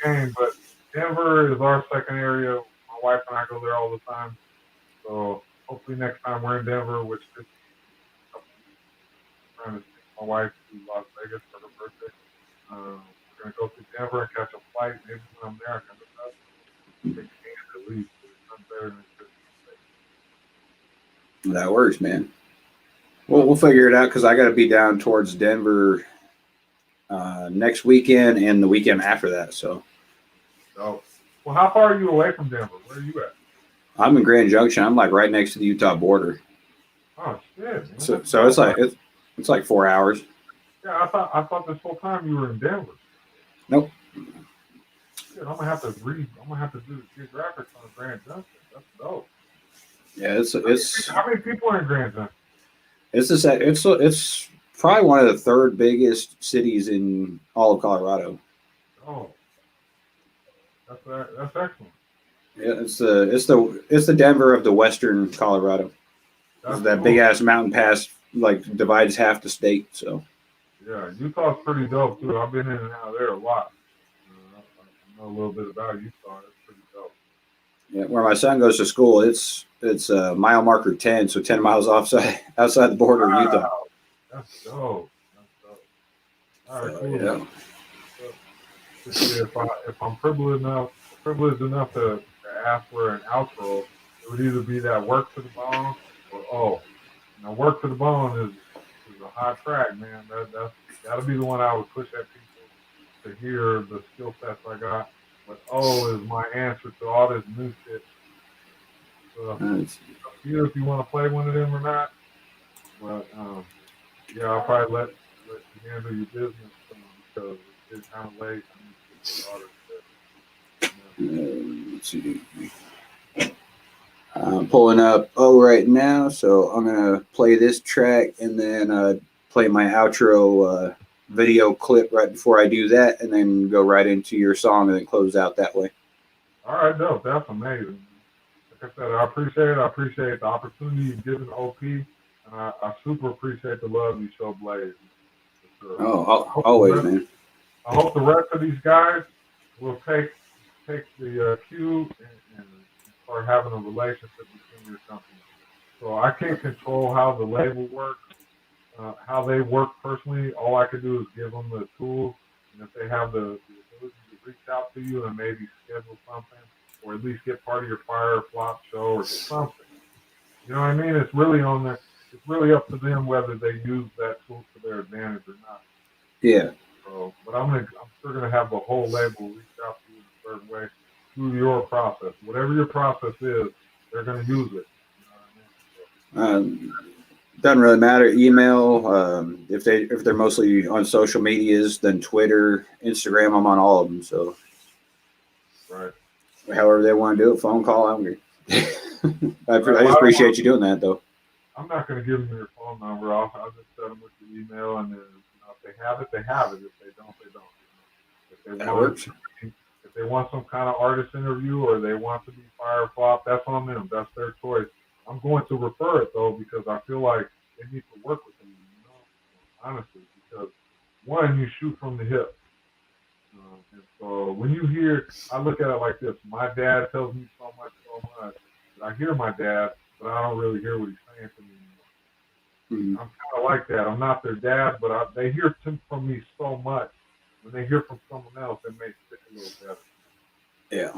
Game, but Denver is our second area. My wife and I go there all the time. So hopefully next time we're in Denver, which is trying to take my wife to Las Vegas for her birthday. We're gonna go to Denver and catch a flight. Maybe when I'm there, I can take a chance at least. It's better than just That works, man. Well, we'll figure it out because I got to be down towards Denver next weekend and the weekend after that. So well, how far are you away from Denver? Where are you at? I'm in Grand Junction. I'm like right next to the Utah border. Oh shit! So it's like 4 hours. Yeah, I thought this whole time you were in Denver. Nope. Shit, I'm gonna have to read. I'm gonna have to do the geographics on Grand Junction. That's dope. Yeah, it's how many people are in Grand Junction? It's probably one of the third biggest cities in all of Colorado. Oh, that's excellent. Yeah, it's the Denver of the Western Colorado. That cool. Big ass mountain pass like divides half the state. So yeah, Utah's pretty dope too. I've been in and out of there a lot. I know a little bit about Utah. It's pretty dope. Yeah, where my son goes to school, it's mile marker 10, so 10 miles outside the border of Utah. That's dope. All right, cool. Yeah. If I'm privileged enough to ask for an outro, it would either be that Work to the Bone or Work to the Bone is a hot track, man. That'll be the one I would push at people to hear the skill sets I got. But is my answer to all this new shit. So nice. Up to you if you want to play one of them or not. But yeah, I'll probably let you handle your business because it's kind of late. Let's see. I'm pulling up right now, so I'm gonna play this track and then play my outro video clip right before I do that, and then go right into your song and then close out that way. All right, dope. That's amazing. Like I said, I appreciate it. I appreciate the opportunity you've given OP, and I super appreciate the love you show Blaze. Sure. Oh, always, man. I hope the rest of these guys will take the cue and start having a relationship between your company. So I can't control how the label works, how they work personally. All I can do is give them the tools, and if they have the ability to reach out to you and maybe schedule something, or at least get part of your fire flop show or something. You know what I mean? It's really it's really up to them whether they use that tool to their advantage or not. Yeah. So, but I'm still gonna have the whole label reach out to you in a certain way through your process. Whatever your process is, they're gonna use it. You know what I mean? Doesn't really matter. Email. If they're mostly on social medias, then Twitter, Instagram. I'm on all of them. So. Right. However they want to do it, phone call. I'm good. I just appreciate you doing that, though. I'm not going to give them your phone number. I'll just set them with your email, and then if they have it, they have it. If they don't, they don't. That works. If they want some kind of artist interview or they want to be fire flop, that's on them. That's their choice. I'm going to refer it though because I feel like they need to work with them. Honestly, because one, you shoot from the hip. And so when you hear, I look at it like this. My dad tells me so much that I hear my dad, but I don't really hear what he's saying to me I'm kind of like that. I'm not their dad, but they hear from me so much. When they hear from someone else, it makes it a little better. Yeah.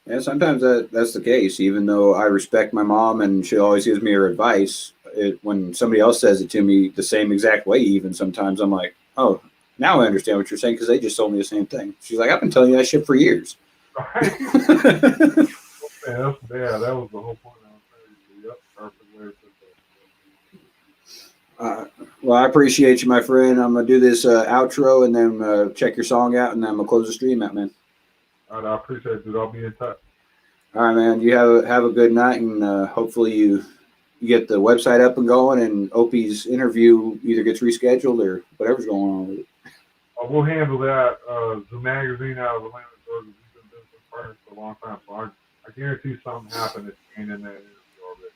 Yeah, sometimes that's the case. Even though I respect my mom and she always gives me her advice, when somebody else says it to me the same exact way, even sometimes I'm like, oh, now I understand what you're saying because they just told me the same thing. She's like, I've been telling you that shit for years. Right. Yeah, that's bad. That was the whole point. I was saying, yep, perfect way to put that. Well, I appreciate you, my friend. I'm gonna do this outro and then check your song out, and then I'm gonna close the stream out, man. All right, I appreciate it, dude. I'll be in touch. All right, man. You have a good night, and hopefully you get the website up and going, and Opie's interview either gets rescheduled or whatever's going on with it. We'll handle that. The magazine out of Atlanta, Georgia, we've been doing some partners for a long time, so I guarantee something happened. It ain't in that interview already.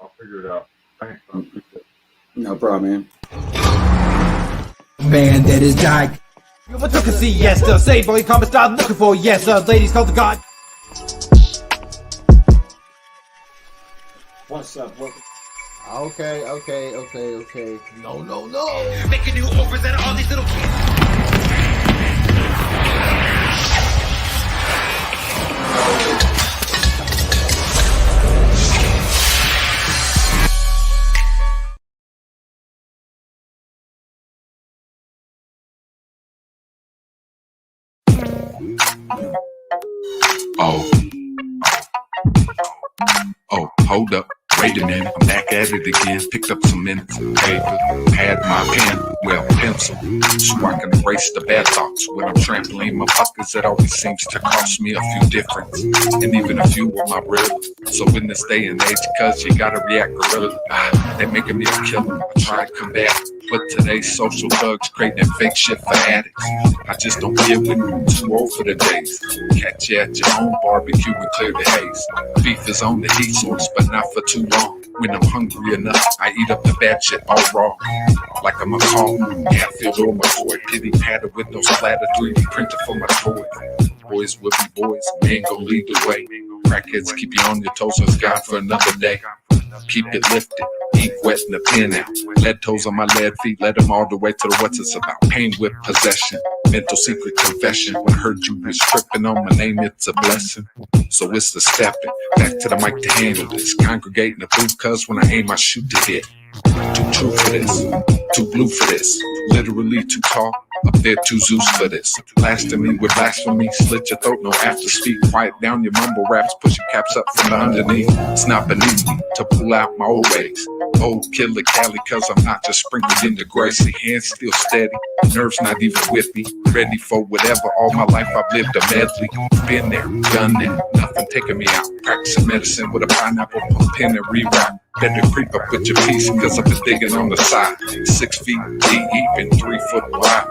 I'll figure it out. Thanks. I appreciate it. No problem, man. Man that is dying. What took a see, yes, the same boy comment start looking for, yes, ladies called the god. What's up? Okay. No. Making new overs out of all these little Oh, hold up. Wait a minute, I'm back at it again. Picked up some minutes, paper, had my pen, well, pencil, so I can erase the bad thoughts when I'm trampling my pockets. It always seems to cost me a few difference, and even a few of my brothers. So in this day and age, cuz you gotta react gorilla. They making me a killer. I try to combat, but today's social thugs creating fake shit for addicts. I just don't get when you're too old for the days. Catch you at your own barbecue and clear the haze. Beef is on the heat source, but not for too long. When I'm hungry enough, I eat up the bad shit all raw. Like I'm a call, Hatfield or McCoy. Pity patter with no splatter, 3D printer for my toy. Boys will be boys, men gon' lead the way. Crackheads keep you on your toes, it's God for another day. Keep it lifted, ink wet in the pen out. Lead toes on my lead feet, led them all the way to the what's it's about. Pain with possession, mental secret confession. When I heard you was tripping on my name, it's a blessing. So it's the stepping, back to the mic to handle this. Congregating the booth, cuz when I aim, I shoot to hit. Too true for this, too blue for this. Literally too tall, up there too Zeus for this. Blasting me with blasphemy, slit your throat, no after speak. Quiet down your mumble raps, push your caps up from the underneath. It's not beneath me to pull out my old ways. Old killer Cali, cuz I'm not just sprinkled in the gracie. Hands still steady, nerves not even with me. Ready for whatever, all my life I've lived a medley. Been there, done that, nothing taking me out. Practicing medicine with a pineapple, pen and rewrite. Better creep up with your piece, cause I've been digging on the side. 6 feet deep and 3 foot wide.